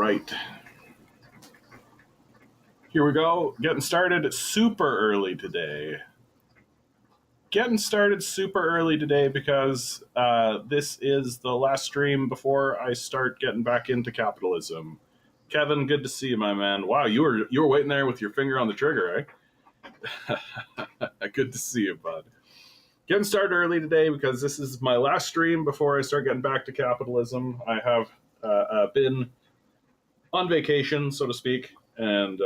right. Here we go. Getting started super early today. Because this is the last stream before I start getting back into capitalism. Kevin, good to see you, my man. Wow, you were waiting there with your finger on the trigger, eh? Good to see you, bud. Getting started early today because this is my last stream before I start getting back to capitalism. I have been on vacation, so to speak, and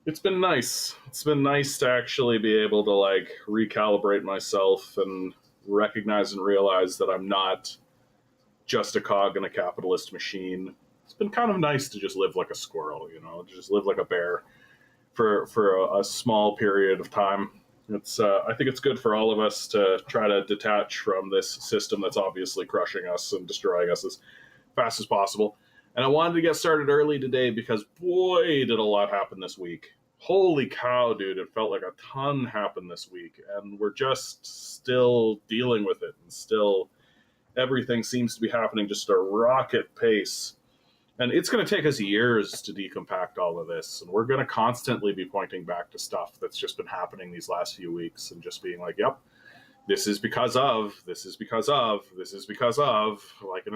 it's been nice. It's been nice to actually be able to recalibrate myself and recognize and realize that I'm not just a cog in a capitalist machine. It's been kind of nice to just live like a squirrel, to just live like a bear for a small period of time. It's I think it's good for all of us to try to detach from this system that's obviously crushing us and destroying us as fast as possible. And I wanted to get started early today because, boy, did a lot happen this week. Holy cow, dude, it felt like a ton happened this week. And we're just still dealing with it. And still, everything seems to be happening just at a rocket pace. And it's going to take us years to decompact all of this. And we're going to constantly be pointing back to stuff that's just been happening these last few weeks and just being like, yep, this is because of, and it's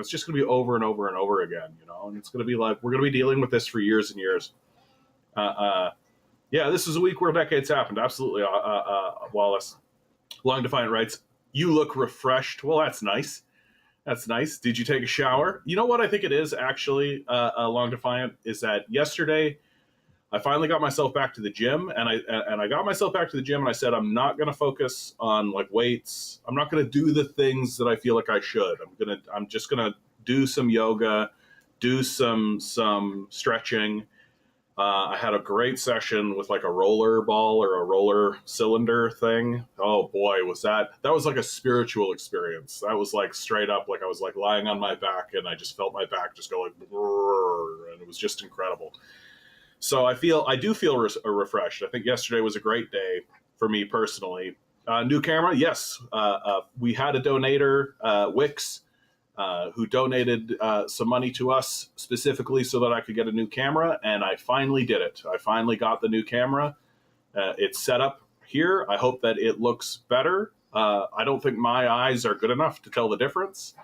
just going to be over and over and over again, and it's going to be like, we're going to be dealing with this for years and years. Yeah, this is a week where decades happened. Absolutely. Wallace, Long Defiant writes, you look refreshed. Well, that's nice. That's nice. Did you take a shower? You know what I think it is, actually, Long Defiant, is that yesterday I finally got myself back to the gym, and I got myself back to the gym, and I said I'm not going to focus on weights. I'm not going to do the things that I feel like I should. I'm just going to do some yoga, do some stretching. I had a great session with a roller ball or a roller cylinder thing. Oh boy, that was like a spiritual experience. That was straight up, I was lying on my back and I just felt my back just go brrr, and it was just incredible. So I do feel refreshed. I think yesterday was a great day for me personally. New camera, yes. We had a donator, Wix, who donated some money to us specifically so that I could get a new camera, and I finally did it. I finally got the new camera. It's set up here. I hope that it looks better. I don't think my eyes are good enough to tell the difference.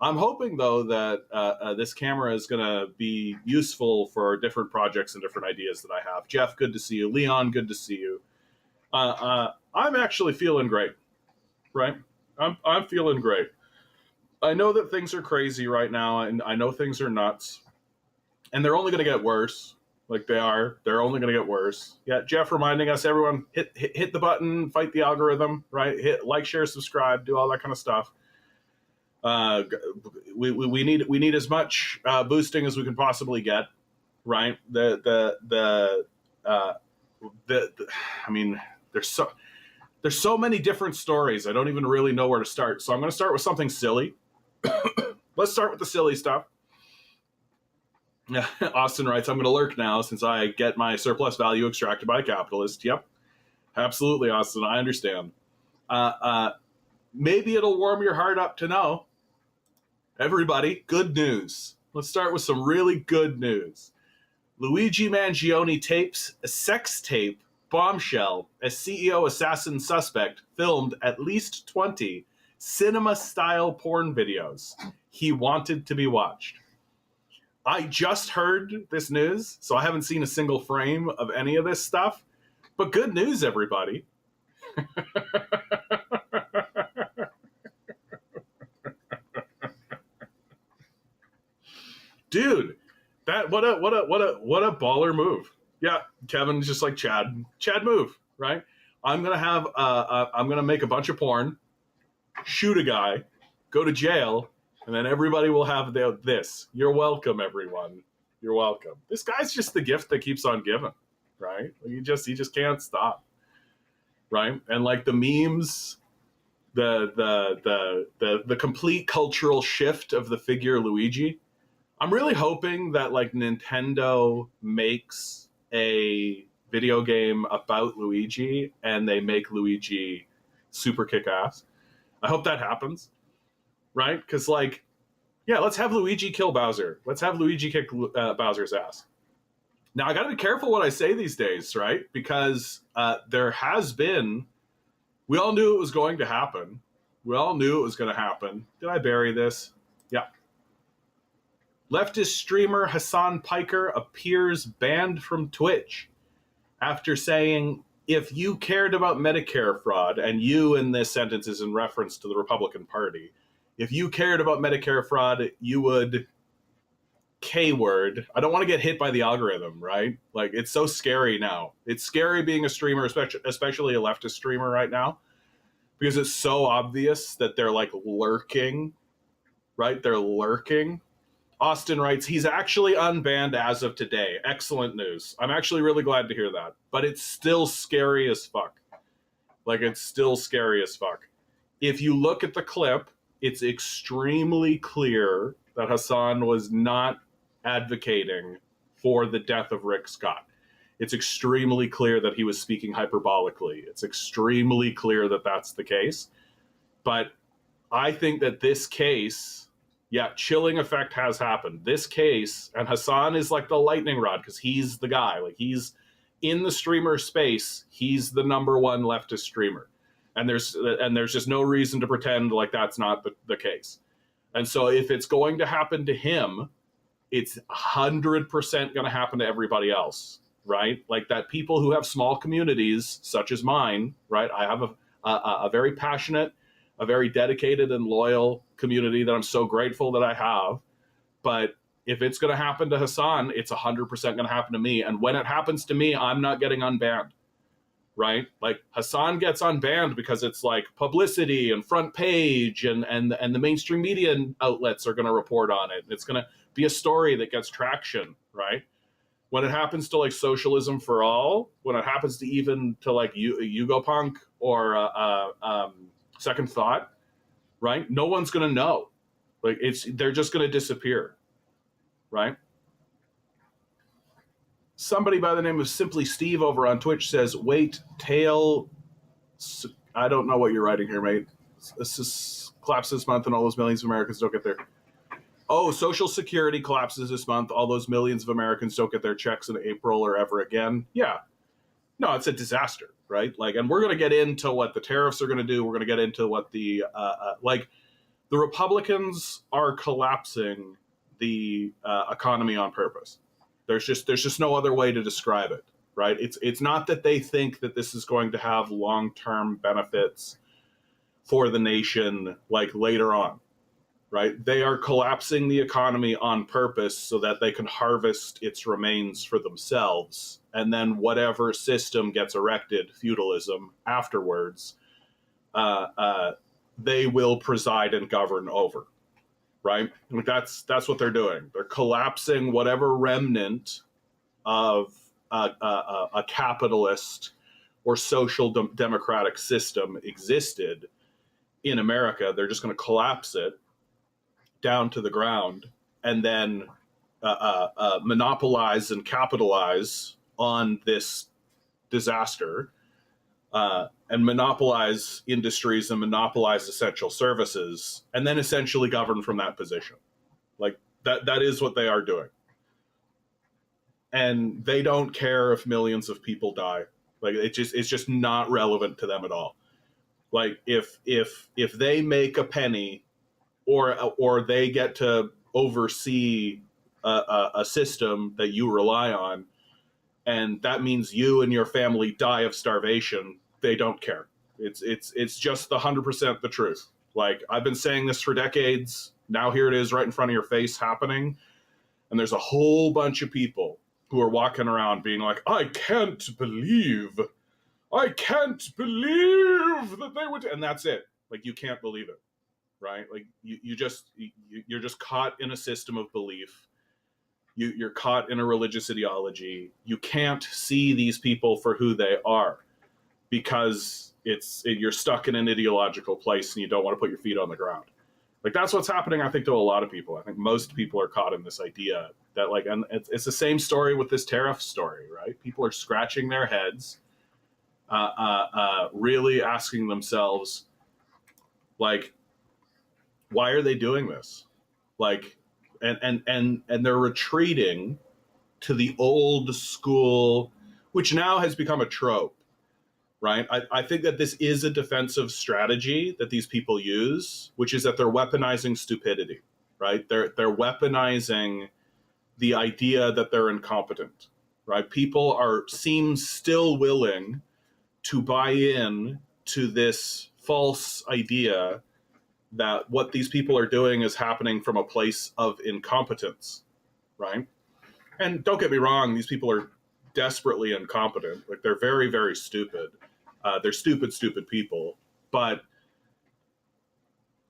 I'm hoping, though, that this camera is going to be useful for different projects and different ideas that I have. Jeff, good to see you. Leon, good to see you. I'm actually feeling great, right? I'm feeling great. I know that things are crazy right now, and I know things are nuts, and they're only going to get worse. They are. They're only going to get worse. Yeah, Jeff reminding us, everyone, hit the button, fight the algorithm, right? Hit like, share, subscribe, do all that kind of stuff. We need as much boosting as we can possibly get, right? I mean, there's so many different stories. I don't even really know where to start. So I'm going to start with something silly. Let's start with the silly stuff. Austin writes, I'm going to lurk now since I get my surplus value extracted by a capitalist. Yep, absolutely, Austin. I understand. Maybe it'll warm your heart up to know. Everybody, good news. Let's start with some really good news. Luigi Mangion tapes a sex tape bombshell as CEO assassin suspect filmed at least 20 cinema-style porn videos he wanted to be watched. I just heard this news, so I haven't seen a single frame of any of this stuff, but good news, everybody. Dude, what a baller move. Yeah, Kevin's just like Chad move, right? I'm gonna make a bunch of porn, shoot a guy, go to jail, and then everybody will have this. You're welcome, everyone. You're welcome. This guy's just the gift that keeps on giving, right? He just can't stop, right? And the memes, the complete cultural shift of the figure Luigi. I'm really hoping that Nintendo makes a video game about Luigi and they make Luigi super kick ass. I hope that happens, right? Because Yeah, let's have Luigi kill Bowser. Let's have Luigi kick Bowser's ass. Now, I got to be careful what I say these days, right? Because there has been, we all knew it was going to happen. We all knew it was going to happen. Did I bury this? Yeah. Leftist streamer Hassan Piker appears banned from Twitch after saying, if you cared about Medicare fraud, and you in this sentence is in reference to the Republican Party, if you cared about Medicare fraud, you would K-word. I don't want to get hit by the algorithm, right? Like, it's so scary now. It's scary being a streamer, especially a leftist streamer right now, because it's so obvious that they're like lurking, right? They're lurking. Austin writes, he's actually unbanned as of today. Excellent news. I'm actually really glad to hear that. But it's still scary as fuck. Like, it's still scary as fuck. If you look at the clip, it's extremely clear that Hassan was not advocating for the death of Rick Scott. It's extremely clear that he was speaking hyperbolically. It's extremely clear that that's the case. But I think that this case, yeah, chilling effect has happened. This case, and Hassan is like the lightning rod because he's the guy. Like, he's in the streamer space. He's the number one leftist streamer. And there's just no reason to pretend like that's not the case. And so if it's going to happen to him, it's 100% going to happen to everybody else, right? Like, that people who have small communities, such as mine, right? I have a very passionate, a very dedicated and loyal community that I'm so grateful that I have. But if it's going to happen to Hassan, it's 100% going to happen to me. And when it happens to me, I'm not getting unbanned, right? Like, Hassan gets unbanned because it's like publicity and front page and the mainstream media outlets are going to report on it. It's going to be a story that gets traction, right? When it happens to like Socialism for All, when it happens to even to like Punk or Second Thought, right? No one's going to know. Like, they're just going to disappear, right? Somebody by the name of Simply Steve over on Twitch says, wait, tail, I don't know what you're writing here, mate. This is collapses this month and all those millions of Americans don't get their, oh, Social Security collapses this month. All those millions of Americans don't get their checks in April or ever again. Yeah. No, it's a disaster, right? Like, and we're going to get into what the tariffs are going to do. We're going to get into what the, like, the Republicans are collapsing the economy on purpose. There's just no other way to describe it, right? It's not that they think that this is going to have long-term benefits for the nation, like, later on, right? They are collapsing the economy on purpose so that they can harvest its remains for themselves. And then whatever system gets erected, feudalism, afterwards, they will preside and govern over, right? Like, that's what they're doing. They're collapsing whatever remnant of a capitalist or social democratic system existed in America. They're just going to collapse it down to the ground and then monopolize and capitalize on this disaster and monopolize industries and monopolize essential services and then essentially govern from that position. Like, that is what they are doing. And they don't care if millions of people die. Like, it's just not relevant to them at all. Like, if they make a penny or they get to oversee a system that you rely on, and that means you and your family die of starvation, they don't care. It's just the 100% the truth. Like, I've been saying this for decades. Now here it is right in front of your face happening. And there's a whole bunch of people who are walking around being like, I can't believe that they would. And that's it. Like, you can't believe it. Right? Like, you're just caught in a system of belief. You're caught in a religious ideology. You can't see these people for who they are because you're stuck in an ideological place and you don't want to put your feet on the ground. Like, that's what's happening, I think, to a lot of people. I think most people are caught in this idea that, like, and it's the same story with this tariff story, right? People are scratching their heads, really asking themselves, like, why are they doing this? Like, and they're retreating to the old school, which now has become a trope, right? I think that this is a defensive strategy that these people use, which is that they're weaponizing stupidity, right? They're weaponizing the idea that they're incompetent, right? People seem still willing to buy in to this false idea that what these people are doing is happening from a place of incompetence, right? And don't get me wrong, these people are desperately incompetent. Like, they're very, very stupid. They're stupid people, but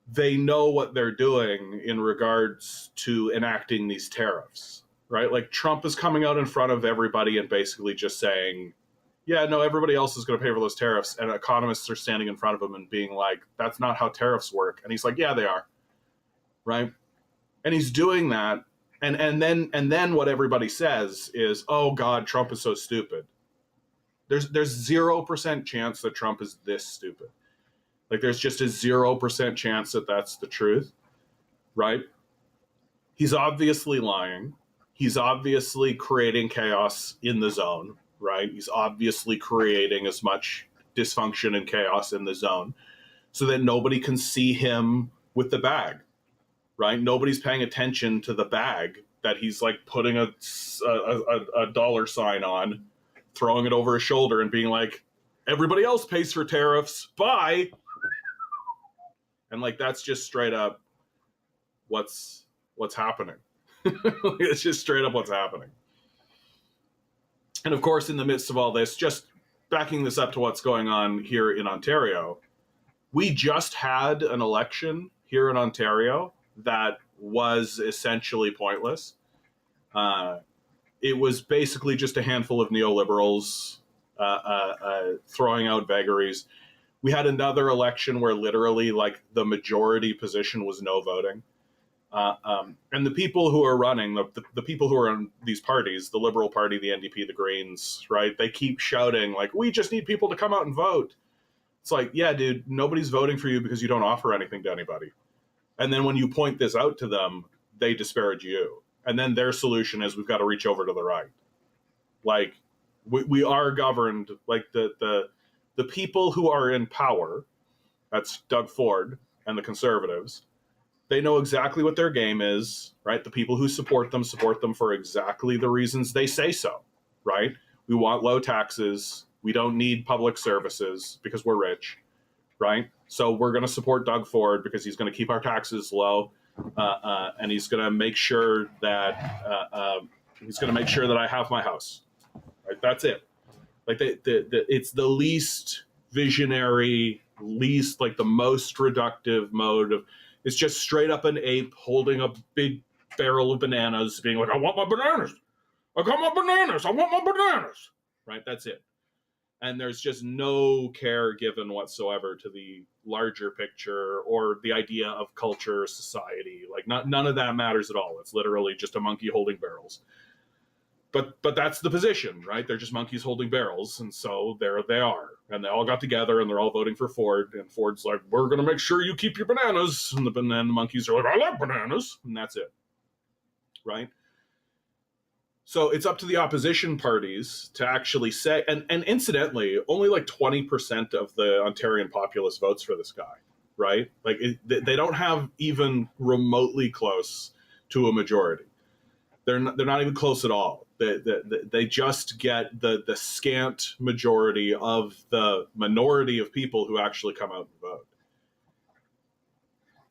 they know what they're doing in regards to enacting these tariffs, right? Like, Trump is coming out in front of everybody and basically just saying, yeah, no, everybody else is going to pay for those tariffs. And economists are standing in front of him and being like, that's not how tariffs work. And he's like, yeah, they are. Right. And he's doing that. And then what everybody says is, oh God, Trump is so stupid. There's 0% chance that Trump is this stupid. Like, there's just a 0% chance that that's the truth. Right. He's obviously lying. He's obviously creating chaos in the zone. Right? He's obviously creating as much dysfunction and chaos in the zone so that nobody can see him with the bag, right? Nobody's paying attention to the bag that he's like putting a dollar sign on, throwing it over his shoulder and being like, everybody else pays for tariffs, bye. And like, that's just straight up what's happening. It's just straight up what's happening. And of course, in the midst of all this, just backing this up to what's going on here in Ontario, we just had an election here in Ontario that was essentially pointless. It was basically just a handful of neoliberals throwing out vagaries. We had another election where literally like the majority position was no voting. And the people who are running, the people who are in these parties, the Liberal Party, the NDP, the Greens, right? They keep shouting like, we just need people to come out and vote. It's like, yeah, dude, nobody's voting for you because you don't offer anything to anybody. And then when you point this out to them, they disparage you. And then their solution is we've got to reach over to the right. Like, we are governed, like the people who are in power, that's Doug Ford and the Conservatives, they know exactly what their game is, right? The people who support them for exactly the reasons they say so, right? We want low taxes. We don't need public services because we're rich, right? So we're going to support Doug Ford because he's going to keep our taxes low, and he's going to make sure that I have my house, right? That's it. Like it's the least visionary, least like the most reductive mode of. It's just straight up an ape holding a big barrel of bananas, being like, I want my bananas. I got my bananas. I want my bananas. Right? That's it. And there's just no care given whatsoever to the larger picture or the idea of culture, society. Like, none of that matters at all. It's literally just a monkey holding barrels. But that's the position, right? They're just monkeys holding barrels, and so there they are. And they all got together, and they're all voting for Ford. And Ford's like, we're going to make sure you keep your bananas. And the monkeys are like, I like bananas. And that's it, right? So it's up to the opposition parties to actually say, and incidentally, only like 20% of the Ontarian populace votes for this guy, right? Like, they don't have even remotely close to a majority. They're not even close at all. They just get the scant majority of the minority of people who actually come out and vote.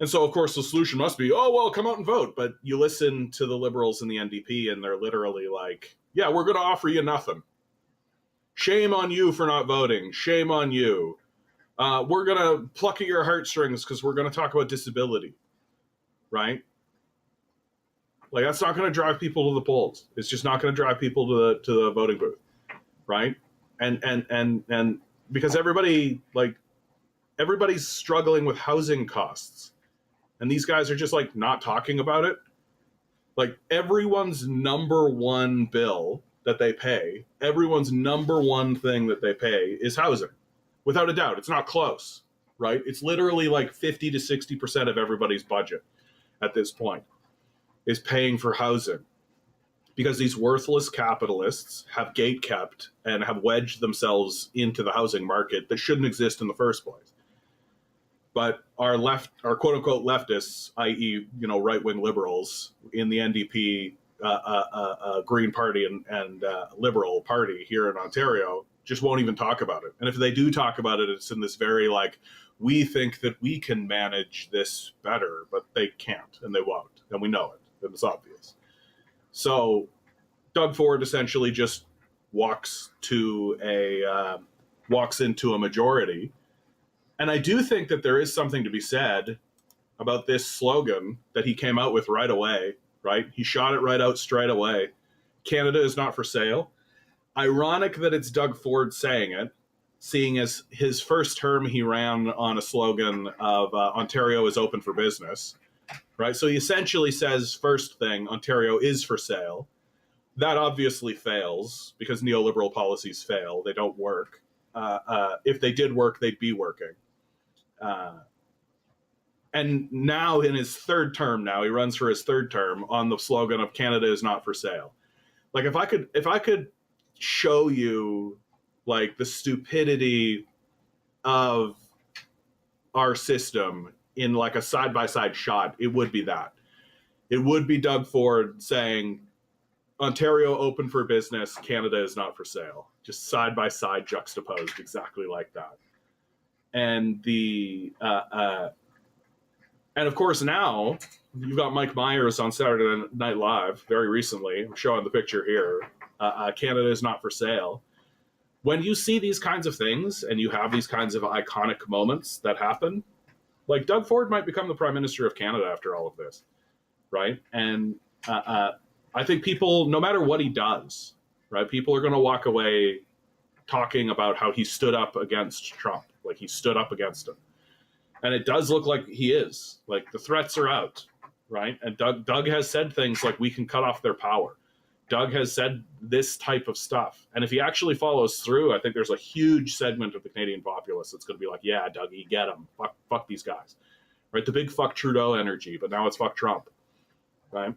And so, of course, the solution must be, oh, well, come out and vote. But you listen to the Liberals and the NDP, and they're literally like, yeah, we're going to offer you nothing. Shame on you for not voting. Shame on you. We're going to pluck at your heartstrings because we're going to talk about disability, right? Like, that's not going to drive people to the polls. It's just not going to drive people to the voting booth, right? And because everybody's struggling with housing costs, and these guys are just like not talking about it. Like, everyone's number one bill that they pay, everyone's number one thing that they pay is housing, without a doubt. It's not close, right? It's literally like 50 to 60% of everybody's budget at this point. is paying for housing, because these worthless capitalists have gatekept and have wedged themselves into the housing market that shouldn't exist in the first place. But our quote unquote leftists, i.e., right wing liberals in the NDP, Green Party and Liberal Party here in Ontario, just won't even talk about it. And if they do talk about it, it's in this very we think that we can manage this better, but they can't and they won't, and we know it, and it's obvious. So Doug Ford essentially just walks into a majority. And I do think that there is something to be said about this slogan that he came out with right away, right? He shot it right out straight away. Canada is not for sale. Ironic that it's Doug Ford saying it, seeing as his first term he ran on a slogan of Ontario is open for business, right? So he essentially says, first thing, Ontario is for sale. That obviously fails because neoliberal policies fail. They don't work. If they did work, they'd be working. And now in his third term, he runs for his third term on the slogan of Canada is not for sale. Like if I could show you the stupidity of our system in a side-by-side shot, it would be that. It would be Doug Ford saying Ontario open for business, Canada is not for sale. Just side-by-side juxtaposed exactly like that. And and of course now you've got Mike Myers on Saturday Night Live very recently. I'm showing the picture here. Canada is not for sale. When you see these kinds of things and you have these kinds of iconic moments that happen, Doug Ford might become the Prime Minister of Canada after all of this, right? And I think people, no matter what he does, right, people are going to walk away talking about how he stood up against Trump, he stood up against him. And it does look like he is. The threats are out, right? And Doug has said things like we can cut off their power. Doug has said this type of stuff. And if he actually follows through, I think there's a huge segment of the Canadian populace that's going to be like, yeah, Dougie, get him. Fuck these guys. Right? The big fuck Trudeau energy, but now it's fuck Trump. Right?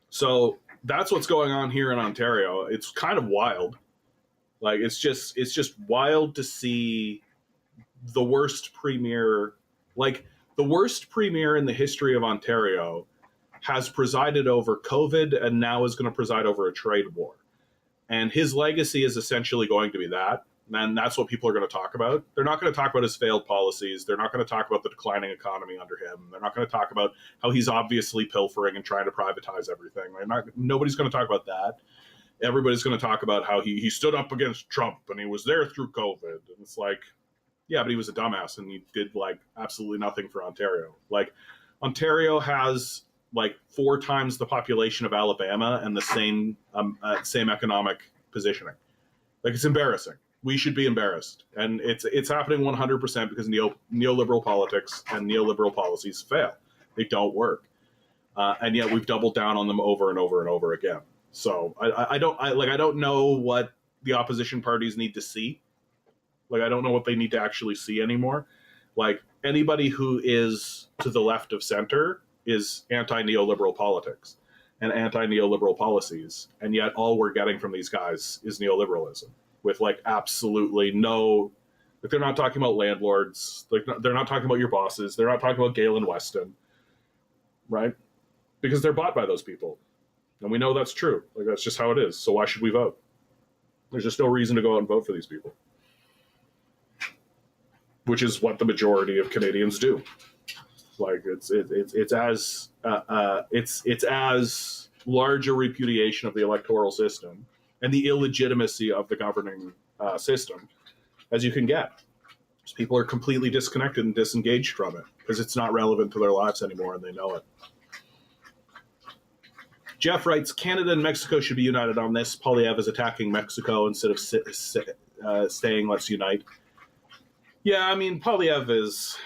So that's what's going on here in Ontario. It's kind of wild. It's just wild to see the worst premier, the worst premier in the history of Ontario has presided over COVID and now is going to preside over a trade war. And his legacy is essentially going to be that. And that's what people are going to talk about. They're not going to talk about his failed policies. They're not going to talk about the declining economy under him. They're not going to talk about how he's obviously pilfering and trying to privatize everything. Nobody's going to talk about that. Everybody's going to talk about how he stood up against Trump and he was there through COVID. And it's yeah, but he was a dumbass and he did absolutely nothing for Ontario. Ontario has 4 times the population of Alabama and the same economic positioning. It's embarrassing. We should be embarrassed, and it's happening 100% because neoliberal politics and neoliberal policies fail. They don't work, and yet we've doubled down on them over and over and over again. So I don't know what the opposition parties need to see. I don't know what they need to actually see anymore. Anybody who is to the left of center is anti-neoliberal politics and anti-neoliberal policies. And yet all we're getting from these guys is neoliberalism with absolutely no, they're not talking about landlords. They're not talking about your bosses. They're not talking about Galen Weston, right? Because they're bought by those people. And we know that's true. That's just how it is. So why should we vote? There's just no reason to go out and vote for these people. Which is what the majority of Canadians do. It's as large a repudiation of the electoral system and the illegitimacy of the governing system as you can get. Because people are completely disconnected and disengaged from it because it's not relevant to their lives anymore and they know it. Jeff writes, Canada and Mexico should be united on this. Polyev is attacking Mexico instead of staying, let's unite. Yeah, I mean, Polyev is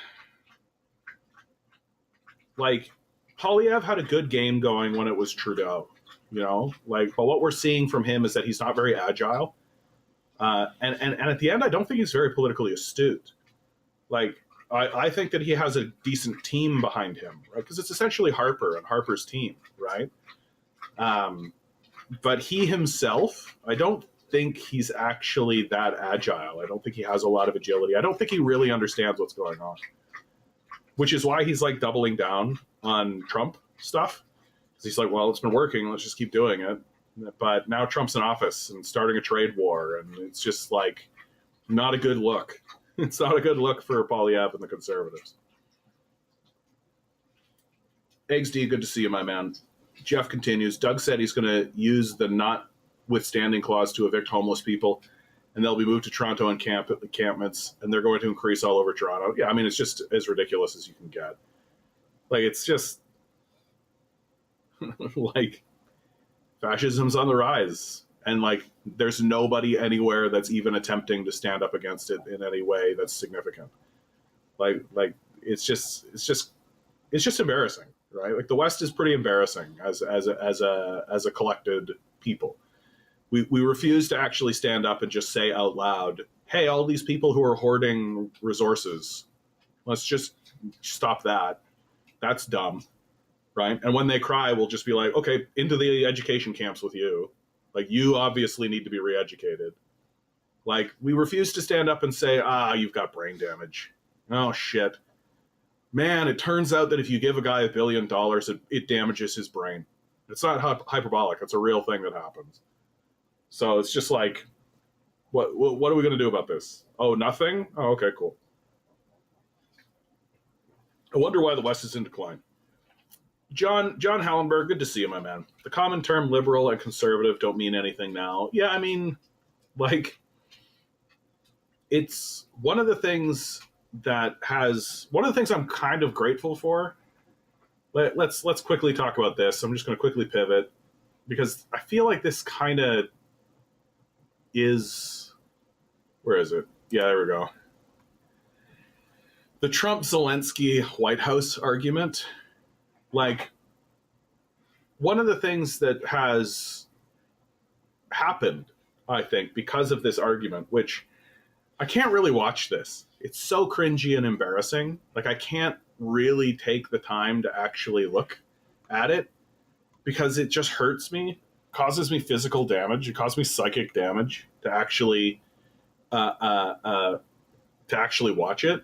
Polyev had a good game going when it was Trudeau, but what we're seeing from him is that he's not very agile. And at the end, I don't think he's very politically astute. I think that he has a decent team behind him, right? Because it's essentially Harper and Harper's team, right? But he himself, I don't think he's actually that agile. I don't think he has a lot of agility. I don't think he really understands what's going on, which is why he's like doubling down on Trump stuff. He's like, well, it's been working. Let's just keep doing it. But now Trump's in office and starting a trade war, and it's just like not a good look. It's not a good look for Poilievre and the Conservatives. Eggs D, good to see you, my man. Jeff continues. Doug said he's going to use the notwithstanding clause to evict homeless people, and they'll be moved to Toronto encampments, and they're going to increase all over Toronto. Yeah, I mean, it's just as ridiculous as you can get. Like, it's just like fascism's on the rise, and like there's nobody anywhere that's even attempting to stand up against it in any way that's significant. Like it's just embarrassing, right? Like the West is pretty embarrassing as a collected people. We refuse to actually stand up and just say out loud, hey, all these people who are hoarding resources, let's just stop that. That's dumb. Right? And when they cry, we'll just be like, okay, into the education camps with you. Like, you obviously need to be re-educated. Like, we refuse to stand up and say, you've got brain damage. Oh, shit. Man, it turns out that if you give a guy $1 billion, it damages his brain. It's not hyperbolic. It's a real thing that happens. So it's just like, what are we going to do about this? Oh, nothing? Oh, okay, cool. I wonder why the West is in decline. John Hallenberg, good to see you, my man. The common term liberal and conservative don't mean anything now. Yeah, I mean, like, it's one of the things I'm kind of grateful for. Let's quickly talk about this. I'm just going to quickly pivot because I feel like this kind of is, where is it? Yeah, there we go. The Trump-Zelensky White House argument. Like, one of the things that has happened, I think, because of this argument, which I can't really watch this. It's so cringy and embarrassing. Like, I can't really take the time to actually look at it because it just hurts me, causes me physical damage, it causes me psychic damage to actually watch it.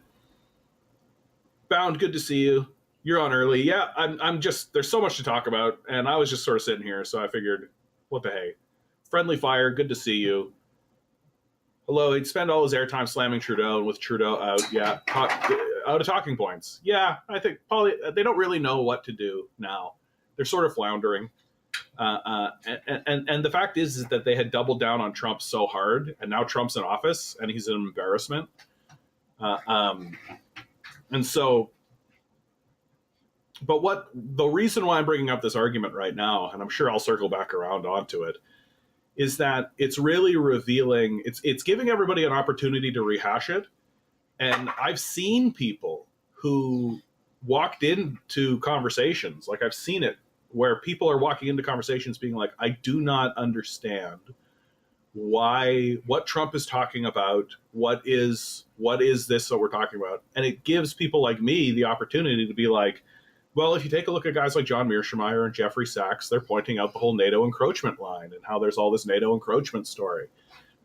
Bound, good to see you. You're on early. Yeah, I'm just, there's so much to talk about, and I was just sort of sitting here, so I figured, what the hey. Friendly Fire, good to see you. Hello, he'd spend all his airtime slamming Trudeau, and with Trudeau out, yeah, out of talking points. Yeah, I think probably they don't really know what to do now. They're sort of floundering. And the fact is that they had doubled down on Trump so hard, and now Trump's in office, and he's an embarrassment. And so, but the reason why I'm bringing up this argument right now, and I'm sure I'll circle back around onto it, is that it's really revealing, it's giving everybody an opportunity to rehash it. And I've seen people who walked into conversations, like I've seen it, where people are walking into conversations being like, I do not understand what Trump is talking about, what is this that we're talking about. And it gives people like me the opportunity to be like, well, if you take a look at guys like John Mearsheimer and Jeffrey Sachs, they're pointing out the whole NATO encroachment line and how there's all this NATO encroachment story,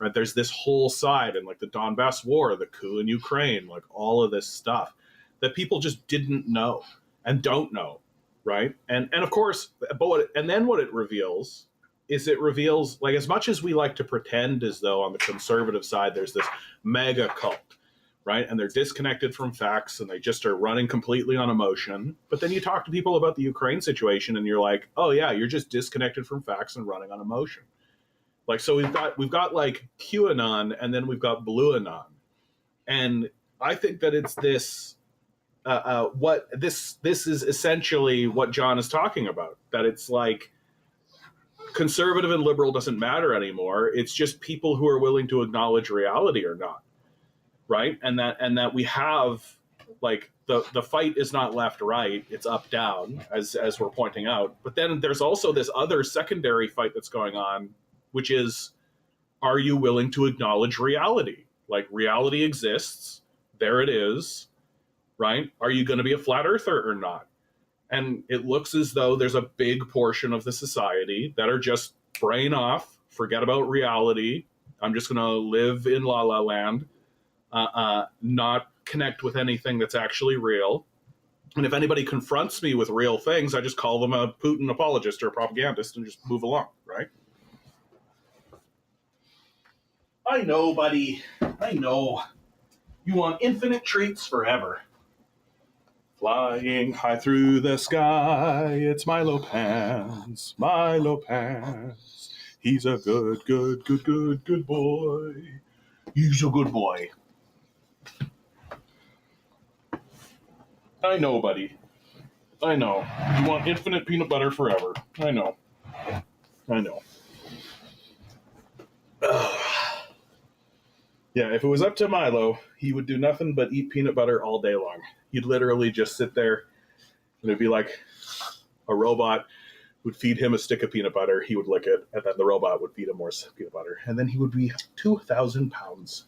right? There's this whole side and like the Donbass war, the coup in Ukraine, like all of this stuff that people just didn't know and don't know, right? And of course, and then what it reveals is like, as much as we like to pretend as though on the conservative side there's this mega cult, right? And they're disconnected from facts and they just are running completely on emotion. But then you talk to people about the Ukraine situation and you're like, oh yeah, you're just disconnected from facts and running on emotion. Like, so we've got like QAnon and then we've got Blue Anon. And I think that it's this, this is essentially what John is talking about, that it's like conservative and liberal doesn't matter anymore. It's just people who are willing to acknowledge reality or not. Right. And that we have like the fight is not left, right. It's up, down, as we're pointing out. But then there's also this other secondary fight that's going on, which is, are you willing to acknowledge reality? Like, reality exists. There it is. right? Are you going to be a flat earther or not? And it looks as though there's a big portion of the society that are just brain off, forget about reality. I'm just going to live in la la land, not connect with anything that's actually real. And if anybody confronts me with real things, I just call them a Putin apologist or a propagandist and just move along, right? I know, buddy. I know. You want infinite treats forever. Flying high through the sky, it's Milo Pants. Milo Pants. He's a good boy. He's a good boy. I know, buddy. I know. You want infinite peanut butter forever. I know. I know. Yeah, if it was up to Milo, he would do nothing but eat peanut butter all day long. He'd literally just sit there, and it'd be like a robot would feed him a stick of peanut butter, he would lick it, and then the robot would feed him more peanut butter, and then he would be 2,000 pounds.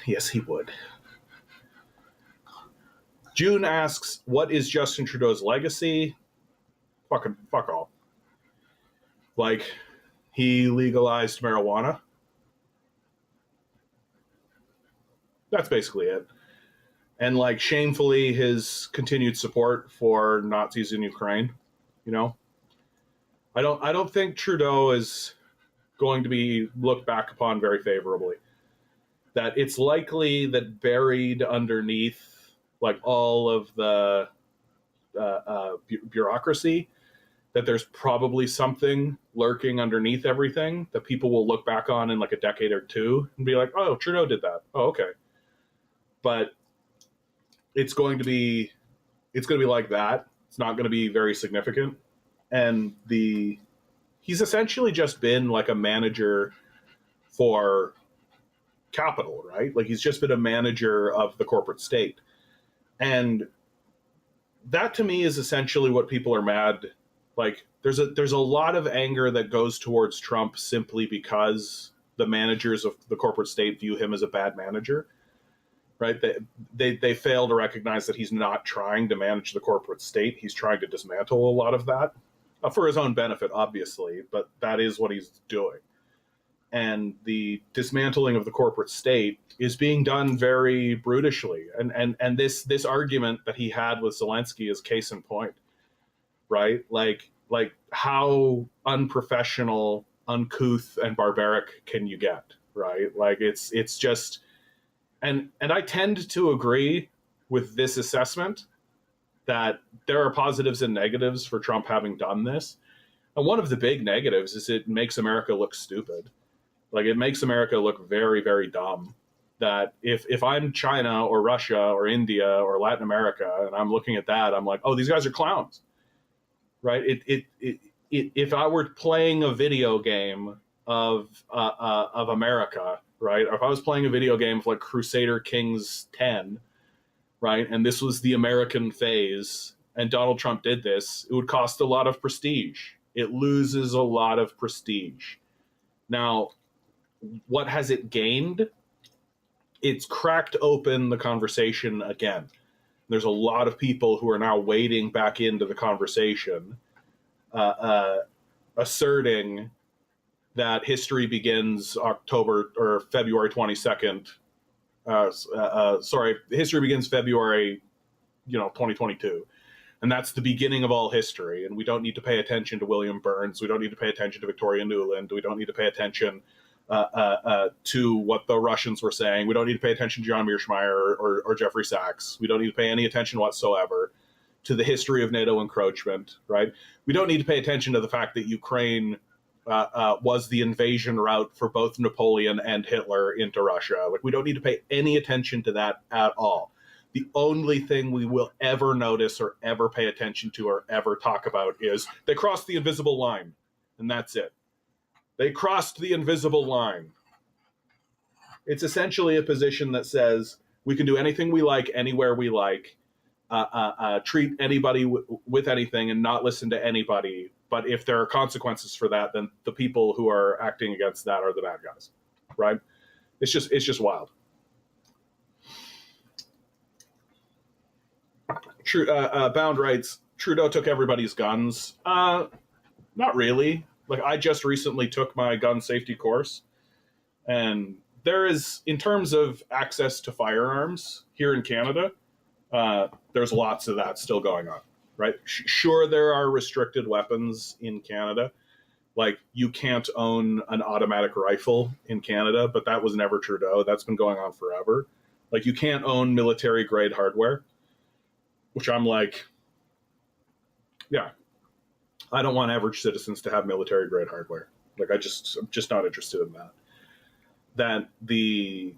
Yes, he would. June asks, what is Justin Trudeau's legacy? Fuck all. Like, he legalized marijuana. That's basically it. And like, shamefully, his continued support for Nazis in Ukraine. You know, I don't think Trudeau is going to be looked back upon very favorably. That it's likely that buried underneath like all of the bureaucracy, that there's probably something lurking underneath everything that people will look back on in like a decade or two and be like, oh, Trudeau did that. Oh, okay. But it's going to be like that. It's not going to be very significant. And he's essentially just been like a manager for capital, right? Like, he's just been a manager of the corporate state. And that to me is essentially what people are mad. Like, there's a lot of anger that goes towards Trump simply because the managers of the corporate state view him as a bad manager, right? They fail to recognize that he's not trying to manage the corporate state. He's trying to dismantle a lot of that for his own benefit, obviously, but that is what he's doing. And the dismantling of the corporate state is being done very brutishly. And this argument that he had with Zelensky is case in point, right? Like how unprofessional, uncouth, and barbaric can you get, right? Like, it's just, and I tend to agree with this assessment that there are positives and negatives for Trump having done this. And one of the big negatives is it makes America look stupid. Like, it makes America look very, very dumb. That if I'm China or Russia or India or Latin America and I'm looking at that, I'm like, oh, these guys are clowns, right? If I were playing a video game of America, right? Or if I was playing a video game of like Crusader Kings 10, right? And this was the American phase, and Donald Trump did this, it would cost a lot of prestige. It loses a lot of prestige. Now, what has it gained? It's cracked open the conversation again. There's a lot of people who are now wading back into the conversation, asserting that history begins February 22nd. History begins February, 2022. And that's the beginning of all history. And we don't need to pay attention to William Burns. We don't need to pay attention to Victoria Nuland. We don't need to pay attention to what the Russians were saying. We don't need to pay attention to John Mearsheimer or Jeffrey Sachs. We don't need to pay any attention whatsoever to the history of NATO encroachment, right? We don't need to pay attention to the fact that Ukraine was the invasion route for both Napoleon and Hitler into Russia. Like, we don't need to pay any attention to that at all. The only thing we will ever notice or ever pay attention to or ever talk about is they crossed the invisible line, and that's it. They crossed the invisible line. It's essentially a position that says we can do anything we like, anywhere we like, treat anybody with anything and not listen to anybody. But if there are consequences for that, then the people who are acting against that are the bad guys, right? It's just wild. Bound writes, Trudeau took everybody's guns. Not really. Like, I just recently took my gun safety course, and there is, in terms of access to firearms here in Canada, there's lots of that still going on, right? Sure, there are restricted weapons in Canada. Like, you can't own an automatic rifle in Canada, but that was never Trudeau. That's been going on forever. Like, you can't own military grade hardware, which I'm like, yeah, I don't want average citizens to have military grade hardware. Like, I'm just not interested in that. That the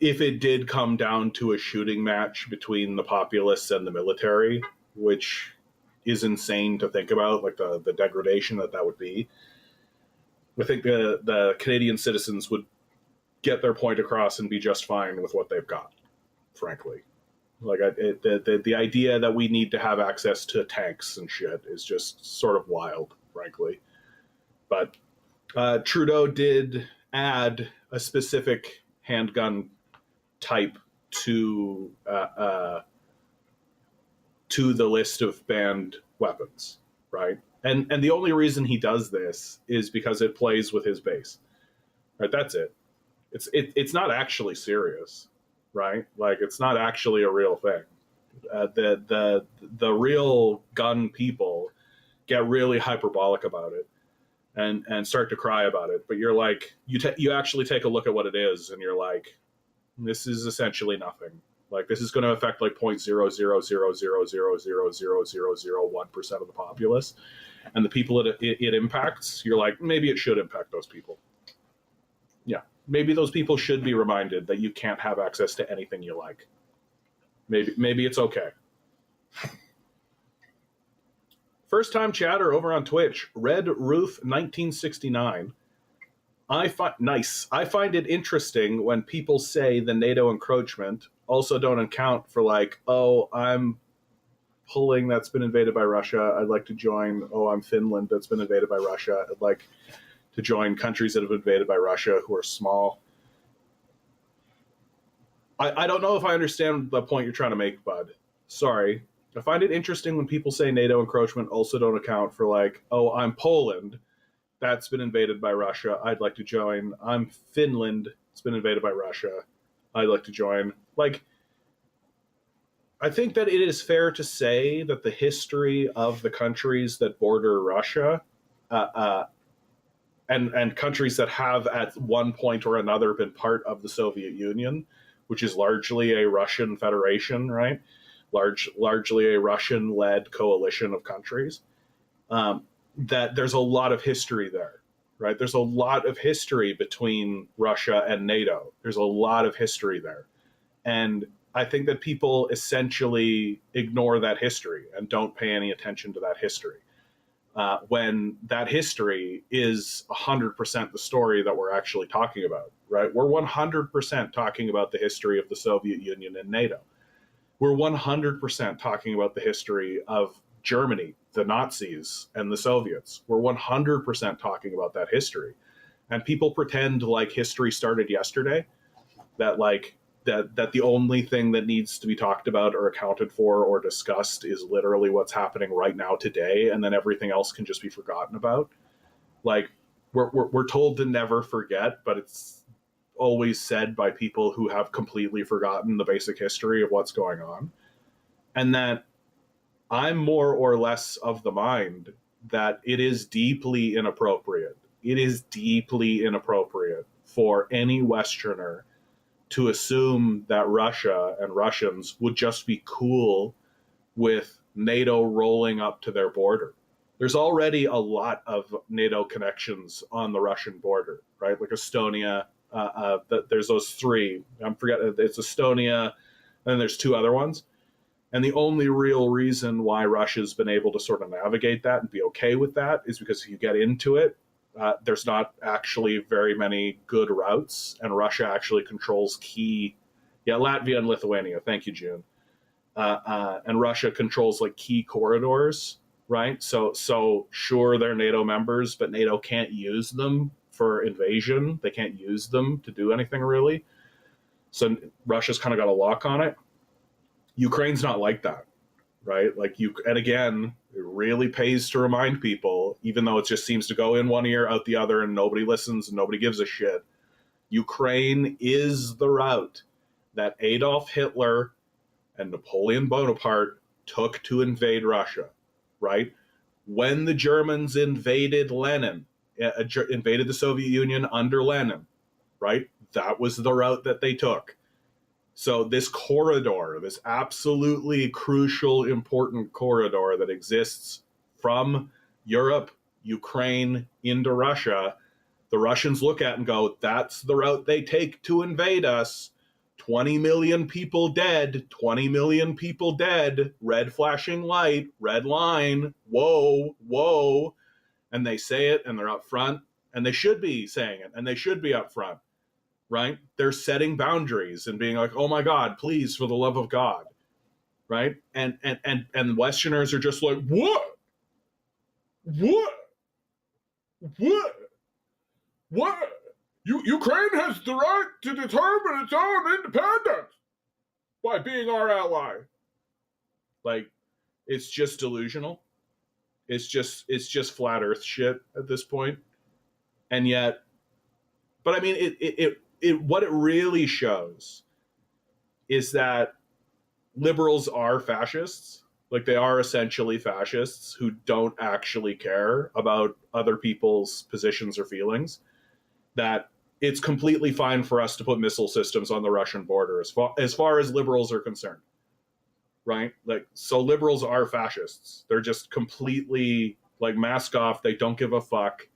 if it did come down to a shooting match between the populace and the military, which is insane to think about, like the degradation that would be, I think the Canadian citizens would get their point across and be just fine with what they've got, frankly. Like, the idea that we need to have access to tanks and shit is just sort of wild, frankly. But Trudeau did add a specific handgun type to the list of banned weapons, right? And the only reason he does this is because it plays with his base, right? That's it. It's not actually serious, right? Like, it's not actually a real thing. The real gun people get really hyperbolic about it and start to cry about it. But you're like, you actually take a look at what it is, and you're like, this is essentially nothing. Like, this is going to affect like 0.00000000001% of the populace, and the people it impacts, you're like, maybe it should impact those people. Yeah, maybe those people should be reminded that you can't have access to anything you like. Maybe it's okay. First time chatter over on Twitch, Red Roof 1969. I find it interesting when people say the NATO encroachment also don't account for, like, oh, I'm Poland that's been invaded by Russia, I'd like to join. Oh, I'm Finland that's been invaded by Russia, I'd like to join countries that have been invaded by Russia who are small. I don't know if I understand the point you're trying to make, bud. Sorry. I find it interesting when people say NATO encroachment also don't account for, like, oh, I'm Poland that's been invaded by Russia, I'd like to join. I'm Finland, it's been invaded by Russia, I'd like to join. Like, I think that it is fair to say that the history of the countries that border Russia and countries that have at one point or another been part of the Soviet Union, which is largely a Russian federation, right? Largely a Russian-led coalition of countries. That there's a lot of history there, right? There's a lot of history between Russia and NATO. There's a lot of history there. And I think that people essentially ignore that history and don't pay any attention to that history. When that history is 100% the story that we're actually talking about, right? We're 100% talking about the history of the Soviet Union and NATO. We're 100% talking about the history of Germany, the Nazis, and the Soviets. We're 100% talking about that history. And people pretend like history started yesterday, that like that the only thing that needs to be talked about or accounted for or discussed is literally what's happening right now today, and then everything else can just be forgotten about. Like, we're told to never forget, but it's always said by people who have completely forgotten the basic history of what's going on. And that I'm more or less of the mind that it is deeply inappropriate. It is deeply inappropriate for any Westerner to assume that Russia and Russians would just be cool with NATO rolling up to their border. There's already a lot of NATO connections on the Russian border, right? Like Estonia, there's those three. I'm forgetting, it's Estonia, and then there's two other ones. And the only real reason why Russia's been able to sort of navigate that and be okay with that is because if you get into it, there's not actually very many good routes, and Russia actually controls key, Latvia and Lithuania. Thank you, June. And Russia controls like key corridors, right? So sure, they're NATO members, but NATO can't use them for invasion. They can't use them to do anything really. So Russia's kind of got a lock on it. Ukraine's not like that, right? Like and again, it really pays to remind people, even though it just seems to go in one ear, out the other, and nobody listens and nobody gives a shit. Ukraine is the route that Adolf Hitler and Napoleon Bonaparte took to invade Russia, right? When the Germans invaded invaded the Soviet Union under Lenin, right? That was the route that they took. So this corridor, this absolutely crucial, important corridor that exists from Europe, Ukraine, into Russia, the Russians look at and go, that's the route they take to invade us. 20 million people dead, 20 million people dead, red flashing light, red line, whoa, whoa. And they say it, and they're up front, and they should be saying it, and they should be up front, right? They're setting boundaries and being like, oh my God, please, for the love of God, right? And Westerners are just like, what? Ukraine has the right to determine its own independence by being our ally. Like, it's just delusional. It's just flat Earth shit at this point. And yet, but I mean, it what it really shows is that liberals are fascists. Like, they are essentially fascists who don't actually care about other people's positions or feelings. That it's completely fine for us to put missile systems on the Russian border as far as liberals are concerned, right? Like, so liberals are fascists. They're just completely, like, mask off. They don't give a fuck.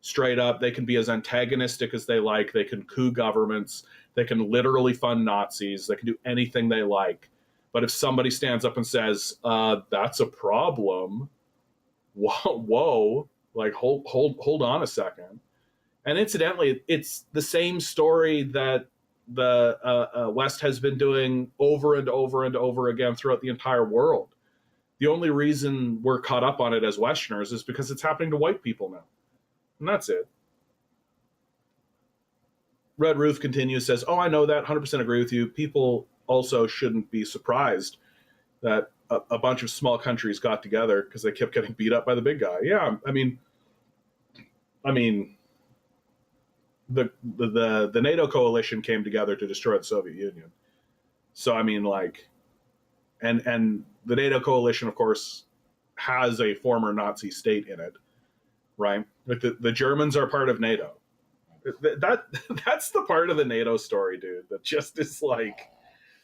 Straight up, they can be as antagonistic as they like. They can coup governments. They can literally fund Nazis. They can do anything they like. But if somebody stands up and says, that's a problem, whoa, like, hold on a second. And incidentally, it's the same story that the West has been doing over and over and over again throughout the entire world. The only reason we're caught up on it as Westerners is because it's happening to white people now. And that's it. Red Roof continues, says, oh, I know that, 100% agree with you. People also shouldn't be surprised that a bunch of small countries got together because they kept getting beat up by the big guy. Yeah, I mean, the NATO coalition came together to destroy the Soviet Union. So, I mean, like, and the NATO coalition, of course, has a former Nazi state in it, right? Like, the Germans are part of NATO. That's the part of the NATO story, dude, that just is like,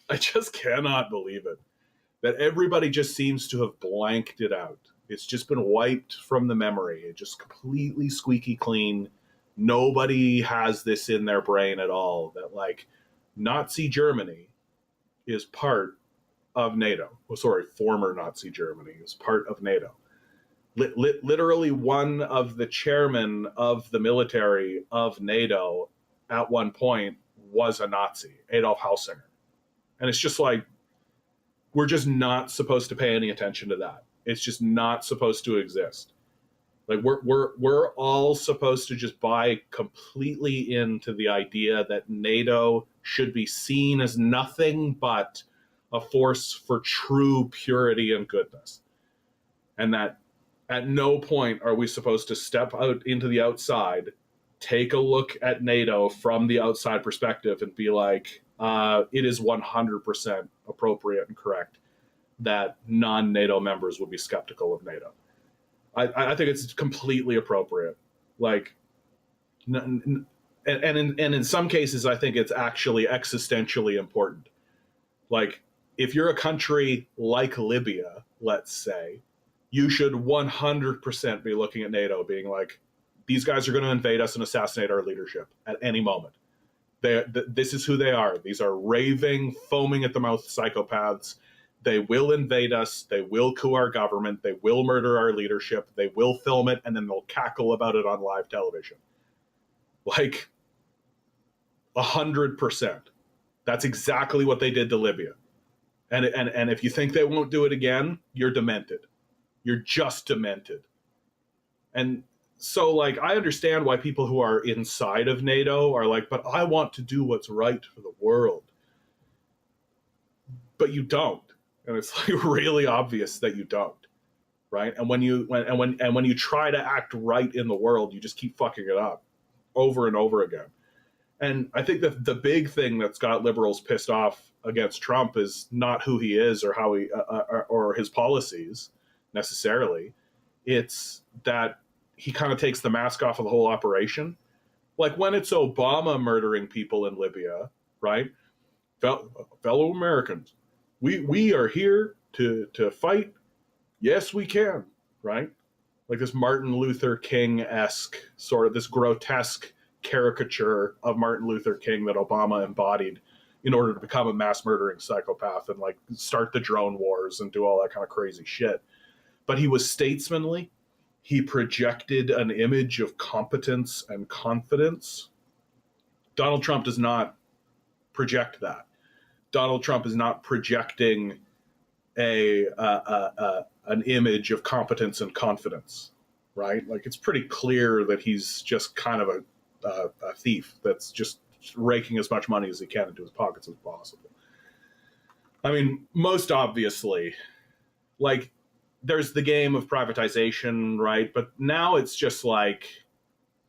I just cannot believe it. That everybody just seems to have blanked it out. It's just been wiped from the memory. It just completely squeaky clean. Nobody has this in their brain at all, that, like, Nazi Germany is part of NATO. Oh, sorry, former Nazi Germany is part of NATO. Literally, one of the chairmen of the military of NATO at one point was a Nazi, Adolf Hausinger. And it's just like, we're just not supposed to pay any attention to that. It's just not supposed to exist. Like, we're all supposed to just buy completely into the idea that NATO should be seen as nothing but a force for true purity and goodness. And that at no point are we supposed to step out into the outside, take a look at NATO from the outside perspective, and be like, it is 100% appropriate and correct that non-NATO members would be skeptical of NATO. I think it's completely appropriate. Like, and in some cases, I think it's actually existentially important. Like, if you're a country like Libya, let's say, you should 100% be looking at NATO being like, these guys are going to invade us and assassinate our leadership at any moment. This is who they are. These are raving, foaming at the mouth psychopaths. They will invade us. They will coup our government. They will murder our leadership. They will film it, and then they'll cackle about it on live television. Like, 100%. That's exactly what they did to Libya. And if you think they won't do it again, you're demented. You're just demented. And so, like, I understand why people who are inside of NATO are like, but I want to do what's right for the world. but you don't, and it's like really obvious that you don't, right? And when you try to act right in the world, you just keep fucking it up over and over again. And I think that the big thing that's got liberals pissed off against Trump is not who he is or how he or his policies necessarily. It's that he kind of takes the mask off of the whole operation. Like when it's Obama murdering people in Libya, right? Fellow Americans, we are here to fight. Yes, we can, right? Like this Martin Luther King-esque sort of this grotesque caricature of Martin Luther King that Obama embodied in order to become a mass murdering psychopath and like start the drone wars and do all that kind of crazy shit. But he was statesmanly. He projected an image of competence and confidence. Donald Trump does not project that. Donald Trump is not projecting an image of competence and confidence, right? Like it's pretty clear that he's just kind of a thief that's just raking as much money as he can into his pockets as possible. I mean, most obviously, like there's the game of privatization, right? But now it's just like,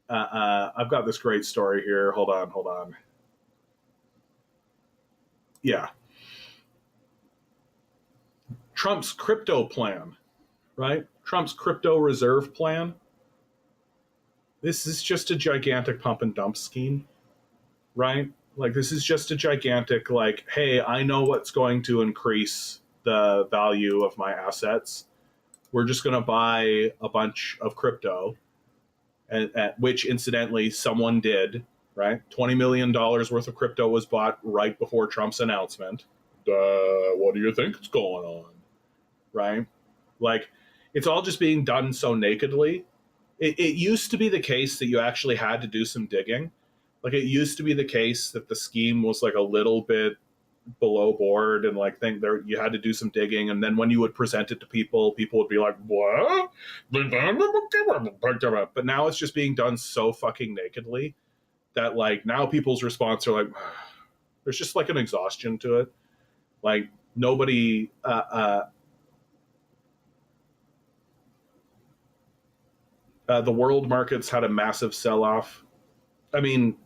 I've got this great story here. Hold on. Yeah. Trump's crypto plan, right? Trump's crypto reserve plan. This is just a gigantic pump and dump scheme, right? Like this is just a gigantic, like, hey, I know what's going to increase the value of my assets. We're just going to buy a bunch of crypto, and which incidentally someone did, right? $20 million worth of crypto was bought right before Trump's announcement. What do you think is going on? Right? Like, it's all just being done so nakedly. It used to be the case that you actually had to do some digging. Like, it used to be the case that the scheme was like a little bit below board and like think there you had to do some digging, and then when you would present it to people would be like, what? But now it's just being done so fucking nakedly that like now people's response are like, there's just like an exhaustion to it. Like nobody the world markets had a massive sell-off. I mean,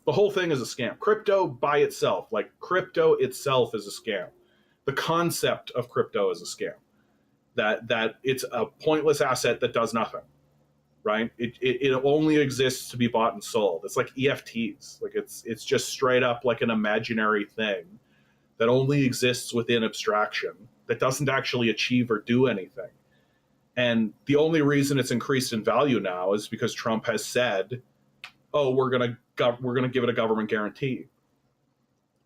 the whole thing is a scam. Crypto by itself, like crypto itself is a scam. The concept of crypto is a scam. That it's a pointless asset that does nothing, right? It only exists to be bought and sold. It's like EFTs. Like it's just straight up like an imaginary thing that only exists within abstraction, that doesn't actually achieve or do anything. And the only reason it's increased in value now is because Trump has said, oh, we're gonna give it a government guarantee,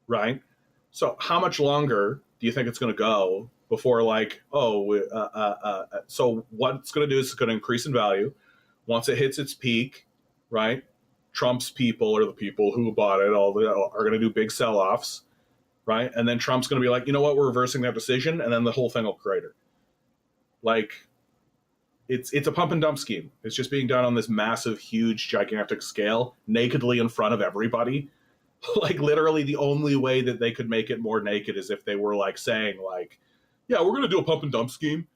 right? So how much longer do you think it's going to go before like, so what it's going to do is it's going to increase in value. Once it hits its peak, right? Trump's people, or the people who bought it, are going to do big sell-offs, right? And then Trump's going to be like, you know what, we're reversing that decision, and then the whole thing will crater. Like, it's a pump and dump scheme. It's just being done on this massive, huge, gigantic scale, nakedly in front of everybody. Like literally the only way that they could make it more naked is if they were like saying like, yeah, we're going to do a pump and dump scheme.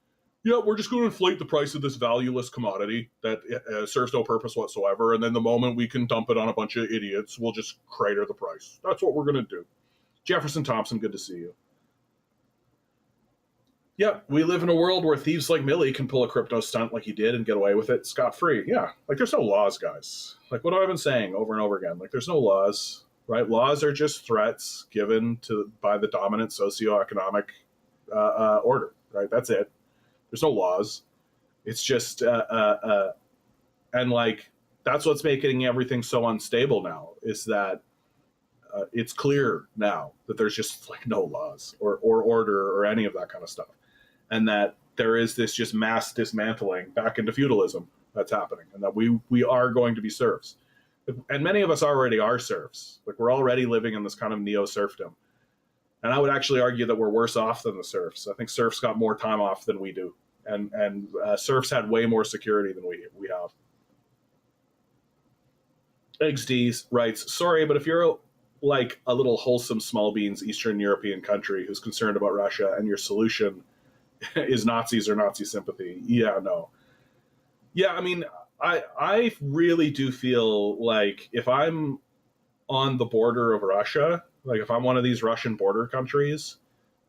Yeah, we're just going to inflate the price of this valueless commodity that serves no purpose whatsoever. And then the moment we can dump it on a bunch of idiots, we'll just crater the price. That's what we're going to do. Jefferson Thompson, good to see you. Yeah, we live in a world where thieves like Milley can pull a crypto stunt like he did and get away with it scot-free. Yeah, like there's no laws, guys. Like what have I been saying over and over again? Like there's no laws, right? Laws are just threats given by the dominant socioeconomic order, right? That's it. There's no laws. It's just, and like that's what's making everything so unstable now is that it's clear now that there's just like no laws or order or any of that kind of stuff. And that there is this just mass dismantling back into feudalism that's happening, and that we are going to be serfs. And many of us already are serfs. Like we're already living in this kind of neo-serfdom. And I would actually argue that we're worse off than the serfs. I think serfs got more time off than we do. And serfs had way more security than we have. XD writes, sorry, but if you're like a little wholesome small beans Eastern European country who's concerned about Russia, and your solution is Nazis or Nazi sympathy. Yeah, no. Yeah, I mean, I really do feel like if I'm on the border of Russia, like if I'm one of these Russian border countries,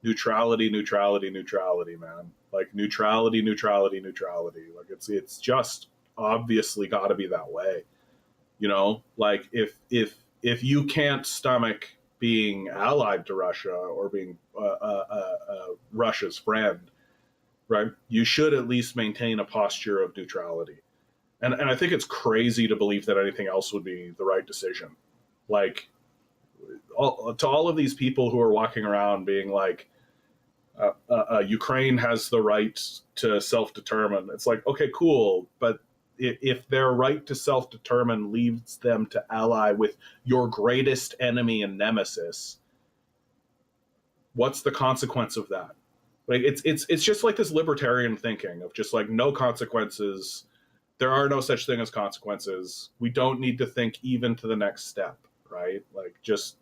neutrality, neutrality, neutrality, man. Like neutrality, neutrality, neutrality. Like it's just obviously got to be that way. You know, like if you can't stomach being allied to Russia or being Russia's friend, right? You should at least maintain a posture of neutrality. And I think it's crazy to believe that anything else would be the right decision. Like, to all of these people who are walking around being like, Ukraine has the right to self-determine. It's like, okay, cool, but if their right to self-determine leads them to ally with your greatest enemy and nemesis, what's the consequence of that? Like, it's just like this libertarian thinking of just like no consequences. There are no such thing as consequences. We don't need to think even to the next step, right? Like, just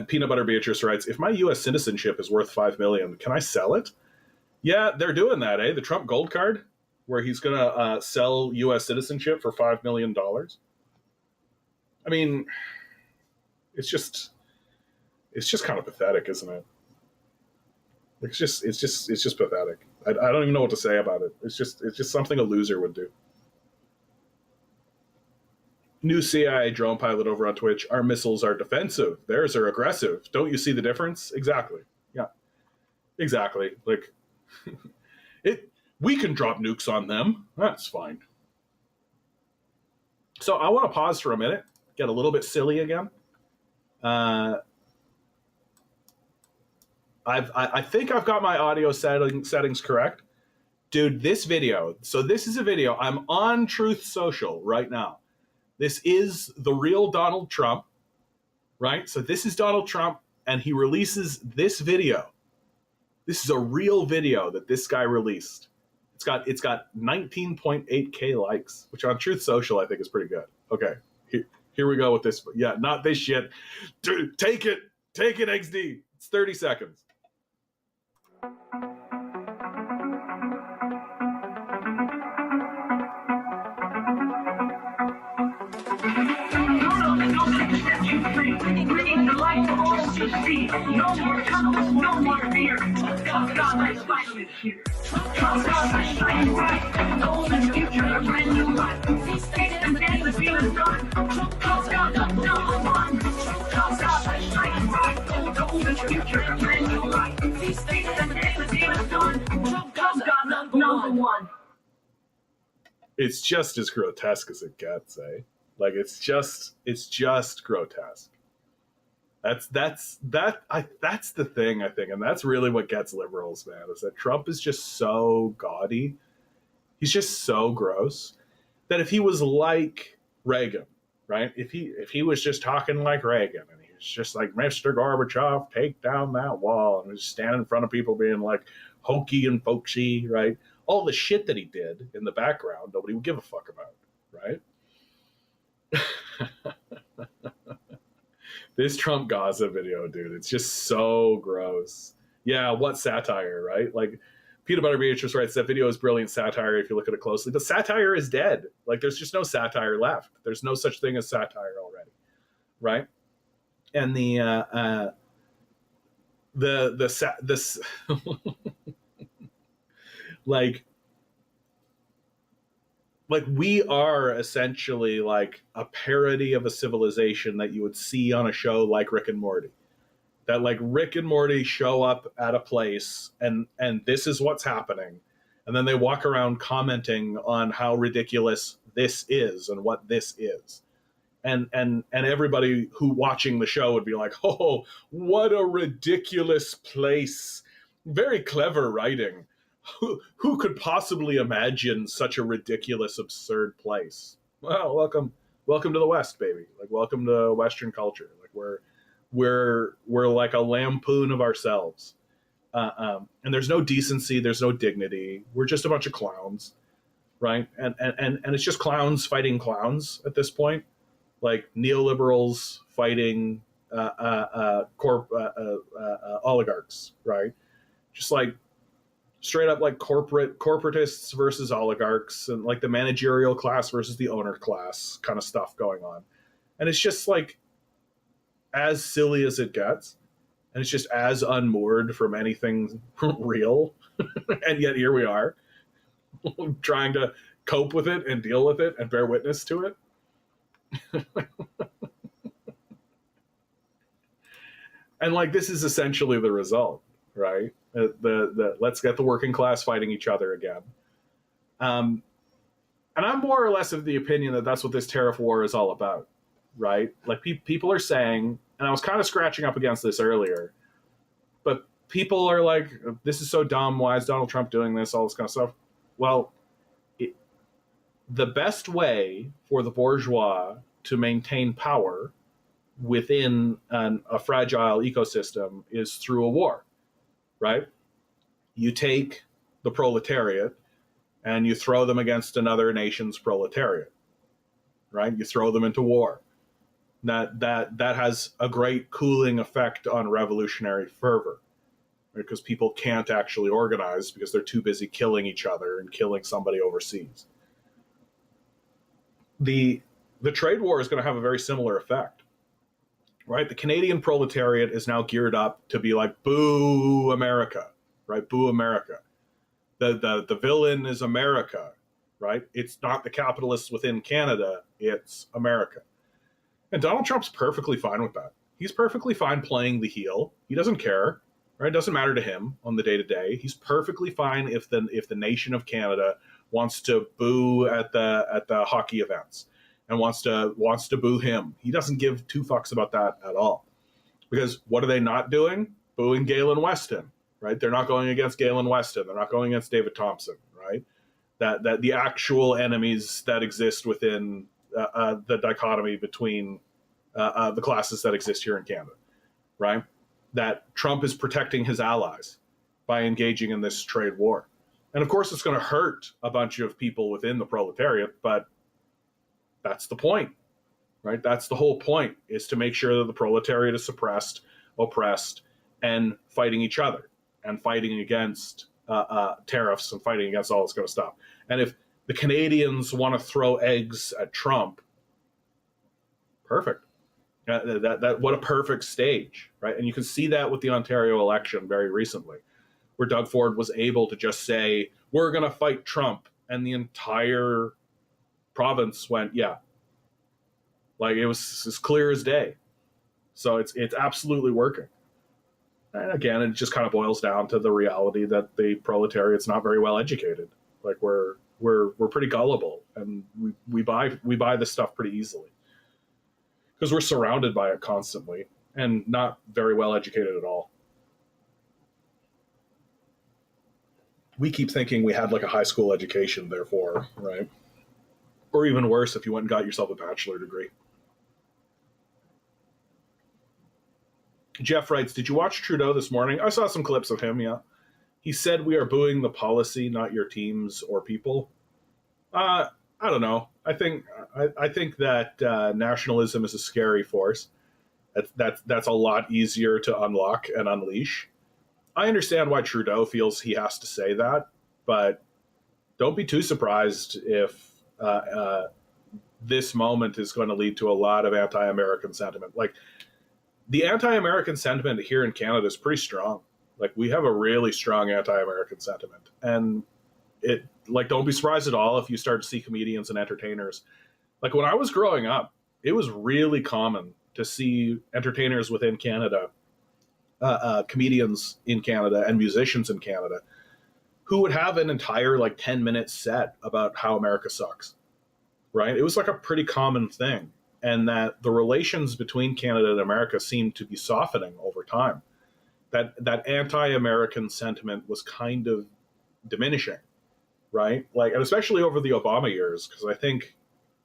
Peanut Butter Beatrice writes, if my U.S. citizenship is worth $5 million, can I sell it? Yeah, they're doing that, eh? The Trump Gold Card, where he's going to sell U.S. citizenship for $5 million. I mean, it's just kind of pathetic, isn't it? It's just pathetic. I don't even know what to say about it. It's just something a loser would do. New CIA drone pilot over on Twitch. Our missiles are defensive. Theirs are aggressive. Don't you see the difference? Exactly. Yeah. Exactly. Like, we can drop nukes on them. That's fine. So I want to pause for a minute, get a little bit silly again. I think I've got my audio settings correct. Dude, this video. So this is a video. I'm on Truth Social right now. This is the real Donald Trump, right? So this is Donald Trump, and he releases this video. This is a real video that this guy released. It's got 19.8K likes, which on Truth Social I think is pretty good. Okay, here we go with this. Yeah, not this shit. Dude, take it, XD. It's 30 seconds. Bringing the light to all to see. No more tunnels, no more fear. God is finally here. God is shining bright. Golden future, a brand new life. And the feel is done. God is number one. God is shining bright. Golden future, a brand new life. And the feel is done. God number one. It's just as grotesque as it gets, eh? Like, it's just grotesque. That's the thing, I think, and that's really what gets liberals, man, is that Trump is just so gaudy. He's just so gross that if he was like Reagan, right? If he was just talking like Reagan, and he was just like, Mr. Gorbachev, take down that wall, and was standing in front of people being like hokey and folksy, right? All the shit that he did in the background, nobody would give a fuck about, right? This Trump Gaza video, dude, it's just so gross. Yeah, what satire, right? Like, Peanut Butter Beatrice writes, that video is brilliant satire if you look at it closely. The satire is dead. Like, there's just no satire left. There's no such thing as satire already, right? And like we are essentially like a parody of a civilization that you would see on a show like Rick and Morty. That like Rick and Morty show up at a place and this is what's happening. And then they walk around commenting on how ridiculous this is and what this is. And everybody who watching the show would be like, oh, what a ridiculous place. Very clever writing. Who could possibly imagine such a ridiculous, absurd place? Well, welcome to the West, baby. Like, welcome to Western culture. Like, we're like a lampoon of ourselves, and there's no decency, there's no dignity. We're just a bunch of clowns, right? And it's just clowns fighting clowns at this point. like neoliberals fighting oligarchs, right? Just like straight up like corporatists versus oligarchs, and like the managerial class versus the owner class kind of stuff going on. And it's just like as silly as it gets, and it's just as unmoored from anything real. And yet here we are trying to cope with it and deal with it and bear witness to it. And like this is essentially the result, right? The let's get the working class fighting each other again. And I'm more or less of the opinion that that's what this tariff war is all about, right? Like people are saying, and I was kind of scratching up against this earlier, but people are like, this is so dumb. Why is Donald Trump doing this? All this kind of stuff. Well, the best way for the bourgeois to maintain power within a fragile ecosystem is through a war, right? You take the proletariat and you throw them against another nation's proletariat, right? You throw them into war. That has a great cooling effect on revolutionary fervor, right? Because people can't actually organize because they're too busy killing each other and killing somebody overseas. The trade war is going to have a very similar effect, right? The Canadian proletariat is now geared up to be like, boo America, right? Boo America. The villain is America, right? It's not the capitalists within Canada, it's America. And Donald Trump's perfectly fine with that. He's perfectly fine playing the heel. He doesn't care, right? It doesn't matter to him on the day-to-day. He's perfectly fine if the nation of Canada wants to boo at the hockey events and wants to boo him. He doesn't give two fucks about that at all. Because what are they not doing? Booing Galen Weston, right? They're not going against Galen Weston. They're not going against David Thompson, right? That the actual enemies that exist within the dichotomy between the classes that exist here in Canada, right? That Trump is protecting his allies by engaging in this trade war. And of course, it's going to hurt a bunch of people within the proletariat, but that's the point, right? That's the whole point, is to make sure that the proletariat is suppressed, oppressed, and fighting each other and fighting against tariffs and fighting against all this kind of stuff. And if the Canadians want to throw eggs at Trump, perfect. What a perfect stage, right? And you can see that with the Ontario election very recently, where Doug Ford was able to just say, we're going to fight Trump. And the entire province went, yeah. Like it was as clear as day. So it's absolutely working. And again, it just kind of boils down to the reality that the proletariat's not very well educated. Like we're pretty gullible, and we buy this stuff pretty easily because we're surrounded by it constantly and not very well educated at all. We keep thinking we had like a high school education, therefore, right? Or even worse, if you went and got yourself a bachelor degree. Jeff writes, did you watch Trudeau this morning? I saw some clips of him, yeah. He said we are booing the policy, not your teams or people. I don't know. I think that nationalism is a scary force. That's a lot easier to unlock and unleash. I understand why Trudeau feels he has to say that, but don't be too surprised if this moment is going to lead to a lot of anti-American sentiment. Like, the anti-American sentiment here in Canada is pretty strong. Like, we have a really strong anti-American sentiment. And don't be surprised at all if you start to see comedians and entertainers. Like, when I was growing up, it was really common to see entertainers within Canada, comedians in Canada and musicians in Canada, who would have an entire 10-minute set about how America sucks, right? It was like a pretty common thing. And that the relations between Canada and America seemed to be softening over time. That anti-American sentiment was kind of diminishing, right? And especially over the Obama years, because I think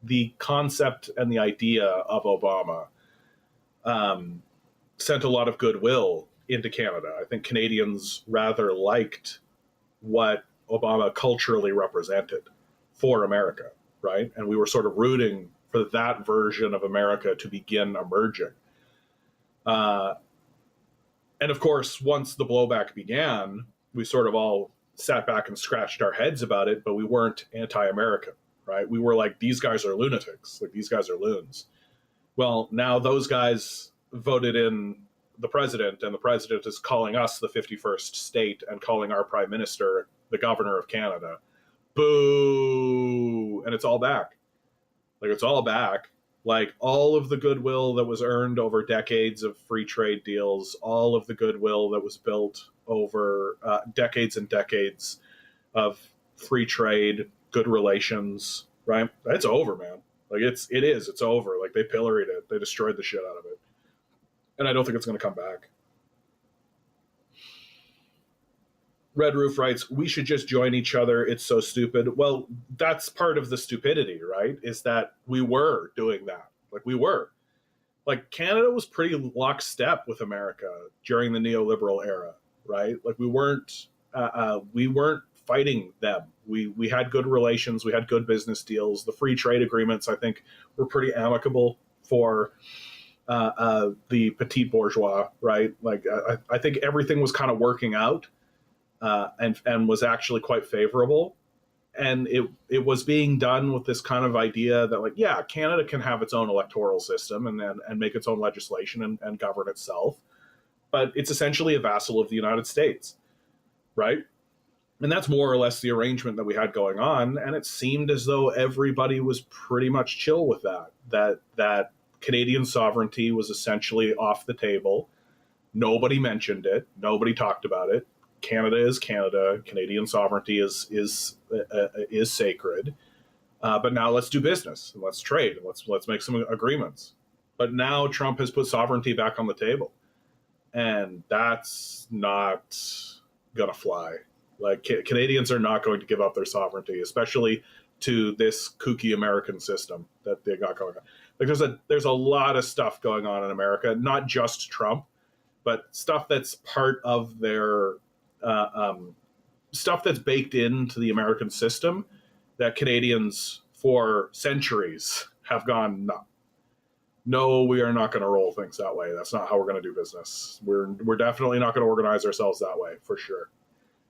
the concept and the idea of Obama sent a lot of goodwill into Canada. I think Canadians rather liked what Obama culturally represented for America, right? And we were sort of rooting for that version of America to begin emerging. And of course, once the blowback began, we sort of all sat back and scratched our heads about it, but we weren't anti-American, right? We were like, these guys are lunatics, like these guys are loons. Well, now those guys voted in the president, and the president is calling us the 51st state and calling our prime minister the governor of Canada. Boo! And it's all back. Like, it's all back. Like, all of the goodwill that was earned over decades of free trade deals, all of the goodwill that was built over decades and decades of free trade, good relations, right? It's over, man. Like, it's over. Like, they pilloried it. They destroyed the shit out of it. And I don't think it's going to come back. Red Roof writes, we should just join each other. It's so stupid. Well, that's part of the stupidity, right? Is that we were doing that. Like, we were. Like, Canada was pretty lockstep with America during the neoliberal era, right? Like, we weren't fighting them. We had good relations. We had good business deals. The free trade agreements, I think, were pretty amicable for the petit bourgeois, right? Like, I think everything was kind of working out. And was actually quite favorable. And it was being done with this kind of idea that, like, yeah, Canada can have its own electoral system and make its own legislation and govern itself. But it's essentially a vassal of the United States, right? And that's more or less the arrangement that we had going on. And it seemed as though everybody was pretty much chill with that Canadian sovereignty was essentially off the table. Nobody mentioned it. Nobody talked about it. Canada is Canada. Canadian sovereignty is sacred. But now let's do business and let's trade and let's make some agreements. But now Trump has put sovereignty back on the table, and that's not gonna fly. Like, Canadians are not going to give up their sovereignty, especially to this kooky American system that they got going on. Like, there's a lot of stuff going on in America, not just Trump, but stuff that's part of their stuff that's baked into the American system that Canadians for centuries have gone, no, we are not going to roll things that way. That's not how we're going to do business. We're definitely not going to organize ourselves that way, for sure.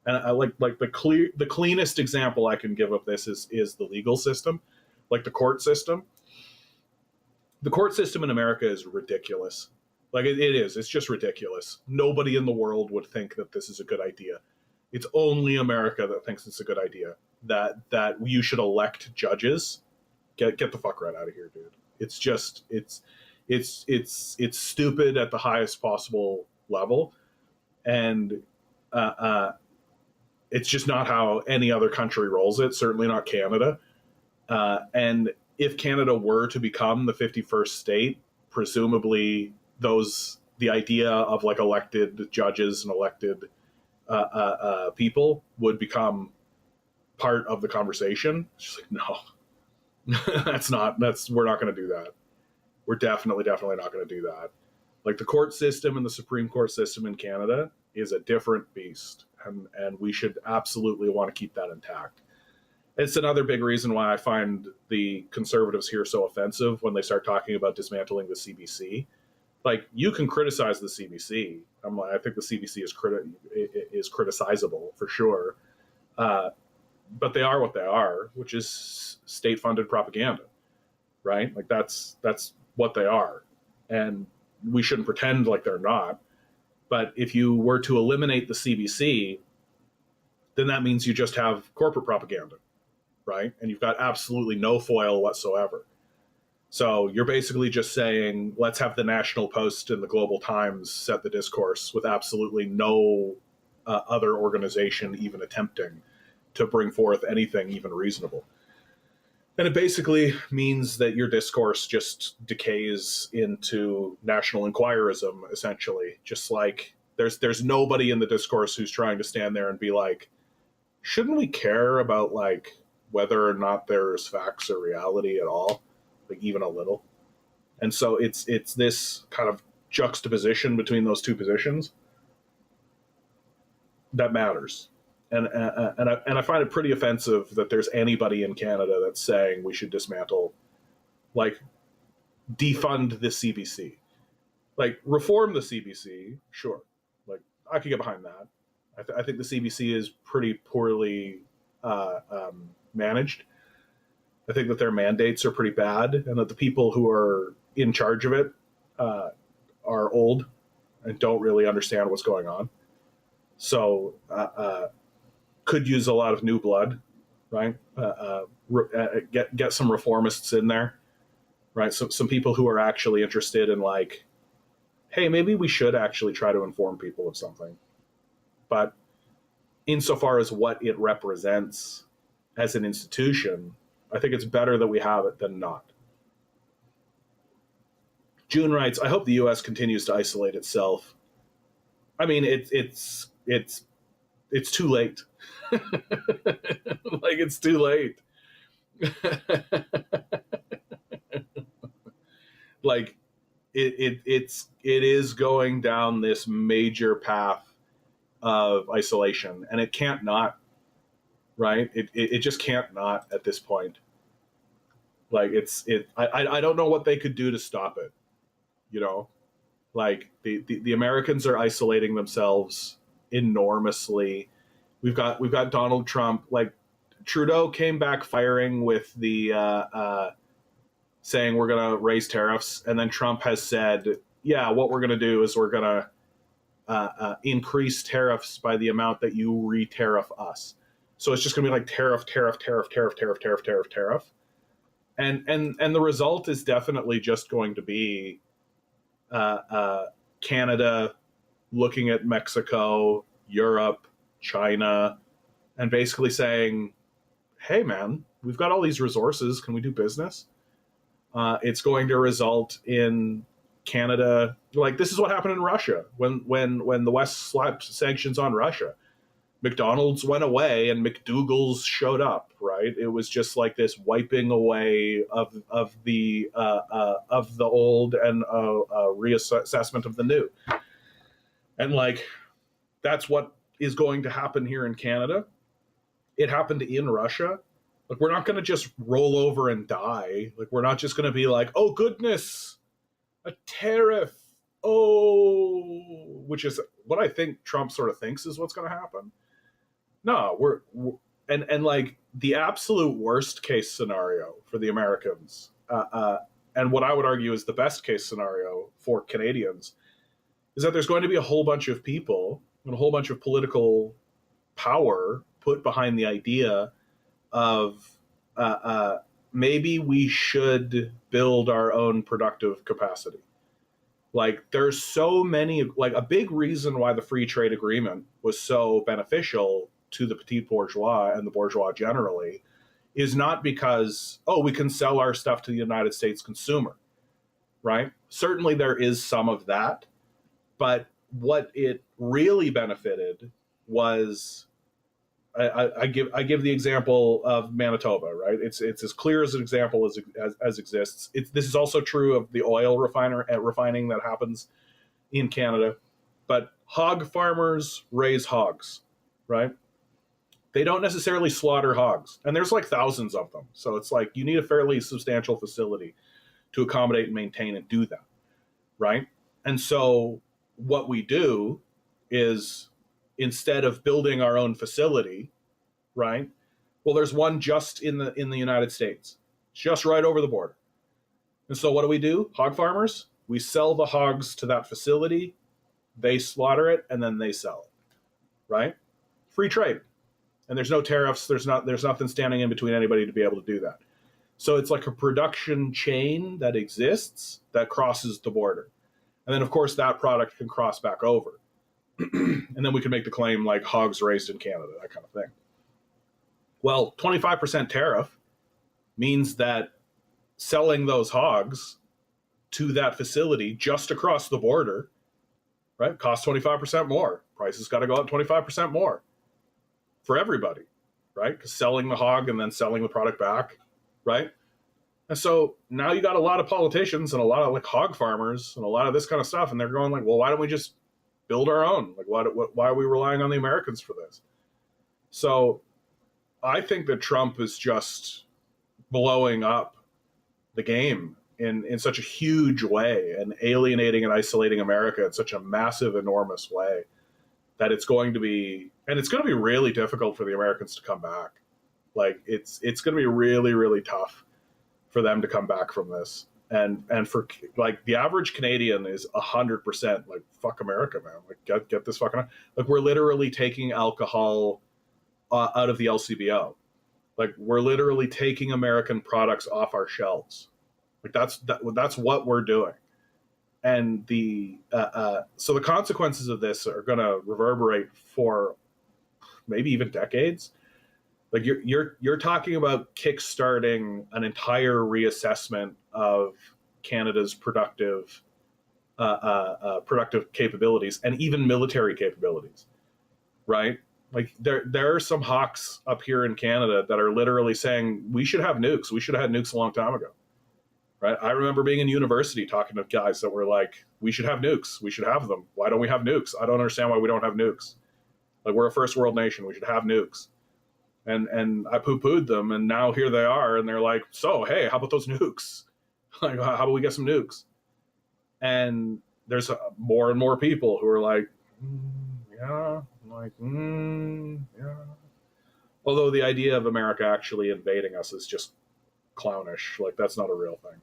And I like the cleanest example I can give of this is the legal system, like the court system. The court system in America is ridiculous. Like, it is. It's just ridiculous. Nobody in the world would think that this is a good idea. It's only America that thinks it's a good idea. That you should elect judges. Get the fuck right out of here, dude. It's just it's stupid at the highest possible level, and it's just not how any other country rolls it. Certainly not Canada. And if Canada were to become the 51st state, presumably the idea of, like, elected judges and elected people would become part of the conversation. It's just like, no, we're not going to do that. We're definitely not going to do that. Like, the court system and the Supreme Court system in Canada is a different beast, and we should absolutely want to keep that intact. It's another big reason why I find the conservatives here so offensive when they start talking about dismantling the CBC. Like, you can criticize the CBC. I think the CBC is criticizable for sure, but they are what they are, which is state-funded propaganda, right? Like, that's what they are, and we shouldn't pretend like they're not. But if you were to eliminate the CBC, then that means you just have corporate propaganda, right? And you've got absolutely no foil whatsoever. So you're basically just saying, let's have the National Post and the Global Times set the discourse with absolutely no other organization even attempting to bring forth anything even reasonable. And it basically means that your discourse just decays into national inquirism, essentially. Just like there's nobody in the discourse who's trying to stand there and be like, shouldn't we care about, like, whether or not there's facts or reality at all? Like, even a little. And so it's this kind of juxtaposition between those two positions that matters. And I find it pretty offensive that there's anybody in Canada that's saying we should dismantle Like, defund the CBC. Like, reform the CBC, sure. Like, I could get behind that. I think the CBC is pretty poorly managed. I think that their mandates are pretty bad, and that the people who are in charge of it are old and don't really understand what's going on. So could use a lot of new blood, right? Get some reformists in there, right? So some people who are actually interested in, like, hey, maybe we should actually try to inform people of something. But insofar as what it represents as an institution, I think it's better that we have it than not. June writes, I hope the U.S. continues to isolate itself. I mean, it's too late. Like, it's too late. Like, it is going down this major path of isolation, and it can't not, right? It just can't not at this point. Like, I don't know what they could do to stop it, you know? Like, the Americans are isolating themselves enormously. We've got Donald Trump. Like, Trudeau came back firing with the saying we're going to raise tariffs, and then Trump has said, yeah, what we're going to do is we're going to increase tariffs by the amount that you re-tariff us. So it's just going to be like tariff, and the result is definitely just going to be Canada looking at Mexico, Europe, China, and basically saying, hey, man, we've got all these resources. Can we do business? It's going to result in Canada. Like, this is what happened in Russia when the West slapped sanctions on Russia. McDonald's went away and McDougal's showed up, right? It was just like this wiping away of the old and reassessment of the new. And, like, that's what is going to happen here in Canada. It happened in Russia. Like, we're not going to just roll over and die. Like, we're not just going to be like, oh, goodness, a tariff. Oh, which is what I think Trump sort of thinks is what's going to happen. No, we're like, the absolute worst case scenario for the Americans, and what I would argue is the best case scenario for Canadians, is that there's going to be a whole bunch of people and a whole bunch of political power put behind the idea of maybe we should build our own productive capacity. Like, there's so many, like, a big reason why the free trade agreement was so beneficial to the petit bourgeois and the bourgeois generally is not because, oh, we can sell our stuff to the United States consumer, right? Certainly there is some of that, but what it really benefited was, I give the example of Manitoba, right? It's as clear as an example as exists. This is also true of the oil refining that happens in Canada. But hog farmers raise hogs, right? They don't necessarily slaughter hogs, and there's like thousands of them. So it's like you need a fairly substantial facility to accommodate and maintain and do that, right? And so what we do is, instead of building our own facility, right? Well, there's one just in the United States, just right over the border. And so what do? Hog farmers, we sell the hogs to that facility, they slaughter it, and then they sell it, right? Free trade. And there's no tariffs, there's nothing standing in between anybody to be able to do that. So it's like a production chain that exists that crosses the border. And then, of course, that product can cross back over. And then we can make the claim like hogs raised in Canada, that kind of thing. Well, 25% tariff means that selling those hogs to that facility just across the border, right, costs 25% more. Prices got to go up 25% more for everybody, right? Because selling the hog and then selling the product back, right? And so now you got a lot of politicians and a lot of like hog farmers and a lot of this kind of stuff, and they're going like, well, why don't we just build our own? Like, why are we relying on the Americans for this? So I think that Trump is just blowing up the game in such a huge way and alienating and isolating America in such a massive, enormous way that it's going to be really difficult for the Americans to come back. Like it's going to be really, really tough for them to come back from this. And for like the average Canadian is 100% like, fuck America, man. Like get this fucking, like we're literally taking alcohol out of the LCBO. Like we're literally taking American products off our shelves. Like that's what we're doing. And so the consequences of this are going to reverberate for maybe even decades. Like you're talking about kickstarting an entire reassessment of Canada's productive capabilities and even military capabilities, right? Like there are some hawks up here in Canada that are literally saying we should have nukes. We should have had nukes a long time ago, right? I remember being in university talking to guys that were like, we should have nukes. We should have them. Why don't we have nukes? I don't understand why we don't have nukes. Like we're a first world nation. We should have nukes. And I poo-pooed them, and now here they are, and they're like, so, hey, how about those nukes? Like, how about we get some nukes? And there's more and more people who are like, yeah, like, yeah. Although the idea of America actually invading us is just clownish. Like, that's not a real thing.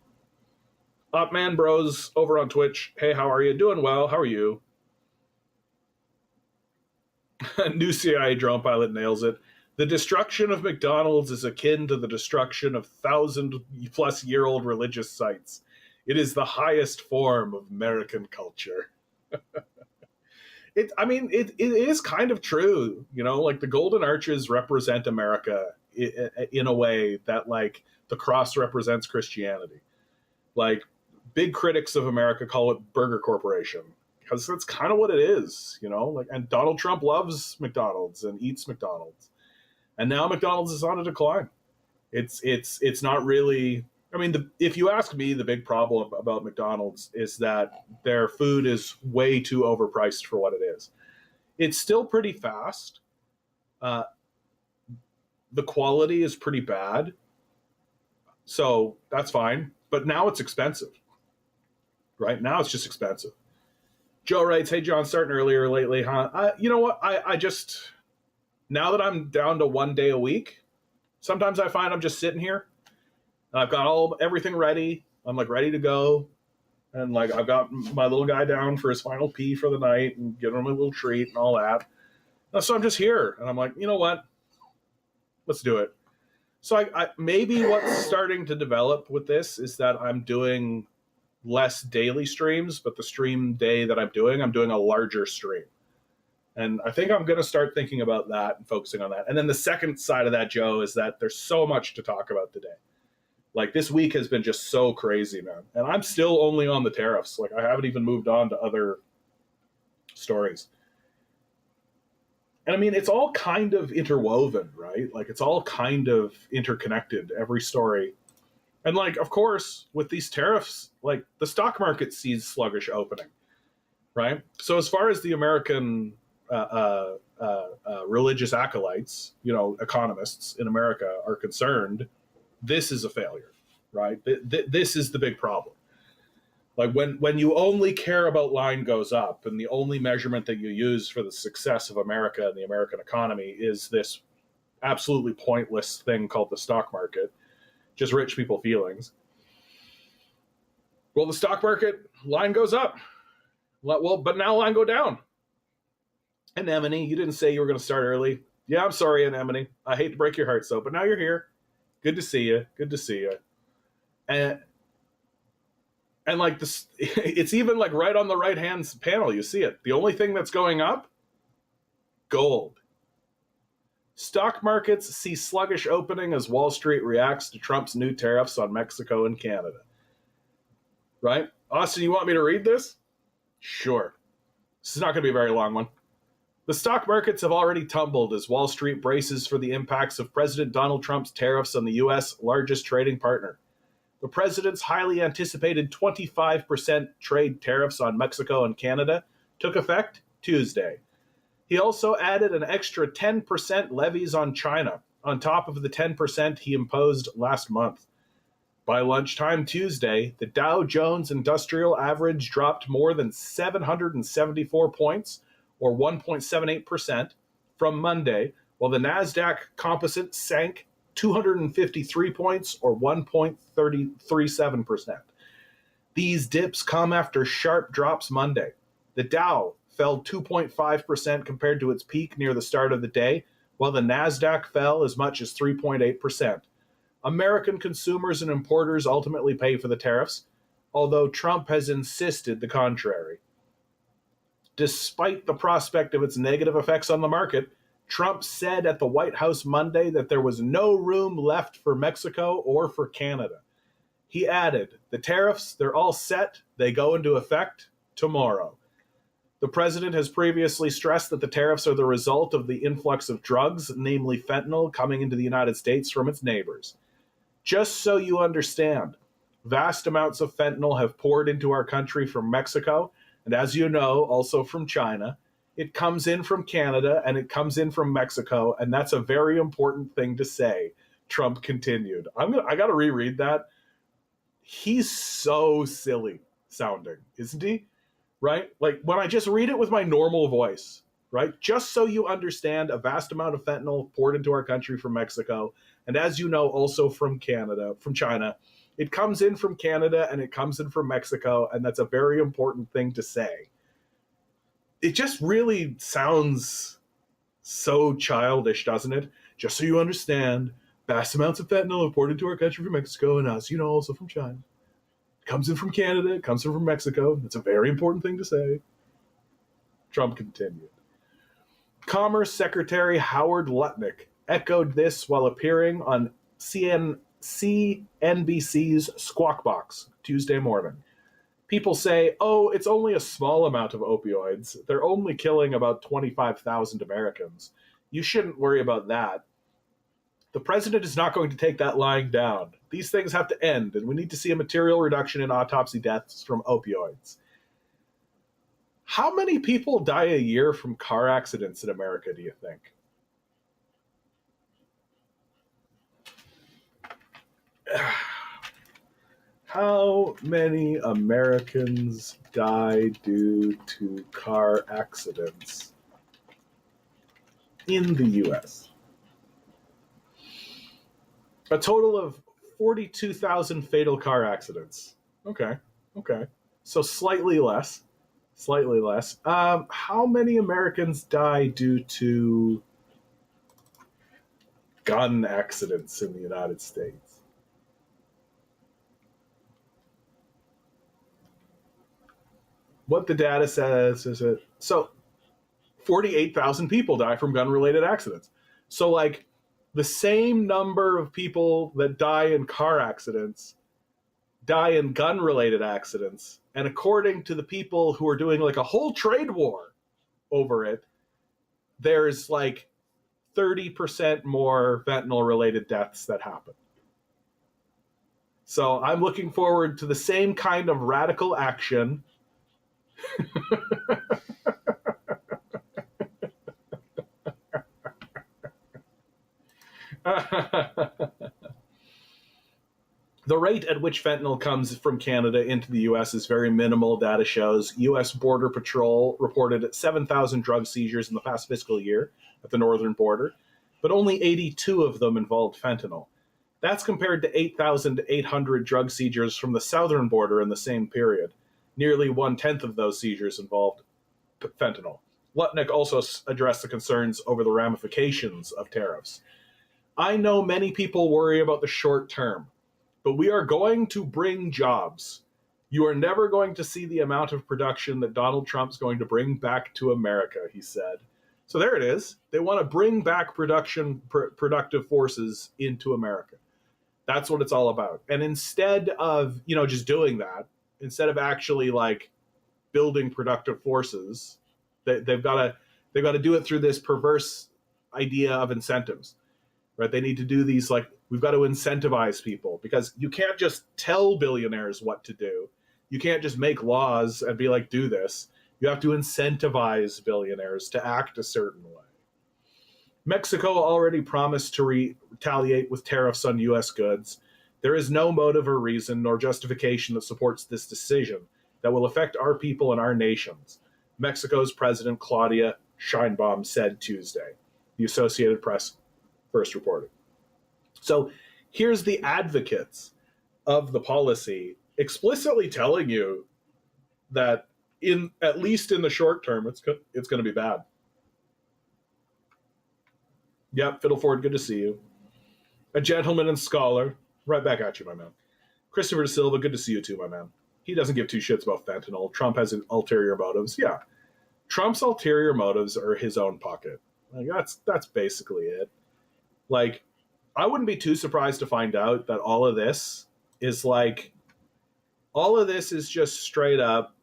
Up Man Bros over on Twitch. Hey, how are you? Doing well. How are you? New CIA drone pilot nails it. The destruction of McDonald's is akin to the destruction of 1,000-plus-year-old religious sites. It is the highest form of American culture. It is kind of true, you know, like the Golden Arches represent America in a way that, like, the cross represents Christianity. Like, big critics of America call it Burger Corporation, because that's kind of what it is, you know, like, and Donald Trump loves McDonald's and eats McDonald's. And now McDonald's is on a decline. It's not really. I mean, if you ask me, the big problem about McDonald's is that their food is way too overpriced for what it is. It's still pretty fast. The quality is pretty bad, so that's fine. But now it's expensive, right? Now it's just expensive. Joe writes, "Hey John, starting earlier lately, huh? You know what? I just." Now that I'm down to 1 day a week, sometimes I find I'm just sitting here. And I've got everything ready. I'm like ready to go. And like I've got my little guy down for his final pee for the night and give him a little treat and all that. And so I'm just here. And I'm like, you know what? Let's do it. So I maybe what's starting to develop with this is that I'm doing less daily streams, but the stream day that I'm doing a larger stream. And I think I'm going to start thinking about that and focusing on that. And then the second side of that, Joe, is that there's so much to talk about today. Like this week has been just so crazy, man. And I'm still only on the tariffs. Like I haven't even moved on to other stories. And I mean, it's all kind of interwoven, right? Like it's all kind of interconnected, every story. And like, of course, with these tariffs, like the stock market sees sluggish opening, right? So as far as the American religious acolytes, you know, economists in America are concerned, this is a failure, right? This is the big problem. Like when you only care about line goes up and the only measurement that you use for the success of America and the American economy is this absolutely pointless thing called the stock market, just rich people feelings. Well, the stock market line goes up. Well, but now line go down. Anemone, you didn't say you were going to start early. Yeah, I'm sorry, Anemone. I hate to break your heart, so, but now you're here. Good to see you. Good to see you. And like this, it's even like right on the right hand panel. You see it. The only thing that's going up, gold. Stock markets see sluggish opening as Wall Street reacts to Trump's new tariffs on Mexico and Canada. Right? Austin, you want me to read this? Sure. This is not going to be a very long one. The stock markets have already tumbled as Wall Street braces for the impacts of President Donald Trump's tariffs on the U.S. largest trading partner. The president's highly anticipated 25% trade tariffs on Mexico and Canada took effect Tuesday. He also added an extra 10% levies on China, on top of the 10% he imposed last month. By lunchtime Tuesday, the Dow Jones Industrial Average dropped more than 774 points, or 1.78%, from Monday, while the NASDAQ Composite sank 253 points, or 1.37%. These dips come after sharp drops Monday. The Dow fell 2.5% compared to its peak near the start of the day, while the NASDAQ fell as much as 3.8%. American consumers and importers ultimately pay for the tariffs, although Trump has insisted the contrary. Despite the prospect of its negative effects on the market, Trump said at the White House Monday that there was no room left for Mexico or for Canada. He added, the tariffs, they're all set, they go into effect tomorrow. The president has previously stressed that the tariffs are the result of the influx of drugs, namely fentanyl, coming into the United States from its neighbors. Just so you understand, vast amounts of fentanyl have poured into our country from Mexico, and as you know, also from China. It comes in from Canada, and it comes in from Mexico, and that's a very important thing to say, Trump continued. I got to reread that. He's so silly sounding, isn't he? Right? Like, when I just read it with my normal voice, right? Just so you understand, a vast amount of fentanyl poured into our country from Mexico, and as you know, also from China. It comes in from Canada, and it comes in from Mexico, and that's a very important thing to say. It just really sounds so childish, doesn't it? Just so you understand, vast amounts of fentanyl imported into our country from Mexico, and as you know, also from China. It comes in from Canada, it comes in from Mexico. It's a very important thing to say. Trump continued. Commerce Secretary Howard Lutnick echoed this while appearing on CNBC's Squawk Box Tuesday morning. People say, oh, it's only a small amount of opioids. They're only killing about 25,000 Americans. You shouldn't worry about that. The president is not going to take that lying down. These things have to end, and we need to see a material reduction in autopsy deaths from opioids. How many people die a year from car accidents in America, do you think? How many Americans die due to car accidents in the U.S.? A total of 42,000 fatal car accidents. Okay. So slightly less. How many Americans die due to gun accidents in the United States? What the data says is that, so 48,000 people die from gun-related accidents. So, like, the same number of people that die in car accidents die in gun-related accidents. And according to the people who are doing, like, a whole trade war over it, there's, like, 30% more fentanyl-related deaths that happen. So I'm looking forward to the same kind of radical action The rate at which fentanyl comes from Canada into the U.S. is very minimal, data shows. U.S. Border Patrol reported 7,000 drug seizures in the past fiscal year at the northern border, but only 82 of them involved fentanyl. That's compared to 8,800 drug seizures from the southern border in the same period. Nearly one-tenth of those seizures involved fentanyl. Lutnick also addressed the concerns over the ramifications of tariffs. I know many people worry about the short term, but we are going to bring jobs. You are never going to see the amount of production that Donald Trump's going to bring back to America, he said. So there it is. They want to bring back productive forces into America. That's what it's all about. And instead of, just doing that, instead of actually like building productive forces, they've got to do it through this perverse idea of incentives, right? They need to do these, like, we've got to incentivize people, because you can't just tell billionaires what to do. You can't just make laws and be like, do this. You have to incentivize billionaires to act a certain way. Mexico already promised to retaliate with tariffs on U.S. goods. There is no motive or reason nor justification that supports this decision that will affect our people and our nations, Mexico's President Claudia Sheinbaum said Tuesday, the Associated Press first reported. So here's the advocates of the policy explicitly telling you that at least in the short term, it's going to be bad. Yep, Fiddleford, good to see you. A gentleman and scholar, right back at you, my man. Christopher De Silva, good to see you too, my man. He doesn't give two shits about fentanyl. Trump has ulterior motives. Yeah, Trump's ulterior motives are his own pocket. Like, that's basically it. Like, I wouldn't be too surprised to find out that all of this is just straight up.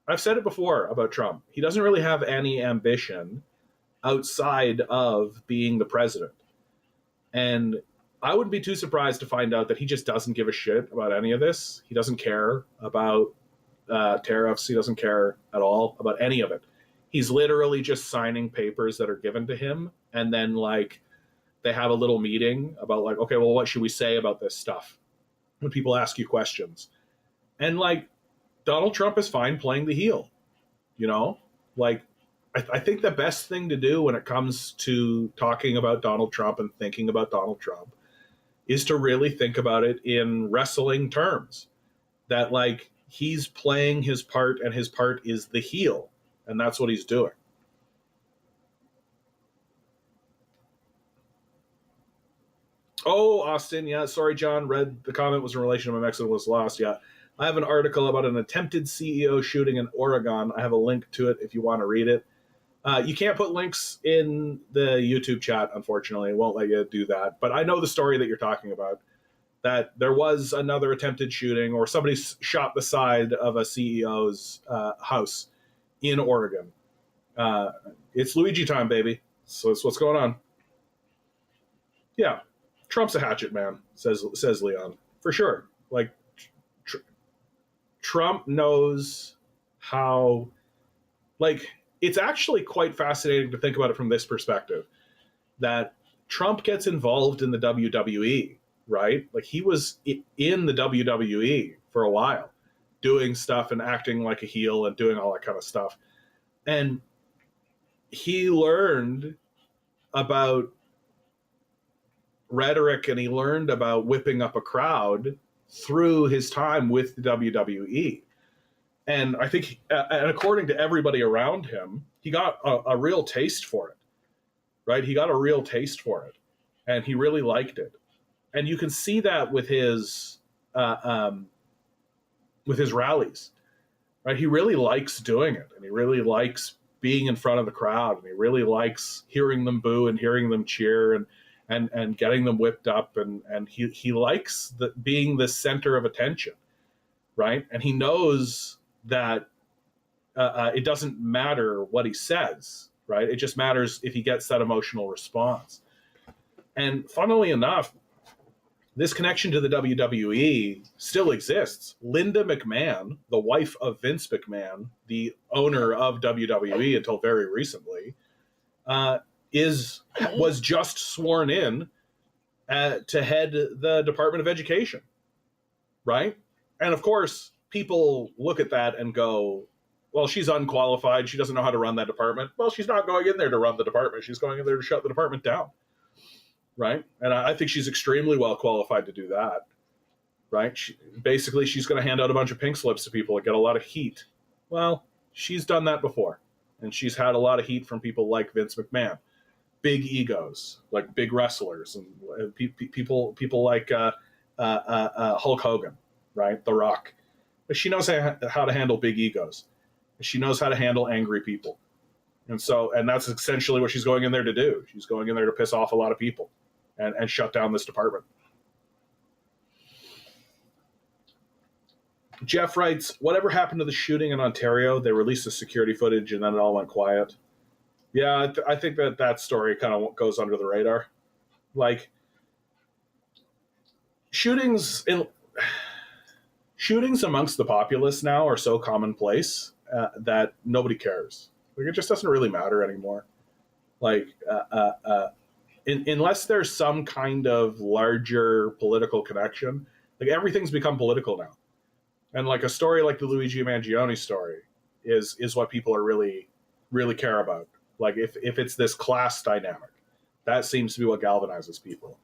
I've said it before about Trump. He doesn't really have any ambition outside of being the president. And I wouldn't be too surprised to find out that he just doesn't give a shit about any of this. He doesn't care about tariffs. He doesn't care at all about any of it. He's literally just signing papers that are given to him. And then, like, they have a little meeting about, like, okay, well, what should we say about this stuff when people ask you questions? And, like, Donald Trump is fine playing the heel, you know? Like, I think the best thing to do when it comes to talking about Donald Trump and thinking about Donald Trump is to really think about it in wrestling terms. That, like, he's playing his part and his part is the heel. And that's what he's doing. Oh, Austin, yeah, sorry, John. Read the comment was in relation to my Mexico was lost. Yeah. I have an article about an attempted CEO shooting in Oregon. I have a link to it if you want to read it. You can't put links in the YouTube chat, unfortunately. It won't let you do that. But I know the story that you're talking about, that there was another attempted shooting or somebody shot the side of a CEO's house in Oregon. It's Luigi time, baby. So that's what's going on. Yeah, Trump's a hatchet man, says Leon. For sure. Like, Trump knows how, like, it's actually quite fascinating to think about it from this perspective, that Trump gets involved in the WWE, right? Like, he was in the WWE for a while, doing stuff and acting like a heel and doing all that kind of stuff. And he learned about rhetoric and he learned about whipping up a crowd through his time with the WWE. And I think, and according to everybody around him, he got a real taste for it, right? He got a real taste for it, and he really liked it. And you can see that with his rallies, right? He really likes doing it, and he really likes being in front of the crowd, and he really likes hearing them boo and hearing them cheer and getting them whipped up, and he likes being the center of attention, right? And he knows that it doesn't matter what he says, right? It just matters if he gets that emotional response. And funnily enough, this connection to the WWE still exists. Linda McMahon, the wife of Vince McMahon, the owner of WWE until very recently, was just sworn in to head the Department of Education, right? And of course, people look at that and go, well, she's unqualified. She doesn't know how to run that department. Well, she's not going in there to run the department. She's going in there to shut the department down, right? And I think she's extremely well qualified to do that, right? Basically, she's going to hand out a bunch of pink slips to people and get a lot of heat. Well, she's done that before, and she's had a lot of heat from people like Vince McMahon, big egos, like big wrestlers, and people like Hulk Hogan, right? The Rock. But she knows how to handle big egos. She knows how to handle angry people. And that's essentially what she's going in there to do. She's going in there to piss off a lot of people and shut down this department. Jeff writes, whatever happened to the shooting in Ontario? They released the security footage and then it all went quiet. Yeah, I think that story kind of goes under the radar. Like, shootings amongst the populace now are so commonplace that nobody cares. Like, it just doesn't really matter anymore. Like, unless there's some kind of larger political connection, like everything's become political now. And like a story like the Luigi Mangione story is what people are really, really care about. Like if it's this class dynamic, that seems to be what galvanizes people.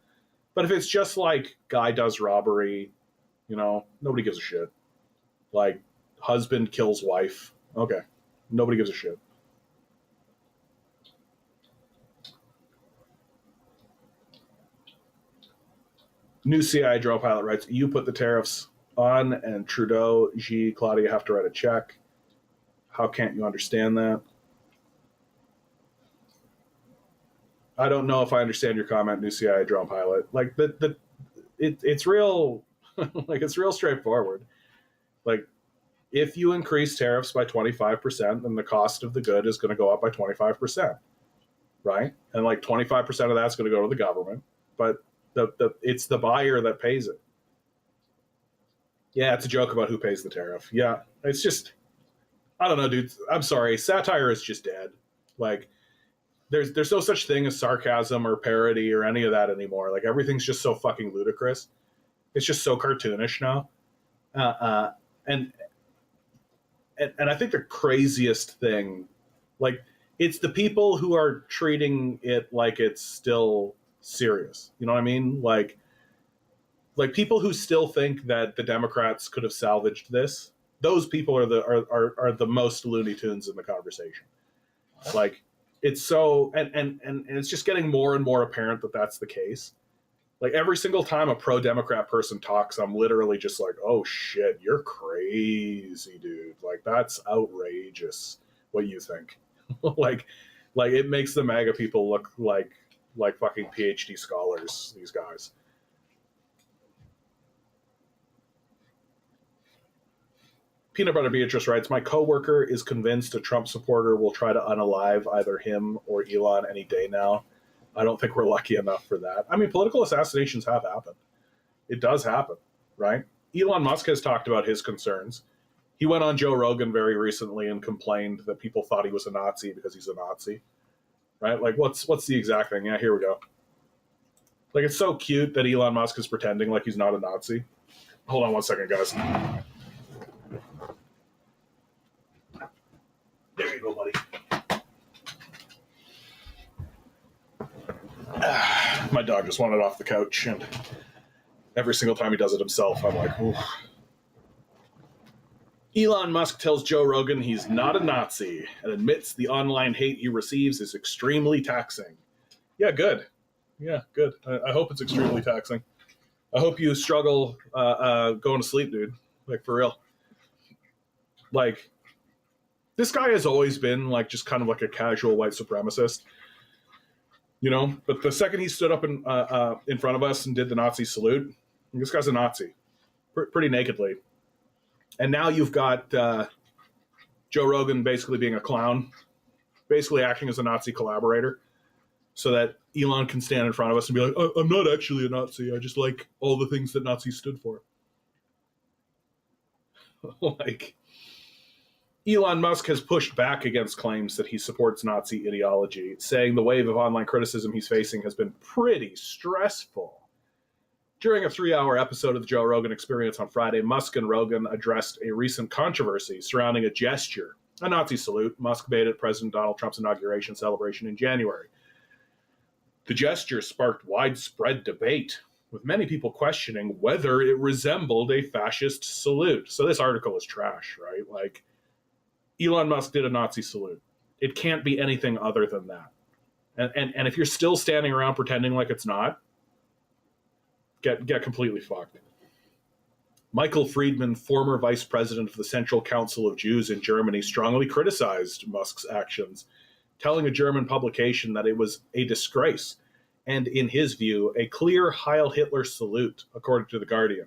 But if it's just like guy does robbery, nobody gives a shit. Like husband kills wife, okay, nobody gives a shit. New CIA drone pilot writes, you put the tariffs on and Trudeau, Xi, Claudia have to write a check. How can't you understand that? I don't know if I understand your comment, new CIA drone pilot. Like it's real, like it's real straightforward. Like if you increase tariffs by 25%, then the cost of the good is going to go up by 25%, right? And like 25% of that's going to go to the government, but it's the buyer that pays it. Yeah, it's a joke about who pays the tariff. Yeah, it's just, I don't know, dude. I'm sorry, satire is just dead. Like, there's no such thing as sarcasm or parody or any of that anymore. Like everything's just so fucking ludicrous. It's just so cartoonish now. And I think the craziest thing, like, it's the people who are treating it like it's still serious. You know what I mean? Like people who still think that the Democrats could have salvaged this. Those people are the most Looney Tunes in the conversation. Like it's so, and it's just getting more and more apparent that that's the case. Like every single time a pro-Democrat person talks, I'm literally just like, oh shit, you're crazy, dude. Like that's outrageous what you think. like it makes the MAGA people look like fucking PhD scholars, these guys. Peanut Butter Beatrice writes, my coworker is convinced a Trump supporter will try to unalive either him or Elon any day now. I don't think we're lucky enough for that. I mean, political assassinations have happened. It does happen, right? Elon Musk has talked about his concerns. He went on Joe Rogan very recently and complained that people thought he was a Nazi because he's a Nazi, right? Like, what's the exact thing? Yeah, here we go. Like, it's so cute that Elon Musk is pretending like he's not a Nazi. Hold on one second, guys. There you go, buddy. My dog just wanted off the couch, and every single time he does it himself, I'm like, ooh. Elon Musk tells Joe Rogan he's not a Nazi and admits the online hate he receives is extremely taxing. Yeah, good. Yeah, good. I hope it's extremely taxing. I hope you struggle going to sleep, dude. Like, for real. Like, this guy has always been, like, just kind of like a casual white supremacist. You know, but the second he stood up in front of us and did the Nazi salute, this guy's a Nazi, pretty nakedly. And now you've got Joe Rogan basically being a clown, basically acting as a Nazi collaborator, so that Elon can stand in front of us and be like, oh, I'm not actually a Nazi. I just like all the things that Nazis stood for. Like, Elon Musk has pushed back against claims that he supports Nazi ideology, saying the wave of online criticism he's facing has been pretty stressful. During a 3-hour episode of the Joe Rogan Experience on Friday, Musk and Rogan addressed a recent controversy surrounding a gesture, a Nazi salute Musk made at President Donald Trump's inauguration celebration in January. The gesture sparked widespread debate, with many people questioning whether it resembled a fascist salute. So this article is trash, right? Like, Elon Musk did a Nazi salute. It can't be anything other than that. And if you're still standing around pretending like it's not, get completely fucked. Michael Friedman, former vice president of the Central Council of Jews in Germany, strongly criticized Musk's actions, telling a German publication that it was a disgrace and, in his view, a clear Heil Hitler salute, according to The Guardian.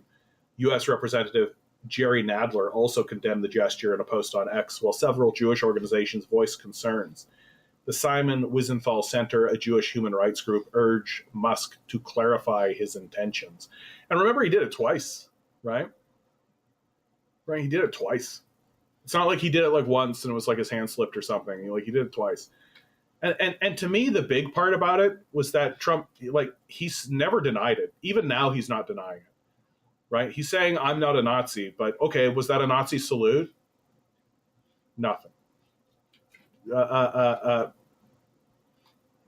U.S. Representative Jerry Nadler also condemned the gesture in a post on X, while several Jewish organizations voiced concerns. The Simon Wiesenthal Center, a Jewish human rights group, urged Musk to clarify his intentions. And remember, he did it twice, right? Right, he did it twice. It's not like he did it like once and it was like his hand slipped or something. Like, he did it twice. And to me, the big part about it was that Trump, like, he's never denied it. Even now, he's not denying it, right? He's saying, I'm not a Nazi, but okay, was that a Nazi salute? Nothing.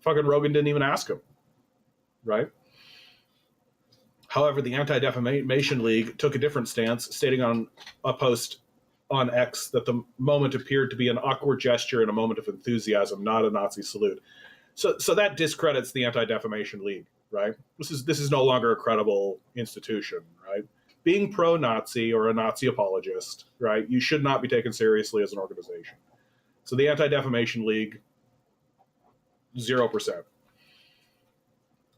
Fucking Rogan didn't even ask him, right? However, the Anti-Defamation League took a different stance, stating on a post on X that the moment appeared to be an awkward gesture and a moment of enthusiasm, not a Nazi salute. So that discredits the Anti-Defamation League, right? This is no longer a credible institution, right? Being pro-Nazi or a Nazi apologist, right? You should not be taken seriously as an organization. So the Anti-Defamation League, 0%.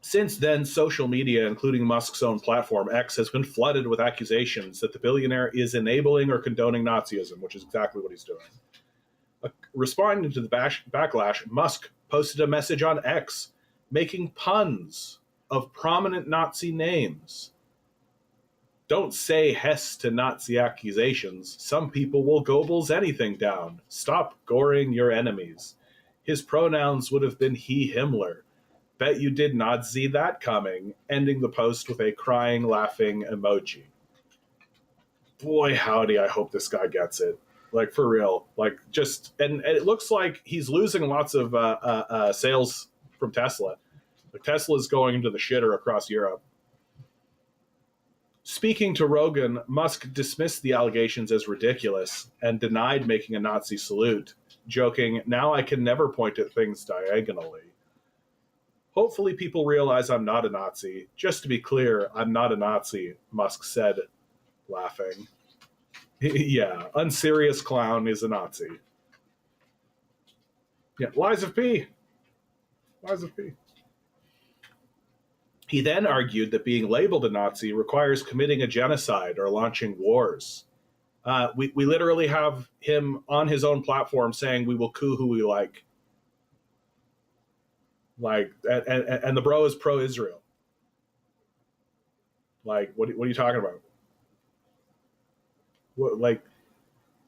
Since then, social media, including Musk's own platform, X, has been flooded with accusations that the billionaire is enabling or condoning Nazism, which is exactly what he's doing. Responding to the backlash, Musk posted a message on X making puns of prominent Nazi names. Don't say Hess to Nazi accusations. Some people will Goebbels anything down. Stop goring your enemies. His pronouns would have been he, Himmler. Bet you did not see that coming, ending the post with a crying, laughing emoji. Boy, howdy, I hope this guy gets it. Like, for real. Like, just, and it looks like he's losing lots of sales from Tesla. Like, Tesla's going into the shitter across Europe. Speaking to Rogan, Musk dismissed the allegations as ridiculous and denied making a Nazi salute, joking, now I can never point at things diagonally. Hopefully people realize I'm not a Nazi. Just to be clear, I'm not a Nazi, Musk said, laughing. Yeah, unserious clown is a Nazi. Yeah, lies of P. Lies of P. He then argued that being labeled a Nazi requires committing a genocide or launching wars. We literally have him on his own platform saying we will coup who we like. Like, and the bro is pro-Israel. Like, what are you talking about? What, like,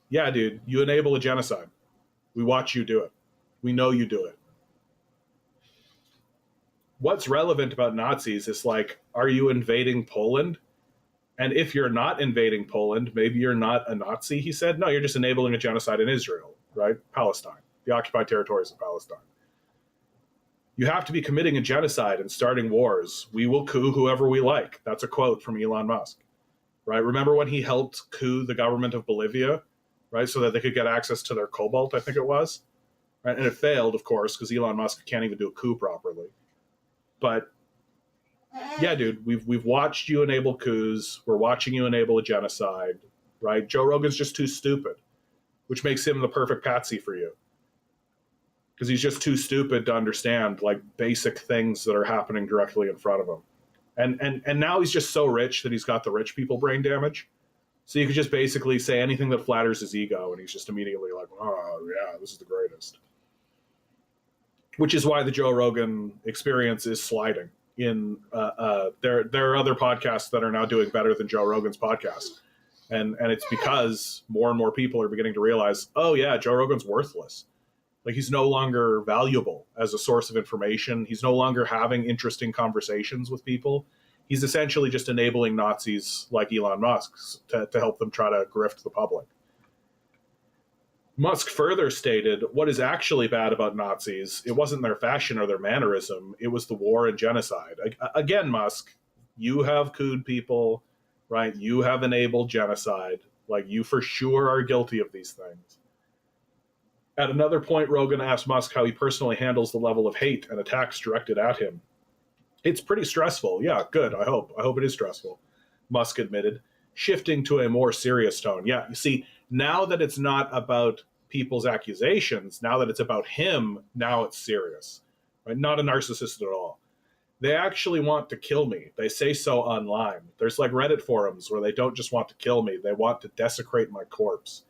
yeah, dude, you enable a genocide. We watch you do it. We know you do it. What's relevant about Nazis is, like, are you invading Poland? And if you're not invading Poland, maybe you're not a Nazi, he said. No, you're just enabling a genocide in Israel, right? Palestine, the occupied territories of Palestine. You have to be committing a genocide and starting wars. We will coup whoever we like. That's a quote from Elon Musk, right? Remember when he helped coup the government of Bolivia, right? So that they could get access to their cobalt, I think it was. Right? And it failed, of course, because Elon Musk can't even do a coup properly. But yeah, dude, we've watched you enable coups. We're watching you enable a genocide, right? Joe Rogan's just too stupid, which makes him the perfect patsy for you. Because he's just too stupid to understand, like, basic things that are happening directly in front of him. And now he's just so rich that he's got the rich people brain damage. So you could just basically say anything that flatters his ego, and he's just immediately like, oh, yeah, this is the greatest. Which is why the Joe Rogan experience is sliding. There are other podcasts that are now doing better than Joe Rogan's podcast. And it's because more and more people are beginning to realize, oh, yeah, Joe Rogan's worthless. Like, he's no longer valuable as a source of information. He's no longer having interesting conversations with people. He's essentially just enabling Nazis like Elon Musk to help them try to grift the public. Musk further stated, what is actually bad about Nazis, it wasn't their fashion or their mannerism, it was the war and genocide. Again, Musk, you have cooed people, right? You have enabled genocide. Like, you for sure are guilty of these things. At another point, Rogan asked Musk how he personally handles the level of hate and attacks directed at him. It's pretty stressful. Yeah, good. I hope it is stressful, Musk admitted, shifting to a more serious tone. Yeah, you see, now that it's not about people's accusations, now that it's about him, now it's serious. Right? Not a narcissist at all. They actually want to kill me. They say so online. There's like Reddit forums where they don't just want to kill me, they want to desecrate my corpse.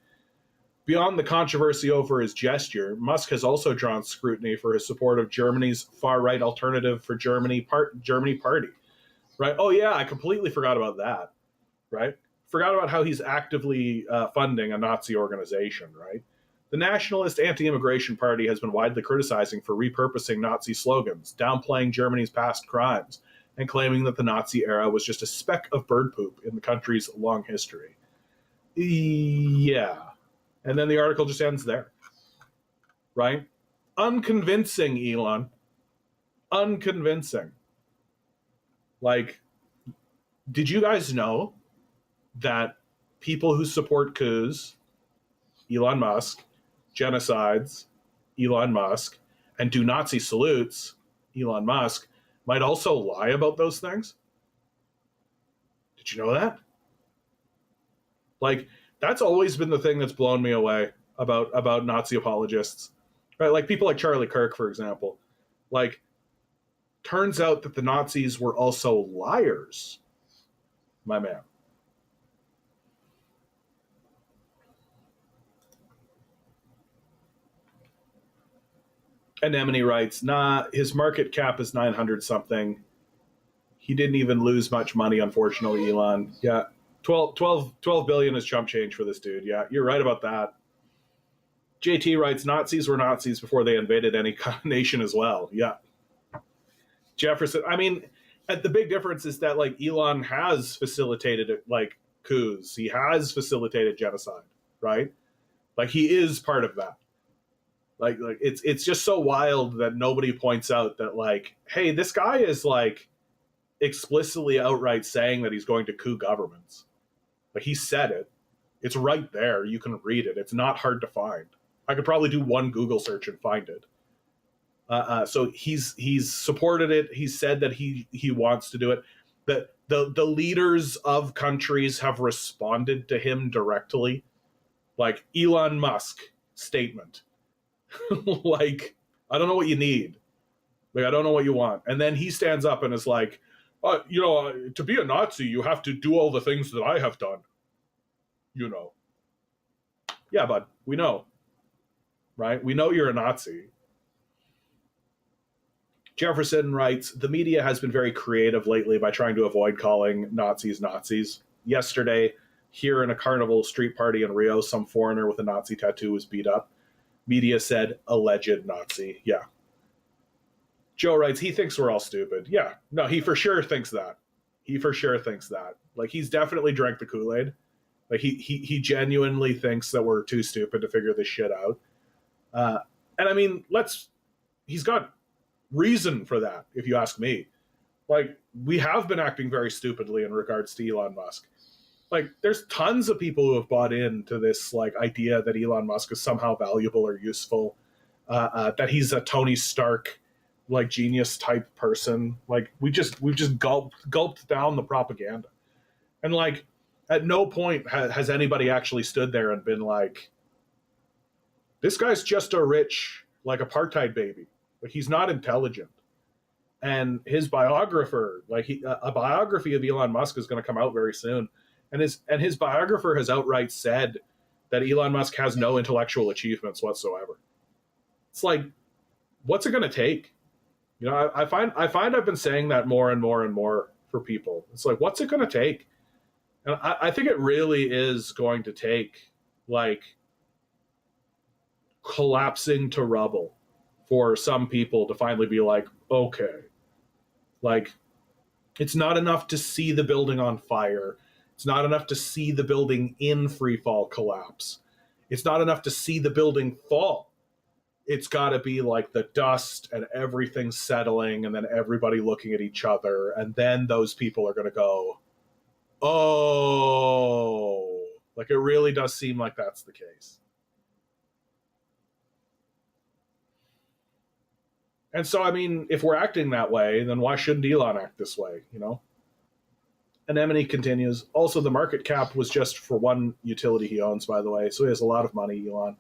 Beyond the controversy over his gesture, Musk has also drawn scrutiny for his support of Germany's far-right Alternative for Germany party. Right? Oh yeah, I completely forgot about that. Right? Forgot about how he's actively funding a Nazi organization. Right? The nationalist anti-immigration party has been widely criticizing for repurposing Nazi slogans, downplaying Germany's past crimes, and claiming that the Nazi era was just a speck of bird poop in the country's long history. Yeah. And then the article just ends there. Right? Unconvincing, Elon. Unconvincing. Like, did you guys know that people who support coups, Elon Musk, genocides, Elon Musk, and do Nazi salutes, Elon Musk, might also lie about those things? Did you know that? Like, that's always been the thing that's blown me away about Nazi apologists. Right? Like people like Charlie Kirk, for example. Like, turns out that the Nazis were also liars, my man. Anemone writes, nah, his market cap is 900 something. He didn't even lose much money, unfortunately, Elon. Yeah, 12 billion is chump change for this dude. Yeah, you're right about that. JT writes, Nazis were Nazis before they invaded any nation as well. Yeah. Jefferson, I mean, the big difference is that, like, Elon has facilitated, like, coups. He has facilitated genocide, right? Like, he is part of that. Like it's just so wild that nobody points out that, like, hey, this guy is, like, explicitly outright saying that he's going to coup governments. Like, he said it. It's right there. You can read it. It's not hard to find. I could probably do one Google search and find it. So he's supported it. He said that he wants to do it. That the leaders of countries have responded to him directly. Like, Elon Musk statement. Like, I don't know what you need. Like, I don't know what you want. And then he stands up and is like, to be a Nazi, you have to do all the things that I have done. You know. Yeah, bud, we know. Right? We know you're a Nazi. Jefferson writes, the media has been very creative lately by trying to avoid calling Nazis Nazis. Yesterday, here in a carnival street party in Rio, some foreigner with a Nazi tattoo was beat up. Media said, alleged Nazi. Yeah. Joe writes, he thinks we're all stupid. Yeah. No, he for sure thinks that. He for sure thinks that. Like, he's definitely drank the Kool-Aid. Like, he genuinely thinks that we're too stupid to figure this shit out. And I mean, he's got reason for that, if you ask me. Like, we have been acting very stupidly in regards to Elon Musk. Like, there's tons of people who have bought into this, like, idea that Elon Musk is somehow valuable or useful, that he's a Tony Stark, like, genius type person. Like, we've just gulped down the propaganda. And, like, at no point has anybody actually stood there and been like, this guy's just a rich, like, apartheid baby. Like, he's not intelligent. And his biographer, like, a biography of Elon Musk is going to come out very soon. And his biographer has outright said that Elon Musk has no intellectual achievements whatsoever. It's like, what's it going to take? You know, I find I've been saying that more and more and more for people. It's like, what's it going to take? And I think it really is going to take, like, collapsing to rubble for some people to finally be like, okay, like, it's not enough to see the building on fire. It's not enough to see the building in free fall collapse. It's not enough to see the building fall. It's got to be like the dust and everything settling and then everybody looking at each other. And then those people are going to go, oh, like, it really does seem like that's the case. And so, I mean, if we're acting that way, then why shouldn't Elon act this way, you know? Anemone continues, also, the market cap was just for one utility he owns, by the way. So he has a lot of money, Elon.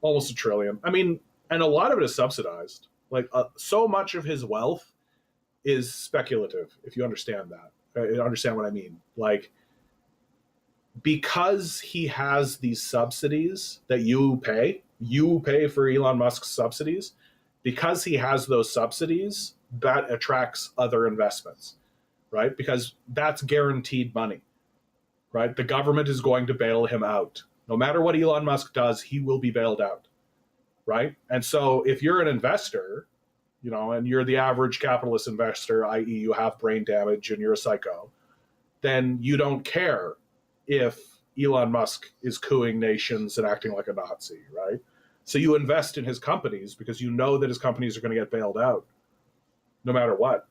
Almost $1 trillion. I mean, and a lot of it is subsidized. Like, so much of his wealth is speculative, if you understand that. You understand what I mean? Like, because he has these subsidies that you pay for Elon Musk's subsidies, because he has those subsidies, that attracts other investments, right? Because that's guaranteed money, right? The government is going to bail him out. No matter what Elon Musk does, he will be bailed out, right? And so if you're an investor, and you're the average capitalist investor, i.e. you have brain damage and you're a psycho, then you don't care if Elon Musk is cooing nations and acting like a Nazi, right? So you invest in his companies because you know that his companies are going to get bailed out no matter what.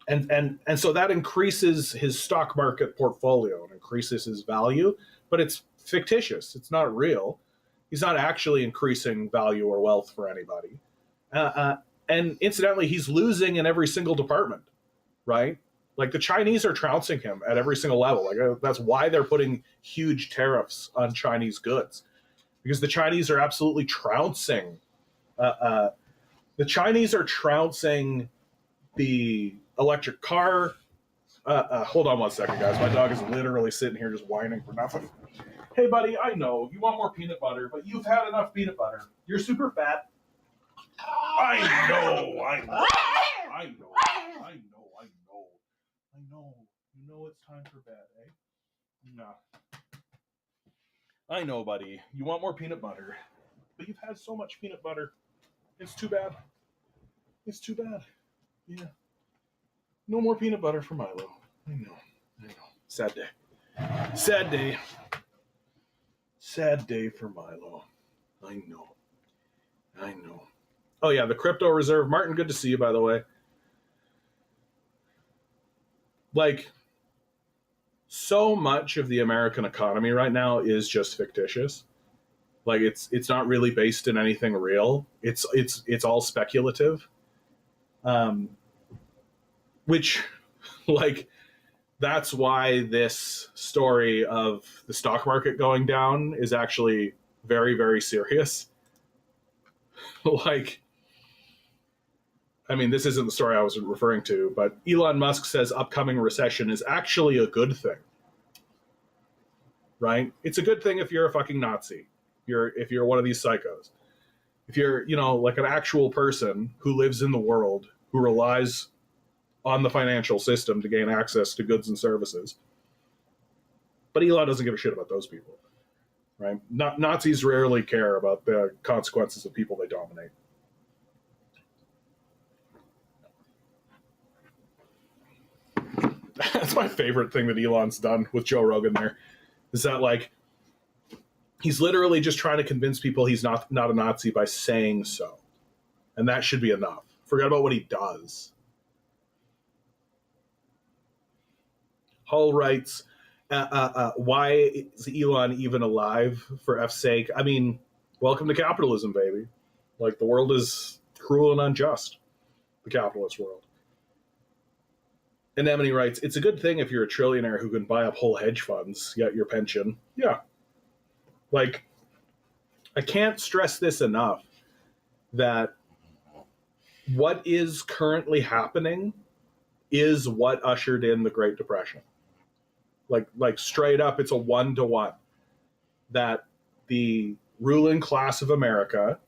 And so that increases his stock market portfolio and increases his value, but it's fictitious. It's not real. He's not actually increasing value or wealth for anybody. And incidentally, he's losing in every single department, right? Like the Chinese are trouncing him at every single level. Like that's why they're putting huge tariffs on Chinese goods, because the Chinese are absolutely trouncing. The Chinese are trouncing the electric car. Hold on one second, guys. My dog is literally sitting here just whining for nothing. Hey, buddy, I know you want more peanut butter, but you've had enough peanut butter. You're super fat. I know. You know it's time for bed, eh? Nah. I know, buddy. You want more peanut butter, but you've had so much peanut butter. It's too bad. Yeah. No more peanut butter for Milo. I know. Sad day for Milo. I know. Oh yeah, the crypto reserve. Martin, good to see you, by the way. Like, so much of the American economy right now is just fictitious. Like it's not really based in anything real. It's all speculative. Which, like, that's why this story of the stock market going down is actually very, very serious. Like, I mean, this isn't the story I was referring to, but Elon Musk says upcoming recession is actually a good thing. Right? It's a good thing if you're a fucking Nazi. If you're one of these psychos. If you're, like an actual person who lives in the world, who relies on the financial system to gain access to goods and services. But Elon doesn't give a shit about those people. Right? Nazis rarely care about the consequences of people they dominate. That's my favorite thing that Elon's done with Joe Rogan there, is that, like, he's literally just trying to convince people he's not a Nazi by saying so. And that should be enough. Forget about what he does. Hull writes, why is Elon even alive, for F's sake? I mean, welcome to capitalism, baby. Like, the world is cruel and unjust. The capitalist world. Anemone writes, it's a good thing if you're a trillionaire who can buy up whole hedge funds, get your pension. Yeah. Like, I can't stress this enough, that what is currently happening is what ushered in the Great Depression. Like straight up, it's a 1-to-1. That the ruling class of America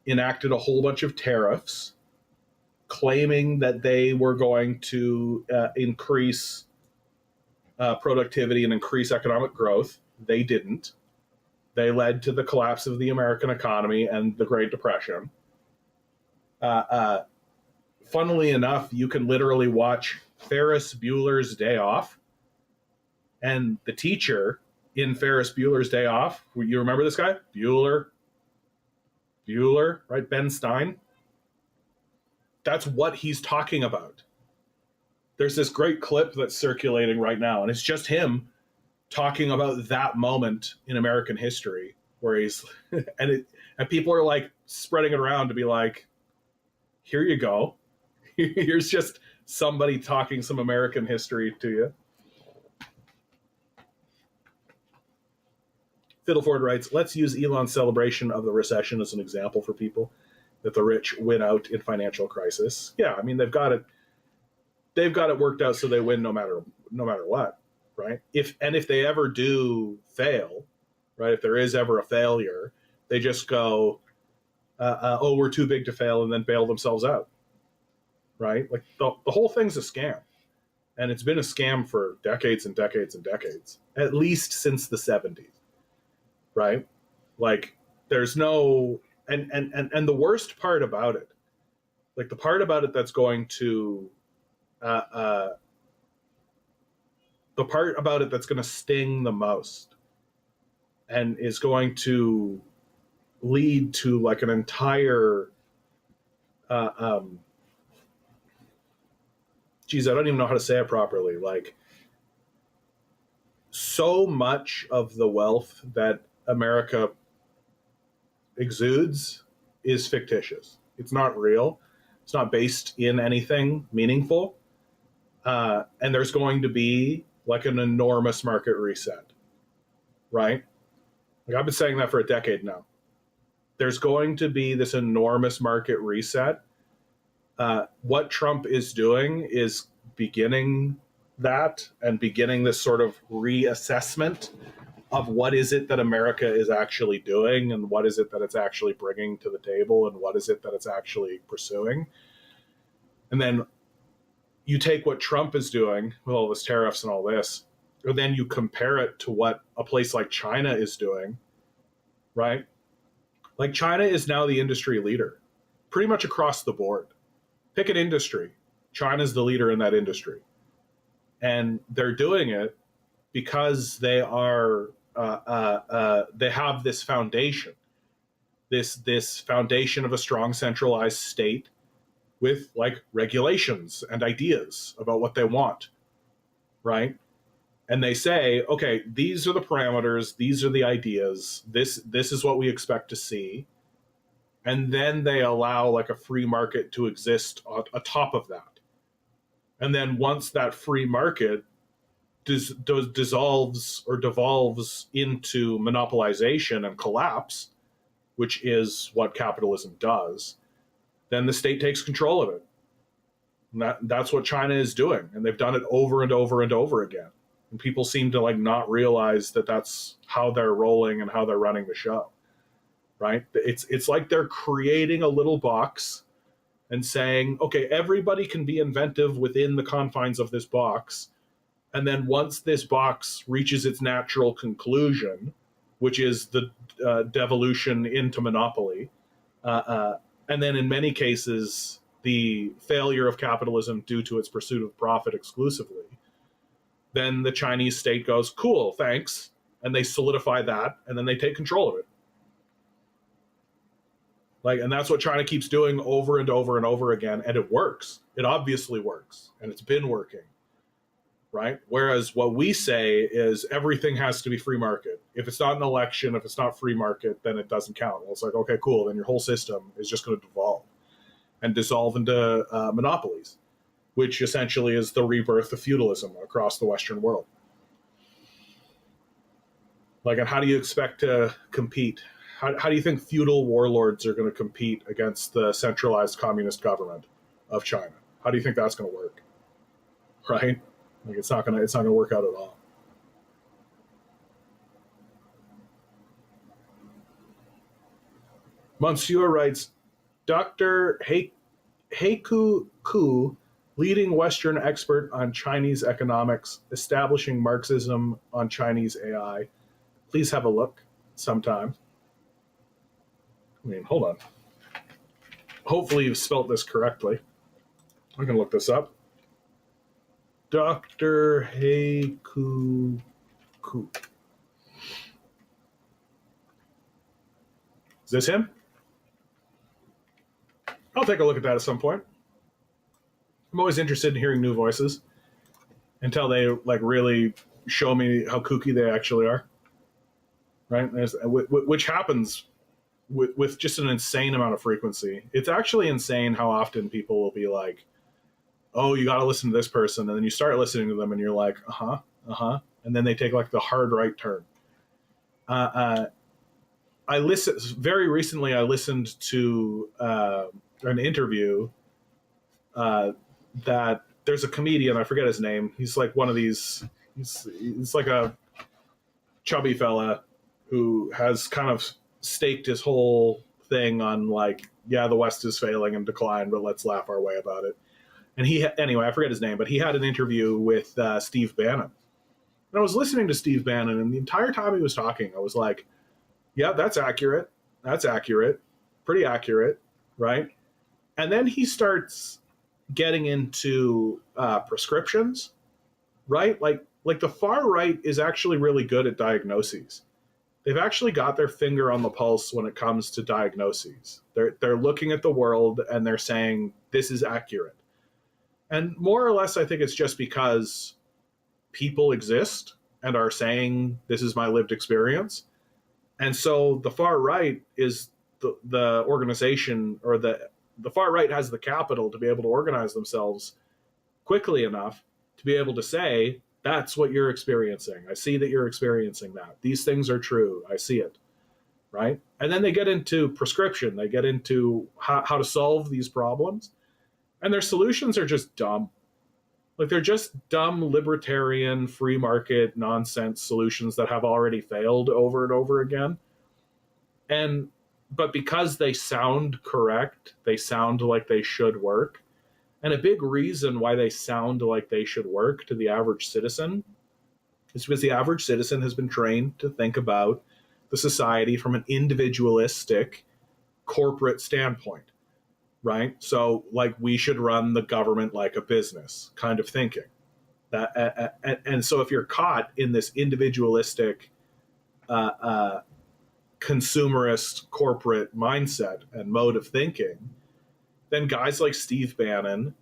enacted a whole bunch of tariffs, claiming that they were going to increase productivity and increase economic growth. They didn't. They led to the collapse of the American economy and the Great Depression. Funnily enough, you can literally watch Ferris Bueller's Day Off, and the teacher in Ferris Bueller's Day Off, you remember this guy? Bueller, right? Ben Stein. That's what he's talking about. There's this great clip that's circulating right now, and it's just him talking about that moment in American history where he's and people are like spreading it around to be like, here you go. Here's just somebody talking some American history to you. Fiddleford writes, let's use Elon's celebration of the recession as an example for people, that the rich win out in financial crisis. Yeah, I mean, they've got it worked out so they win no matter what, right? If they ever do fail, right? If there is ever a failure, they just go, oh, we're too big to fail, and then bail themselves out, right? Like the whole thing's a scam. And it's been a scam for decades and decades and decades, at least since the 70s, right? Like there's no, and the worst part about it, like the part about it that's going to, uh, uh, the part about it that's going to sting the most and is going to lead to like an entire, uh, um, geez, I don't even know how to say it properly. Like so much of the wealth that America exudes is fictitious. It's not real. It's not based in anything meaningful. And there's going to be like an enormous market reset, right? Like I've been saying that for a decade now. There's going to be this enormous market reset. What Trump is doing is beginning that and beginning this sort of reassessment of what is it that America is actually doing and what is it that it's actually bringing to the table and what is it that it's actually pursuing. And then you take what Trump is doing with all this tariffs and all this, and then you compare it to what a place like China is doing, right? Like China is now the industry leader pretty much across the board. Pick an industry. China's the leader in that industry. And they're doing it because they are they have this foundation, this foundation of a strong centralized state with like regulations and ideas about what they want, right? And they say, okay, these are the parameters, these are the ideas, this is what we expect to see, and then they allow like a free market to exist atop of that. And then once that free market dissolves or devolves into monopolization and collapse, which is what capitalism does, then the state takes control of it. And that's what China is doing, and they've done it over and over and over again. And people seem to like not realize that that's how they're rolling and how they're running the show, right? It's like they're creating a little box and saying, okay, everybody can be inventive within the confines of this box. And then once this box reaches its natural conclusion, which is the devolution into monopoly, and then in many cases, the failure of capitalism due to its pursuit of profit exclusively, then the Chinese state goes, cool, thanks. And they solidify that, and then they take control of it. Like, and that's what China keeps doing over and over and over again. And it works. It obviously works. And it's been working. Right? Whereas what we say is everything has to be free market. If it's not an election, if it's not free market, then it doesn't count. Well, it's like, okay, cool. Then your whole system is just going to devolve and dissolve into monopolies, which essentially is the rebirth of feudalism across the Western world. Like, and how do you expect to compete? How do you think feudal warlords are going to compete against the centralized communist government of China? How do you think that's going to work? Right? Like it's not gonna work out at all. Monsieur writes, Dr. Heiku Ku, leading Western expert on Chinese economics, establishing Marxism on Chinese AI. Please have a look sometime. I mean, hold on. Hopefully you've spelt this correctly. I can look this up. Dr. Heiku Ku. Is this him? I'll take a look at that at some point. I'm always interested in hearing new voices until they like really show me how kooky they actually are. Right? Which happens with just an insane amount of frequency. It's actually insane how often people will be like, oh, you got to listen to this person. And then you start listening to them and you're like, And then they take like the hard right turn. Very recently, I listened to an interview that there's a comedian, I forget his name. He's like one of these, he's like a chubby fella who has kind of staked his whole thing on like, yeah, the West is failing and decline, but let's laugh our way about it. And anyway, I forget his name, but he had an interview with Steve Bannon. And I was listening to Steve Bannon, and the entire time he was talking, I was like, yeah, that's accurate. That's accurate. Pretty accurate, right? And then he starts getting into prescriptions, right? Like the far right is actually really good at diagnoses. They've actually got their finger on the pulse when it comes to diagnoses. They're looking at the world and they're saying this is accurate. And more or less, I think it's just because people exist and are saying this is my lived experience. And so the far right is the organization, or the far right has the capital to be able to organize themselves quickly enough to be able to say, that's what you're experiencing. I see that you're experiencing that. These things are true. I see it. Right? And then they get into prescription. They get into how to solve these problems. And their solutions are just dumb. Like, they're just dumb, libertarian, free market nonsense solutions that have already failed over and over again. But because they sound correct, they sound like they should work. And a big reason why they sound like they should work to the average citizen is because the average citizen has been trained to think about the society from an individualistic corporate standpoint, right? So, like, we should run the government like a business kind of thinking. And so if you're caught in this individualistic, consumerist corporate mindset and mode of thinking, then guys like Steve Bannon,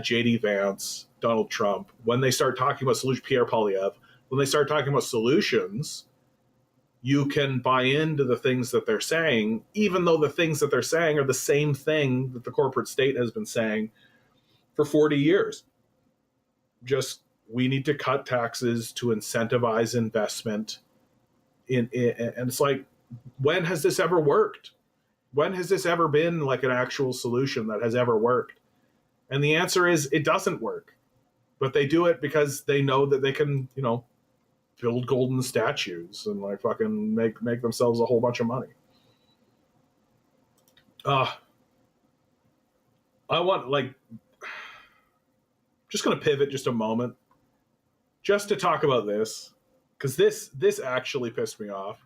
J.D. Vance, Donald Trump, when they start talking about solutions, Pierre Poilievre, when they start talking about solutions, you can buy into the things that they're saying, even though the things that they're saying are the same thing that the corporate state has been saying for 40 years. Just, we need to cut taxes to incentivize investment. And it's like, when has this ever worked? When has this ever been like an actual solution that has ever worked? And the answer is, it doesn't work. But they do it because they know that they can, build golden statues and like fucking make themselves a whole bunch of money. I want, like, just going to pivot just a moment just to talk about this, because this actually pissed me off.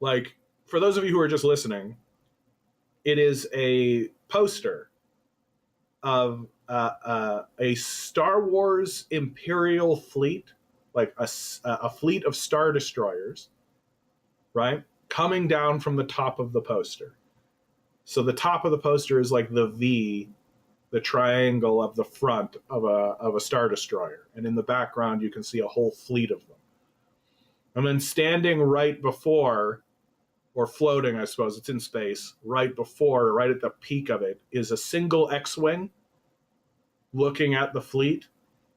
Like, for those of you who are just listening, it is a poster of a Star Wars Imperial fleet, like a fleet of Star Destroyers, right? Coming down from the top of the poster. So the top of the poster is like the V, the triangle of the front of a Star Destroyer. And in the background, you can see a whole fleet of them. And then standing right before, or floating, I suppose, it's in space, right at the peak of it, is a single X-Wing looking at the fleet.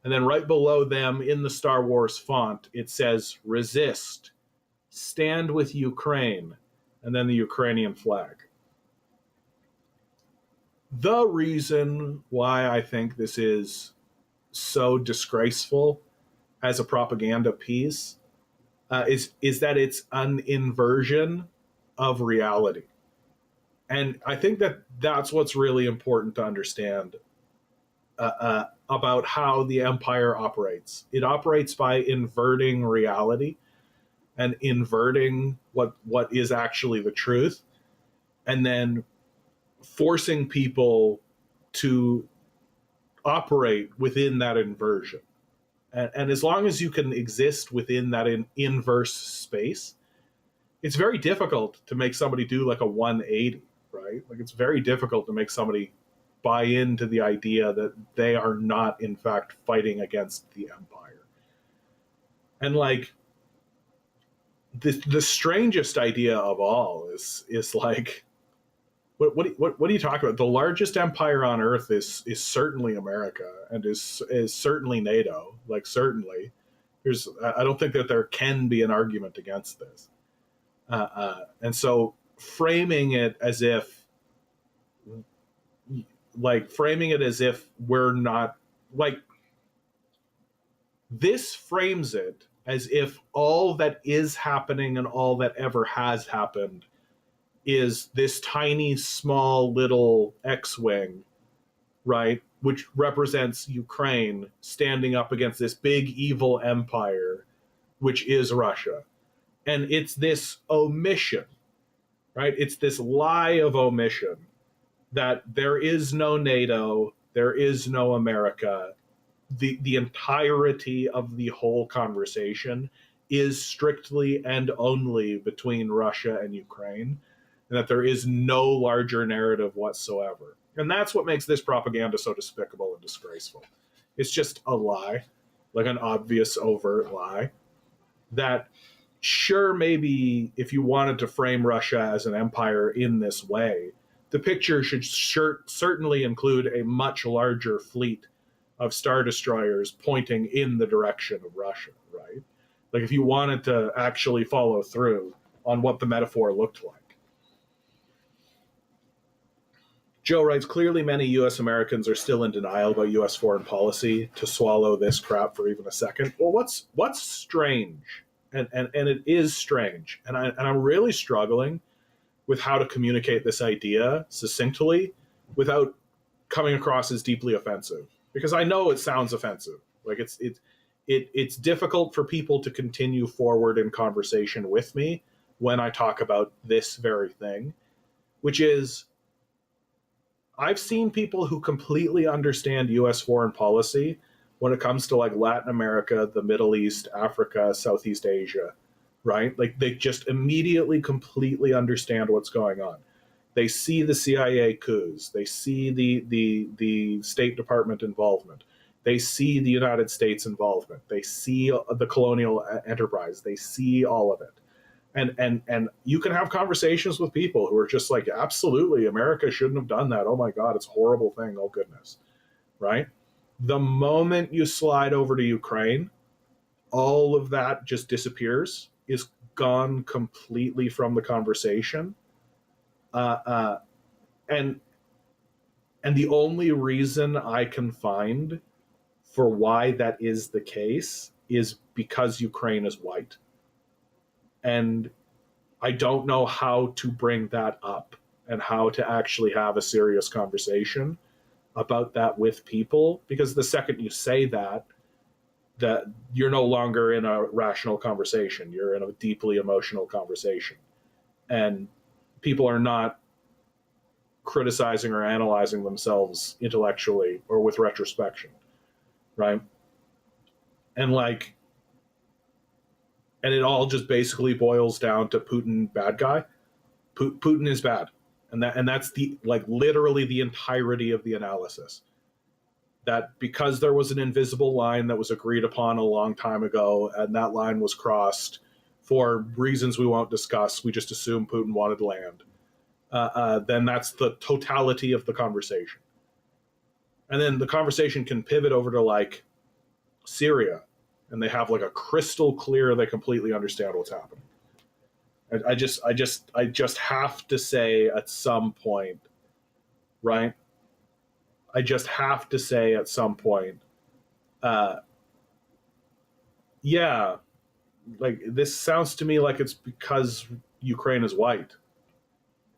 And then right below them, in the Star Wars font, it says, resist, stand with Ukraine, and then the Ukrainian flag. The reason why I think this is so disgraceful as a propaganda piece is that it's an inversion of reality. And I think that that's what's really important to understand about how the empire operates. It operates by inverting reality and inverting what is actually the truth, and then forcing people to operate within that inversion. And as long as you can exist within that inverse space, it's very difficult to make somebody do like a 180, right? Like, it's very difficult to make somebody buy into the idea that they are not, in fact, fighting against the empire. And like, the strangest idea of all is like, what are you talking about? The largest empire on Earth is certainly America, and is certainly NATO. Like, certainly, I don't think that there can be an argument against this. And so framing it as if we're not, like, this frames it as if all that is happening and all that ever has happened is this tiny, small, little X-Wing right? Which represents Ukraine standing up against this big evil empire, which is Russia. And it's this omission, right? It's this lie of omission that there is no NATO, there is no America. The entirety of the whole conversation is strictly and only between Russia and Ukraine, and that there is no larger narrative whatsoever. And that's what makes this propaganda so despicable and disgraceful. It's just a lie, like an obvious, overt lie, that sure, maybe if you wanted to frame Russia as an empire in this way, the picture should certainly include a much larger fleet of star destroyers pointing in the direction of Russia, right? Like if you wanted to actually follow through on what the metaphor looked like. Joe writes, clearly many U.S. Americans are still in denial about U.S. foreign policy to swallow this crap for even a second. Well, what's strange, and it is strange, and I'm really struggling with how to communicate this idea succinctly without coming across as deeply offensive, because I know it sounds offensive. Like it's difficult for people to continue forward in conversation with me when I talk about this very thing, which is, I've seen people who completely understand U.S. foreign policy when it comes to like Latin America, the Middle East, Africa, Southeast Asia, right? Like they just immediately completely understand what's going on. They see the CIA coups. They see the State Department involvement. They see the United States involvement. They see the colonial enterprise. They see all of it. And you can have conversations with people who are just like, absolutely, America shouldn't have done that. Oh my God, it's a horrible thing. Oh goodness, right? The moment you slide over to Ukraine, all of that just disappears, is gone completely from the conversation. And the only reason I can find for why that is the case is because Ukraine is white. And I don't know how to bring that up and how to actually have a serious conversation about that with people, because the second you say that you're no longer in a rational conversation. You're in a deeply emotional conversation. And people are not criticizing or analyzing themselves intellectually or with retrospection, right? And it all just basically boils down to Putin bad guy. Putin is bad, and that's the literally the entirety of the analysis. That because there was an invisible line that was agreed upon a long time ago, and that line was crossed for reasons we won't discuss. We just assume Putin wanted land. Then that's the totality of the conversation. And then the conversation can pivot over to Syria, and they have a crystal clear, they completely understand what's happening. I just have to say at some point, right? I just have to say at some point, yeah, this sounds to me like it's because Ukraine is white.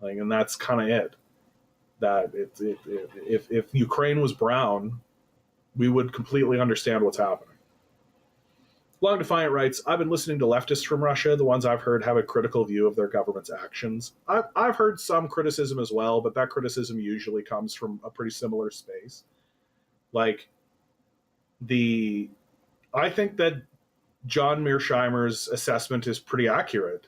And that's kind of it. That if Ukraine was brown, we would completely understand what's happening. Long Defiant writes, I've been listening to leftists from Russia. The ones I've heard have a critical view of their government's actions. I've heard some criticism as well, but that criticism usually comes from a pretty similar space. I think that John Mearsheimer's assessment is pretty accurate,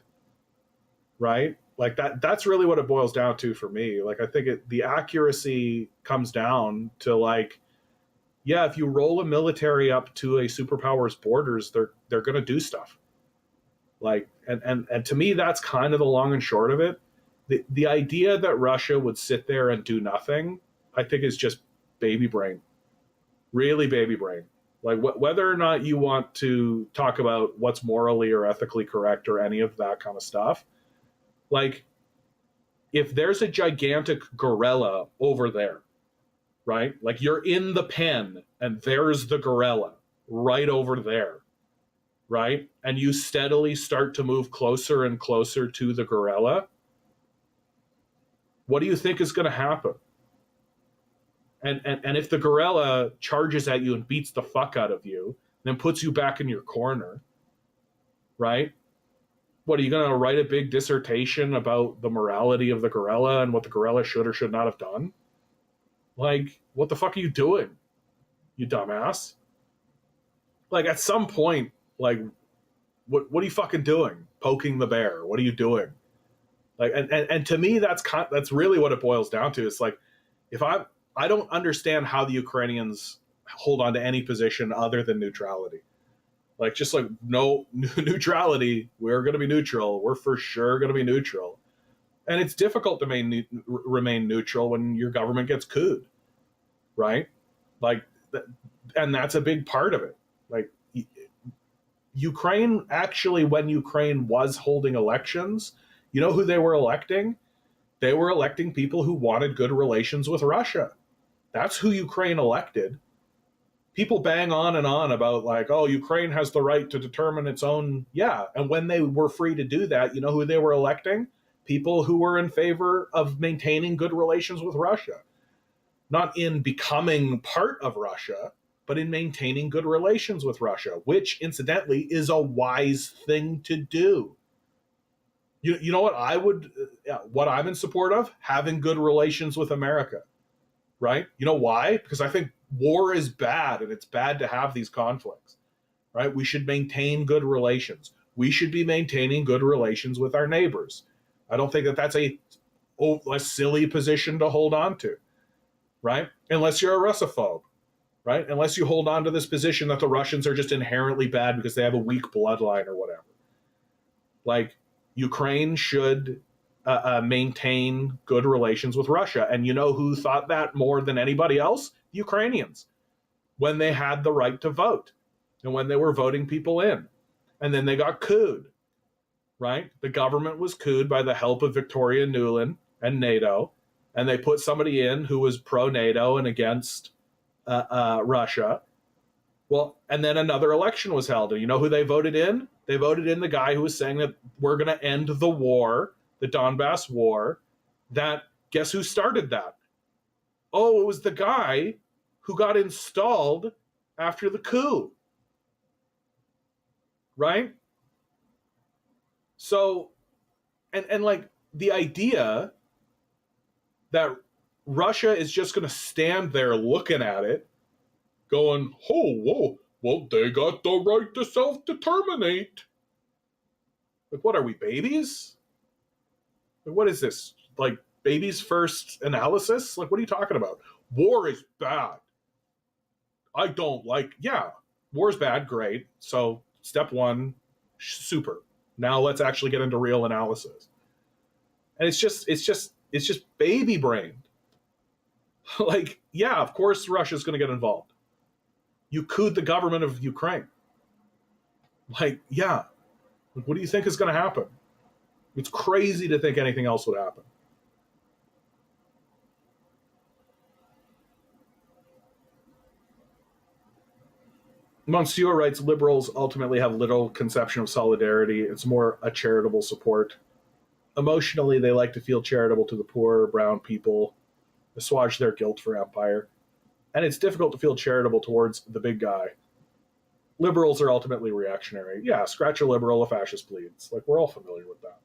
right? That's really what it boils down to for me. I think the accuracy comes down to yeah, if you roll a military up to a superpower's borders, they're going to do stuff. And to me, that's kind of the long and short of it. The idea that Russia would sit there and do nothing, I think is just baby brain, really baby brain. Whether or not you want to talk about what's morally or ethically correct or any of that kind of stuff, if there's a gigantic gorilla over there, right? You're in the pen and there's the gorilla right over there, right? And you steadily start to move closer and closer to the gorilla. What do you think is going to happen? And if the gorilla charges at you and beats the fuck out of you, then puts you back in your corner, right? What, are you going to write a big dissertation about the morality of the gorilla and what the gorilla should or should not have done? Like, what the fuck are you doing, you dumbass? Like, at some point, like, what are you fucking doing? Poking the bear? What are you doing? Like, and to me, that's really what it boils down to. It's like, if I don't understand how the Ukrainians hold on to any position other than neutrality. Like, just like, no neutrality, we're going to be neutral. We're for sure going to be neutral. And it's difficult to remain neutral when your government gets couped, right? Like, and that's a big part of it. Like, Ukraine, actually, when Ukraine was holding elections, you know who they were electing? They were electing people who wanted good relations with Russia. That's who Ukraine elected. People bang on and on about, like, oh, Ukraine has the right to determine its own. Yeah. And when they were free to do that, you know who they were electing? People who were in favor of maintaining good relations with Russia. Not in becoming part of Russia, but in maintaining good relations with Russia, which, incidentally, is a wise thing to do. You know what I'm in support of? Having good relations with America, right? You know why? Because I think war is bad, and it's bad to have these conflicts, right? We should maintain good relations. We should be maintaining good relations with our neighbors. I don't think that that's a silly position to hold on to, right? Unless you're a Russophobe, right? Unless you hold on to this position that the Russians are just inherently bad because they have a weak bloodline or whatever. Like, Ukraine should maintain good relations with Russia. And you know who thought that more than anybody else? The Ukrainians, when they had the right to vote and when they were voting people in. And then they got couped, right? The government was couped by the help of Victoria Nuland and NATO. And they put somebody in who was pro-NATO and against Russia. Well, and then another election was held. And you know who they voted in? They voted in the guy who was saying that we're going to end the war, the Donbass war. That, guess who started that? Oh, it was the guy who got installed after the coup. Right? So, and like, the idea that Russia is just going to stand there looking at it, going, oh, whoa, well, they got the right to self-determinate. Like, what are we, babies? Like, what is this? Like, baby's first analysis? Like, what are you talking about? War is bad. I don't like, yeah, war is bad, great. So, step one, super. Now let's actually get into real analysis. And it's just baby brained. Like, yeah, of course Russia's going to get involved. You couped the government of Ukraine. Like, yeah. What do you think is going to happen? It's crazy to think anything else would happen. Monsieur writes, liberals ultimately have little conception of solidarity. It's more a charitable support. Emotionally, they like to feel charitable to the poor, brown people, assuage their guilt for empire. And it's difficult to feel charitable towards the big guy. Liberals are ultimately reactionary. Yeah, scratch a liberal, a fascist bleeds. Like, we're all familiar with that.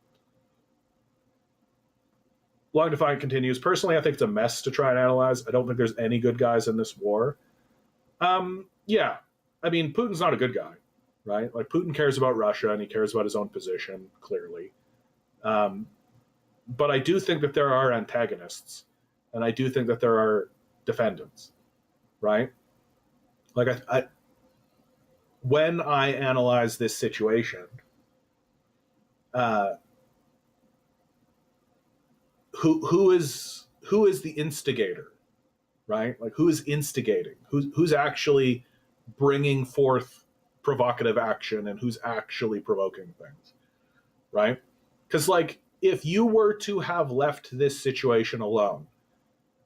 Long Defiant continues, personally, I think it's a mess to try and analyze. I don't think there's any good guys in this war. Yeah, I mean, Putin's not a good guy, right? Like, Putin cares about Russia and he cares about his own position, clearly. But I do think that there are antagonists, and I do think that there are defendants, right? Like, when I analyze this situation, who is the instigator, right? Like, who is instigating? Who's actually bringing forth provocative action, and who's actually provoking things, right? Because, like, if you were to have left this situation alone,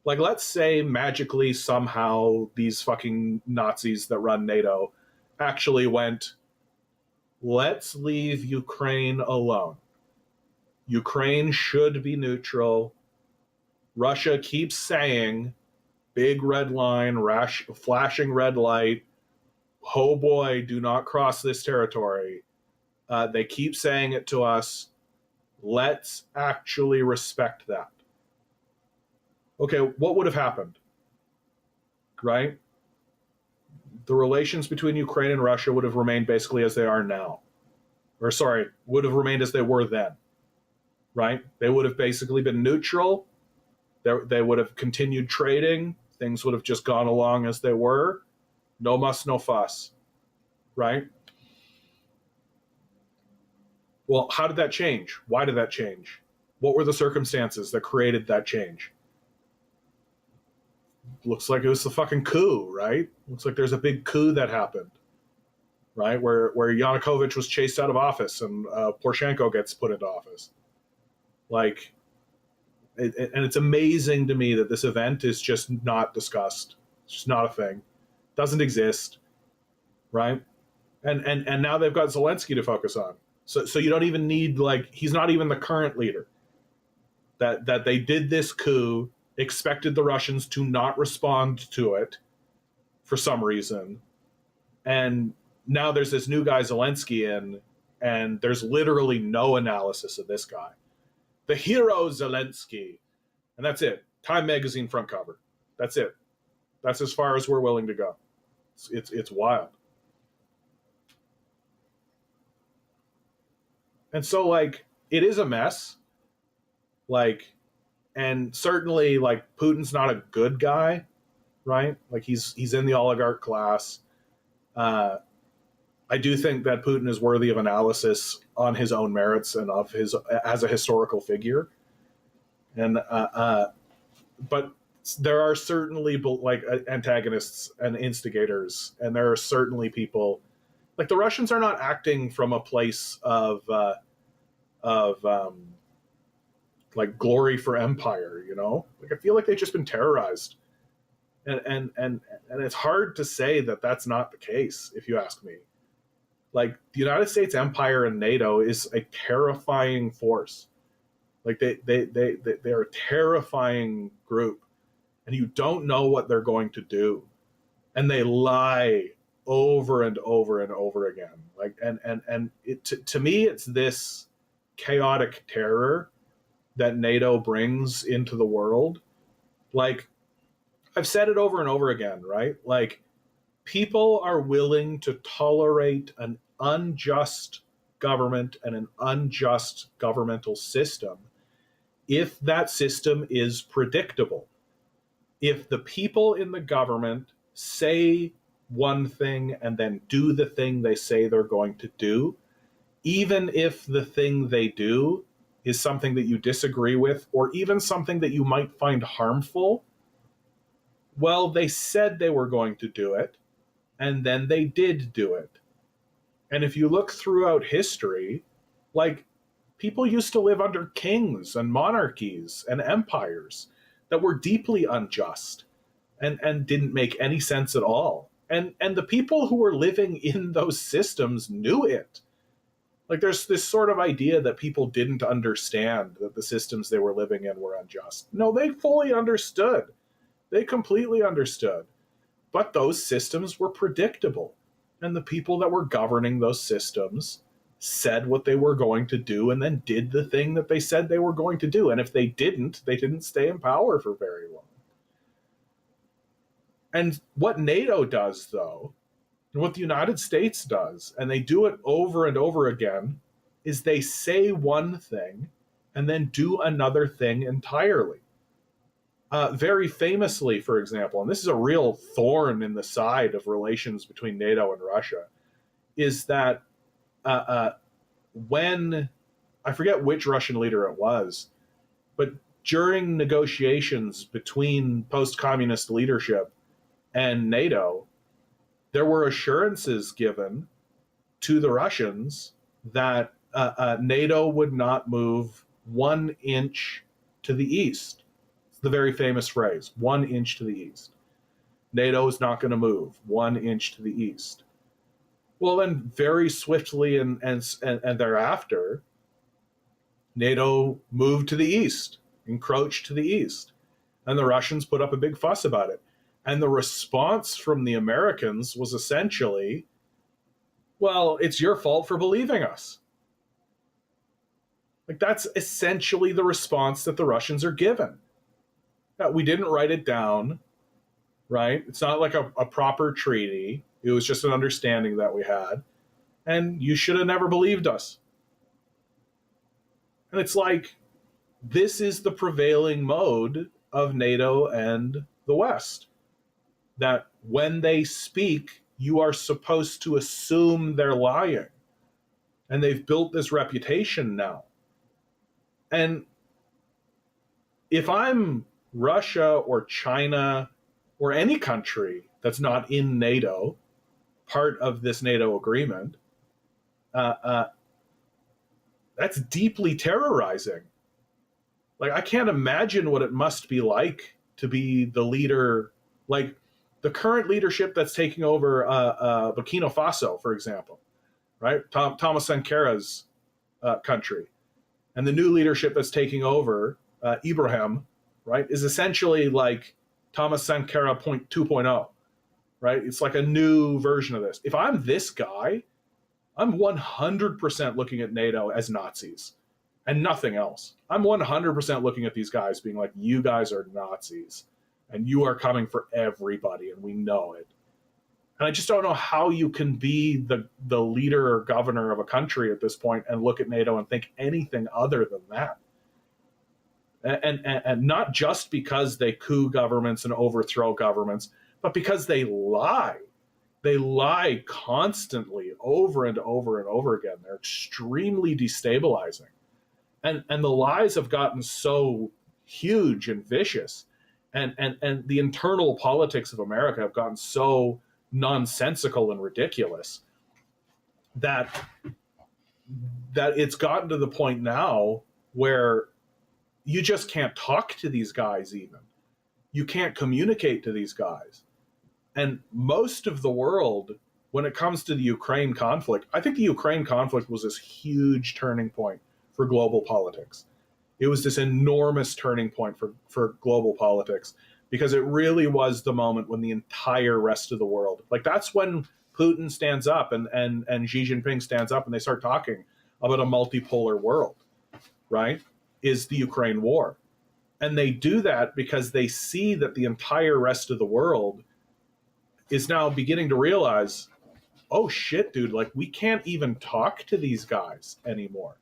like, let's say magically somehow these fucking Nazis that run NATO actually went, let's leave Ukraine alone. Ukraine should be neutral. Russia keeps saying big red line, flashing red light. Oh boy, do not cross this territory. They keep saying it to us. Let's actually respect that. Okay, what would have happened? Right? The relations between Ukraine and Russia would have remained basically as they are now. Or sorry, would have remained as they were then. Right? They would have basically been neutral. They would have continued trading. Things would have just gone along as they were. No muss, no fuss. Right? Well, how did that change? Why did that change? What were the circumstances that created that change? Looks like it was the fucking coup, right? Looks like there's a big coup that happened, right? Where Yanukovych was chased out of office and Poroshenko gets put into office. Like, and it's amazing to me that this event is just not discussed. It's just not a thing. Doesn't exist, right? And now they've got Zelensky to focus on. So you don't even need, like, he's not even the current leader. That they did this coup, expected the Russians to not respond to it for some reason. And now there's this new guy, Zelensky, in, and there's literally no analysis of this guy. The hero Zelensky. And that's it. Time magazine front cover. That's it. That's as far as we're willing to go. It's wild. And so, like, it is a mess. Like, and certainly, like, Putin's not a good guy, right? Like, he's in the oligarch class. I do think that Putin is worthy of analysis on his own merits and of his as a historical figure. And but there are certainly, like, antagonists and instigators, and there are certainly people, like, the Russians are not acting from a place of like, glory for empire, you know? Like, I feel like they've just been terrorized, and it's hard to say that that's not the case, if you ask me. Like, the United States empire and NATO is a terrifying force. Like, they're a terrifying group, and you don't know what they're going to do, and they lie over and over and over again. Like, and it, to me, it's this chaotic terror that NATO brings into the world. Like, I've said it over and over again, right? Like, people are willing to tolerate an unjust government and an unjust governmental system if that system is predictable. If the people in the government say one thing and then do the thing they say they're going to do, even if the thing they do is something that you disagree with, or even something that you might find harmful, well, they said they were going to do it, and then they did do it. And if you look throughout history, like, people used to live under kings and monarchies and empires that were deeply unjust and didn't make any sense at all. And the people who were living in those systems knew it. Like, there's this sort of idea that people didn't understand that the systems they were living in were unjust. No, they fully understood. They completely understood. But those systems were predictable. And the people that were governing those systems said what they were going to do and then did the thing that they said they were going to do. And if they didn't stay in power for very long. And what NATO does, though, and what the United States does, and they do it over and over again, is they say one thing and then do another thing entirely. Very famously, for example, and this is a real thorn in the side of relations between NATO and Russia, is that when, I forget which Russian leader it was, but during negotiations between post-communist leadership and NATO, there were assurances given to the Russians that NATO would not move 1 inch to the east. It's the very famous phrase, 1 inch to the east. NATO is not going to move 1 inch to the east. Well, then very swiftly and thereafter, NATO moved to the east, encroached to the east. And the Russians put up a big fuss about it. And the response from the Americans was essentially, well, it's your fault for believing us. Like, that's essentially the response that the Russians are given. That we didn't write it down, right? It's not like a proper treaty. It was just an understanding that we had. And you should have never believed us. And it's like, this is the prevailing mode of NATO and the West. That when they speak, you are supposed to assume they're lying. And they've built this reputation now. And if I'm Russia or China or any country that's not in NATO, part of this NATO agreement, that's deeply terrorizing. Like, I can't imagine what it must be like to be the leader, like the current leadership that's taking over Burkina Faso, for example, right? Thomas Sankara's country. And the new leadership that's taking over, Ibrahim, right, is essentially like Thomas Sankara 2.0, right? It's like a new version of this. If I'm this guy, I'm 100% looking at NATO as Nazis and nothing else. I'm 100% looking at these guys being like, you guys are Nazis and you are coming for everybody and we know it. And I just don't know how you can be the leader or governor of a country at this point and look at NATO and think anything other than that. And not just because they coup governments and overthrow governments, but because they lie. They lie constantly over and over and over again. They're extremely destabilizing. And the lies have gotten so huge and vicious. And the internal politics of America have gotten so nonsensical and ridiculous that it's gotten to the point now where you just can't talk to these guys even. You can't communicate to these guys. And most of the world, when it comes to the Ukraine conflict, I think the Ukraine conflict was this huge turning point for global politics. It was this enormous turning point for global politics because it really was the moment when the entire rest of the world, like that's when Putin stands up and Xi Jinping stands up and they start talking about a multipolar world, right? Is the Ukraine war. And they do that because they see that the entire rest of the world is now beginning to realize, oh shit, dude, like we can't even talk to these guys anymore.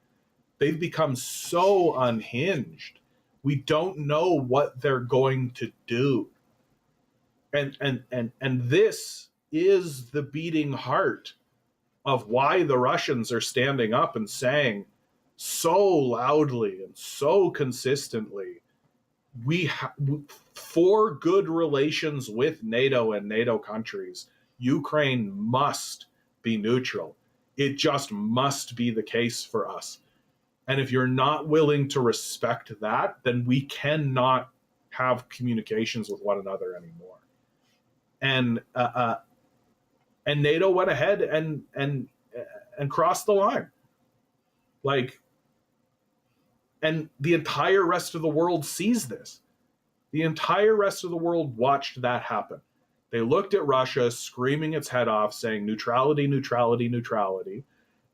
They've become so unhinged. We don't know what they're going to do. And this is the beating heart of why the Russians are standing up and saying so loudly and so consistently, for good relations with NATO and NATO countries, Ukraine must be neutral. It just must be the case for us. And if you're not willing to respect that, then we cannot have communications with one another anymore. And NATO went ahead and crossed the line. Like, and the entire rest of the world sees this. The entire rest of the world watched that happen. They looked at Russia screaming its head off, saying neutrality, neutrality, neutrality.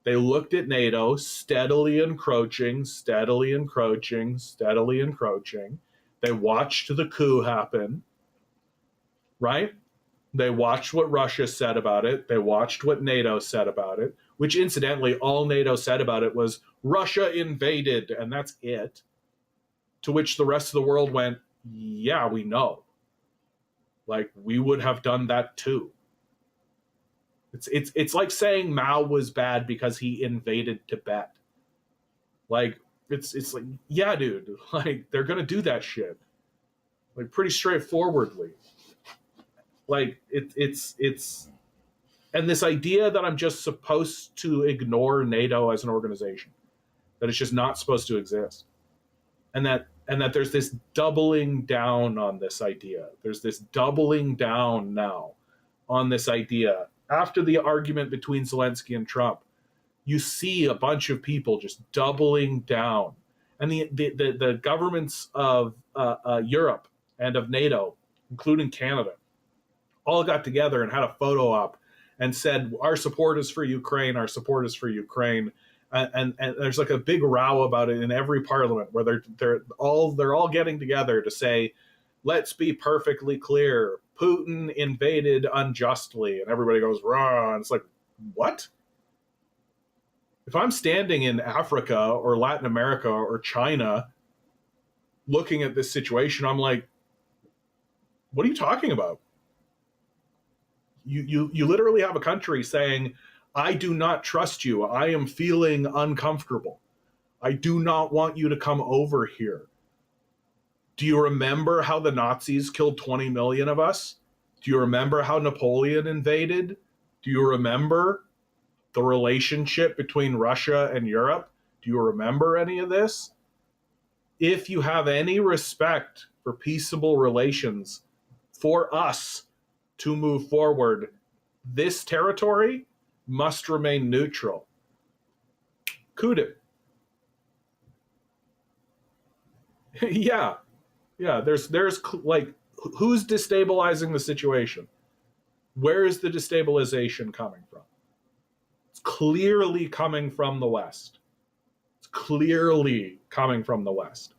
They looked at NATO steadily encroaching, steadily encroaching, steadily encroaching. They watched the coup happen, right? They watched what Russia said about it. They watched what NATO said about it, which incidentally, all NATO said about it was Russia invaded, and that's it. To which the rest of the world went, yeah, we know. Like, we would have done that too. It's like saying Mao was bad because he invaded Tibet. Like, it's like, yeah, dude, like they're gonna do that shit. Like, pretty straightforwardly. Like, it's and this idea that I'm just supposed to ignore NATO as an organization, that it's just not supposed to exist. And that there's this doubling down on this idea. There's this doubling down now on this idea. After the argument between Zelensky and Trump, you see a bunch of people just doubling down. And the governments of Europe and of NATO, including Canada, all got together and had a photo up and said, our support is for Ukraine, our support is for Ukraine. And there's like a big row about it in every parliament where they're all getting together to say, let's be perfectly clear, Putin invaded unjustly. And everybody goes, rah. And it's like, what? If I'm standing in Africa or Latin America or China looking at this situation, I'm like, what are you talking about? You literally have a country saying, I do not trust you. I am feeling uncomfortable. I do not want you to come over here. Do you remember how the Nazis killed 20 million of us? Do you remember how Napoleon invaded? Do you remember the relationship between Russia and Europe? Do you remember any of this? If you have any respect for peaceable relations for us to move forward, this territory must remain neutral. Could it? Yeah. There's like, who's destabilizing the situation? Where is the destabilization coming from? It's clearly coming from the West. It's clearly coming from the West.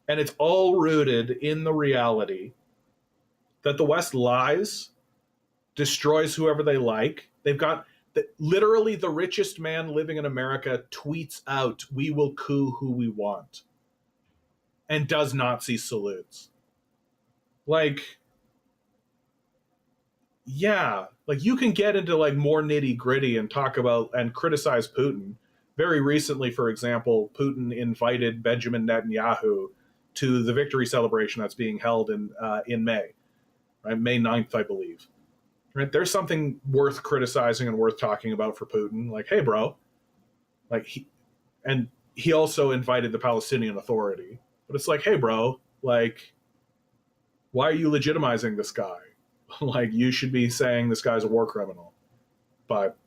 And it's all rooted in the reality that the West lies, destroys whoever they like. They've got literally the richest man living in America tweets out, we will coup who we want, and does Nazi salutes. Like, yeah, like you can get into like more nitty gritty and talk about and criticize Putin. Very recently, for example, Putin invited Benjamin Netanyahu to the victory celebration that's being held in May, right? May 9th, I believe. Right? There's something worth criticizing and worth talking about for Putin. Like, hey, bro, like he also invited the Palestinian Authority, but it's like, hey, bro, like, why are you legitimizing this guy? Like, you should be saying this guy's a war criminal. But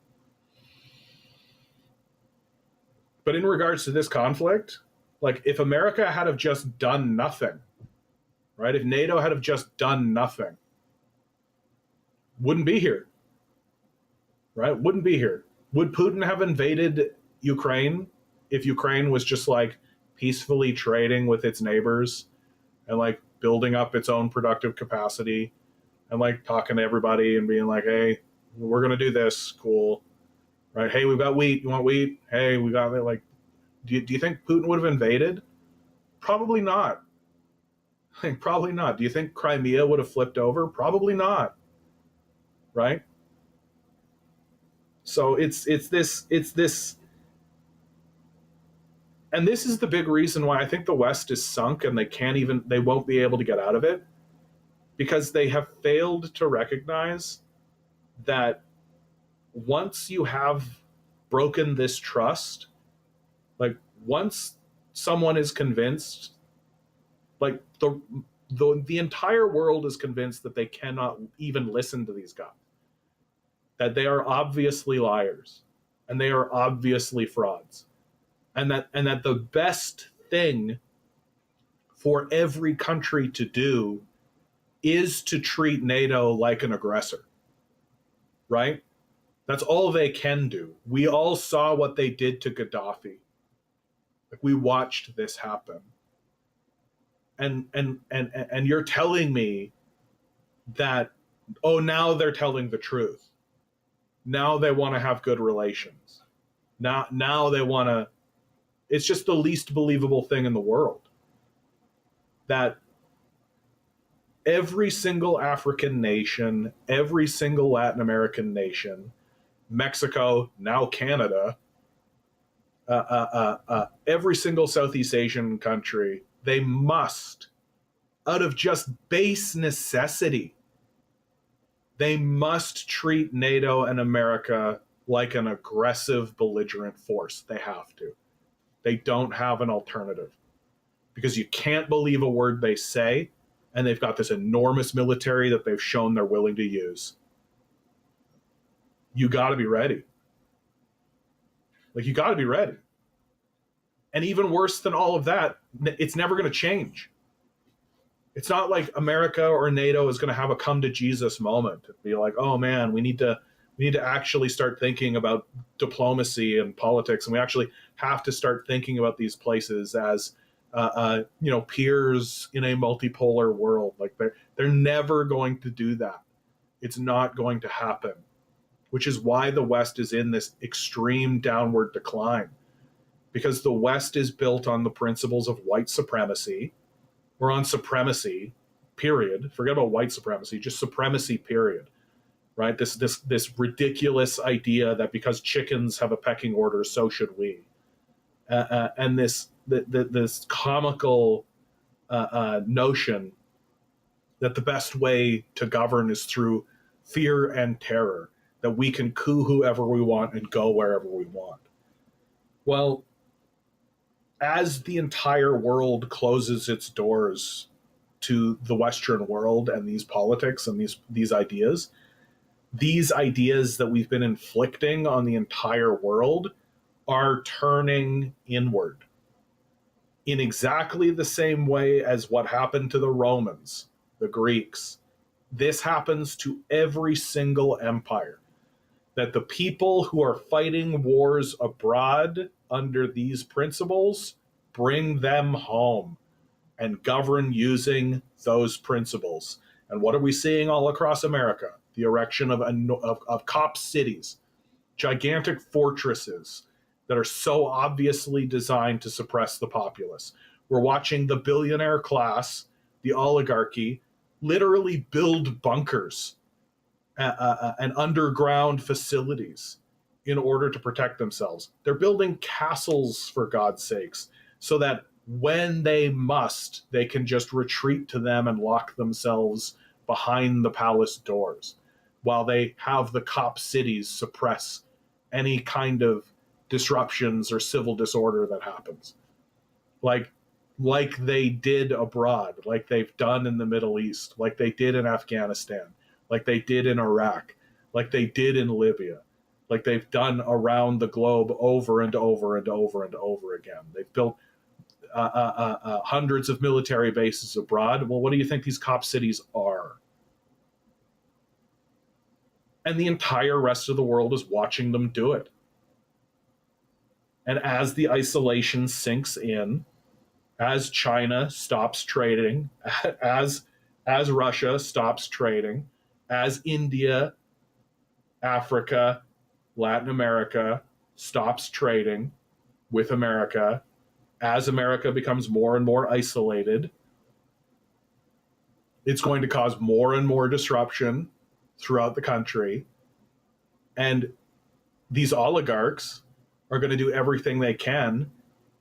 in regards to this conflict, like, if America had have just done nothing, right? If NATO had have just done nothing, wouldn't be here, right? Wouldn't be here. Would Putin have invaded Ukraine if Ukraine was just like peacefully trading with its neighbors and like building up its own productive capacity and like talking to everybody and being like, hey, we're going to do this. Cool. Right. Hey, we've got wheat. You want wheat? Hey, we got it. Like, do you think Putin would have invaded? Probably not. Like, probably not. Do you think Crimea would have flipped over? Probably not. Right? So it's this, and this is the big reason why I think the West is sunk and they won't be able to get out of it, because they have failed to recognize that once you have broken this trust, like once someone is convinced, like the entire world is convinced that they cannot even listen to these guys, that they are obviously liars and they are obviously frauds, and that the best thing for every country to do is to treat NATO like an aggressor, right? That's all they can do. We all saw what they did to Gaddafi. Like, we watched this happen. And you're telling me that, oh, now they're telling the truth. Now they want to have good relations. Now they want to. It's just the least believable thing in the world that every single African nation, every single Latin American nation, Mexico, now Canada, every single Southeast Asian country, they must, out of just base necessity, they must treat NATO and America like an aggressive, belligerent force. They have to. They don't have an alternative, because you can't believe a word they say, and they've got this enormous military that they've shown they're willing to use. You got to be ready. Like, you got to be ready. And even worse than all of that, it's never going to change. It's not like America or NATO is going to have a come to Jesus moment. Be like, oh man, we need to actually start thinking about diplomacy and politics, and we actually have to start thinking about these places as peers in a multipolar world. Like they're never going to do that. It's not going to happen, which is why the West is in this extreme downward decline, because the West is built on the principles of white supremacy, or on supremacy, period. Forget about white supremacy, just supremacy, period. Right? This ridiculous idea that because chickens have a pecking order, so should we, and this comical notion that the best way to govern is through fear and terror, that we can coup whoever we want and go wherever we want. Well, as the entire world closes its doors to the Western world and these politics and these ideas that we've been inflicting on the entire world are turning inward in exactly the same way as what happened to the Romans, the Greeks. This happens to every single empire, that the people who are fighting wars abroad under these principles bring them home and govern using those principles. And what are we seeing all across America? The erection of cop cities, gigantic fortresses that are so obviously designed to suppress the populace. We're watching the billionaire class, the oligarchy, literally build bunkers and underground facilities in order to protect themselves. They're building castles, for God's sakes, so that when they must, they can just retreat to them and lock themselves behind the palace doors, while they have the cop cities suppress any kind of disruptions or civil disorder that happens. Like they did abroad, like they've done in the Middle East, like they did in Afghanistan, like they did in Iraq, like they did in Libya, like they've done around the globe over and over and over and over again. They've built hundreds of military bases abroad. Well, what do you think these cop cities are? And the entire rest of the world is watching them do it. And as the isolation sinks in, as China stops trading, as Russia stops trading, as India, Africa, Latin America stops trading with America, as America becomes more and more isolated, it's going to cause more and more disruption throughout the country. And these oligarchs are going to do everything they can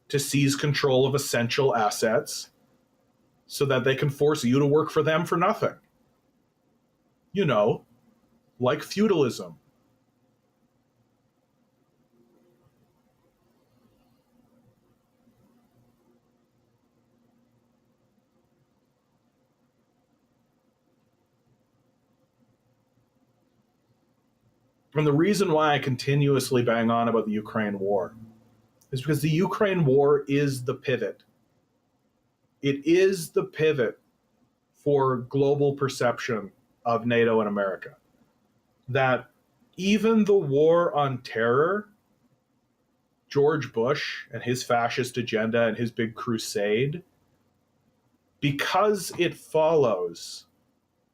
to seize control of essential assets so that they can force you to work for them for nothing. You know, like feudalism. And the reason why I continuously bang on about the Ukraine war is because the Ukraine war is the pivot. It is the pivot for global perception of NATO and America. That even the war on terror, George Bush and his fascist agenda and his big crusade, because it follows,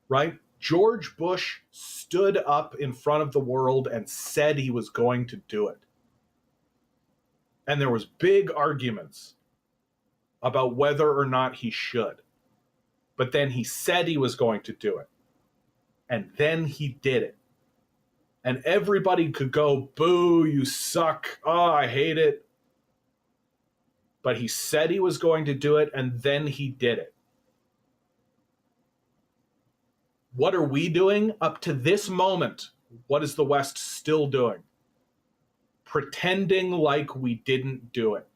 right? George Bush stood up in front of the world and said he was going to do it. And there was big arguments about whether or not he should. But then he said he was going to do it. And then he did it. And everybody could go, boo, you suck. Oh, I hate it. But he said he was going to do it, and then he did it. What are we doing up to this moment? What is the West still doing? Pretending like we didn't do it.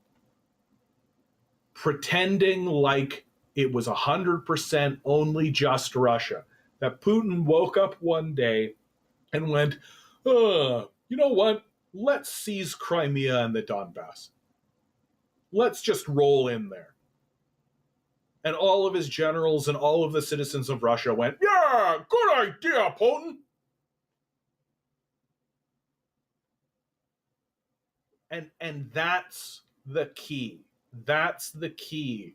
Pretending like it was 100% only just Russia. That Putin woke up one day and went, you know what? Let's seize Crimea and the Donbass. Let's just roll in there. And all of his generals and all of the citizens of Russia went, yeah, good idea, Putin. And that's the key. That's the key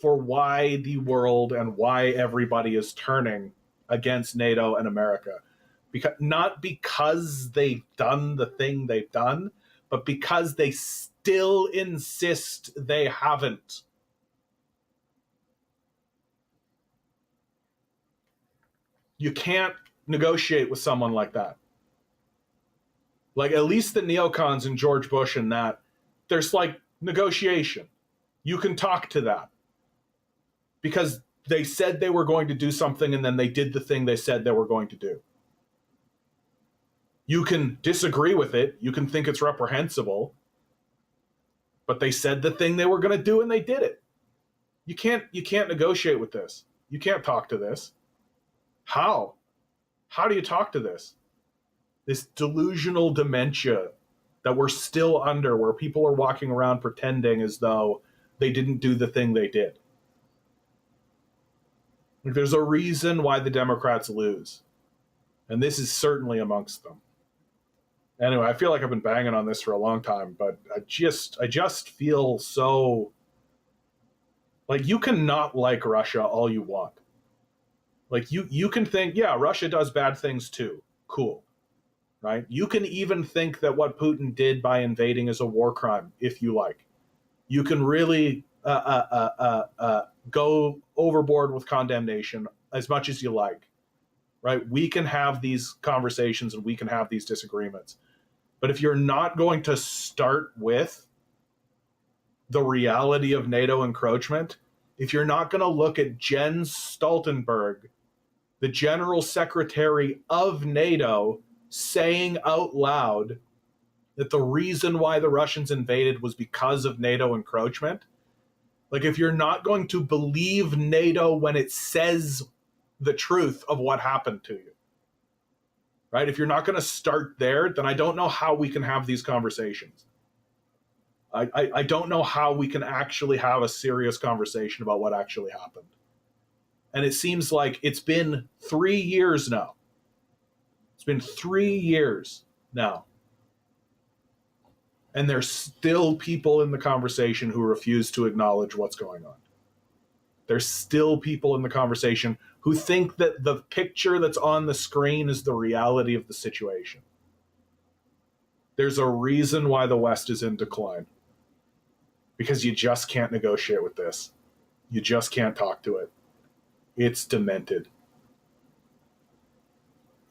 for why the world and why everybody is turning against NATO and America. Not because they've done the thing they've done, but because they still insist they haven't. You can't negotiate with someone like that. Like, at least the neocons and George Bush and that, there's like negotiation. You can talk to that. Because they said they were going to do something and then they did the thing they said they were going to do. You can disagree with it. You can think it's reprehensible. But they said the thing they were going to do and they did it. You can't negotiate with this. You can't talk to this. How? How do you talk to this? This delusional dementia that we're still under, where people are walking around pretending as though they didn't do the thing they did. There's a reason why the Democrats lose. And this is certainly amongst them. Anyway, I feel like I've been banging on this for a long time, but I just feel so like you cannot like Russia all you want. Like you can think, yeah, Russia does bad things too. Cool. Right? You can even think that what Putin did by invading is a war crime, if you like. You can really go overboard with condemnation as much as you like, right? We can have these conversations and we can have these disagreements. But if you're not going to start with the reality of NATO encroachment, if you're not going to look at Jens Stoltenberg, the General Secretary of NATO, saying out loud that the reason why the Russians invaded was because of NATO encroachment, like if you're not going to believe NATO when it says the truth of what happened to you, right? If you're not going to start there, then I don't know how we can have these conversations. I don't know how we can actually have a serious conversation about what actually happened. And it seems like it's been 3 years now. It's been 3 years now. And there's still people in the conversation who refuse to acknowledge what's going on. There's still people in the conversation who think that the picture that's on the screen is the reality of the situation. There's a reason why the West is in decline. Because you just can't negotiate with this. You just can't talk to it. It's demented.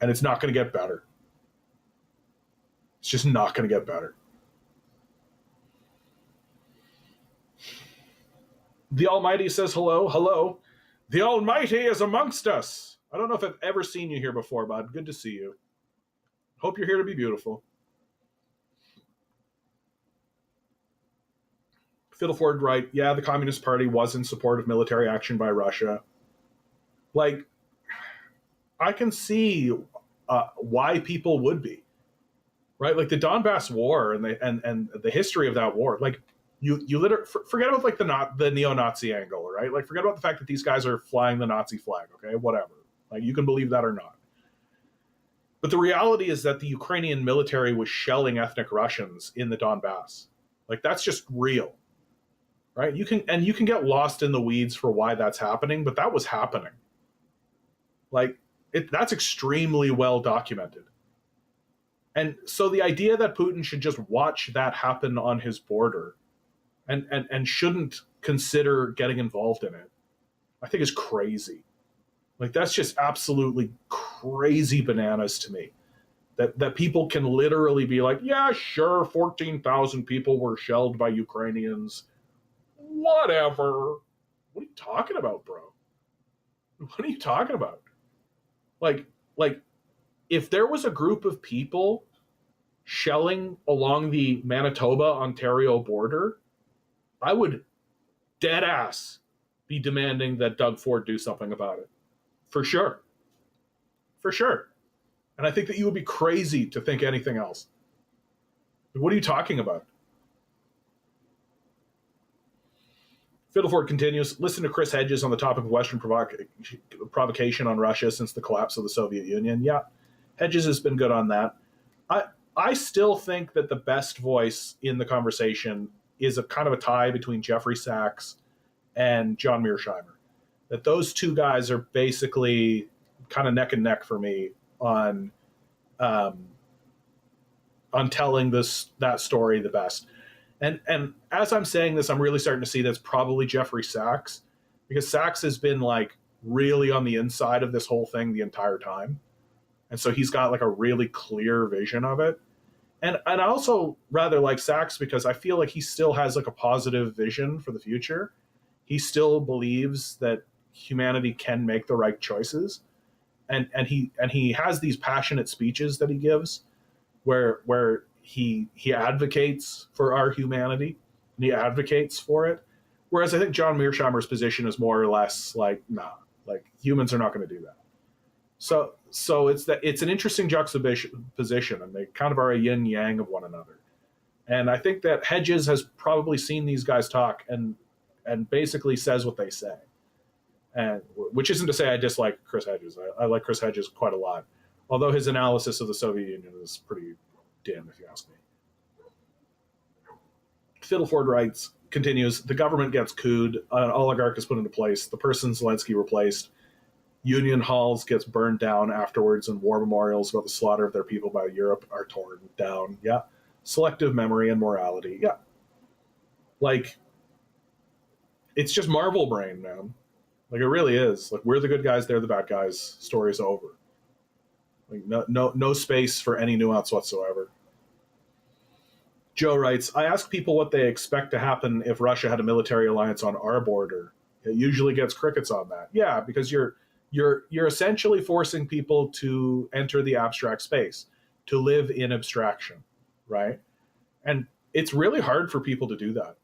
And it's not going to get better. It's just not going to get better. The Almighty says hello. Hello. The Almighty is amongst us. I don't know if I've ever seen you here before, bud. Good to see you. Hope you're here to be beautiful. Fiddleford, right? Yeah, the Communist Party was in support of military action by Russia. Like, I can see why people would be, right? Like the Donbass War and the history of that war. Like, you literally forget about like the neo-Nazi angle, right? Like, forget about the fact that these guys are flying the Nazi flag. Okay, whatever. Like, you can believe that or not. But the reality is that the Ukrainian military was shelling ethnic Russians in the Donbass. Like, that's just real. Right? You can get lost in the weeds for why that's happening, but that was happening. Like, that's extremely well documented. And so the idea that Putin should just watch that happen on his border and shouldn't consider getting involved in it, I think is crazy. Like, that's just absolutely crazy bananas to me. That people can literally be like, yeah, sure, 14,000 people were shelled by Ukrainians. Whatever. What are you talking about, bro? What are you talking about? Like, if there was a group of people shelling along the Manitoba-Ontario border, I would dead ass be demanding that Doug Ford do something about it. For sure. For sure. And I think that you would be crazy to think anything else. What are you talking about? Fiddleford continues, listen to Chris Hedges on the topic of Western provocation on Russia since the collapse of the Soviet Union. Yeah, Hedges has been good on that. I still think that the best voice in the conversation is a kind of a tie between Jeffrey Sachs and John Mearsheimer. That those two guys are basically kind of neck and neck for me on telling that story the best. And as I'm saying this, I'm really starting to see that's probably Jeffrey Sachs, because Sachs has been like really on the inside of this whole thing the entire time. And so he's got like a really clear vision of it. And I also rather like Sachs because I feel like he still has like a positive vision for the future. He still believes that humanity can make the right choices. And he has these passionate speeches that he gives where he advocates for our humanity and he advocates for it. Whereas I think John Mearsheimer's position is more or less like, nah, like humans are not going to do that. So it's an interesting juxtaposition, and they kind of are a yin yang of one another. And I think that Hedges has probably seen these guys talk and basically says what they say. And which isn't to say I dislike Chris Hedges. I like Chris Hedges quite a lot, although his analysis of the Soviet Union is pretty dim, if you ask me. Fiddleford writes, continues, the government gets couped, an oligarch is put into place, the person Zelensky replaced, Union halls gets burned down afterwards, and war memorials about the slaughter of their people by Europe are torn down. Yeah. Selective memory and morality. Yeah. Like, it's just Marvel brain, man. Like, it really is. Like, we're the good guys, they're the bad guys. Story's over. Like, no space for any nuance whatsoever. Joe writes, I ask people what they expect to happen if Russia had a military alliance on our border. It usually gets crickets on that. Yeah, because you're essentially forcing people to enter the abstract space, to live in abstraction, right? And it's really hard for people to do that.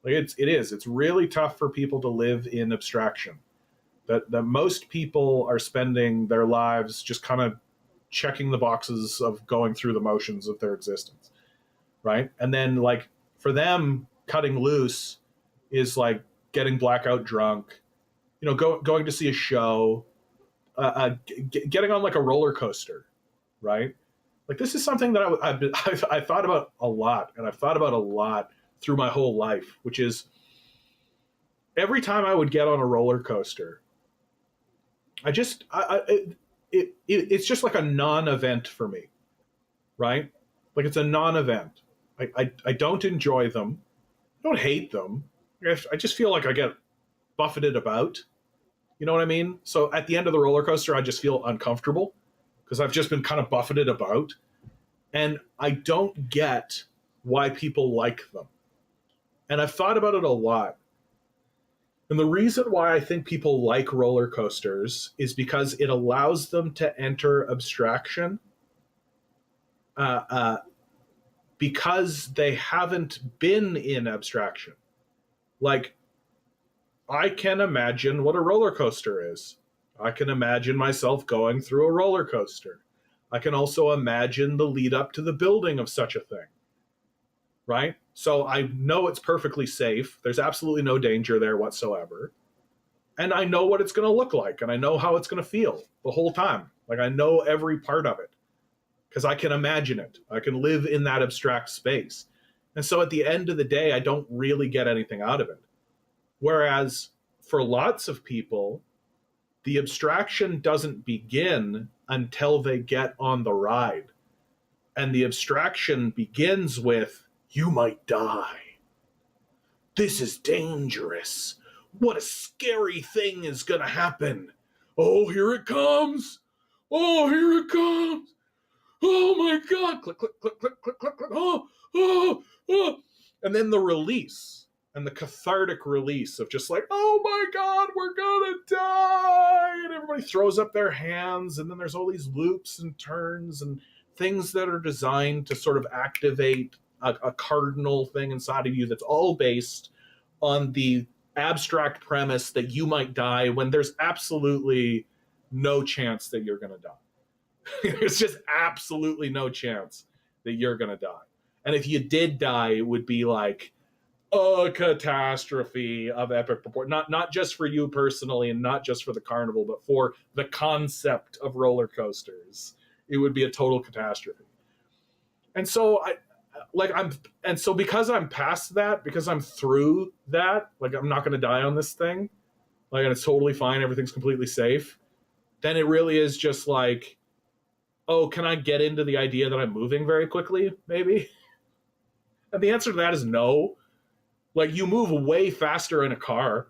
Like it's really tough for people to live in abstraction. That most people are spending their lives just kind of checking the boxes of going through the motions of their existence, right? And then like for them, cutting loose is like getting blackout drunk, you know, going to see a show, getting on like a roller coaster, right? Like this is something that I've thought about a lot, and I've thought about a lot through my whole life, which is every time I would get on a roller coaster, it's just like a non-event for me, right? Like it's a non-event. I don't enjoy them. I don't hate them. I just feel like I get buffeted about. You know what I mean? So at the end of the roller coaster, I just feel uncomfortable because I've just been kind of buffeted about. And I don't get why people like them. And I've thought about it a lot. And the reason why I think people like roller coasters is because it allows them to enter abstraction because they haven't been in abstraction. Like, I can imagine what a roller coaster is. I can imagine myself going through a roller coaster. I can also imagine the lead up to the building of such a thing. Right? So I know it's perfectly safe. There's absolutely no danger there whatsoever. And I know what it's going to look like, and I know how it's going to feel the whole time. Like I know every part of it because I can imagine it. I can live in that abstract space. And so at the end of the day, I don't really get anything out of it. Whereas for lots of people, the abstraction doesn't begin until they get on the ride. And the abstraction begins with, you might die. This is dangerous. What a scary thing is going to happen. Oh, here it comes. Oh, here it comes. Oh my God. Click, click, click, click, click, click, click. Oh, oh, oh. And then the release. And the cathartic release of just like, oh my God, we're gonna die. And everybody throws up their hands. And then there's all these loops and turns and things that are designed to sort of activate a cardinal thing inside of you that's all based on the abstract premise that you might die when there's absolutely no chance that you're gonna die. There's just absolutely no chance that you're gonna die. And if you did die, it would be like, a catastrophe of epic purport. Not just for you personally and not just for the carnival, but for the concept of roller coasters. It would be a total catastrophe. And so because I'm past that, because I'm through that, like I'm not going to die on this thing, like, and it's totally fine, everything's completely safe, then it really is just like, oh, can I get into the idea that I'm moving very quickly, maybe? And the answer to that is no. Like, you move way faster in a car,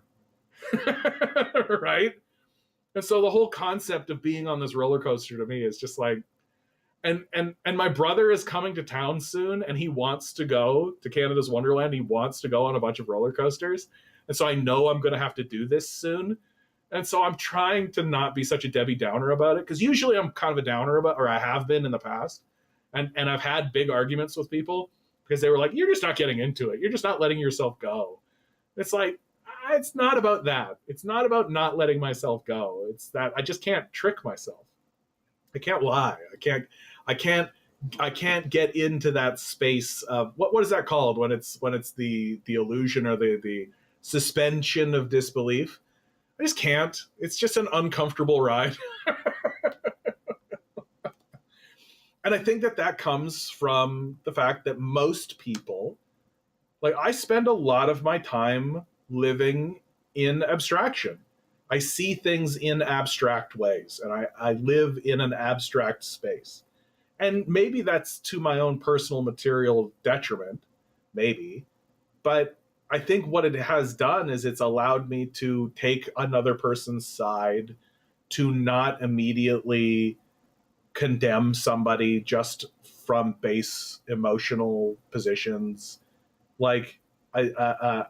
right? And so the whole concept of being on this roller coaster to me is just like, and my brother is coming to town soon, and he wants to go to Canada's Wonderland. He wants to go on a bunch of roller coasters, and so I know I'm going to have to do this soon. And so I'm trying to not be such a Debbie Downer about it, because usually I'm kind of a downer about, or I have been in the past, and I've had big arguments with people because they were like, "You're just not getting into it. You're just not letting yourself go." It's like, it's not about that. It's not about not letting myself go. It's that I just can't trick myself. I can't lie. I can't get into that space of what is that called when it's the illusion or the suspension of disbelief. I just can't. It's just an uncomfortable ride. And I think that comes from the fact that most people, like, I spend a lot of my time living in abstraction. I see things in abstract ways, and I live in an abstract space. And maybe that's to my own personal material detriment, maybe. But I think what it has done is it's allowed me to take another person's side, to not immediately condemn somebody just from base emotional positions. Like I'm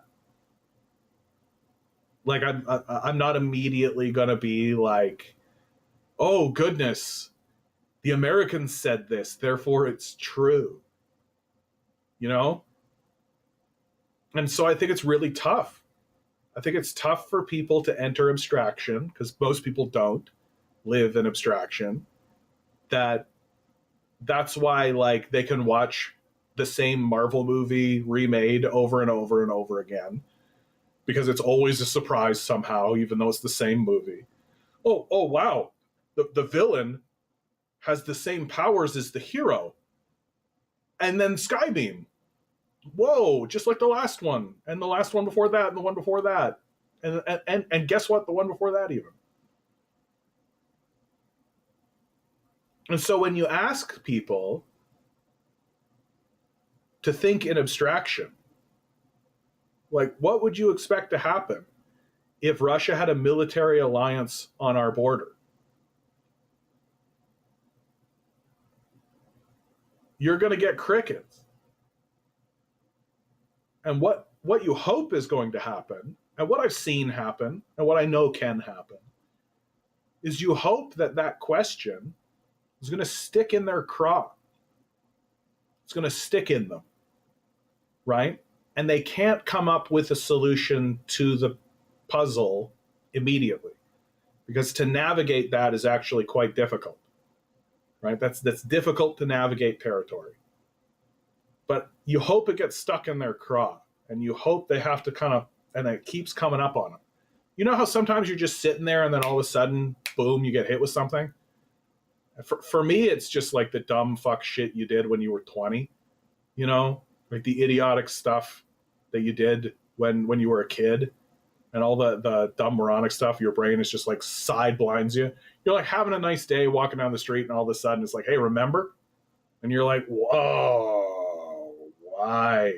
not immediately gonna be like, oh goodness, the Americans said this, therefore it's true. You know? And so I think it's really tough. I think it's tough for people to enter abstraction, because most people don't live in abstraction. That's why, like, they can watch the same Marvel movie remade over and over and over again, because it's always a surprise somehow, even though it's the same movie. Oh wow, the villain has the same powers as the hero, and then Skybeam. Whoa, just like the last one, and the last one before that, and the one before that, and guess what? The one before that even. And so when you ask people to think in abstraction, like, what would you expect to happen if Russia had a military alliance on our border? You're going to get crickets. And what you hope is going to happen, and what I've seen happen, and what I know can happen, is you hope that question is going to stick in their craw. It's going to stick in them, right? And they can't come up with a solution to the puzzle immediately, because to navigate that is actually quite difficult, right? That's difficult to navigate territory. But you hope it gets stuck in their craw, and you hope they have to kind of, and it keeps coming up on them. You know how sometimes you're just sitting there and then all of a sudden, boom, you get hit with something? For me, it's just like the dumb fuck shit you did when you were 20, you know, like the idiotic stuff that you did when you were a kid, and all the dumb moronic stuff. Your brain is just like side blinds you. You're like having a nice day walking down the street, and all of a sudden it's like, hey, remember? And you're like, whoa, why?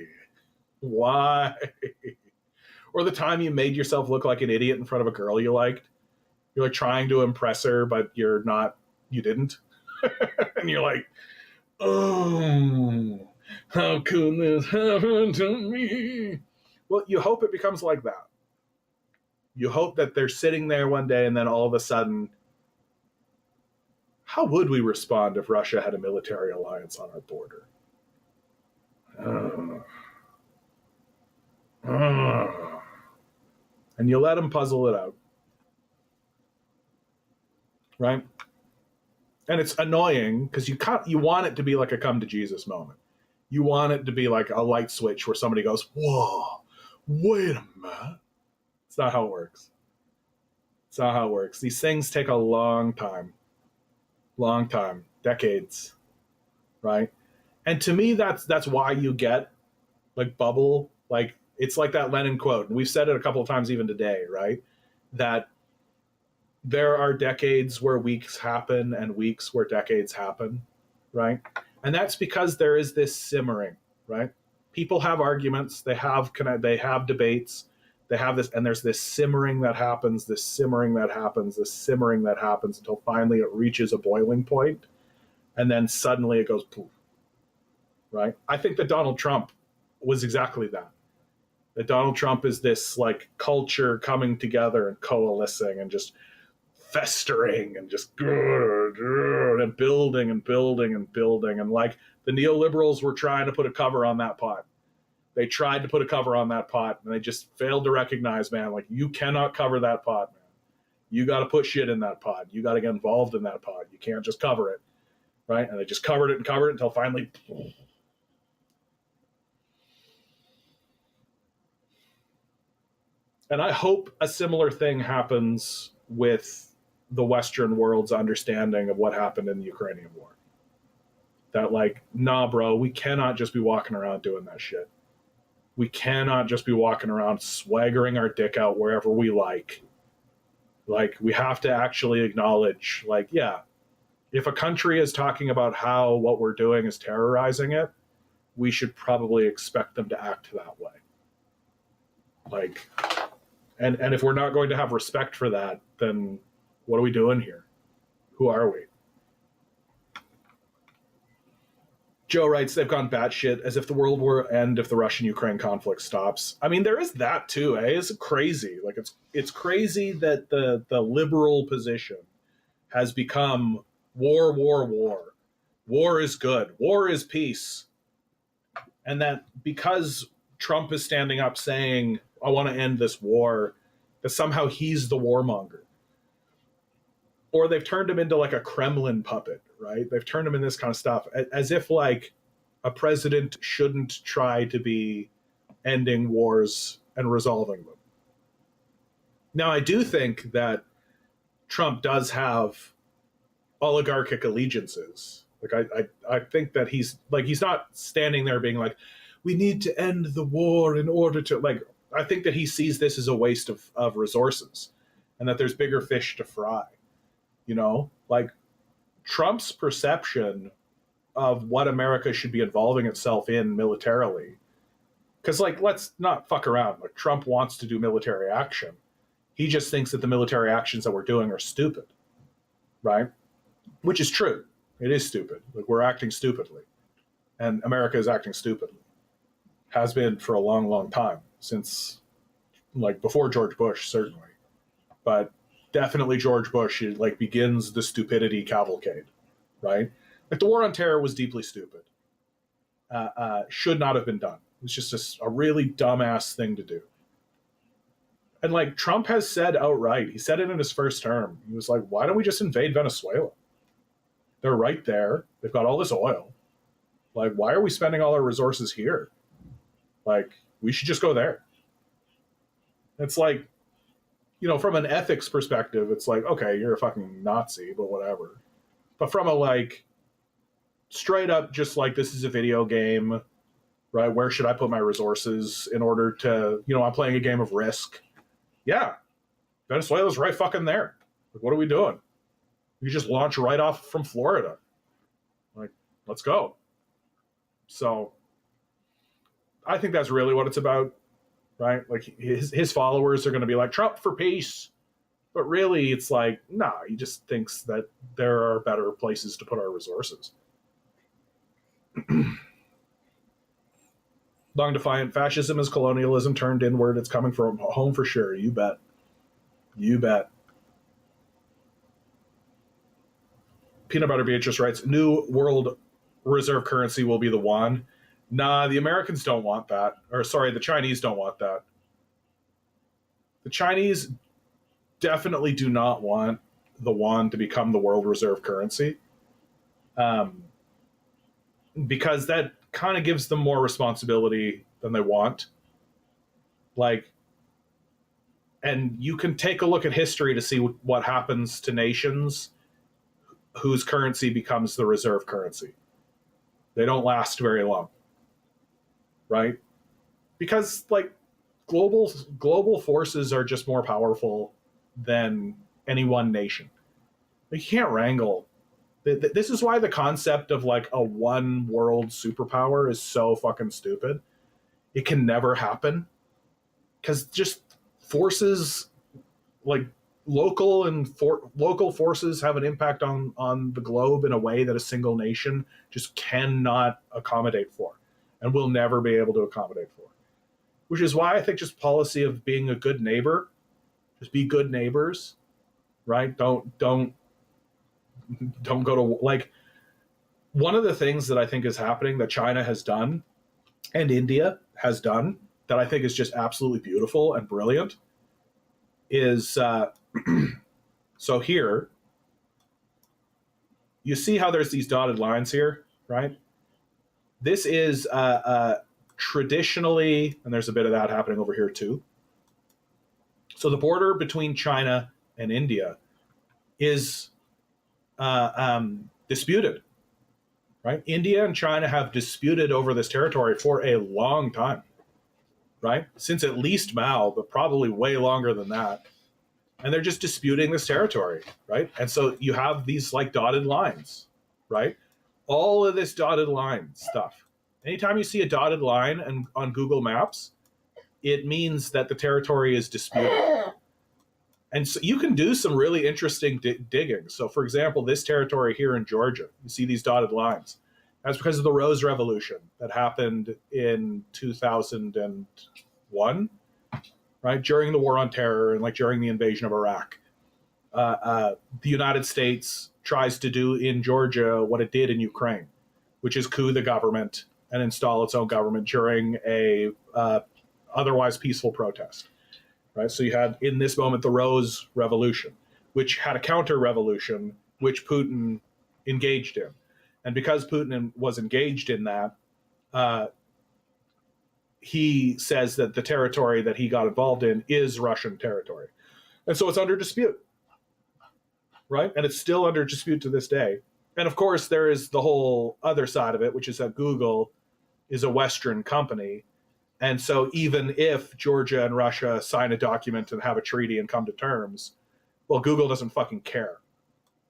Or the time you made yourself look like an idiot in front of a girl you liked. You're like trying to impress her, but you didn't. And you're like, oh, how could this happen to me? Well, you hope it becomes like that. You hope that they're sitting there one day, and then all of a sudden, how would we respond if Russia had a military alliance on our border? And you let them puzzle it out. Right? And it's annoying because you want it to be like a come to Jesus moment. You want it to be like a light switch where somebody goes, whoa, wait a minute. It's not how it works. It's not how it works. These things take a long time, decades, right? And to me, that's why you get like bubble, like it's like that Lenin quote, and we've said it a couple of times even today, right? That there are decades where weeks happen and weeks where decades happen, right? And that's because there is this simmering, right? People have arguments, they have debates, they have this, and there's this simmering that happens, this simmering that happens, this simmering that happens until finally it reaches a boiling point, and then suddenly it goes poof, right? I think that Donald Trump was exactly that. That Donald Trump is this like culture coming together and coalescing and just festering and just and building and building and building. And like the neoliberals were trying to put a cover on that pot. They tried to put a cover on that pot and they just failed to recognize, man, like you cannot cover that pot, man. You got to put shit in that pot. You got to get involved in that pot. You can't just cover it, right? And they just covered it until finally. And I hope a similar thing happens with the Western world's understanding of what happened in the Ukrainian war. That like, nah, bro, we cannot just be walking around doing that shit. We cannot just be walking around swaggering our dick out wherever we like. Like, we have to actually acknowledge, like, yeah, if a country is talking about how what we're doing is terrorizing it, we should probably expect them to act that way. Like, and if we're not going to have respect for that, then what are we doing here? Who are we? Joe writes, they've gone batshit as if the world will end if the Russian-Ukraine conflict stops. I mean, there is that too, eh? It's crazy. Like, it's crazy that the liberal position has become war, war, war. War is good. War is peace. And that because Trump is standing up saying, I want to end this war, that somehow he's the warmonger. Or they've turned him into like a Kremlin puppet, right? They've turned him in this kind of stuff, as if like a president shouldn't try to be ending wars and resolving them. Now, I do think that Trump does have oligarchic allegiances. Like, I think that he's not standing there being like, we need to end the war in order to, like, I think that he sees this as a waste of resources and that there's bigger fish to fry. You know, like Trump's perception of what America should be involving itself in militarily. Because, like, let's not fuck around. Like, Trump wants to do military action. He just thinks that the military actions that we're doing are stupid, right? Which is true. It is stupid. Like, we're acting stupidly. And America is acting stupidly. Has been for a long, long time. Since, like, before George Bush, certainly. But definitely George Bush, like, begins the stupidity cavalcade, right? Like, the war on terror was deeply stupid. Should not have been done. It's just a really dumbass thing to do. And, like, Trump has said outright, he said it in his first term, he was like, why don't we just invade Venezuela? They're right there. They've got all this oil. Like, why are we spending all our resources here? Like, we should just go there. It's like, you know, from an ethics perspective, it's like, okay, you're a fucking Nazi, but whatever. But from a, like, straight up, just like, this is a video game, right? Where should I put my resources in order to, you know, I'm playing a game of Risk. Yeah, Venezuela's right fucking there. Like, what are we doing? We just launch right off from Florida. Like, let's go. So I think that's really what it's about, right? Like, his followers are going to be like, Trump for peace. But really, it's like, nah, he just thinks that there are better places to put our resources. Long Defiant, fascism is colonialism turned inward. It's coming from home for sure. You bet. You bet. Peanut Butter Beatrice writes, new world reserve currency will be the yuan. Nah, the Americans don't want that. Or, sorry, the Chinese don't want that. The Chinese definitely do not want the yuan to become the world reserve currency. Because that kind of gives them more responsibility than they want. Like, and you can take a look at history to see what happens to nations whose currency becomes the reserve currency. They don't last very long, right? Because like global forces are just more powerful than any one nation. You can't wrangle. This is why the concept of like a one world superpower is so fucking stupid. It can never happen because just forces, like local forces, have an impact on the globe in a way that a single nation just cannot accommodate for, and will never be able to accommodate for. Which is why I think just policy of being a good neighbor, just be good neighbors, right? Don't go to, like, one of the things that I think is happening that China has done and India has done that I think is just absolutely beautiful and brilliant is so here you see how there's these dotted lines here, right? This is traditionally, and there's a bit of that happening over here too. So the border between China and India is disputed, right? India and China have disputed over this territory for a long time, right? Since at least Mao, but probably way longer than that. And they're just disputing this territory, right? And so you have these like dotted lines, right? All of this dotted line stuff. Anytime you see a dotted line and on Google Maps, it means that the territory is disputed. And so you can do some really interesting digging. So, for example, this territory here in Georgia, you see these dotted lines. That's because of the Rose Revolution that happened in 2001, right? During the War on Terror and like during the invasion of Iraq. The United States tries to do in Georgia what it did in Ukraine, which is coup the government and install its own government during a otherwise peaceful protest. Right, so you had in this moment the Rose Revolution, which had a counter revolution, which Putin engaged in, and because Putin was engaged in that, he says that the territory that he got involved in is Russian territory, and so it's under dispute, right? And it's still under dispute to this day. And of course, there is the whole other side of it, which is that Google is a Western company. And so even if Georgia and Russia sign a document and have a treaty and come to terms, well, Google doesn't fucking care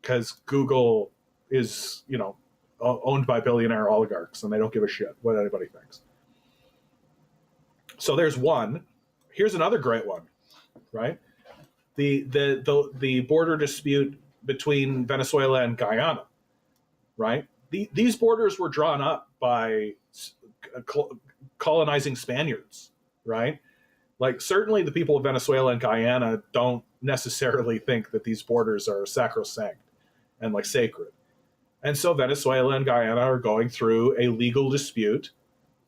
because Google is, you know, owned by billionaire oligarchs and they don't give a shit what anybody thinks. So there's one. Here's another great one, right? The border dispute between Venezuela and Guyana, right? These borders were drawn up by colonizing Spaniards, right? Like, certainly the people of Venezuela and Guyana don't necessarily think that these borders are sacrosanct and like sacred. And so Venezuela and Guyana are going through a legal dispute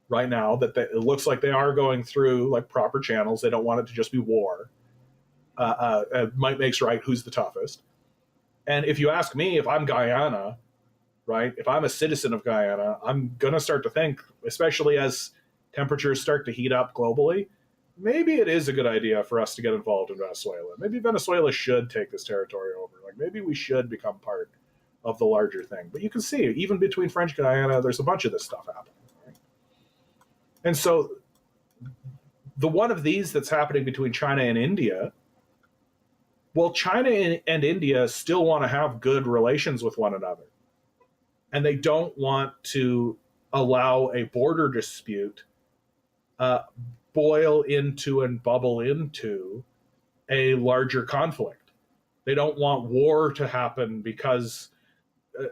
right now that it looks like they are going through like proper channels. They don't want it to just be war. Might makes right, who's the toughest. And if you ask me, if I'm Guyana, right, if I'm a citizen of Guyana, I'm going to start to think, especially as temperatures start to heat up globally, maybe it is a good idea for us to get involved in Venezuela. Maybe Venezuela should take this territory over. Like, maybe we should become part of the larger thing. But you can see, even between French Guyana, there's a bunch of this stuff happening. Right? And so the one of these that's happening between China and India, well, China and India still want to have good relations with one another. And they don't want to allow a border dispute boil into and bubble into a larger conflict. They don't want war to happen because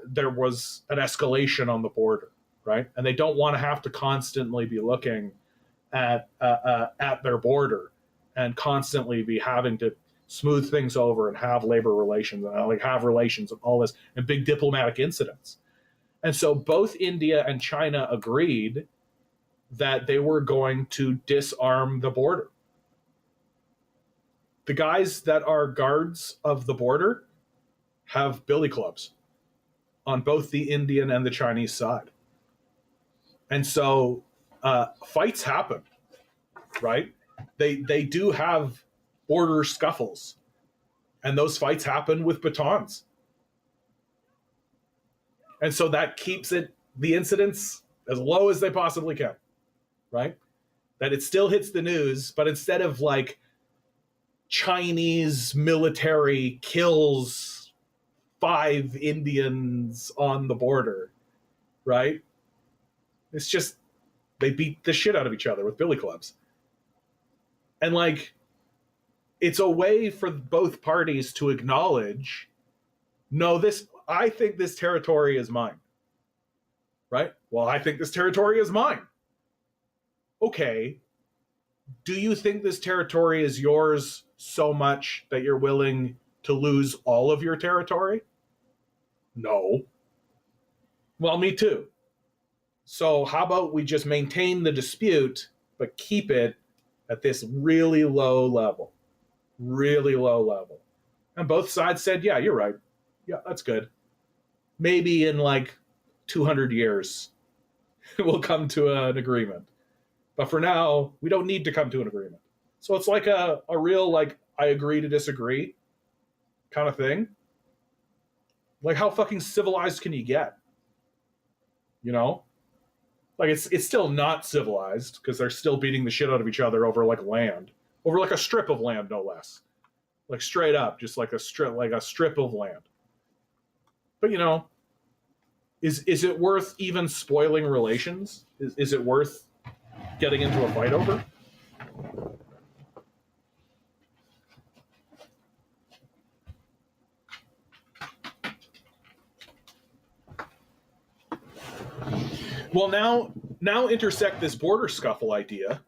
there was an escalation on the border, right? And they don't want to have to constantly be looking at their border and constantly be having to smooth things over and have labor relations and like have relations and all this and big diplomatic incidents. And so both India and China agreed that they were going to disarm the border. The guys that are guards of the border have billy clubs on both the Indian and the Chinese side. And so fights happen, right? They do have border scuffles, and those fights happen with batons. And so that keeps the incidents as low as they possibly can, right? That it still hits the news, but instead of like Chinese military kills 5 Indians on the border, right? It's just they beat the shit out of each other with billy clubs. And like, it's a way for both parties to acknowledge, no, I think this territory is mine. Right? Well, I think this territory is mine. Okay. Do you think this territory is yours so much that you're willing to lose all of your territory? No. Well, me too. So how about we just maintain the dispute, but keep it at this really low level? Really low level. And both sides said, yeah, you're right. Yeah, that's good. Maybe in like 200 years, we'll come to an agreement. But for now, we don't need to come to an agreement. So it's like a real, like, I agree to disagree kind of thing. Like, how fucking civilized can you get? You know? Like, it's still not civilized, because they're still beating the shit out of each other over, like, land. Over, like, a strip of land, no less. Like, straight up, just like a strip of land. But, you know, is it worth even spoiling relations? Is it worth getting into a fight over? Well, now intersect this border scuffle idea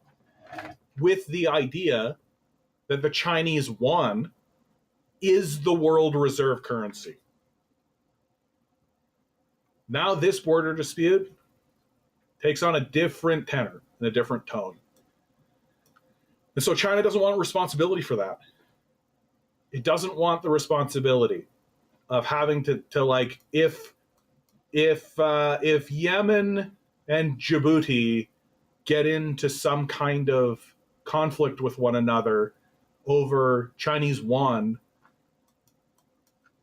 with the idea that the Chinese yuan is the world reserve currency. Now this border dispute takes on a different tenor and a different tone. And so China doesn't want responsibility for that. It doesn't want the responsibility of having to like, if Yemen and Djibouti get into some kind of conflict with one another over Chinese yuan,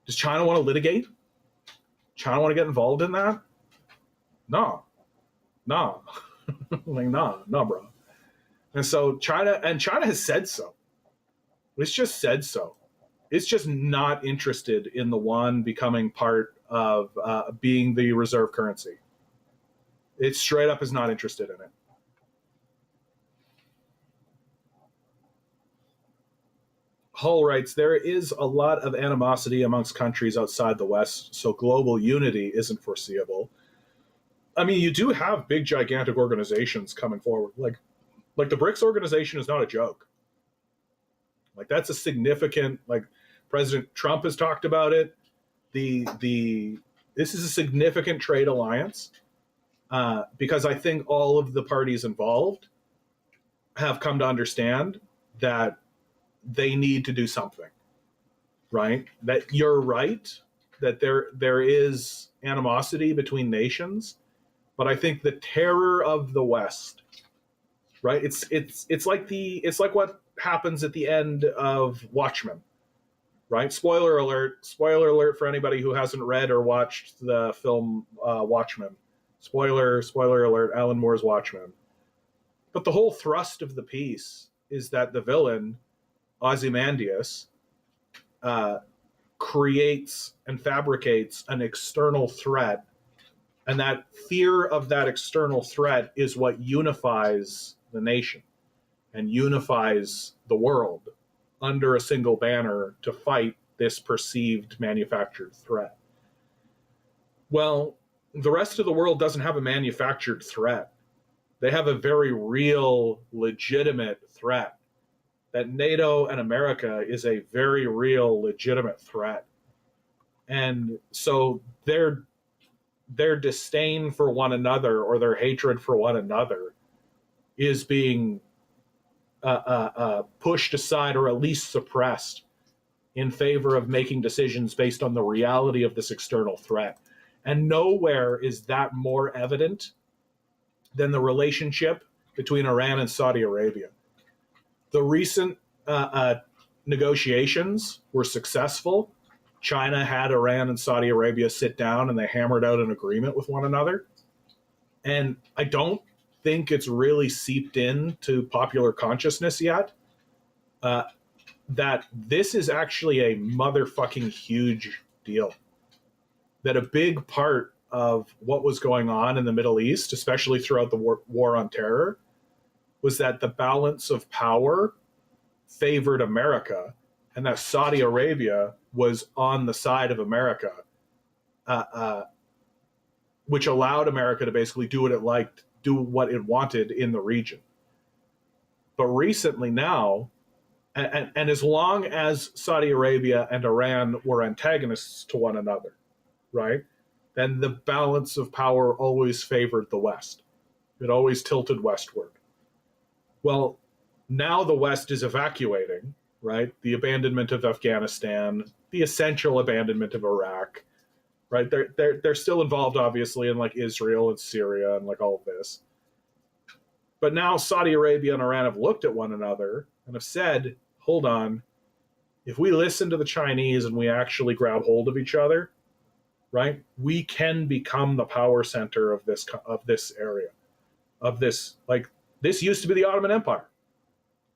does China want to litigate? China want to get involved in that? No. Like, no, bro. And so China has said so. It's just said so. It's just not interested in the yuan becoming part of being the reserve currency. It straight up is not interested in it. Hull writes, there is a lot of animosity amongst countries outside the West, so global unity isn't foreseeable. I mean, you do have big, gigantic organizations coming forward. Like the BRICS organization is not a joke. Like, that's a significant, like, President Trump has talked about it. This is a significant trade alliance because I think all of the parties involved have come to understand that they need to do something, right? That you're right, that there is animosity between nations, but I think the terror of the West, right? It's like what happens at the end of Watchmen, right? Spoiler alert for anybody who hasn't read or watched the film Watchmen. Spoiler alert, Alan Moore's Watchmen. But the whole thrust of the piece is that the villain, Ozymandias, creates and fabricates an external threat, and that fear of that external threat is what unifies the nation and unifies the world under a single banner to fight this perceived manufactured threat. Well, the rest of the world doesn't have a manufactured threat. They have a very real, legitimate threat. That NATO and America is a very real, legitimate threat. And so their disdain for one another or their hatred for one another is being pushed aside or at least suppressed in favor of making decisions based on the reality of this external threat. And nowhere is that more evident than the relationship between Iran and Saudi Arabia. The recent negotiations were successful. China had Iran and Saudi Arabia sit down and they hammered out an agreement with one another. And I don't think it's really seeped into popular consciousness yet that this is actually a motherfucking huge deal. That a big part of what was going on in the Middle East, especially throughout the war on terror, was that the balance of power favored America and that Saudi Arabia was on the side of America, which allowed America to basically do what it liked, do what it wanted in the region. But recently now, and as long as Saudi Arabia and Iran were antagonists to one another, right, then the balance of power always favored the West. It always tilted westward. Well, now the West is evacuating, right? The abandonment of Afghanistan, the essential abandonment of Iraq, right? They're still involved, obviously, in like Israel and Syria and like all of this. But now Saudi Arabia and Iran have looked at one another and have said, hold on, if we listen to the Chinese and we actually grab hold of each other, right, we can become the power center of this area, of this, like, this used to be the Ottoman Empire,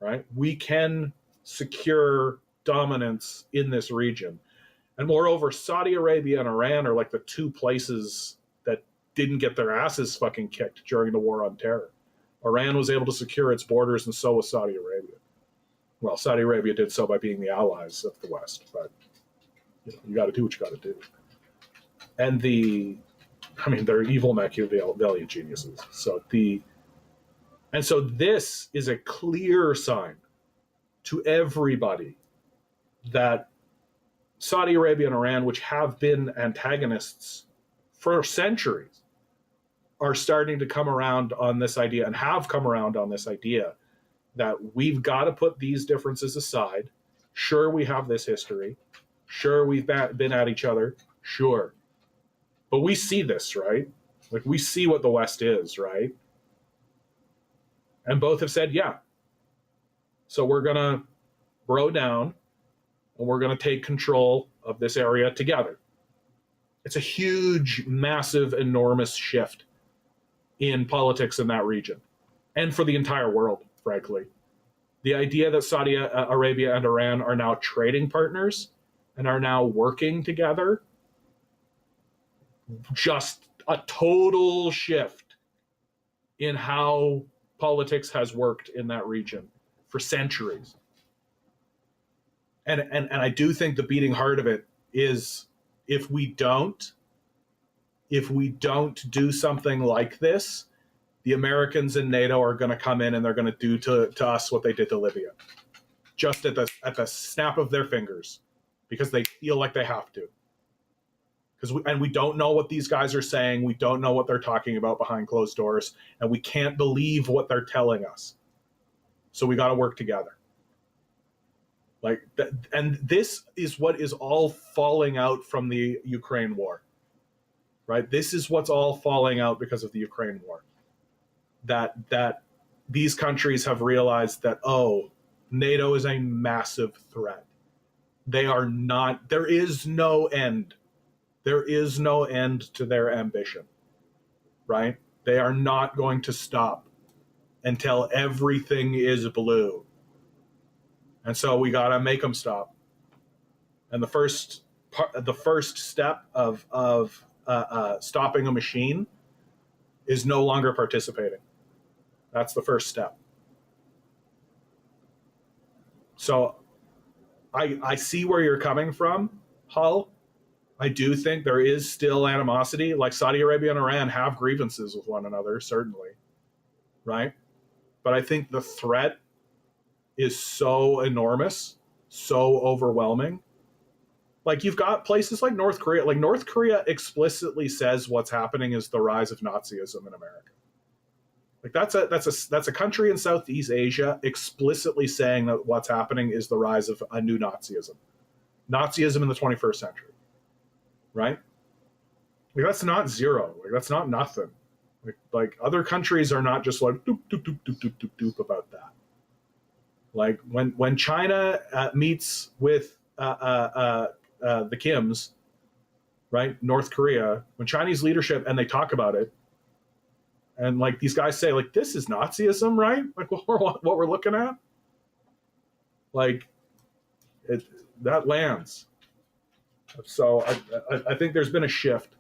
right? We can secure dominance in this region. And moreover, Saudi Arabia and Iran are like the two places that didn't get their asses fucking kicked during the war on terror. Iran was able to secure its borders, and so was Saudi Arabia. Well, Saudi Arabia did so by being the allies of the West, but you got to do what you got to do. And they're evil Machiavellian geniuses. So this is a clear sign to everybody that Saudi Arabia and Iran, which have been antagonists for centuries, are starting to come around on this idea and have come around on this idea that we've got to put these differences aside. Sure, we have this history. Sure, we've been at each other. Sure. But we see this, right? Like, we see what the West is, right? And both have said, yeah. So we're going to bro down and we're going to take control of this area together. It's a huge, massive, enormous shift in politics in that region and for the entire world, frankly. The idea that Saudi Arabia and Iran are now trading partners and are now working together, just a total shift in how politics has worked in that region for centuries. And I do think the beating heart of it is if we don't do something like this, the Americans and NATO are going to come in and they're going to do to us what they did to Libya, just at the snap of their fingers, because they feel like they have to. We don't know what these guys are saying. We don't know what they're talking about behind closed doors, and we can't believe what they're telling us. So we got to work together. Like that, and this is what is all falling out from the Ukraine war, right? This is what's all falling out because of the Ukraine war. That these countries have realized that, oh, NATO is a massive threat. They are not. There is no end. There is no end to their ambition, right? They are not going to stop until everything is blue. And so we got to make them stop. And the first step of stopping a machine is no longer participating. That's the first step. So I see where you're coming from, Hull. I do think there is still animosity. Like Saudi Arabia and Iran have grievances with one another, certainly, right? But I think the threat is so enormous, so overwhelming. Like, you've got places like North Korea. Like, North Korea explicitly says what's happening is the rise of Nazism in America. Like, that's a country in Southeast Asia explicitly saying that what's happening is the rise of a new Nazism. Nazism in the 21st century. Right? Like, that's not zero. Like, that's not nothing. Like other countries are not just like doop, doop, doop, doop, doop, doop, doop about that. Like when China meets with the Kims, right, North Korea, when Chinese leadership and they talk about it, and like these guys say, like, this is Nazism, right? Like what we're looking at, like that lands. So I think there's been a shift.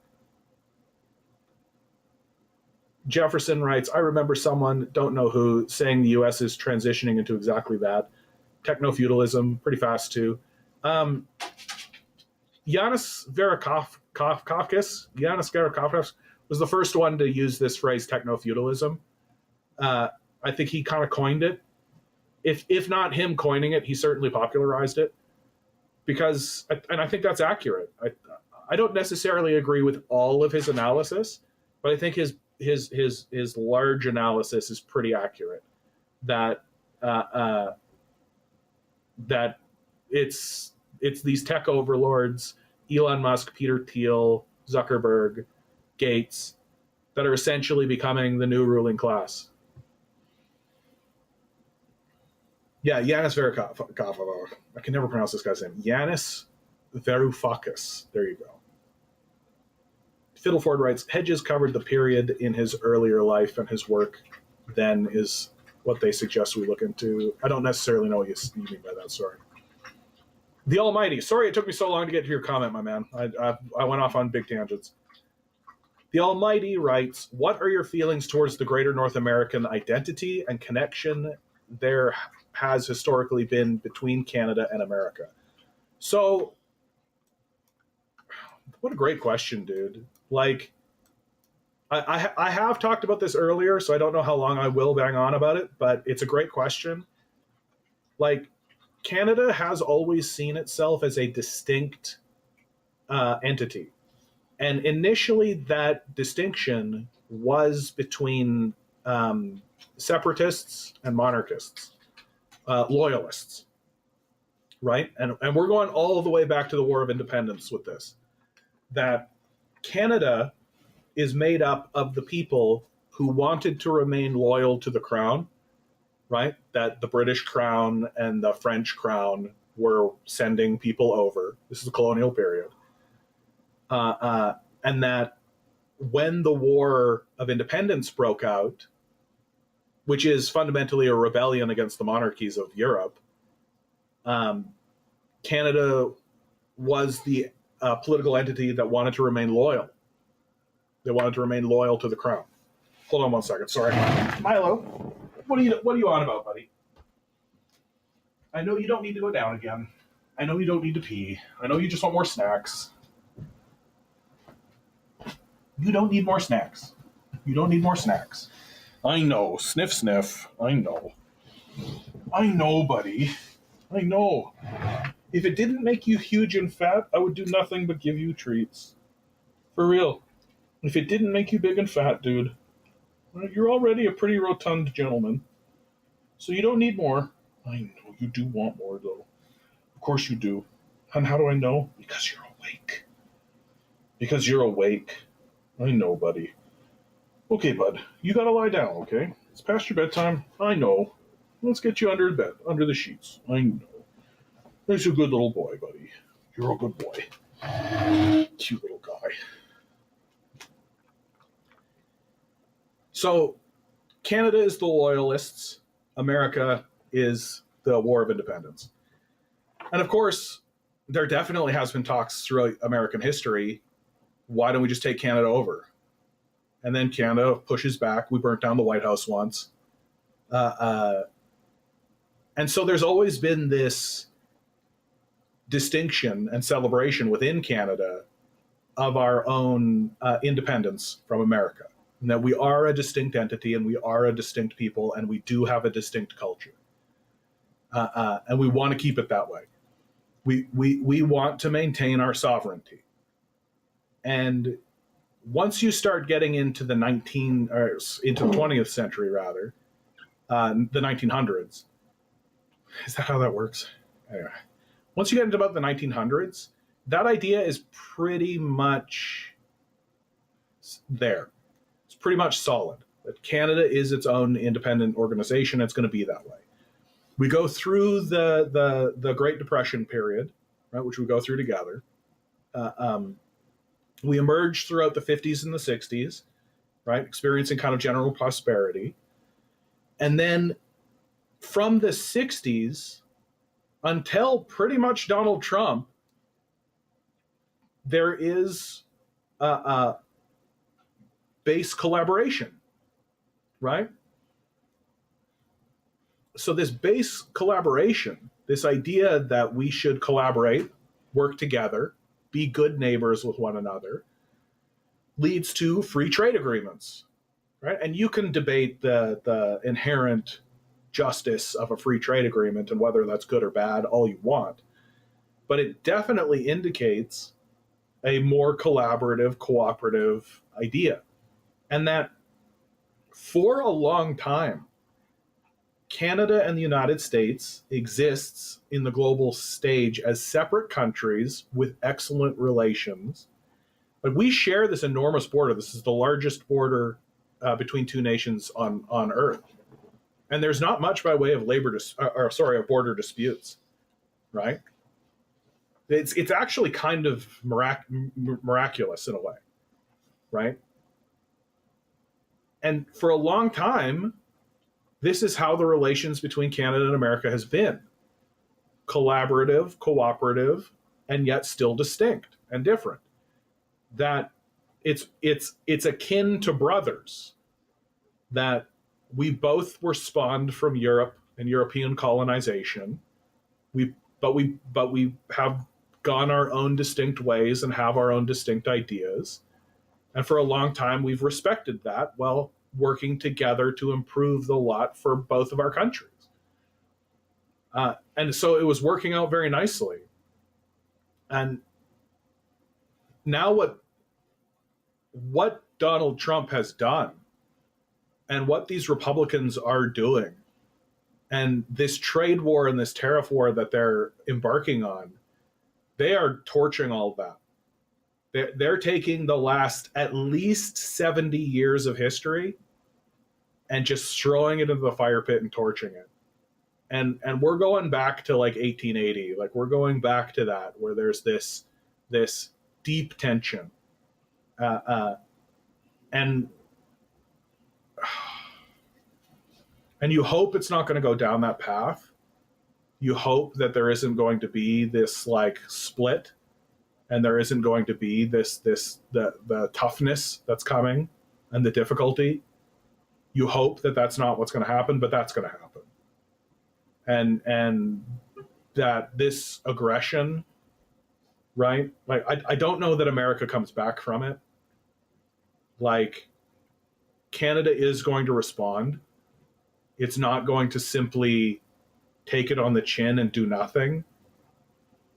Jefferson writes, I remember someone, don't know who, saying the U.S. is transitioning into exactly that. Techno-feudalism, pretty fast too. Yanis Varoufakis was the first one to use this phrase, techno-feudalism. I think he kind of coined it. If not him coining it, he certainly popularized it. Because, and I think that's accurate. I don't necessarily agree with all of his analysis, but I think his large analysis is pretty accurate. That that it's these tech overlords, Elon Musk, Peter Thiel, Zuckerberg, Gates, that are essentially becoming the new ruling class. Yeah, Yanis Varoufakis. I can never pronounce this guy's name. Yanis Varoufakis. There you go. Fiddleford writes, Hedges covered the period in his earlier life, and his work then is what they suggest we look into. I don't necessarily know what you mean by that, sorry. The Almighty. Sorry it took me so long to get to your comment, my man. I went off on big tangents. The Almighty writes, what are your feelings towards the greater North American identity and connection there has historically been between Canada and America? So, what a great question, dude. Like, I have talked about this earlier, so I don't know how long I will bang on about it, but it's a great question. Like, Canada has always seen itself as a distinct entity. And initially, that distinction was between separatists and monarchists, loyalists, right? And we're going all the way back to the War of Independence with this, that Canada is made up of the people who wanted to remain loyal to the crown, right? That the British crown and the French crown were sending people over. This is the colonial period. And that when the War of Independence broke out, which is fundamentally a rebellion against the monarchies of Europe, Canada was the political entity that wanted to remain loyal. They wanted to remain loyal to the crown. Hold on one second. Sorry. Milo, what are you on about, buddy? I know you don't need to go down again. I know you don't need to pee. I know you just want more snacks. You don't need more snacks. You don't need more snacks. I know. Sniff, sniff. I know. I know, buddy. I know. If it didn't make you huge and fat, I would do nothing but give you treats. For real. If it didn't make you big and fat, dude, you're already a pretty rotund gentleman. So you don't need more. I know you do want more, though. Of course you do. And how do I know? Because you're awake. Because you're awake. I know, buddy. Okay, bud. You gotta lie down, okay? It's past your bedtime. I know. Let's get you under the bed, under the sheets. I know. You're a good little boy, buddy. You're a good boy. Cute little guy. So, Canada is the loyalists. America is the War of Independence. And of course, there definitely has been talks throughout American history. Why don't we just take Canada over? And then Canada pushes back. We burnt down the White House once. And so there's always been this distinction and celebration within Canada of our own independence from America. And that we are a distinct entity and we are a distinct people and we do have a distinct culture. And we want to keep it that way. We want to maintain our sovereignty. And once you start getting into the 20th century, rather, the 1900s, is that how that works? Anyway, once you get into about the 1900s, that idea is pretty much there. It's pretty much solid. That Canada is its own independent organization. It's going to be that way. We go through the Great Depression period, right, which we go through together. Uh, um, we emerge throughout the 50s and the 60s, right, experiencing kind of general prosperity. And then from the 60s until pretty much Donald Trump, there is base collaboration, right? So this base collaboration, this idea that we should collaborate, work together, be good neighbors with one another, leads to free trade agreements, right? And you can debate the inherent justice of a free trade agreement and whether that's good or bad all you want, but it definitely indicates a more collaborative, cooperative idea. And that for a long time, Canada and the United States exists in the global stage as separate countries with excellent relations. But we share this enormous border. This is the largest border between two nations on Earth. And there's not much by way of of border disputes, right? It's actually kind of miraculous in a way, right? And for a long time, this is how the relations between Canada and America has been: collaborative, cooperative, and yet still distinct and different. That it's akin to brothers. That we both were spawned from Europe and European colonization. But we have gone our own distinct ways and have our own distinct ideas. And for a long time, we've respected that while working together to improve the lot for both of our countries. And so it was working out very nicely. And now what Donald Trump has done and what these Republicans are doing and this trade war and this tariff war that they're embarking on, they are torching all of that. They're taking the last at least 70 years of history and just throwing it into the fire pit and torching it. And we're going back to like 1880. Like we're going back to that, where there's this deep tension. And you hope it's not going to go down that path. You hope that there isn't going to be this like split, and there isn't going to be the toughness that's coming and the difficulty. You hope that that's not what's going to happen, but that's going to happen. And that this aggression, right? Like I don't know that America comes back from it. Like Canada is going to respond. It's not going to simply take it on the chin and do nothing.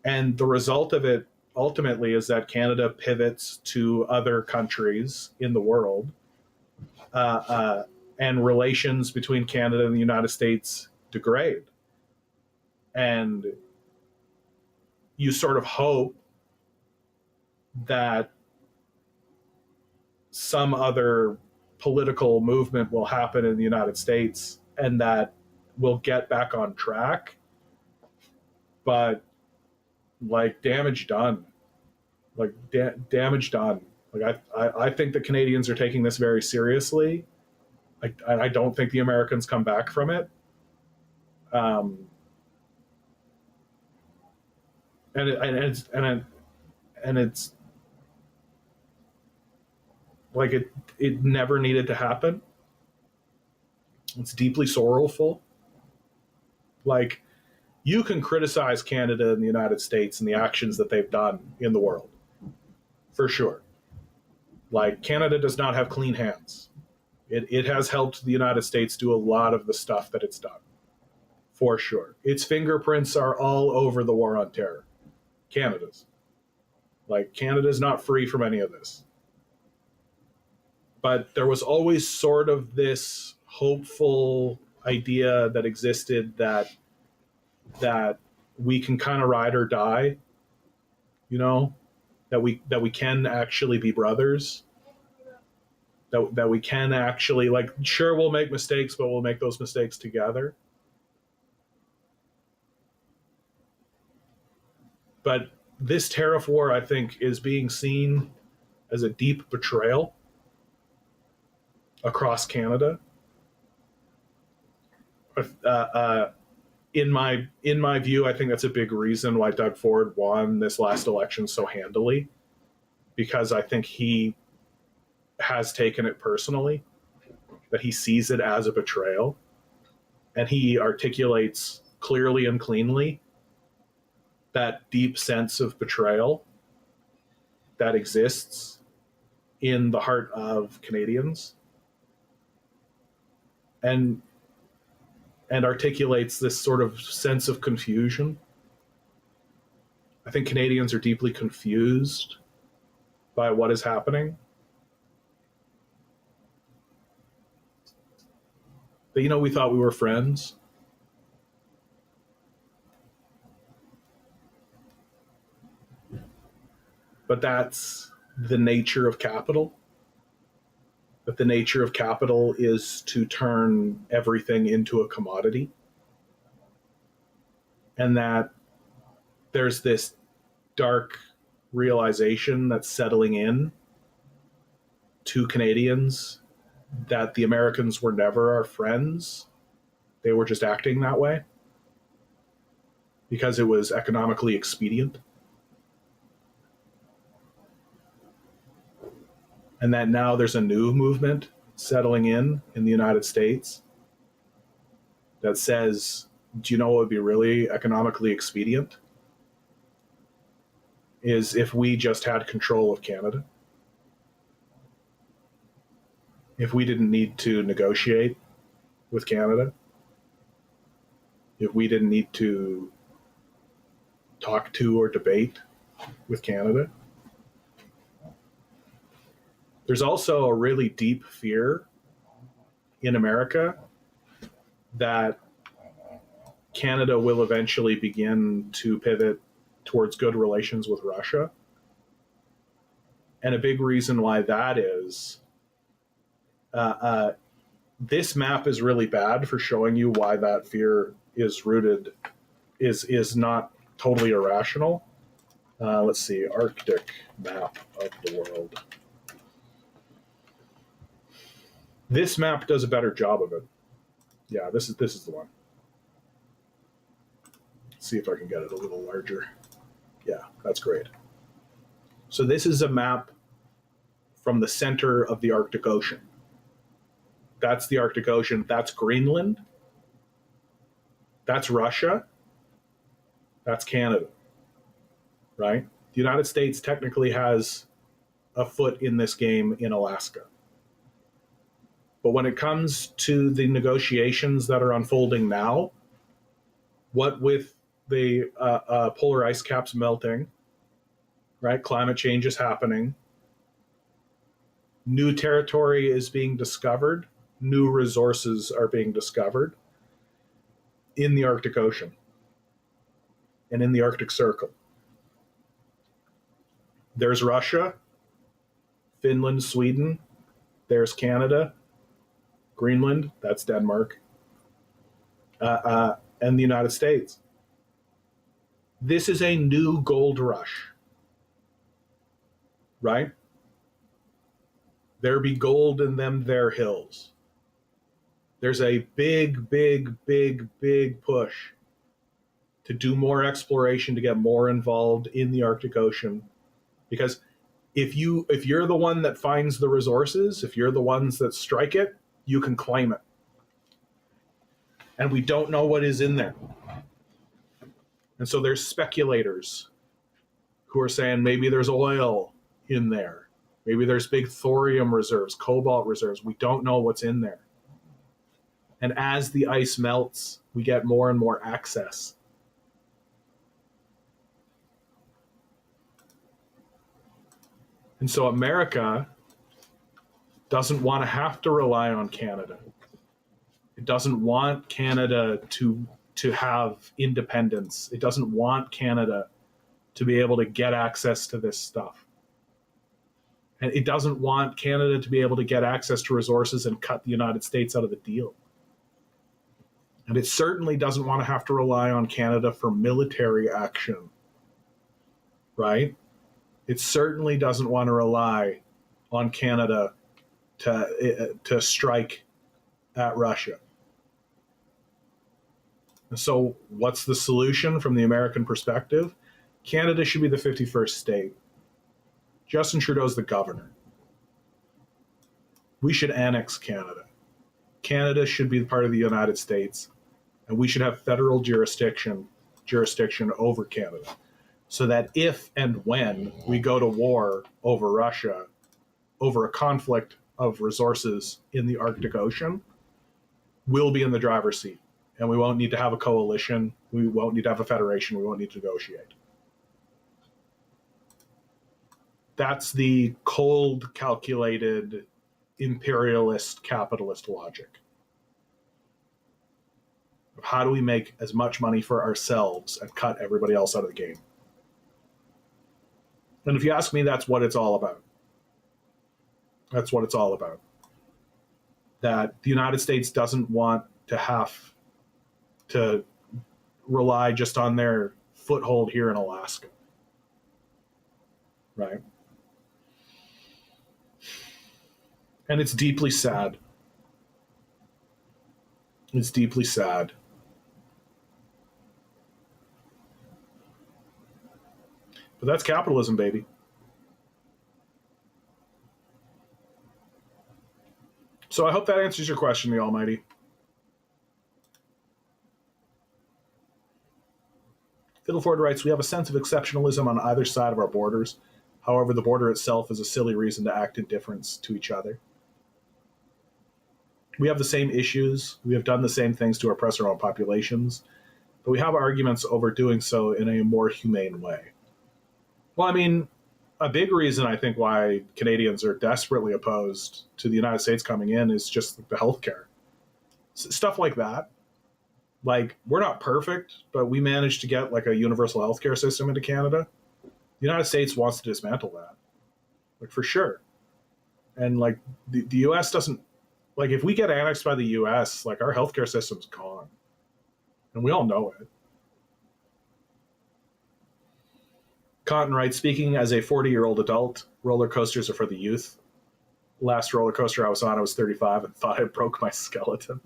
And the result of it ultimately is that Canada pivots to other countries in the world, and relations between Canada and the United States degrade. And you sort of hope that some other political movement will happen in the United States and that we'll get back on track. But like damage done. Like damage done. Like I think the Canadians are taking this very seriously. I don't think the Americans come back from it. And it's like it never needed to happen. It's deeply sorrowful. Like you can criticize Canada and the United States and the actions that they've done in the world, for sure. Like Canada does not have clean hands. It has helped the United States do a lot of the stuff that it's done, for sure. Its fingerprints are all over the war on terror. Canada's. Like Canada's not free from any of this. But there was always sort of this hopeful idea that existed that we can kind of ride or die, you know, that we can actually be brothers, that we can actually, like, sure, we'll make mistakes, but we'll make those mistakes together. But this tariff war, I think, is being seen as a deep betrayal across Canada. In my view, I think that's a big reason why Doug Ford won this last election so handily, because I think he has taken it personally, that he sees it as a betrayal, and he articulates clearly and cleanly that deep sense of betrayal that exists in the heart of Canadians, and articulates this sort of sense of confusion. I think Canadians are deeply confused by what is happening. But, you know, we thought we were friends. But that's the nature of capital. But the nature of capital is to turn everything into a commodity. And that there's this dark realization that's settling in to Canadians that the Americans were never our friends. They were just acting that way because it was economically expedient. And that now there's a new movement settling in the United States that says, do you know what would be really economically expedient? Is if we just had control of Canada. If we didn't need to negotiate with Canada. If we didn't need to talk to or debate with Canada. There's also a really deep fear in America that Canada will eventually begin to pivot towards good relations with Russia. And a big reason why that is, this map is really bad for showing you why that fear is rooted, is not totally irrational. Let's see, Arctic map of the world. This map does a better job of it. Yeah, this is the one. Let's see if I can get it a little larger. Yeah, that's great. So this is a map from the center of the Arctic Ocean. That's the Arctic Ocean. That's Greenland. That's Russia. That's Canada. Right? The United States technically has a foot in this game in Alaska. But when it comes to the negotiations that are unfolding now, what with the polar ice caps melting, right? Climate change is happening. New territory is being discovered. New resources are being discovered in the Arctic Ocean and in the Arctic Circle. There's Russia, Finland, Sweden. There's Canada. Greenland, that's Denmark, and the United States. This is a new gold rush, right? There be gold in them there hills. There's a big, big, big, big push to do more exploration, to get more involved in the Arctic Ocean, because if you're the one that finds the resources, if you're the ones that strike it, you can claim it. And we don't know what is in there. And so there's speculators who are saying maybe there's oil in there. Maybe there's big thorium reserves, cobalt reserves. We don't know what's in there. And as the ice melts, we get more and more access. And so America doesn't want to have to rely on Canada. It doesn't want Canada to have independence. It doesn't want Canada to be able to get access to this stuff. And it doesn't want Canada to be able to get access to resources and cut the United States out of the deal. And it certainly doesn't want to have to rely on Canada for military action right? It certainly doesn't want to rely on Canada to strike at Russia. So what's the solution from the American perspective? Canada should be the 51st state. Justin Trudeau's the governor. We should annex Canada. Canada should be part of the United States, and we should have federal jurisdiction over Canada, so that if and when we go to war over Russia, over a conflict of resources in the Arctic Ocean, we'll be in the driver's seat. And we won't need to have a coalition. We won't need to have a federation. We won't need to negotiate. That's the cold, calculated, imperialist, capitalist logic. How do we make as much money for ourselves and cut everybody else out of the game? And if you ask me, that's what it's all about. That's what it's all about. That the United States doesn't want to have to rely just on their foothold here in Alaska. Right? And it's deeply sad. It's deeply sad. But that's capitalism, baby. So I hope that answers your question, the Almighty. Fiddleford writes, we have a sense of exceptionalism on either side of our borders. However, the border itself is a silly reason to act in difference to each other. We have the same issues. We have done the same things to oppress our own populations, but we have arguments over doing so in a more humane way. Well, I mean, a big reason I think why Canadians are desperately opposed to the United States coming in is just the healthcare. Stuff like that. Like, we're not perfect, but we managed to get like a universal healthcare system into Canada. The United States wants to dismantle that, like, for sure. And like the U.S. doesn't, like, if we get annexed by the U.S., like, our healthcare system's gone, and we all know it. Cotton writes, speaking as a 40-year-old adult, roller coasters are for the youth. Last roller coaster I was on, I was 35 and thought I broke my skeleton.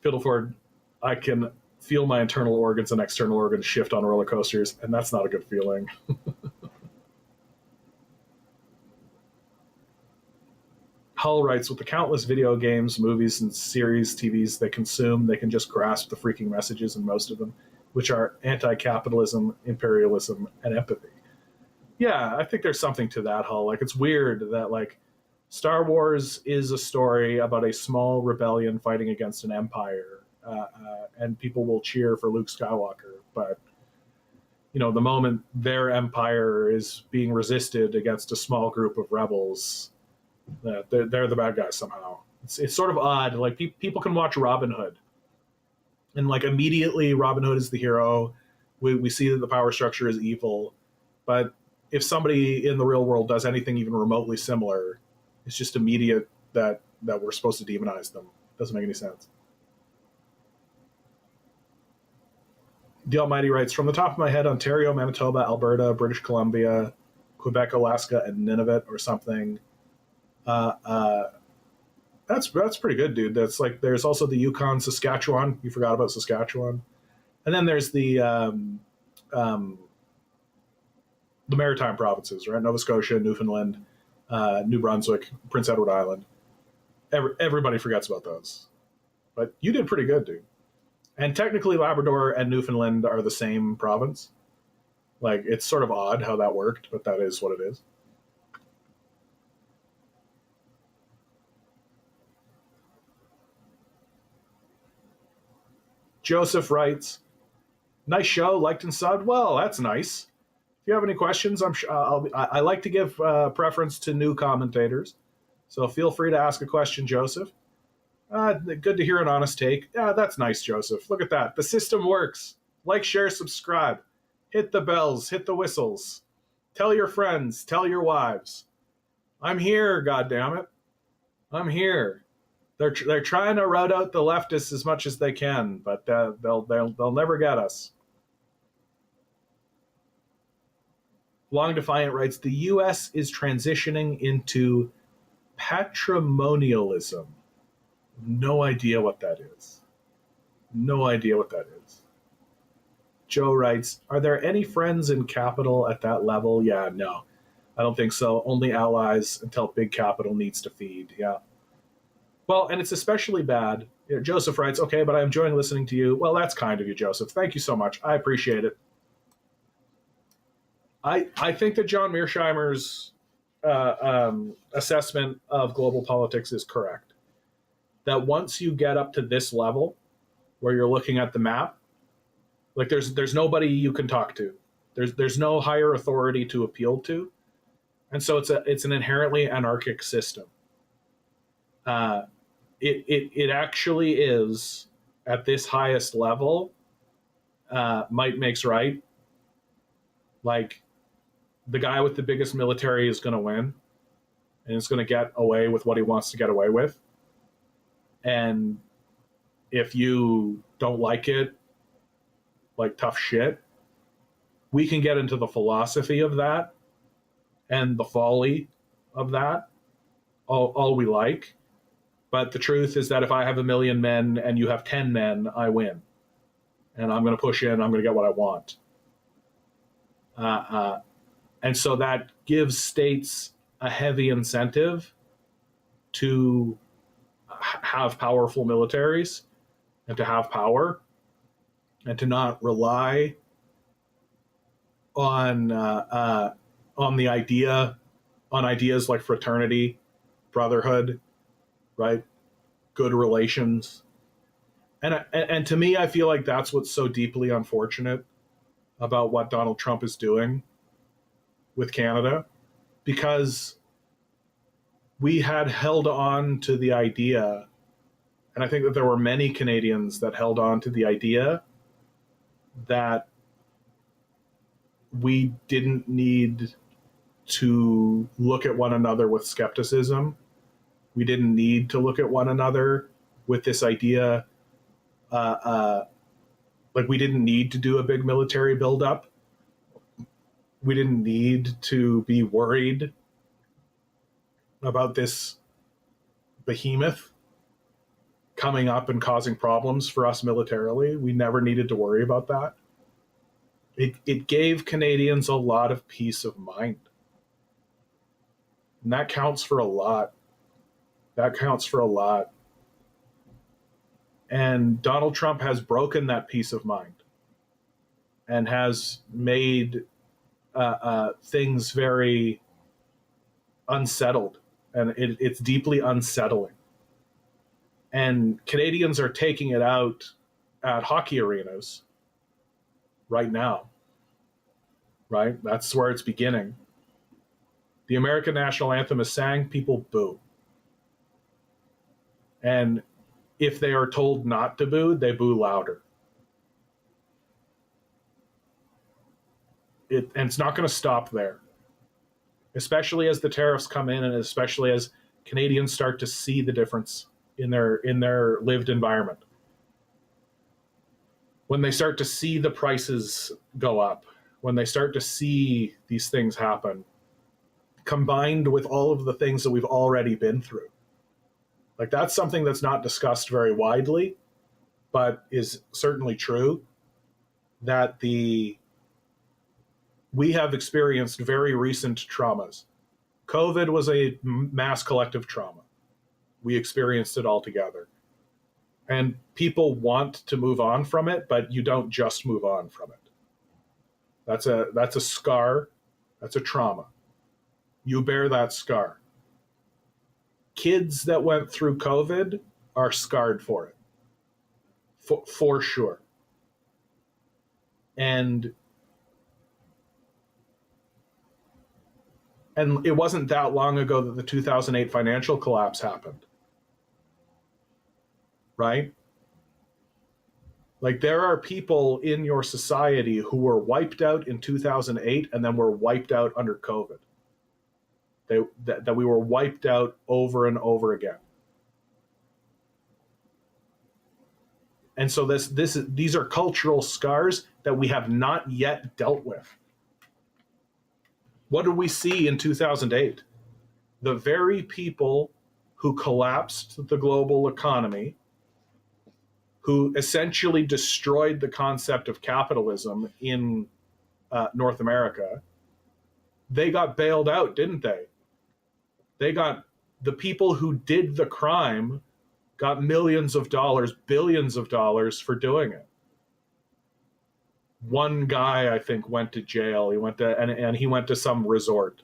Fiddleford, I can feel my internal organs and external organs shift on roller coasters, and that's not a good feeling. Hull writes, with the countless video games, movies, and series, TVs they consume, they can just grasp the freaking messages in most of them, which are anti-capitalism, imperialism, and empathy. Yeah, I think there's something to that, Hull. Like, it's weird that, like, Star Wars is a story about a small rebellion fighting against an empire, and people will cheer for Luke Skywalker. But, you know, the moment their empire is being resisted against a small group of rebels, they're the bad guys somehow. It's sort of odd. Like, people can watch Robin Hood, and like immediately Robin Hood is the hero. We see that the power structure is evil, but if somebody in the real world does anything even remotely similar, it's just immediate that we're supposed to demonize them. Doesn't make any sense. The Almighty writes, from the top of my head, Ontario, Manitoba, Alberta, British Columbia, Quebec, Alaska, and Nunavut or something. That's pretty good, dude. That's like, there's also the Yukon, Saskatchewan. You forgot about Saskatchewan. And then there's the maritime provinces, right? Nova Scotia, Newfoundland, New Brunswick, Prince Edward Island. Everybody forgets about those. But you did pretty good, dude. And technically Labrador and Newfoundland are the same province. Like, it's sort of odd how that worked, but that is what it is. Joseph writes, nice show, liked and subbed. Well, that's nice. If you have any questions, I like to give preference to new commentators. So feel free to ask a question, Joseph. Good to hear an honest take. Yeah, that's nice, Joseph. Look at that. The system works. Like, share, subscribe. Hit the bells. Hit the whistles. Tell your friends. Tell your wives. I'm here, goddammit. I'm here. They're trying to rout out the leftists as much as they can, but they'll never get us. Long Defiant writes, the U.S. is transitioning into patrimonialism. No idea what that is. No idea what that is. Joe writes, are there any friends in capital at that level? Yeah, no. I don't think so. Only allies until big capital needs to feed. Yeah. Well, and it's especially bad. Joseph writes, okay, but I'm enjoying listening to you. Well, that's kind of you, Joseph. Thank you so much. I appreciate it. I think that John Mearsheimer's assessment of global politics is correct. That once you get up to this level, where you're looking at the map, like there's nobody you can talk to. There's no higher authority to appeal to, and so it's an inherently anarchic system. It actually is at this highest level. Might makes right. Like, the guy with the biggest military is going to win, and is going to get away with what he wants to get away with. And if you don't like it, like tough shit, we can get into the philosophy of that and the folly of that all we like. But the truth is that if I have 1 million men and you have 10 men, I win. And I'm going to push in, I'm going to get what I want. And so that gives states a heavy incentive to have powerful militaries and to have power and to not rely on ideas like fraternity, brotherhood, right? Good relations. And to me, I feel like that's what's so deeply unfortunate about what Donald Trump is doing with Canada, because we had held on to the idea, and I think that there were many Canadians that held on to the idea that we didn't need to look at one another with skepticism. We didn't need to look at one another with this idea, like we didn't need to do a big military buildup. We didn't need to be worried about this behemoth coming up and causing problems for us militarily. We never needed to worry about that. It gave Canadians a lot of peace of mind. And that counts for a lot. That counts for a lot. And Donald Trump has broken that peace of mind and has made things very unsettled. And it's deeply unsettling. And Canadians are taking it out at hockey arenas right now, right? That's where it's beginning. The American national anthem is sang, people boo. And if they are told not to boo, they boo louder. And it's not going to stop there, especially as the tariffs come in and especially as Canadians start to see the difference in their lived environment. When they start to see the prices go up, when they start to see these things happen, combined with all of the things that we've already been through. Like, that's something that's not discussed very widely, but is certainly true, that we have experienced very recent traumas. COVID was a mass collective trauma. We experienced it all together. And people want to move on from it, but you don't just move on from it. That's a scar. That's a trauma. You bear that scar. Kids that went through COVID are scarred for it. For sure. And it wasn't that long ago that the 2008 financial collapse happened. Right? Like, there are people in your society who were wiped out in 2008 and then were wiped out under COVID. That we were wiped out over and over again. And so these are cultural scars that we have not yet dealt with. What did we see in 2008? The very people who collapsed the global economy, who essentially destroyed the concept of capitalism in North America, they got bailed out, didn't they? The people who did the crime got millions of dollars, billions of dollars for doing it. One guy, I think, went to jail. He went to and he went to some resort.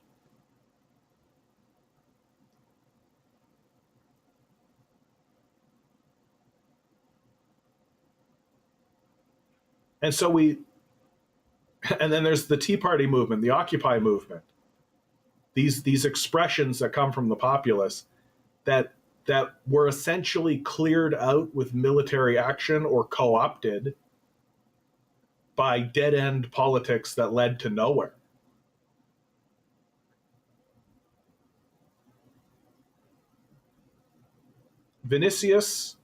And so and then there's the Tea Party movement, the Occupy movement. These expressions that come from the populace that were essentially cleared out with military action or co-opted by dead-end politics that led to nowhere. Vinicius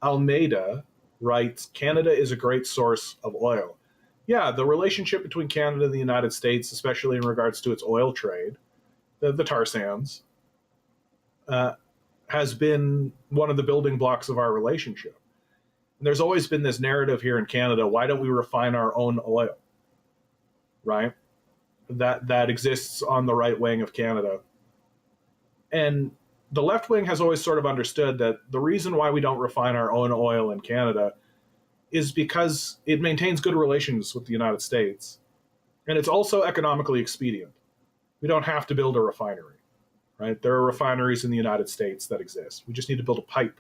Almeida writes, Canada is a great source of oil. Yeah, the relationship between Canada and the United States, especially in regards to its oil trade, the tar sands, has been one of the building blocks of our relationship. And there's always been this narrative here in Canada, why don't we refine our own oil? Right? That exists on the right wing of Canada. And the left wing has always sort of understood that the reason why we don't refine our own oil in Canada is because it maintains good relations with the United States. And it's also economically expedient. We don't have to build a refinery, right? There are refineries in the United States that exist. We just need to build a pipe.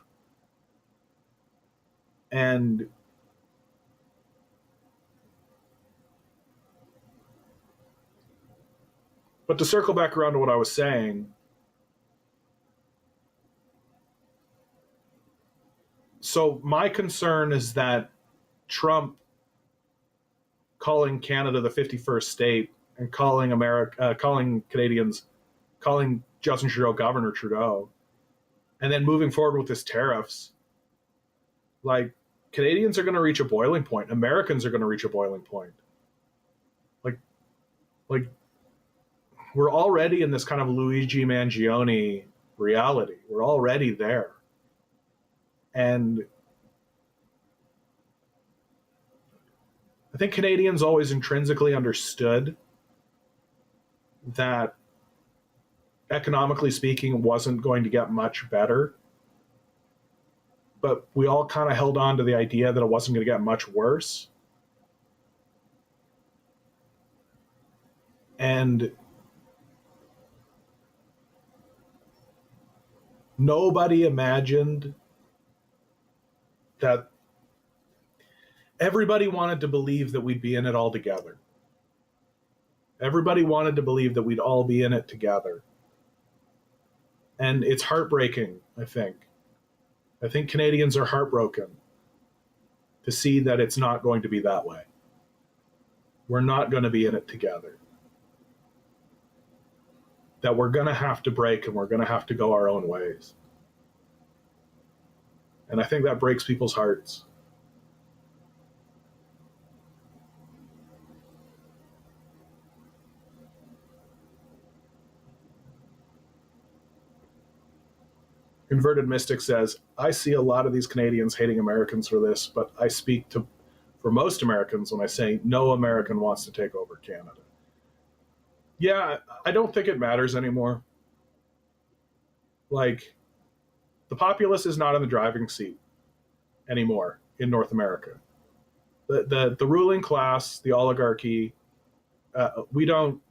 But to circle back around to what I was saying, so my concern is that Trump calling Canada the 51st state and calling Canadians, calling Justin Trudeau Governor Trudeau, and then moving forward with this tariffs, like Canadians are going to reach a boiling point. Americans are going to reach a boiling point. Like we're already in this kind of Luigi Mangion reality. We're already there. And I think Canadians always intrinsically understood that economically speaking, it wasn't going to get much better. But we all kind of held on to the idea that it wasn't going to get much worse. And nobody imagined that everybody wanted to believe that we'd be in it all together. Everybody wanted to believe that we'd all be in it together. And it's heartbreaking, I think. I think Canadians are heartbroken to see that it's not going to be that way. We're not going to be in it together. That we're going to have to break and we're going to have to go our own ways. And I think that breaks people's hearts. Inverted Mystic says, I see a lot of these Canadians hating Americans for this, but I speak for most Americans when I say no American wants to take over Canada. Yeah, I don't think it matters anymore. Like, the populace is not in the driving seat anymore in North America. The ruling class, the oligarchy, they don't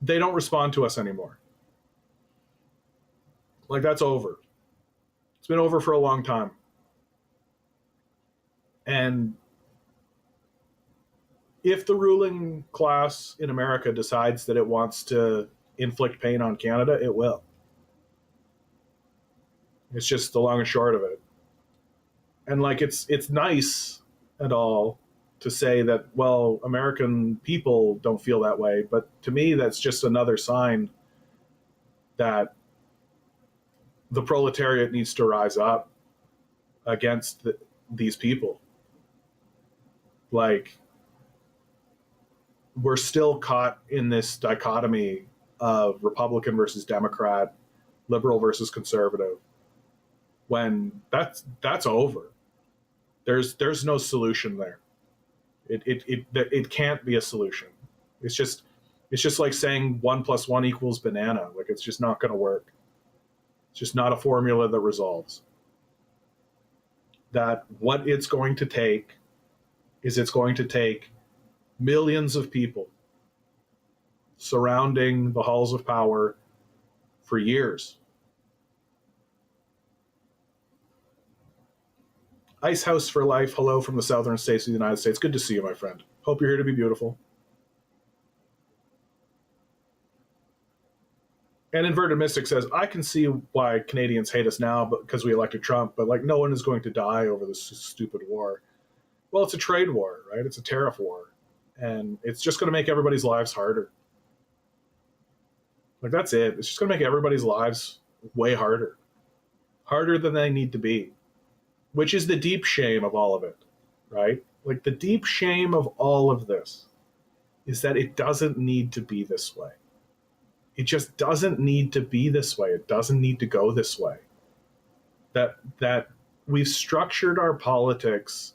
respond to us anymore. Like, that's over. It's been over for a long time. And if the ruling class in America decides that it wants to inflict pain on Canada, it will. It's just the long and short of it. And like, it's nice and all to say that, well, American people don't feel that way. But to me, that's just another sign that the proletariat needs to rise up against these people. Like, we're still caught in this dichotomy of Republican versus Democrat, liberal versus conservative, when that's over. There's no solution there. It can't be a solution. It's just like saying 1 + 1 = banana. Like, it's just not going to work. It's just not a formula that resolves. That what it's going to take is it's going to take millions of people surrounding the halls of power for years. Ice House for Life, hello from the southern states of the United States. Good to see you, my friend. Hope you're here to be beautiful. And Inverted Mystic says, I can see why Canadians hate us now because we elected Trump, but like, no one is going to die over this stupid war. Well, it's a trade war, right? It's a tariff war. And it's just going to make everybody's lives harder. Like, that's it. It's just going to make everybody's lives way harder. Harder than they need to be. Which is the deep shame of all of it, right? Like, the deep shame of all of this is that it doesn't need to be this way. It just doesn't need to be this way. It doesn't need to go this way. That we've structured our politics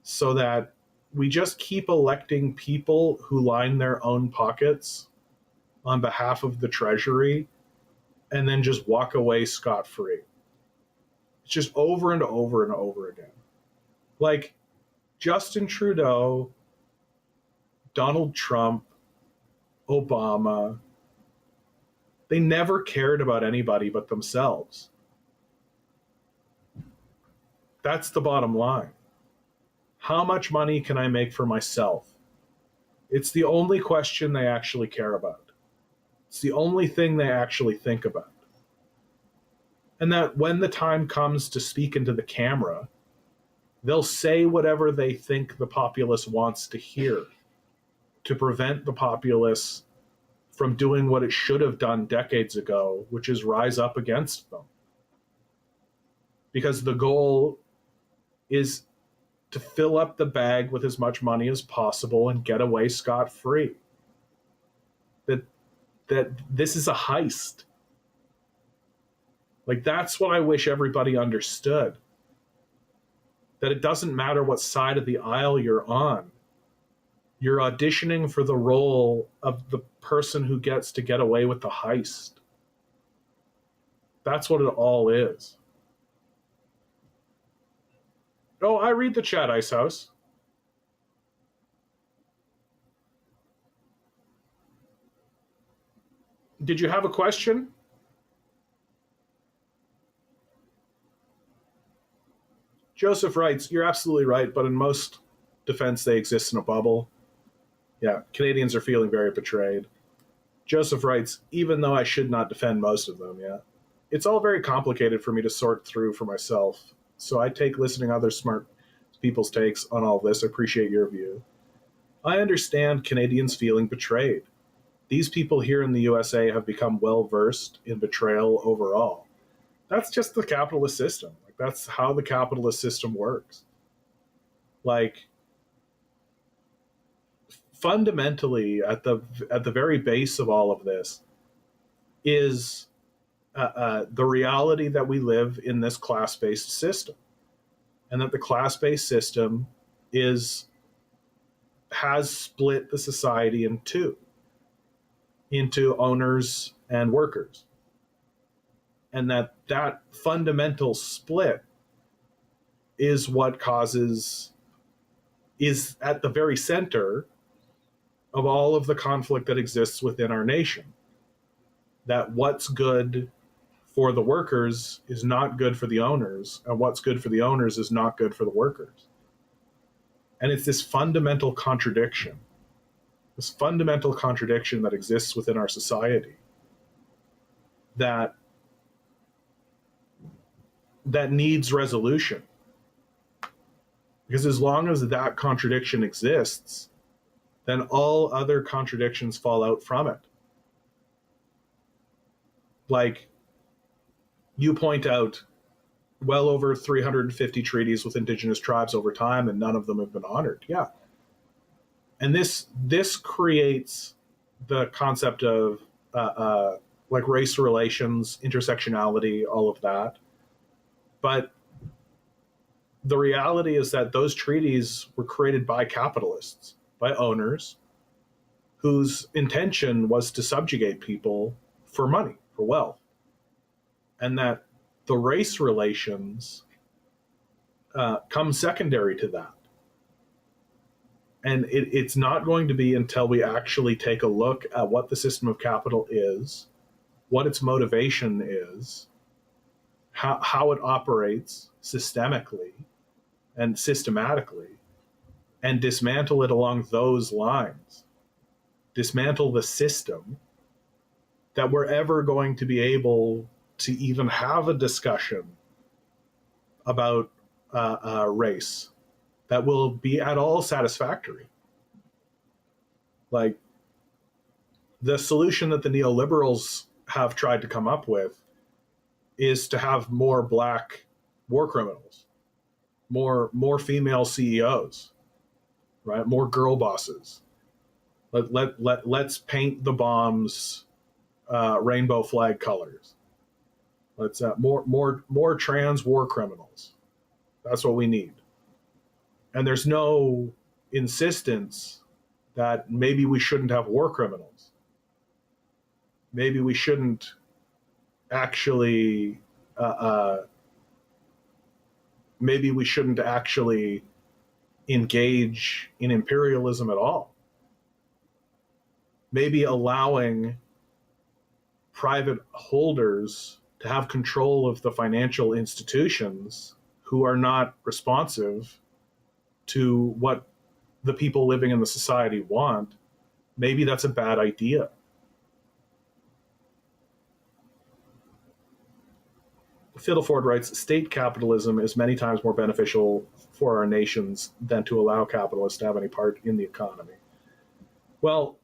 so that we just keep electing people who line their own pockets on behalf of the Treasury and then just walk away scot-free. It's just over and over and over again. Like Justin Trudeau, Donald Trump, Obama, they never cared about anybody but themselves. That's the bottom line. How much money can I make for myself? It's the only question they actually care about. It's the only thing they actually think about. And that when the time comes to speak into the camera, they'll say whatever they think the populace wants to hear to prevent the populace from doing what it should have done decades ago, which is rise up against them. Because the goal is to fill up the bag with as much money as possible and get away scot-free. That this is a heist. Like, that's what I wish everybody understood. That it doesn't matter what side of the aisle you're on. You're auditioning for the role of the person who gets to get away with the heist. That's what it all is. Oh, I read the chat, Ice House. Did you have a question? Joseph writes, you're absolutely right, but in most defense, they exist in a bubble. Yeah, Canadians are feeling very betrayed. Joseph writes, even though I should not defend most of them, yeah. It's all very complicated for me to sort through for myself. So I take listening to other smart people's takes on all this. I appreciate your view. I understand Canadians feeling betrayed. These people here in the USA have become well-versed in betrayal overall. That's just the capitalist system. Like, that's how the capitalist system works. Like, fundamentally, at the very base of all of this is the reality that we live in this class-based system, and that the class-based system has split the society in two, into owners and workers, and that fundamental split is what is at the very center of all of the conflict that exists within our nation. That what's good for the workers is not good for the owners, and what's good for the owners is not good for the workers. And it's this fundamental contradiction that exists within our society that needs resolution. Because as long as that contradiction exists, then all other contradictions fall out from it. Like, you point out well over 350 treaties with indigenous tribes over time, and none of them have been honored. Yeah. And this creates the concept of like race relations, intersectionality, all of that. But the reality is that those treaties were created by capitalists, by owners, whose intention was to subjugate people for money, for wealth. And that the race relations come secondary to that. And it's not going to be until we actually take a look at what the system of capital is, what its motivation is, how it operates systemically and systematically, and dismantle it along those lines, dismantle the system, that we're ever going to be able to even have a discussion about race that will be at all satisfactory. Like, the solution that the neoliberals have tried to come up with is to have more black war criminals, more female CEOs, right? More girl bosses. Let's paint the bombs rainbow flag colors. Let's more trans war criminals. That's what we need. And there's no insistence that maybe we shouldn't have war criminals. Maybe we shouldn't actually engage in imperialism at all. Maybe allowing private holders to have control of the financial institutions who are not responsive to what the people living in the society want, maybe that's a bad idea. Fiddleford writes, state capitalism is many times more beneficial for our nations than to allow capitalists to have any part in the economy. Well,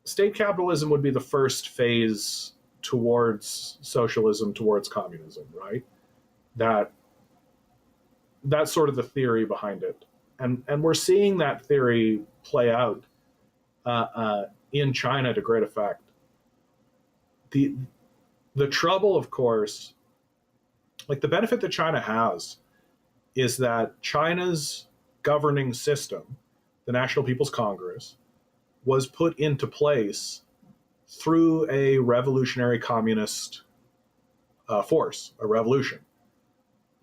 state capitalism would be the first phase towards socialism, towards communism, right? That's sort of the theory behind it. And we're seeing that theory play out in China to great effect. The trouble, of course, like the benefit that China has is that China's governing system, the National People's Congress, was put into place through a revolutionary communist force, a revolution.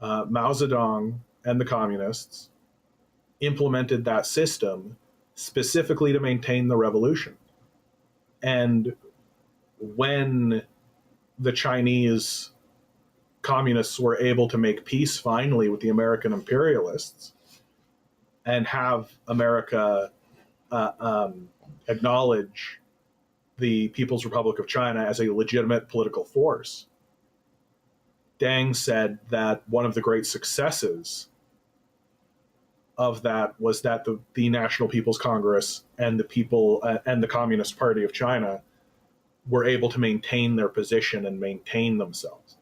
Mao Zedong and the communists implemented that system specifically to maintain the revolution. And when the Chinese communists were able to make peace finally with the American imperialists and have America acknowledge the People's Republic of China as a legitimate political force, Deng said that one of the great successes of that was that the National People's Congress and the people and the Communist Party of China were able to maintain their position and maintain themselves.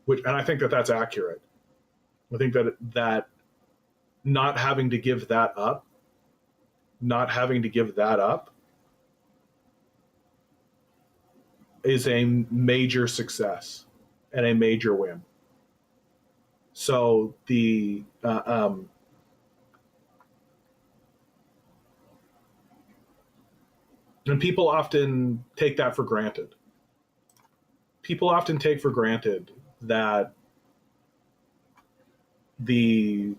And I think that that's accurate. I think that not having to give that up is a major success and a major win. So and people often take that for granted. People often take for granted that the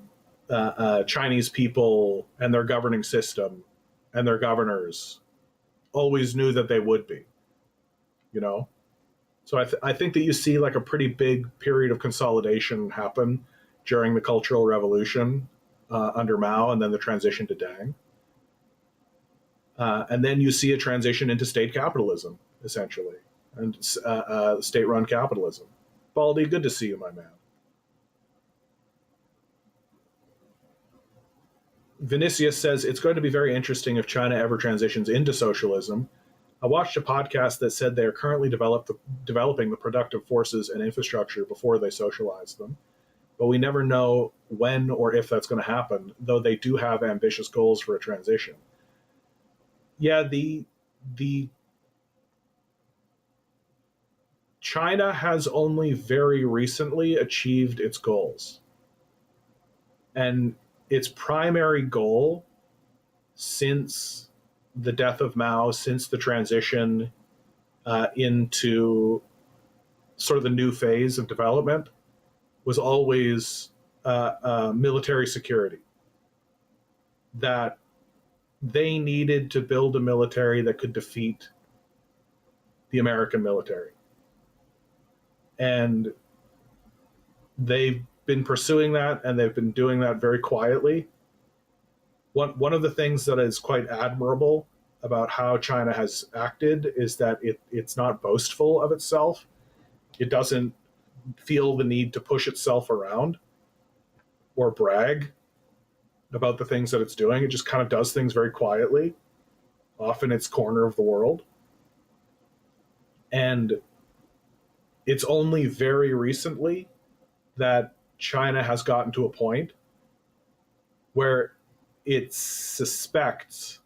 Chinese people and their governing system and their governors always knew that they would be, you know? So I think that you see like a pretty big period of consolidation happen during the Cultural Revolution under Mao, and then the transition to Deng. And then you see a transition into state capitalism, essentially, and state-run capitalism. Baldy, good to see you, my man. Vinicius says, it's going to be very interesting if China ever transitions into socialism. I watched a podcast that said they are currently developing the productive forces and infrastructure before they socialize them. but we never know when or if that's going to happen, though they do have ambitious goals for a transition. Yeah, the China has only very recently achieved its goals. And its primary goal since the death of Mao, since the transition into sort of the new phase of development, was always military security. That they needed to build a military that could defeat the American military. And they've been pursuing that, and they've been doing that very quietly. One of the things that is quite admirable about how China has acted is that it's not boastful of itself. It doesn't feel the need to push itself around or brag about the things that it's doing. It just kind of does things very quietly, off in its corner of the world. And it's only very recently that China has gotten to a point where it suspects,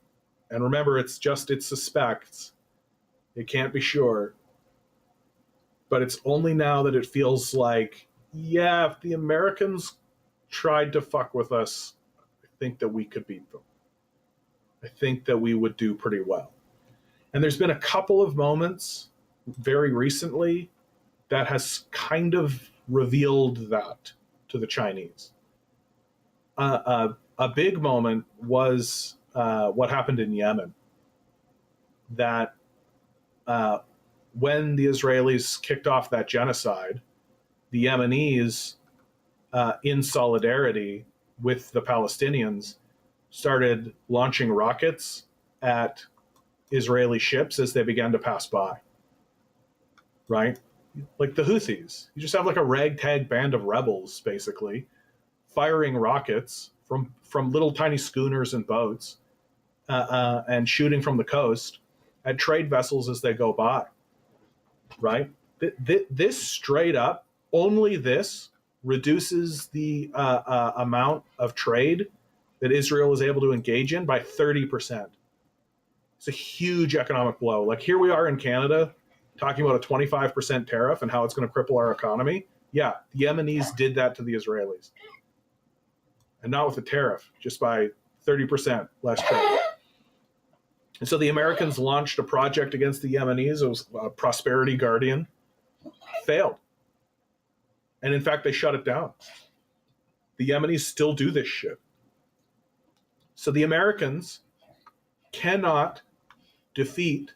and remember, it's just it suspects, it can't be sure, but it's only now that it feels like, yeah, if the Americans tried to fuck with us, I think that we could beat them. I think that we would do pretty well. And there's been a couple of moments very recently that has kind of revealed that to the Chinese. A big moment was what happened in Yemen. That when the Israelis kicked off that genocide, the Yemenis, in solidarity with the Palestinians, started launching rockets at Israeli ships as they began to pass by. Right? Like the Houthis. You just have like a ragtag band of rebels, basically, firing rockets from little tiny schooners and boats and shooting from the coast at trade vessels as they go by. Right? This straight up, only this reduces the amount of trade that Israel is able to engage in by 30%. It's a huge economic blow. Like here we are in Canada talking about a 25% tariff and how it's going to cripple our economy. Yeah, the Yemenis did that to the Israelis. And not with a tariff, just by 30% less trade. And so the Americans launched a project against the Yemenis. It was Prosperity Guardian. Failed. And in fact, they shut it down. The Yemenis still do this shit. So the Americans cannot defeat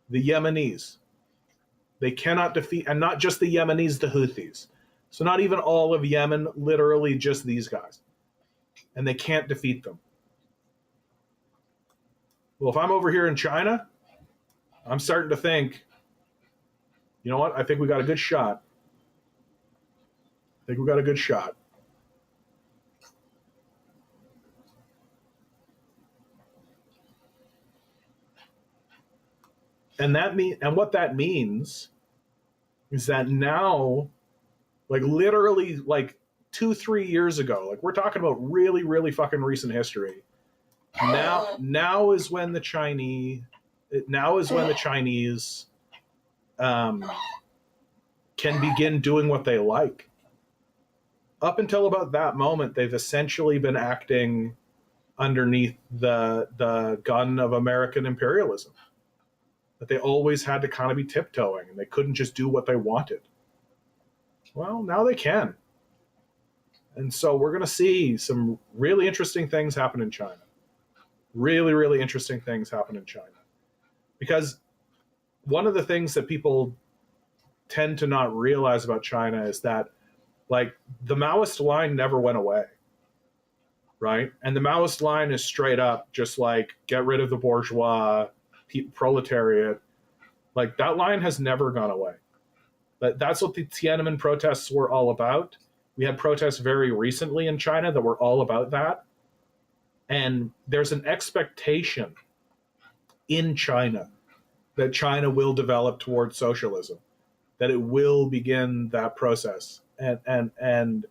the Yemenis. They cannot defeat, and not just the Yemenis, the Houthis. So not even all of Yemen, literally just these guys. And they can't defeat them. Well, if I'm over here in China, I'm starting to think, you know what? I think we got a good shot. And what that means is that now, like literally like 2-3 years ago, like we're talking about really, really fucking recent history. Now is when the Chinese can begin doing what they like. Up until about that moment, they've essentially been acting underneath the gun of American imperialism. That they always had to kind of be tiptoeing, and they couldn't just do what they wanted. Well, now they can. And so we're going to see some really interesting things happen in China. Really, really interesting things happen in China. Because one of the things that people tend to not realize about China is that, like, the Maoist line never went away. Right? And the Maoist line is straight up just like, get rid of the bourgeois, proletariat. Like, that line has never gone away. That's what the Tiananmen protests were all about. We had protests very recently in China that were all about that. And there's an expectation in China that China will develop towards socialism, that it will begin that process. And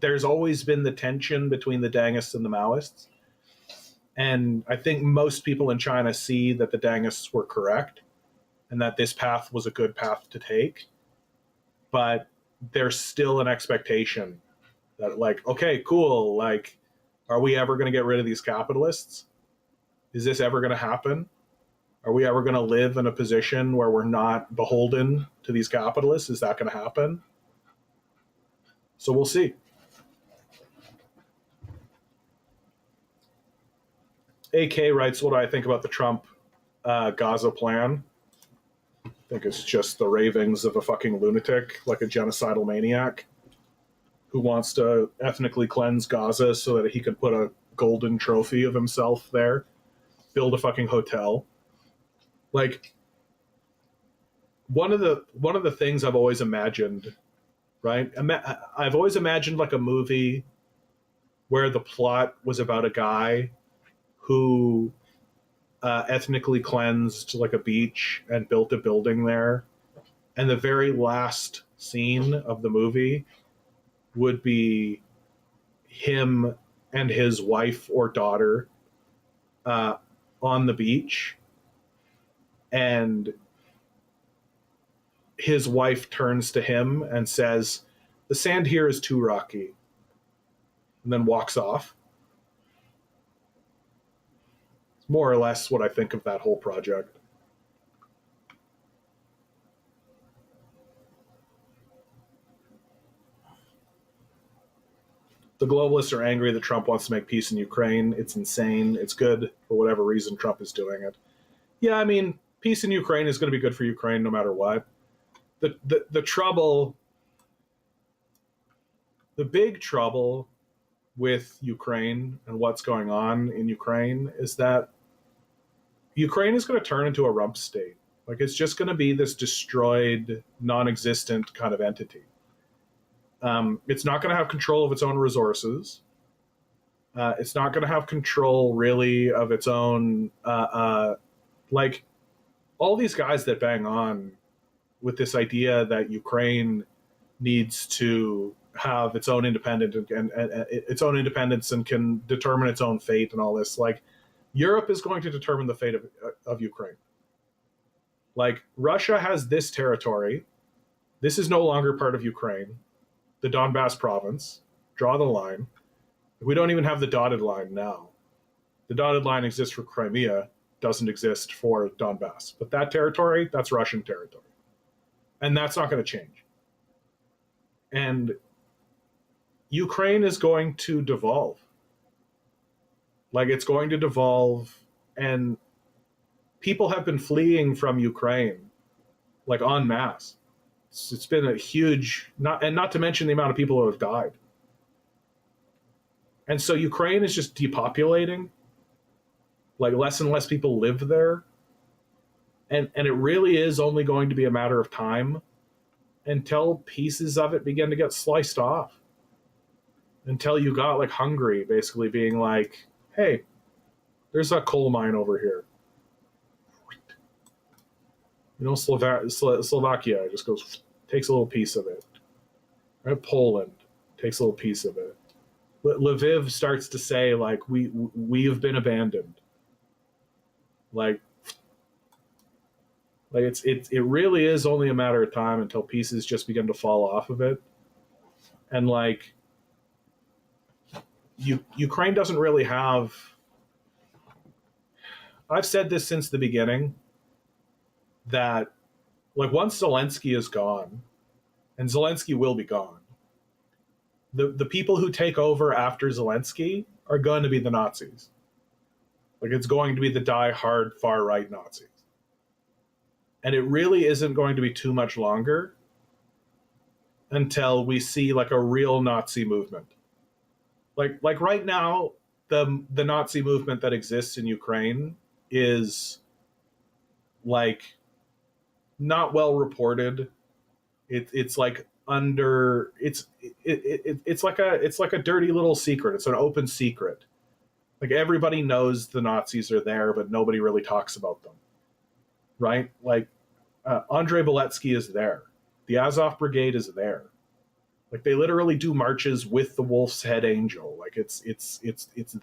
there's always been the tension between the Dengists and the Maoists. And I think most people in China see that the Dengists were correct and that this path was a good path to take. But there's still an expectation that, like, okay, cool, like, are we ever going to get rid of these capitalists? Is this ever going to happen? Are we ever going to live in a position where we're not beholden to these capitalists? Is that going to happen? So we'll see. AK writes, what do I think about the Trump Gaza plan? I think it's just the ravings of a fucking lunatic, like a genocidal maniac who wants to ethnically cleanse Gaza so that he can put a golden trophy of himself there, build a fucking hotel. Like, one of the things I've always imagined, right? I've always imagined like a movie where the plot was about a guy who ethnically cleansed like a beach and built a building there, and the very last scene of the movie would be him and his wife or daughter on the beach, and his wife turns to him and says, "The sand here is too rocky," and then walks off. It's more or less what I think of that whole project. The globalists are angry that Trump wants to make peace in Ukraine. It's insane. It's good for whatever reason Trump is doing it. Yeah, I mean, peace in Ukraine is going to be good for Ukraine no matter what. The trouble, the big trouble with Ukraine and what's going on in Ukraine is that Ukraine is going to turn into a rump state. Like, it's just going to be this destroyed, non-existent kind of entity. It's not going to have control of its own resources. It's not going to have control, really, of its own... like, all these guys that bang on with this idea that Ukraine needs to have its own independence and its own independence and can determine its own fate and all this, like, Europe is going to determine the fate of Ukraine. Like, Russia has this territory. This is no longer part of Ukraine. The Donbass province. Draw the line. We don't even have the dotted line now. The dotted line exists for Crimea, doesn't exist for Donbass. But that territory, that's Russian territory. And that's not going to change. And Ukraine is going to devolve. Like, it's going to devolve, and people have been fleeing from Ukraine, like, en masse. It's been a huge, not to mention the amount of people who have died. And so Ukraine is just depopulating. Like, less and less people live there. And it really is only going to be a matter of time until pieces of it begin to get sliced off. Until you got, like, Hungary basically being like, hey, there's a coal mine over here. You know, Slovakia just goes, takes a little piece of it. Right? Poland takes a little piece of it. Lviv starts to say, like, we have been abandoned. Like it really is only a matter of time until pieces just begin to fall off of it. And, like, Ukraine doesn't really have... I've said this since the beginning, that, like, once Zelensky is gone, and Zelensky will be gone, the people who take over after Zelensky are going to be the Nazis. Like, it's going to be the die-hard far-right Nazis. And it really isn't going to be too much longer until we see, like, a real Nazi movement. Like right now, the Nazi movement that exists in Ukraine is, like, not well reported. It's like under it's like a dirty little secret. It's an open secret. Like, everybody knows the Nazis are there, but nobody really talks about them, right? Like, Andrei Beletsky is there. The Azov Brigade is there. Like they literally do marches with the wolf's head angel. Like it's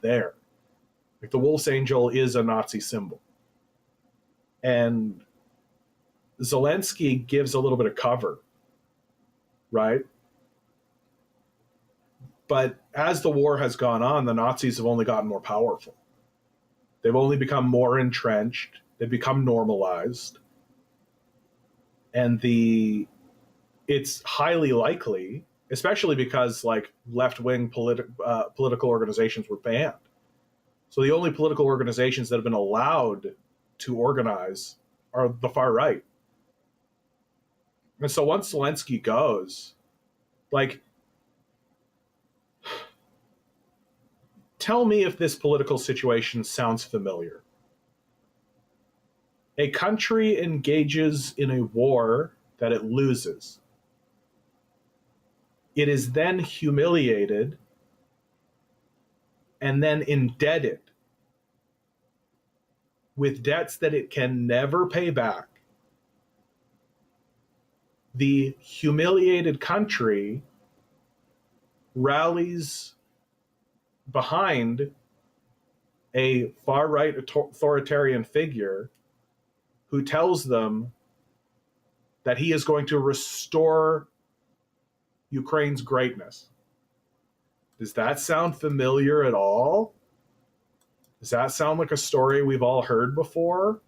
there. Like the wolf's angel is a Nazi symbol. And Zelensky gives a little bit of cover, right? But as the war has gone on, the Nazis have only gotten more powerful. They've only become more entrenched. They've become normalized. And it's highly likely, especially because like left-wing political organizations were banned. So the only political organizations that have been allowed to organize are the far right. And so once Zelensky goes, like, tell me if this political situation sounds familiar. A country engages in a war that it loses. It is then humiliated and then indebted with debts that it can never pay back. The humiliated country rallies behind a far-right authoritarian figure who tells them that he is going to restore Ukraine's greatness. Does that sound familiar at all? Does that sound like a story we've all heard before?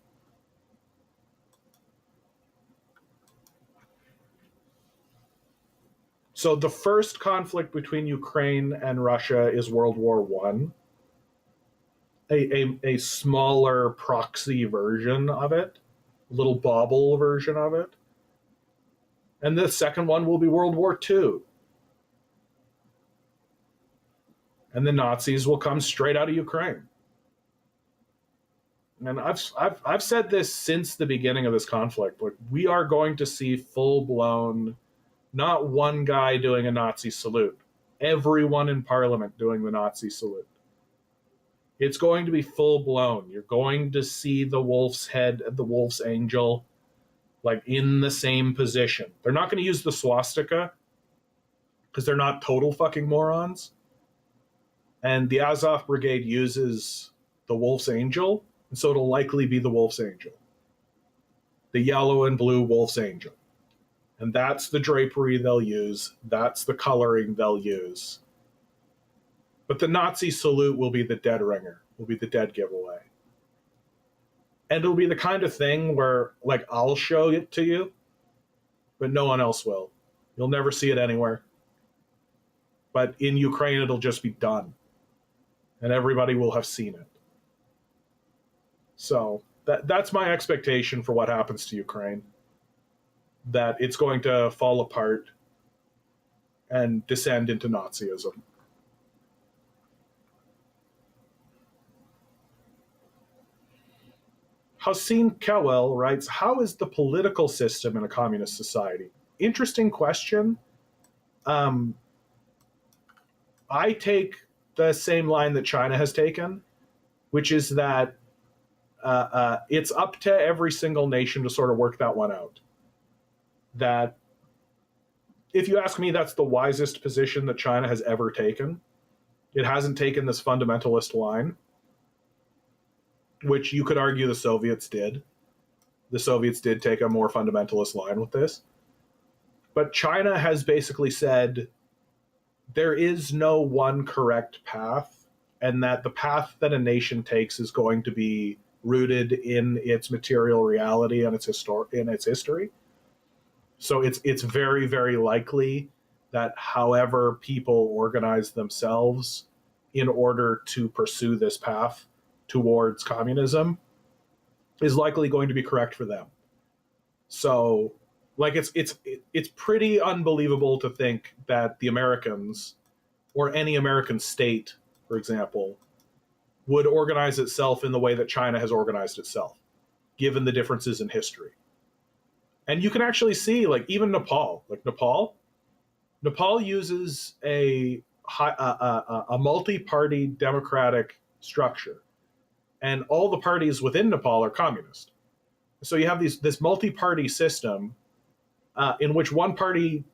So the first conflict between Ukraine and Russia is World War One, a smaller proxy version of it, a little bauble version of it. And the second one will be World War Two. And the Nazis will come straight out of Ukraine. And I've said this since the beginning of this conflict. Like, we are going to see full-blown, not one guy doing a Nazi salute, everyone in parliament doing the Nazi salute. It's going to be full-blown. You're going to see the wolf's head, the wolf's angel, like in the same position. They're not going to use the swastika because they're not total fucking morons. And the Azov Brigade uses the wolf's angel, and so it'll likely be the wolf's angel. The yellow and blue wolf's angel. And that's the drapery they'll use. That's the coloring they'll use. But the Nazi salute will be the dead ringer, will be the dead giveaway. And it'll be the kind of thing where, like, I'll show it to you, but no one else will. You'll never see it anywhere. But in Ukraine, it'll just be done. And everybody will have seen it. So that's my expectation for what happens to Ukraine. That it's going to fall apart and descend into Nazism. Hossein Kewell writes, how is the political system in a communist society? Interesting question. I take the same line that China has taken, which is that it's up to every single nation to sort of work that one out. That, if you ask me, that's the wisest position that China has ever taken. It hasn't taken this fundamentalist line, which you could argue the Soviets did. The Soviets did take a more fundamentalist line with this. But China has basically said there is no one correct path, and that the path that a nation takes is going to be rooted in its material reality and its history. So it's very, very likely that however people organize themselves in order to pursue this path towards communism is likely going to be correct for them. So, like, it's pretty unbelievable to think that the Americans, or any American state, for example, would organize itself in the way that China has organized itself, given the differences in history. And you can actually see, like, even Nepal, Nepal uses a multi-party democratic structure, and all the parties within Nepal are communist. So you have this multi-party system in which one party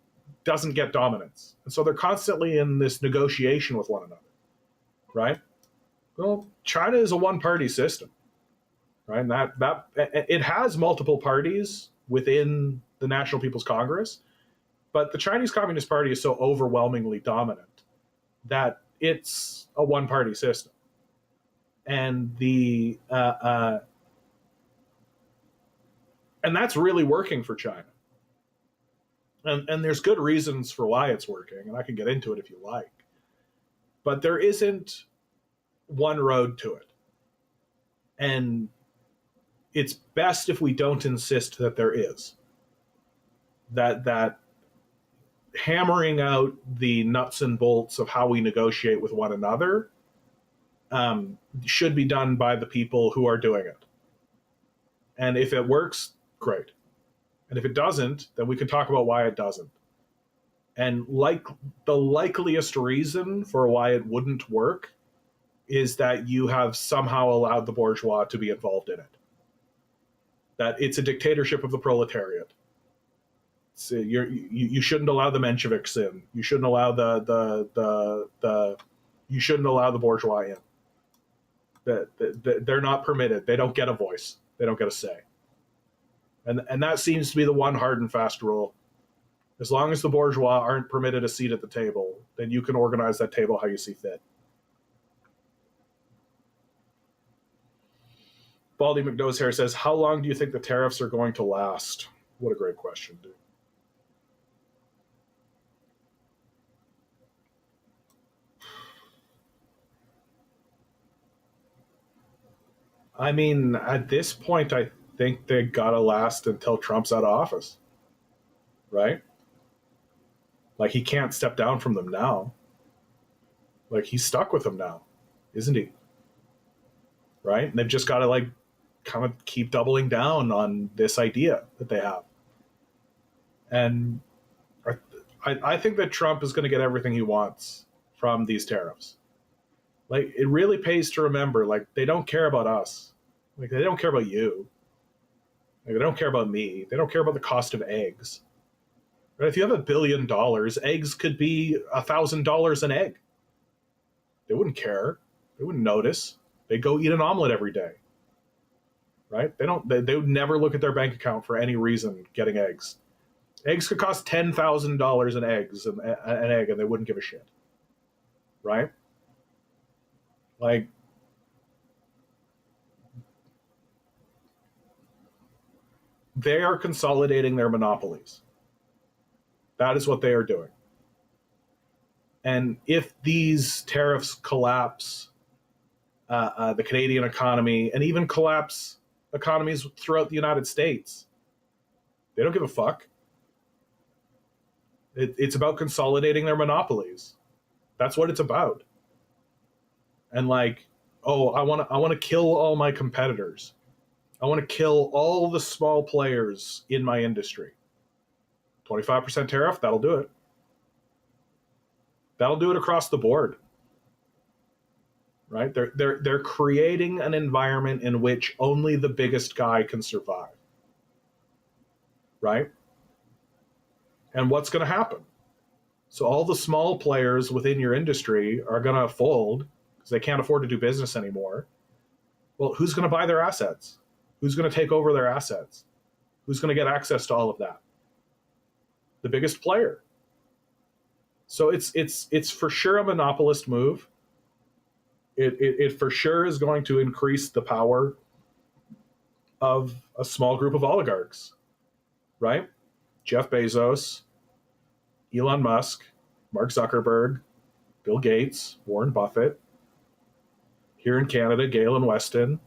doesn't get dominance. And so they're constantly in this negotiation with one another, right? Well, China is a one-party system, right? And that it has multiple parties within the National People's Congress, but the Chinese Communist Party is so overwhelmingly dominant that it's a one-party system. And and that's really working for China. And there's good reasons for why it's working, and I can get into it if you like. But there isn't one road to it. And it's best if we don't insist that there is. That hammering out the nuts and bolts of how we negotiate with one another should be done by the people who are doing it. And if it works, great. And if it doesn't, then we can talk about why it doesn't. And like the likeliest reason for why it wouldn't work is that you have somehow allowed the bourgeois to be involved in it. That it's a dictatorship of the proletariat. So you shouldn't allow the Mensheviks in. You shouldn't allow you shouldn't allow the bourgeois in. They're not permitted. They don't get a voice. They don't get a say. And that seems to be the one hard and fast rule. As long as the bourgeois aren't permitted a seat at the table, then you can organize that table how you see fit. Baldy McNose Hair says, how long do you think the tariffs are going to last? What a great question, dude. I mean, at this point, I think they gotta last until Trump's out of office, right? Like, he can't step down from them now. Like, he's stuck with them now, isn't he? Right? And they've just got to, like, kind of keep doubling down on this idea that they have. And I think that Trump is going to get everything he wants from these tariffs. Like, it really pays to remember, like, they don't care about us. Like, they don't care about you. Like, they don't care about me. They don't care about the cost of eggs. Right? If you have $1 billion, eggs could be $1,000 an egg. They wouldn't care. They wouldn't notice. They go eat an omelet every day. Right? They would never look at their bank account for any reason getting eggs. Eggs could cost $10,000 an egg, and they wouldn't give a shit. Right? Like, they are consolidating their monopolies. That is what they are doing. And if these tariffs collapse the Canadian economy and even collapse economies throughout the United States, they don't give a fuck. It's about consolidating their monopolies. That's what it's about. And like, oh, I want to kill all my competitors. I want to kill all the small players in my industry. 25% tariff, that'll do it. That'll do it across the board. Right? They're creating an environment in which only the biggest guy can survive. Right? And what's going to happen? So all the small players within your industry are going to fold because they can't afford to do business anymore. Well, who's going to buy their assets? Who's going to take over their assets? Who's going to get access to all of that? The biggest player. So it's for sure a monopolist move. It for sure is going to increase the power of a small group of oligarchs, right? Jeff Bezos, Elon Musk, Mark Zuckerberg, Bill Gates, Warren Buffett. Here in Canada, Galen Weston,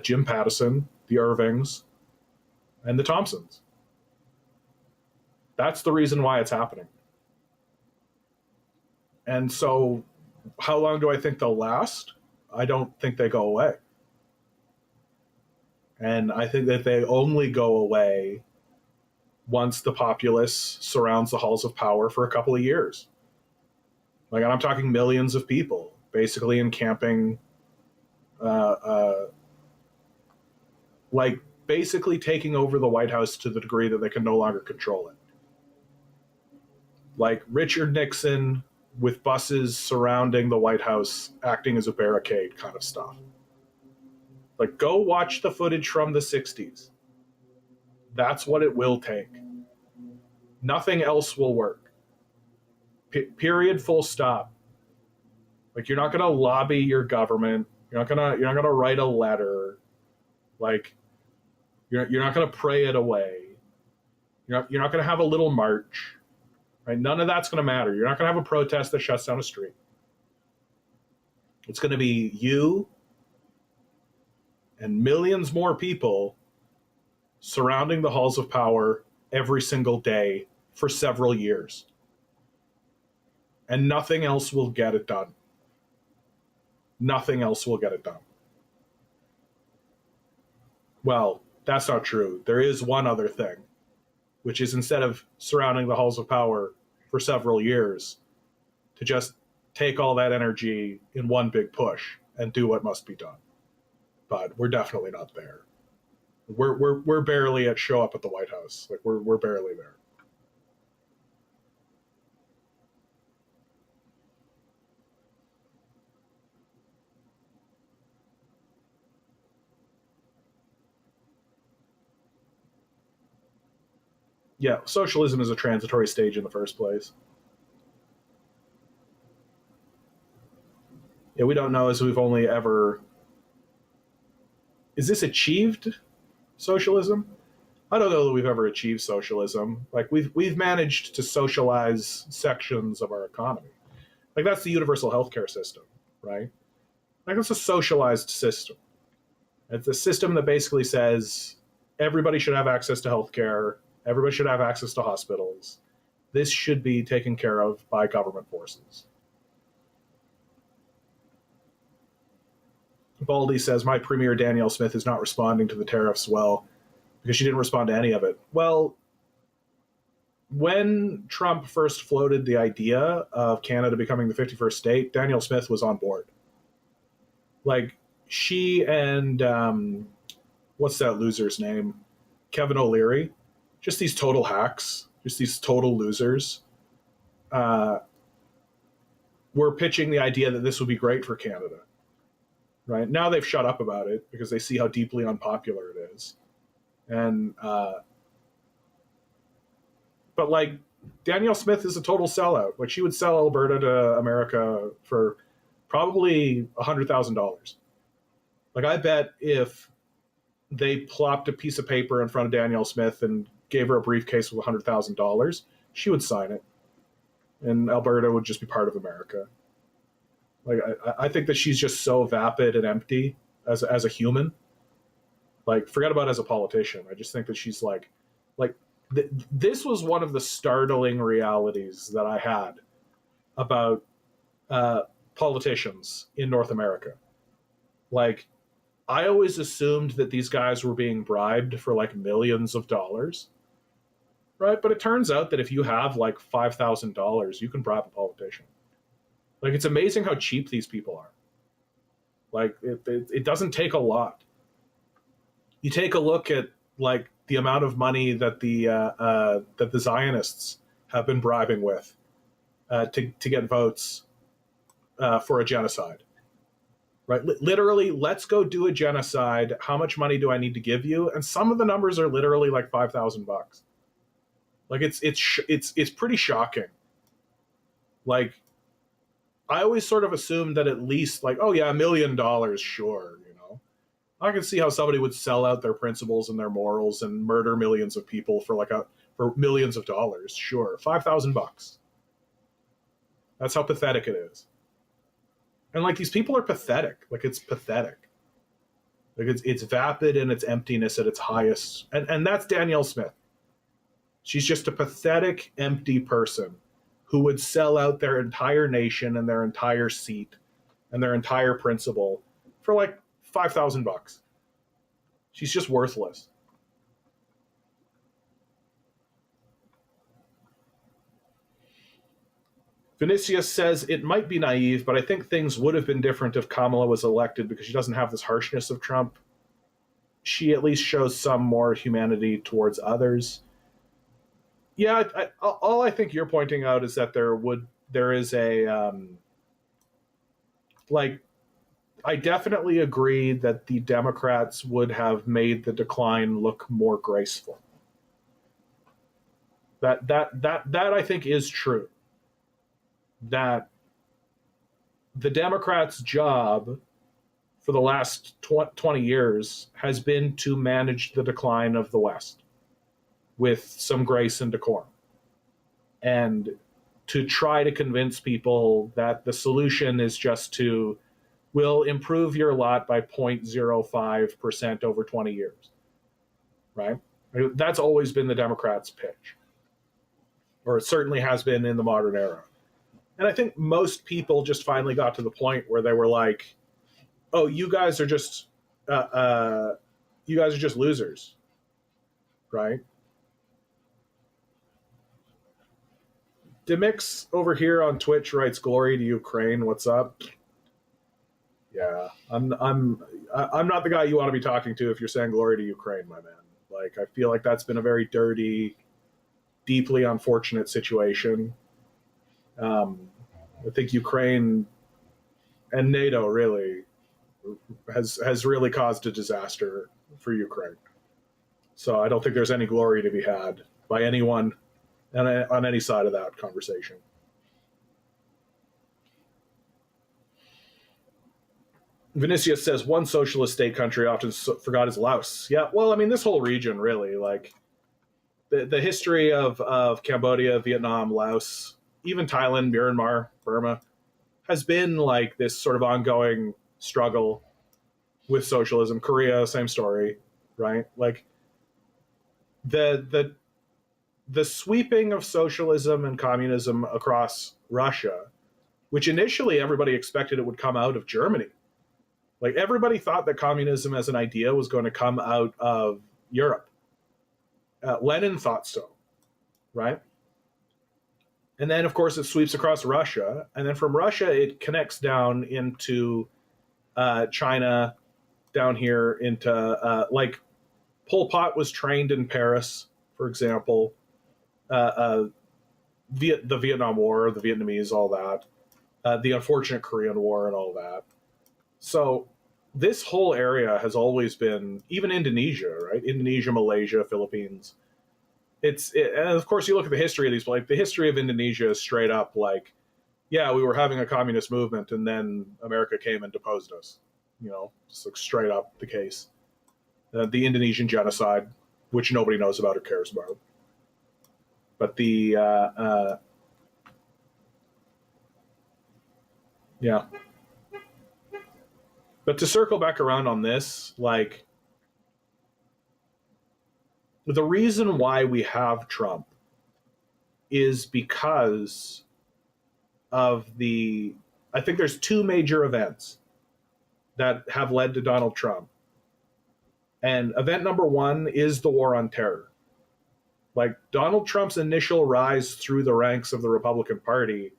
Jim Pattison, the Irvings, and the Thompsons. That's the reason why it's happening. And so, how long do I think they'll last? I don't think they go away. And I think that they only go away once the populace surrounds the halls of power for a couple of years. Like, I'm talking millions of people basically encamping, like basically taking over the White House to the degree that they can no longer control it. like Richard Nixon with buses surrounding the White House acting as a barricade kind of stuff. Like, go watch the footage from the 60s. That's what it will take. Nothing else will work. Period, full stop. Like, you're not going to lobby your government. You're not going to write a letter. Like, you're not going to pray it away. You're not going to have a little march. Right? None of that's going to matter. You're not going to have a protest that shuts down a street. It's going to be you and millions more people surrounding the halls of power every single day for several years. And nothing else will get it done. Nothing else will get it done. Well, that's not true. There is one other thing, which is instead of surrounding the halls of power for several years, to just take all that energy in one big push and do what must be done. But we're definitely not there. We're barely at show up at the White House. Like we're barely there. Yeah, socialism is a transitory stage in the first place. Yeah, we don't know as we've only ever. Is this achieved socialism? I don't know that we've ever achieved socialism. Like we've managed to socialize sections of our economy. Like that's the universal healthcare system, right? Like it's a socialized system. It's a system that basically says everybody should have access to healthcare, everybody should have access to hospitals. This should be taken care of by government forces. Baldy says, my Premier Danielle Smith is not responding to the tariffs well because she didn't respond to any of it. Well, when Trump first floated the idea of Canada becoming the 51st state, Danielle Smith was on board. Like, she and, what's that loser's name? Kevin O'Leary. Just these total hacks, just these total losers, were pitching the idea that this would be great for Canada. Right now, they've shut up about it because they see how deeply unpopular it is, and but like Danielle Smith is a total sellout. Like she would sell Alberta to America for probably $100,000. Like I bet if they plopped a piece of paper in front of Danielle Smith and gave her a briefcase with $100,000, she would sign it, and Alberta would just be part of America. Like I think that she's just so vapid and empty as a human. Like forget about as a politician. I just think that she's like this was one of the startling realities that I had about politicians in North America. Like I always assumed that these guys were being bribed for like millions of dollars, right? But it turns out that if you have like $5,000, you can bribe a politician. Like, it's amazing how cheap these people are. Like, it doesn't take a lot. You take a look at, like, the amount of money that the Zionists have been bribing with to get votes for a genocide. Right? Literally, let's go do a genocide. How much money do I need to give you? And some of the numbers are literally like $5,000. Like, it's pretty shocking. Like, I always sort of assumed that at least like, oh yeah, $1 million, sure, you know. I can see how somebody would sell out their principles and their morals and murder millions of people for millions of dollars, sure. $5,000. That's how pathetic it is. And like these people are pathetic. Like it's pathetic. Like it's vapid and it's emptiness at its highest. And that's Danielle Smith. She's just a pathetic, empty person who would sell out their entire nation and their entire seat and their entire principle for like $5,000. She's just worthless. Vinicius says, it might be naive, but I think things would have been different if Kamala was elected because she doesn't have this harshness of Trump. She at least shows some more humanity towards others. Yeah, all I think you're pointing out is that there is a like I definitely agree that the Democrats would have made the decline look more graceful. That I think is true. That the Democrats' job for the last 20 years has been to manage the decline of the West with some grace and decorum, and to try to convince people that the solution is just to will improve your lot by 0.05% over 20 years, right? That's always been the Democrats' pitch, or it certainly has been in the modern era. And I think most people just finally got to the point where they were like, "Oh, you guys are just, losers, right?" Demix over here on Twitch writes, "Glory to Ukraine. What's up?" Yeah, I'm not the guy you want to be talking to if you're saying glory to Ukraine, my man. Like, I feel like that's been a very dirty, deeply unfortunate situation. I think Ukraine and NATO really has really caused a disaster for Ukraine. So I don't think there's any glory to be had by anyone on any side of that conversation. Vinicius says one socialist state country often forgot is Laos. Yeah, well, I mean, this whole region really, like the history of Cambodia, Vietnam, Laos, even Thailand, Myanmar, Burma, has been like this sort of ongoing struggle with socialism. Korea, same story, right? Like the sweeping of socialism and communism across Russia, which initially everybody expected it would come out of Germany. Like, everybody thought that communism as an idea was going to come out of Europe. Lenin thought so, right? And then, of course, it sweeps across Russia. And then from Russia, it connects down into China, down here into, like, Pol Pot was trained in Paris, for example. The Vietnam War, the Vietnamese, all that. The unfortunate Korean War and all that. So this whole area has always been, even Indonesia, right? Indonesia, Malaysia, Philippines. And of course, you look at the history of these, like the history of Indonesia is straight up like, yeah, we were having a communist movement and then America came and deposed us. You know, just like straight up the case. The Indonesian genocide, which nobody knows about or cares about. But yeah. But to circle back around on this, like, the reason why we have Trump is because of I think there's two major events that have led to Donald Trump. And event number one is the war on terror. Like, Donald Trump's initial rise through the ranks of the Republican Party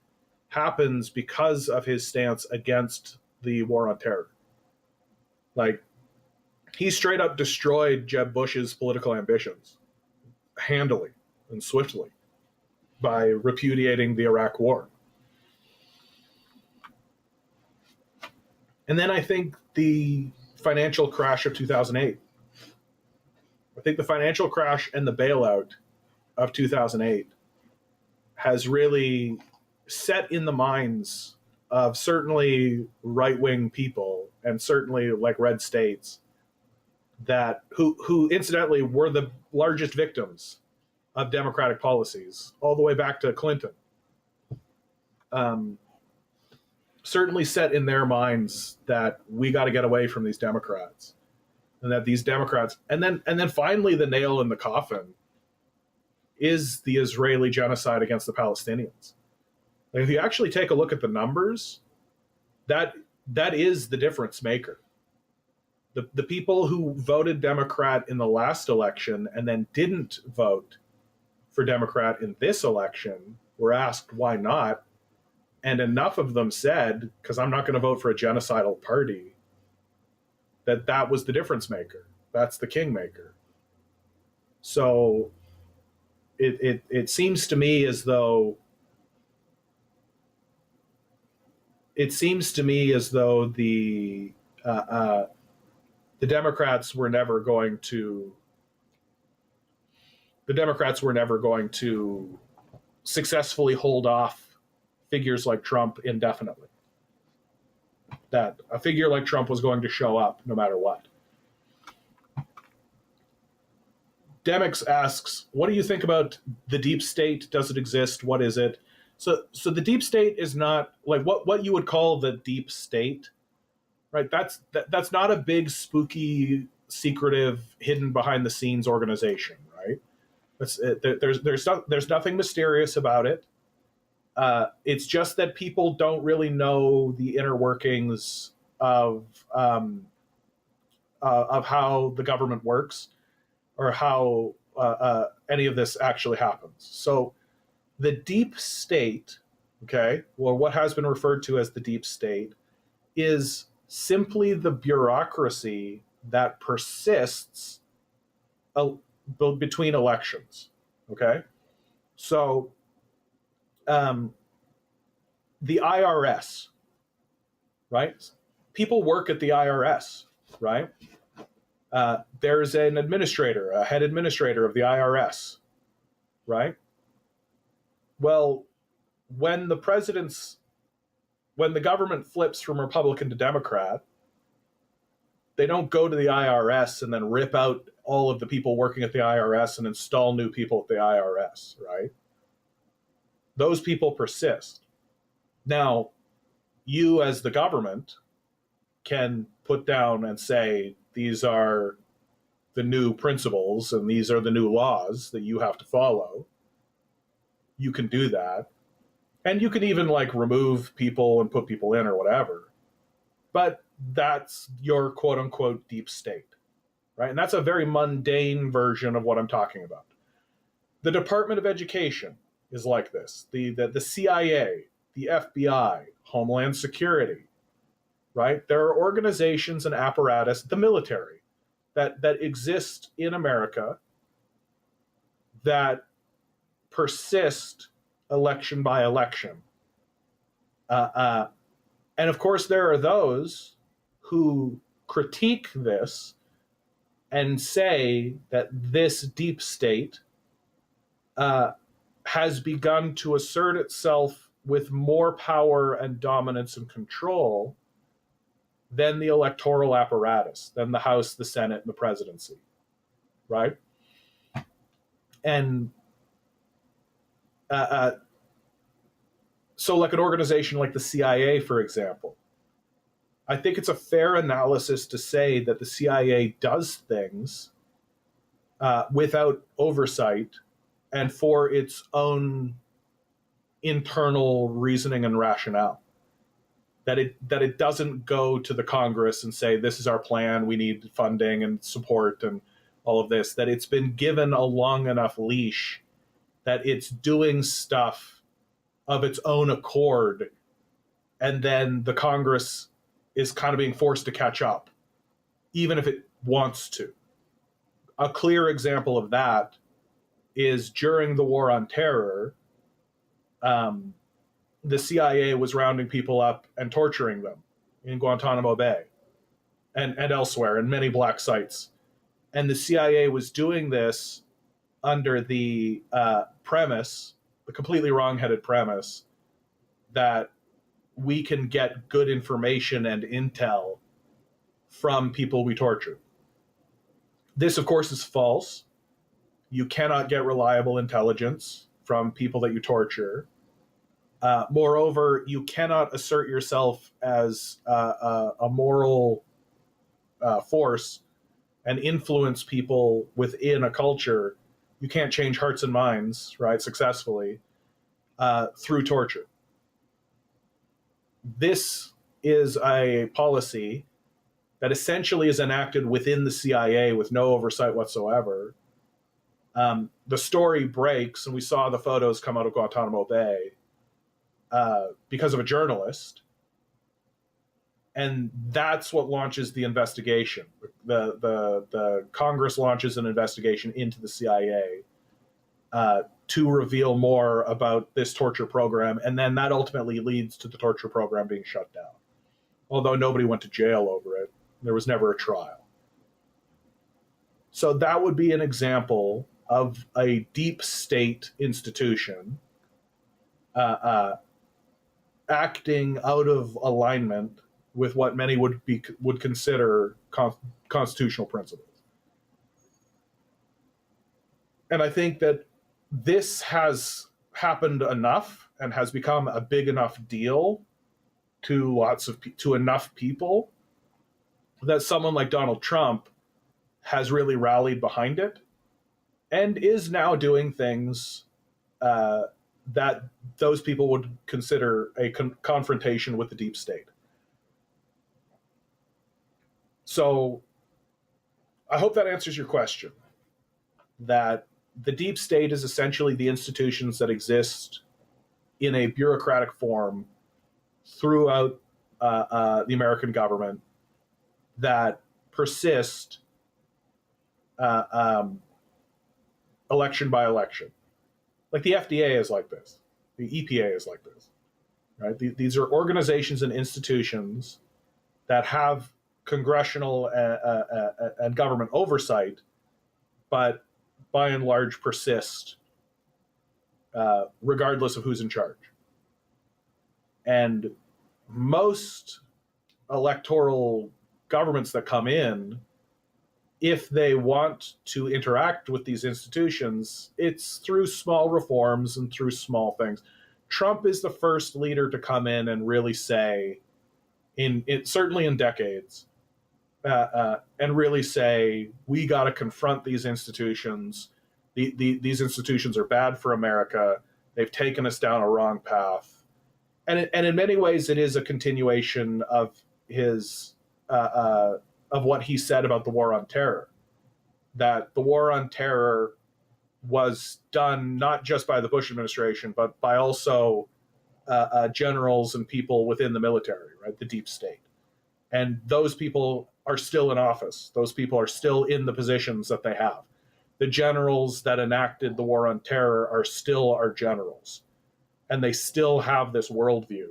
happens because of his stance against the war on terror. Like, he straight up destroyed Jeb Bush's political ambitions handily and swiftly by repudiating the Iraq War. And then I think the financial crash of 2008. I think the financial crash and the bailout of 2008 has really set in the minds of certainly right-wing people and certainly like red states that who incidentally were the largest victims of democratic policies all the way back to Clinton. Certainly set in their minds that we got to get away from these Democrats, and that these Democrats, and then finally the nail in the coffin is the Israeli genocide against the Palestinians. Like, if you actually take a look at the numbers, that is the difference maker. The people who voted Democrat in the last election and then didn't vote for Democrat in this election were asked why not, and enough of them said, because I'm not going to vote for a genocidal party, that was the difference maker. That's the kingmaker. So it seems to me as though the Democrats were never going to successfully hold off figures like Trump indefinitely. That a figure like Trump was going to show up no matter what. Demix asks, what do you think about the deep state? Does it exist? What is it? So the deep state is not like what you would call the deep state, right? That's not a big, spooky, secretive, hidden behind the scenes organization, right? There's nothing mysterious about it. It's just that people don't really know the inner workings of how the government works or how any of this actually happens. So the deep state, okay, or what has been referred to as the deep state, is simply the bureaucracy that persists between elections, okay? So the IRS, right? People work at the IRS, right? There's an administrator, a head administrator of the IRS, right? Well, when the government flips from Republican to Democrat, they don't go to the IRS and then rip out all of the people working at the IRS and install new people at the IRS, right? Those people persist. Now, you as the government can put down and say, these are the new principles and these are the new laws that you have to follow. You can do that. And you can even like remove people and put people in or whatever. But that's your quote unquote deep state, right? And that's a very mundane version of what I'm talking about. The Department of Education is like this. The CIA, the FBI, Homeland Security, right? There are organizations and apparatus, the military, that exist in America that persist election by election. And of course, there are those who critique this and say that this deep state has begun to assert itself with more power and dominance and control than the electoral apparatus, than the House, the Senate, and the presidency, right? And so like an organization like the CIA, for example, I think it's a fair analysis to say that the CIA does things without oversight and for its own internal reasoning and rationale. That it doesn't go to the Congress and say, this is our plan, we need funding and support and all of this, that it's been given a long enough leash that it's doing stuff of its own accord, and then the Congress is kind of being forced to catch up, even if it wants to. A clear example of that is during the War on Terror, the CIA was rounding people up and torturing them in Guantanamo Bay and elsewhere in many black sites. And the CIA was doing this under the premise, the completely wrong-headed premise, that we can get good information and intel from people we torture. This, of course, is false. You cannot get reliable intelligence from people that you torture. Moreover, you cannot assert yourself as a moral force and influence people within a culture. You can't change hearts and minds, right, successfully through torture. This is a policy that essentially is enacted within the CIA with no oversight whatsoever. The story breaks, and we saw the photos come out of Guantanamo Bay because of a journalist. And that's what launches the investigation. The Congress launches an investigation into the CIA. to reveal more about this torture program, and then that ultimately leads to the torture program being shut down. Although nobody went to jail over it, there was never a trial. So that would be an example of a deep state institution acting out of alignment with what many would consider constitutional principles. And I think that this has happened enough and has become a big enough deal to enough people that someone like Donald Trump has really rallied behind it and is now doing things that those people would consider a confrontation with the deep state. So I hope that answers your question, that the deep state is essentially the institutions that exist in a bureaucratic form throughout the American government that persist election by election. Like the FDA is like this. The EPA is like this, right? These are organizations and institutions that have congressional and government oversight, but by and large persist regardless of who's in charge. And most electoral governments that come in, if they want to interact with these institutions, it's through small reforms and through small things. Trump is the first leader to come in and really say, certainly in decades, and really say, we got to confront these institutions. These institutions are bad for America. They've taken us down a wrong path. And in many ways, it is a continuation of his of what he said about the war on terror. That the war on terror was done not just by the Bush administration, but by also generals and people within the military, right? The deep state. And those people are still in office. Those people are still in the positions that they have. The generals that enacted the war on terror are still our generals. And they still have this worldview.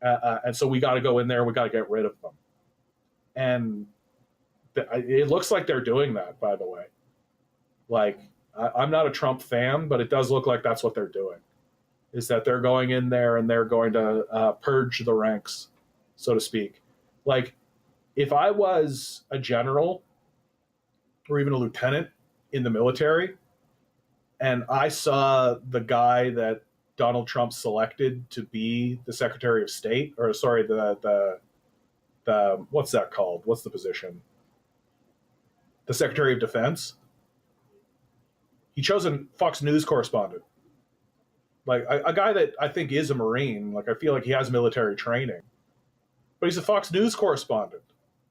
And so we got to go in there, we got to get rid of them. And it looks like they're doing that, by the way. Like, I'm not a Trump fan, but it does look like that's what they're doing, is that they're going in there and they're going to purge the ranks, so to speak. Like, if I was a general or even a lieutenant in the military and I saw the guy that Donald Trump selected to be the Secretary of State, or sorry, the what's that called? What's the position? The Secretary of Defense. He chose a Fox News correspondent, like a guy that I think is a Marine. Like, I feel like he has military training, but he's a Fox News correspondent,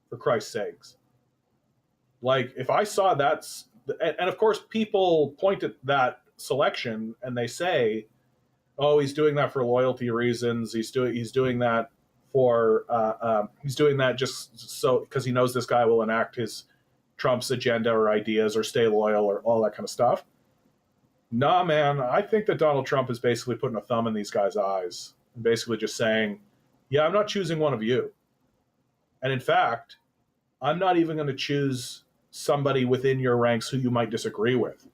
for Christ's sakes. Like, if I saw that, and of course people point at that selection and they say, oh, he's doing that for loyalty reasons. He's doing that for he's doing that just so because he knows this guy will enact his Trump's agenda or ideas or stay loyal or all that kind of stuff. Nah, man, I think that Donald Trump is basically putting a thumb in these guys' eyes and basically just saying, yeah, I'm not choosing one of you. And in fact, I'm not even going to choose somebody within your ranks who you might disagree with.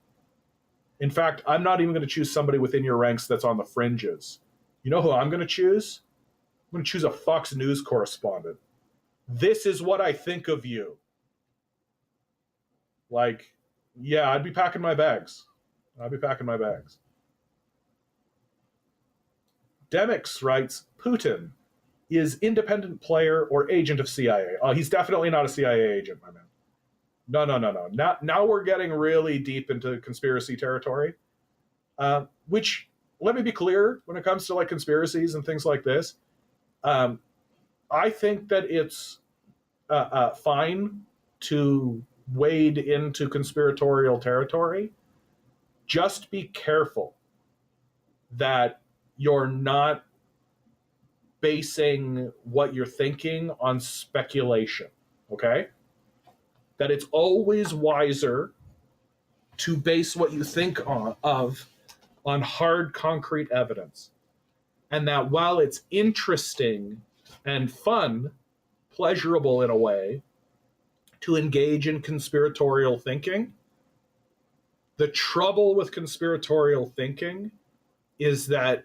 In fact, I'm not even going to choose somebody within your ranks that's on the fringes. You know who I'm going to choose? I'm going to choose a Fox News correspondent. This is what I think of you. Like, yeah, I'd be packing my bags. Demix writes, Putin is independent player or agent of CIA. He's definitely not a CIA agent, my man. No. Now we're getting really deep into conspiracy territory, which, let me be clear, when it comes to like conspiracies and things like this, I think that it's fine to wade into conspiratorial territory. Just be careful that you're not basing what you're thinking on speculation, okay? That it's always wiser to base what you think on hard, concrete evidence. And that while it's interesting and fun, pleasurable in a way, to engage in conspiratorial thinking, the trouble with conspiratorial thinking is that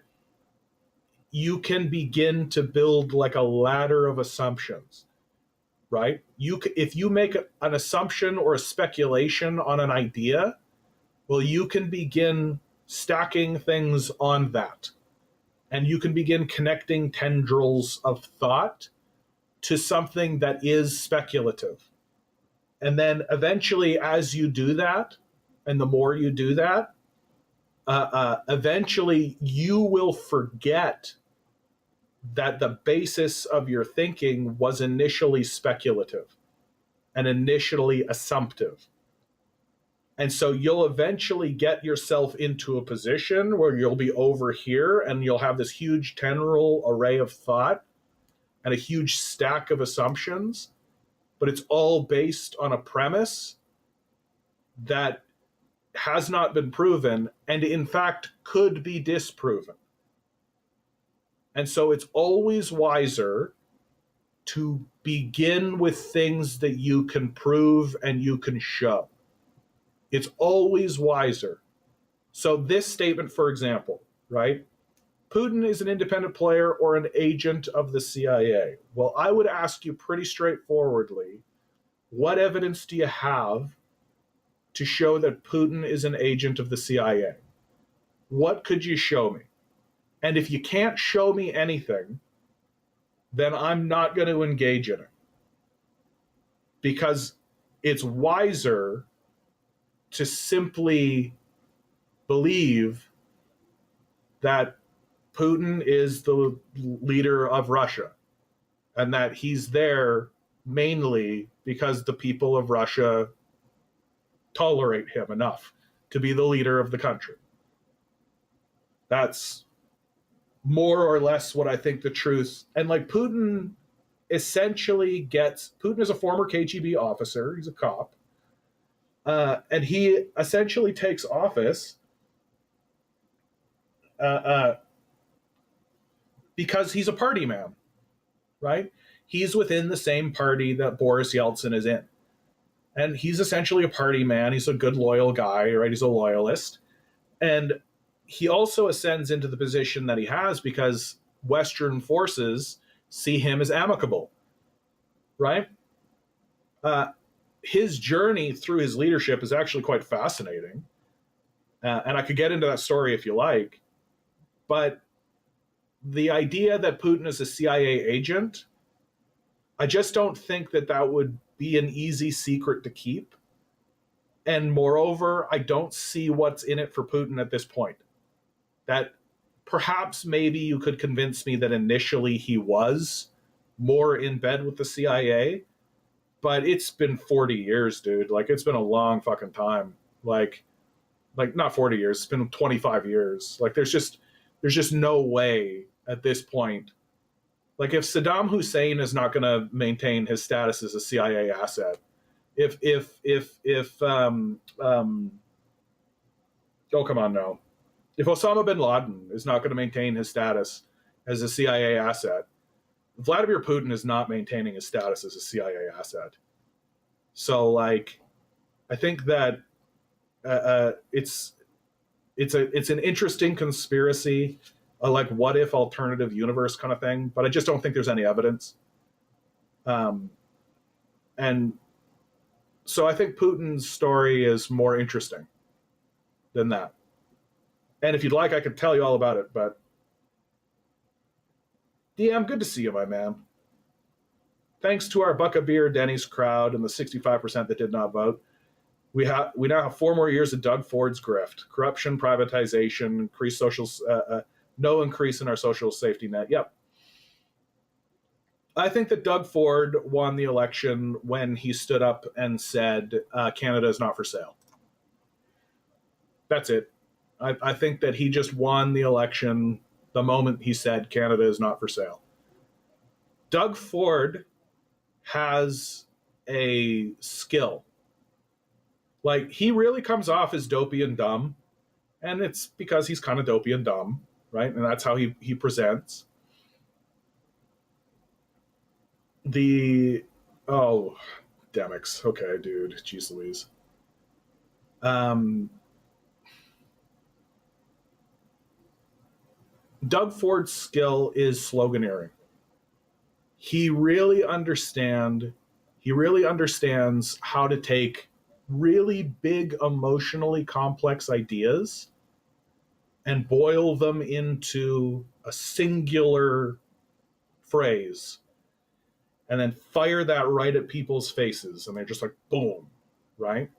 you can begin to build like a ladder of assumptions, right? If you make an assumption or a speculation on an idea, well, you can begin stacking things on that. And you can begin connecting tendrils of thought to something that is speculative. And then eventually, as you do that, and the more you do that, eventually you will forget that the basis of your thinking was initially speculative and initially assumptive. And so you'll eventually get yourself into a position where you'll be over here and you'll have this huge tendril array of thought and a huge stack of assumptions, but it's all based on a premise that has not been proven and in fact could be disproven. And so it's always wiser to begin with things that you can prove and you can show. It's always wiser. So this statement, for example, right? Putin is an independent player or an agent of the CIA. Well, I would ask you pretty straightforwardly, what evidence do you have to show that Putin is an agent of the CIA? What could you show me? And if you can't show me anything, then I'm not going to engage in it. Because it's wiser to simply believe that Putin is the leader of Russia and that he's there mainly because the people of Russia tolerate him enough to be the leader of the country. That's more or less what I think the truth. And like Putin essentially Putin is a former KGB officer, he's a cop, and he essentially takes office because he's a party man, right? He's within the same party that Boris Yeltsin is in. And he's essentially a party man. He's a good, loyal guy, right? He's a loyalist. And he also ascends into the position that he has because Western forces see him as amicable, right? His journey through his leadership is actually quite fascinating. And I could get into that story if you like. But the idea that Putin is a CIA agent, I just don't think that that would be an easy secret to keep. And moreover, I don't see what's in it for Putin at this point. That perhaps maybe you could convince me that initially he was more in bed with the CIA, but it's been 40 years, dude. Like, it's been a long fucking time. Like not 40 years, it's been 25 years. Like, there's just no way at this point. Like, if Saddam Hussein is not going to maintain his status as a CIA asset, oh, come on, no. If Osama bin Laden is not going to maintain his status as a CIA asset, Vladimir Putin is not maintaining his status as a CIA asset. So, like, I think that it's an interesting conspiracy, a like what if alternative universe kind of thing, but I just don't think there's any evidence. And so I think Putin's story is more interesting than that. And if you'd like, I could tell you all about it, but DM, good to see you, my man. Thanks to our Buck a Beer Denny's crowd and the 65% that did not vote, we now have 4 more years of Doug Ford's grift. Corruption, privatization, increased social, no increase in our social safety net. Yep. I think that Doug Ford won the election when he stood up and said, Canada is not for sale. That's it. I think that he just won the election the moment he said Canada is not for sale. Doug Ford has a skill. Like, he really comes off as dopey and dumb, and it's because he's kind of dopey and dumb, right? And that's how he presents. Oh, Demix. Okay, dude. Jeez Louise. Doug Ford's skill is sloganeering. He really understands how to take really big, emotionally complex ideas and boil them into a singular phrase and then fire that right at people's faces, and they're just like, boom, right?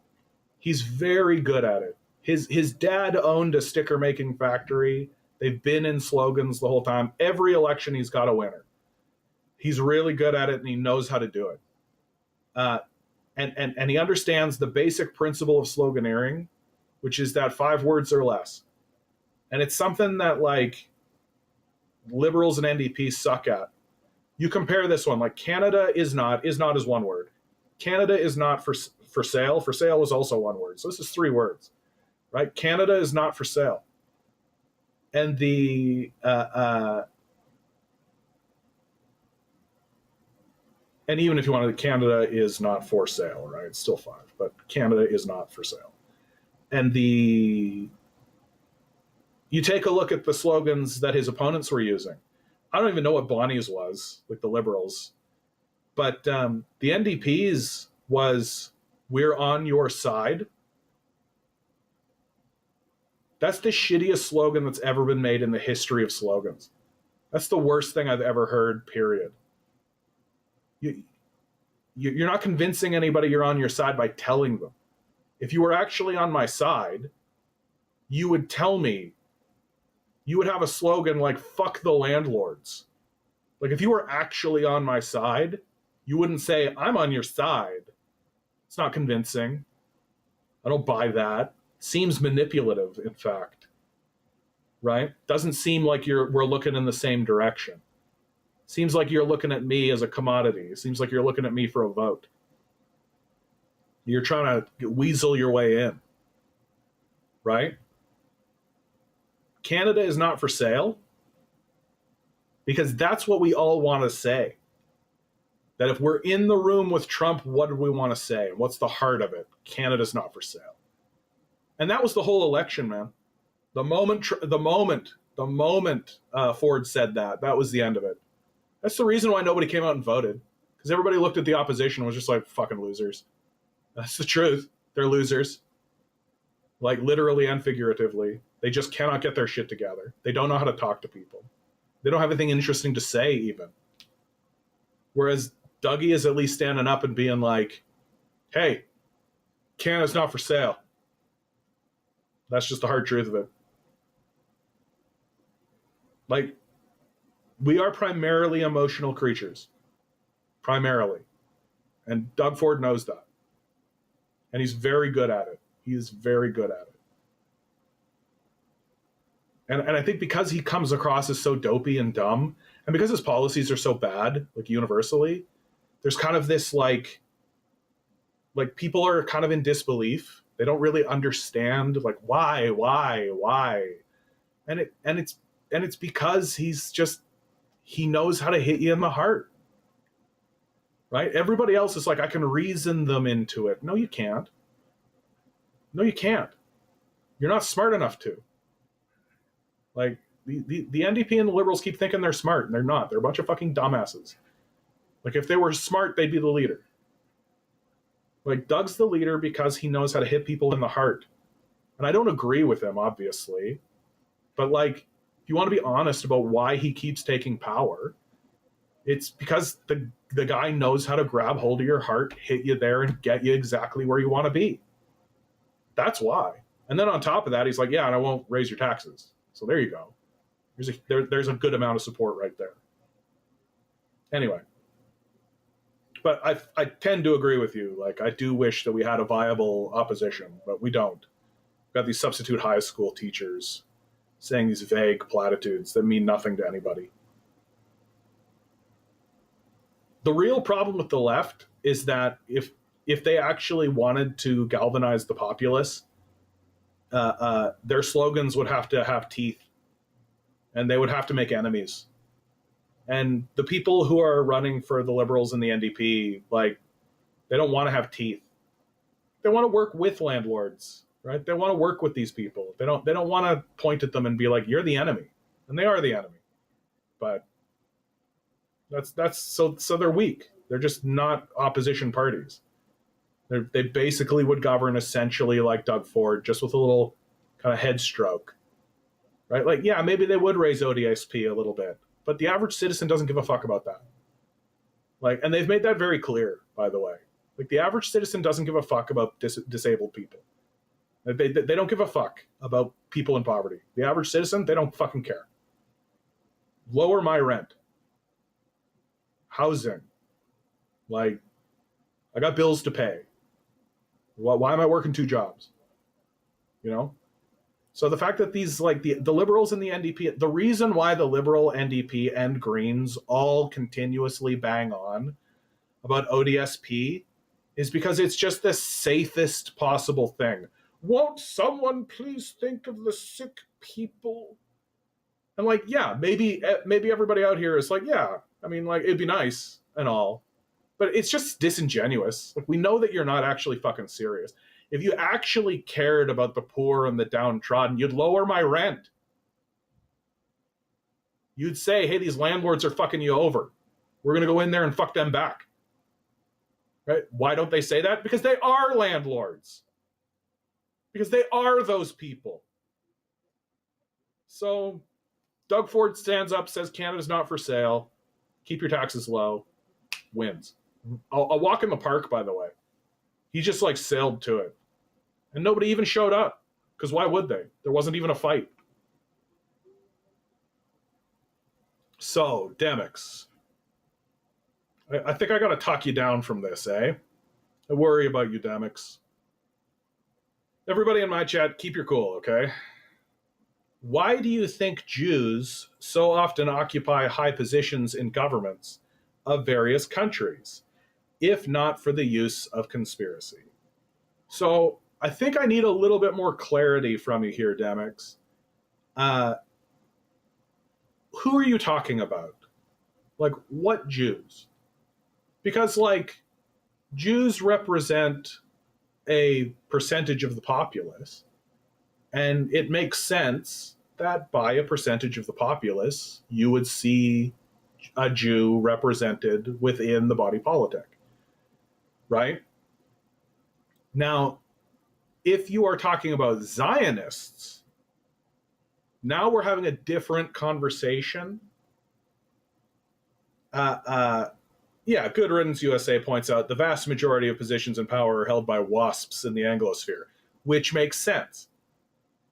He's very good at it. His dad owned a sticker making factory. They've been in slogans the whole time. Every election, he's got a winner. He's really good at it, and he knows how to do it. And he understands the basic principle of sloganeering, which is that 5 words or less. And it's something that, like, liberals and NDP suck at. You compare this one, like, Canada is not as 1 word. Canada is not for sale. For sale is also 1 word. So this is 3 words, right? Canada is not for sale. And and even if you wanted, Canada is not for sale, right? It's still 5, but Canada is not for sale. And you take a look at the slogans that his opponents were using. I don't even know what Bonnie's was, like the Liberals. But the NDP's was, "We're on your side." That's the shittiest slogan that's ever been made in the history of slogans. That's the worst thing I've ever heard, period. You're not convincing anybody you're on your side by telling them. If you were actually on my side, you would tell me. You would have a slogan like, "Fuck the landlords." Like, if you were actually on my side, you wouldn't say, "I'm on your side." It's not convincing. I don't buy that. Seems manipulative, in fact. Right? Doesn't seem like we're looking in the same direction. Seems like you're looking at me as a commodity. It seems like you're looking at me for a vote. You're trying to weasel your way in. Right? Canada is not for sale, because that's what we all want to say. That if we're in the room with Trump, what do we want to say? What's the heart of it? Canada's not for sale. And that was the whole election, man. The moment Ford said that was the end of it. That's the reason why nobody came out and voted, because everybody looked at the opposition and was just like, fucking losers. That's the truth. They're losers. Like, literally and figuratively. They just cannot get their shit together. They don't know how to talk to people. They don't have anything interesting to say, even. Whereas Dougie is at least standing up and being like, "Hey, Canada's not for sale." That's just the hard truth of it. Like, we are primarily emotional creatures. Primarily. And Doug Ford knows that. And he's very good at it. He is very good at it. And I think because he comes across as so dopey and dumb, and because his policies are so bad, like, universally, there's kind of this, like people are kind of in disbelief. They don't really understand, like, why, and it's because he knows how to hit you in the heart, right? Everybody else is like, I can reason them into it. No, you can't. No, you can't. You're not smart enough to. Like, the NDP and the Liberals keep thinking they're smart, and they're not. They're a bunch of fucking dumbasses. Like, if they were smart, they'd be the leader. Like, Doug's the leader because he knows how to hit people in the heart. And I don't agree with him, obviously. But, like, if you want to be honest about why he keeps taking power, it's because the guy knows how to grab hold of your heart, hit you there, and get you exactly where you want to be. That's why. And then on top of that, he's like, yeah, and I won't raise your taxes. So there you go. There's a good amount of support right there. Anyway. But I tend to agree with you. Like, I do wish that we had a viable opposition, but we don't. We've got these substitute high school teachers saying these vague platitudes that mean nothing to anybody. The real problem with the left is that if if they actually wanted to galvanize the populace, their slogans would have to have teeth, and they would have to make enemies. And the people who are running for the Liberals and the NDP, like, they don't want to have teeth. They want to work with landlords, right? They want to work with these people. They don't want to point at them and be like, you're the enemy. And they are the enemy. But that's so they're weak. They're just not opposition parties. They basically would govern essentially like Doug Ford, just with a little kind of head stroke, right? Like, yeah, maybe they would raise ODSP a little bit, but the average citizen doesn't give a fuck about that. Like, and they've made that very clear, by the way. Like, the average citizen doesn't give a fuck about disabled people. They don't give a fuck about people in poverty. The average citizen, they don't fucking care. Lower my rent. Housing. Like, I got bills to pay. Why am I working 2 jobs? You know? So the fact that these, like, the Liberals and the NDP, the reason why the Liberal, NDP, and Greens all continuously bang on about ODSP is because it's just the safest possible thing. Won't someone please think of the sick people? And, like, yeah, maybe everybody out here is like, yeah, I mean, like, it'd be nice and all, but it's just disingenuous. Like, we know that you're not actually fucking serious. If you actually cared about the poor and the downtrodden, you'd lower my rent. You'd say, hey, these landlords are fucking you over. We're going to go in there and fuck them back. Right? Why don't they say that? Because they are landlords. Because they are those people. So Doug Ford stands up, says Canada's not for sale. Keep your taxes low. Wins. A walk in the park, by the way. He just, like, sailed to it. And nobody even showed up. Because why would they? There wasn't even a fight. So, Demics. I think I got to talk you down from this, eh? I worry about you, Demics. Everybody in my chat, keep your cool, okay? Why do you think Jews so often occupy high positions in governments of various countries, if not for the use of conspiracy? So I think I need a little bit more clarity from you here, Demics. Who are you talking about? Like, what Jews? Because, like, Jews represent a percentage of the populace, and it makes sense that by a percentage of the populace, you would see a Jew represented within the body politic, right? Now, if you are talking about Zionists, now we're having a different conversation. Yeah, Good Riddance USA points out the vast majority of positions in power are held by WASPs in the Anglosphere, which makes sense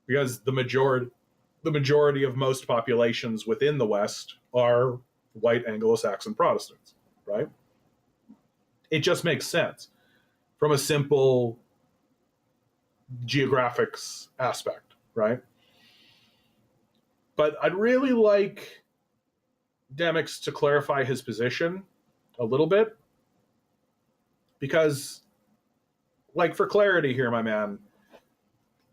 because the majority of most populations within the West are white Anglo-Saxon Protestants, right? It just makes sense from a simple geographics aspect, right? But I'd really like Demics to clarify his position a little bit, because, like, for clarity here, my man,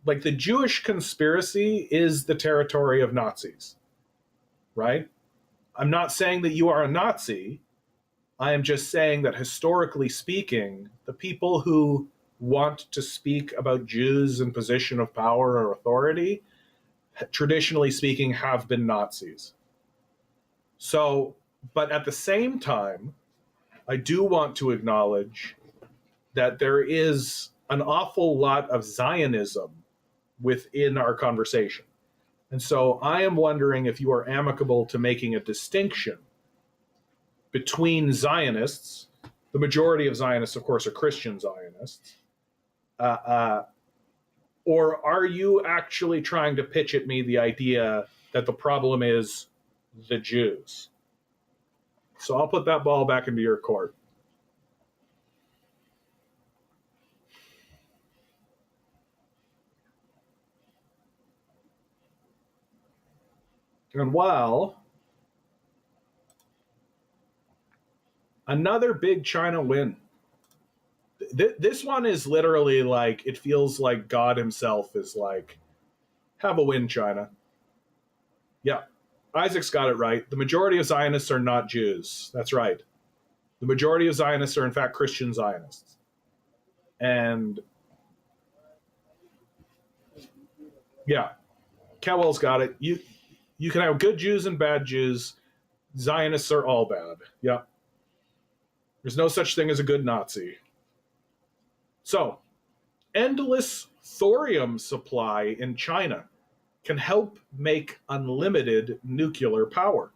like, the Jewish conspiracy is the territory of Nazis, right? I'm not saying that you are a Nazi. I am just saying that historically speaking, the people who want to speak about Jews in position of power or authority, traditionally speaking, have been Nazis. So, but at the same time, I do want to acknowledge that there is an awful lot of Zionism within our conversation. And so I am wondering if you are amicable to making a distinction between Zionists. The majority of Zionists, of course, are Christian Zionists. Or are you actually trying to pitch at me the idea that the problem is the Jews? So I'll put that ball back into your court. And while another big China win, This one is literally like, it feels like God himself is like, have a win, China. Yeah, Isaac's got it right. The majority of Zionists are not Jews. That's right. The majority of Zionists are, in fact, Christian Zionists. And yeah, Kelwell's got it. You can have good Jews and bad Jews. Zionists are all bad. Yeah. There's no such thing as a good Nazi. So, endless thorium supply in China can help make unlimited nuclear power.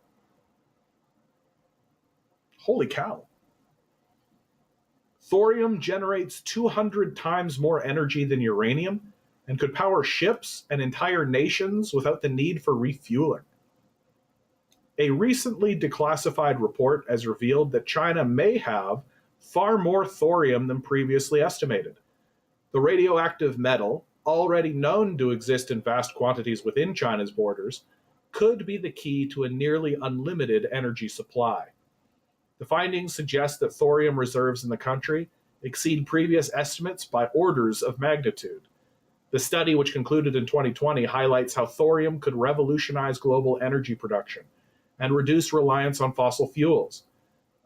Holy cow. Thorium generates 200 times more energy than uranium and could power ships and entire nations without the need for refueling. A recently declassified report has revealed that China may have far more thorium than previously estimated. The radioactive metal, already known to exist in vast quantities within China's borders, could be the key to a nearly unlimited energy supply. The findings suggest that thorium reserves in the country exceed previous estimates by orders of magnitude. The study, which concluded in 2020, highlights how thorium could revolutionize global energy production and reduce reliance on fossil fuels.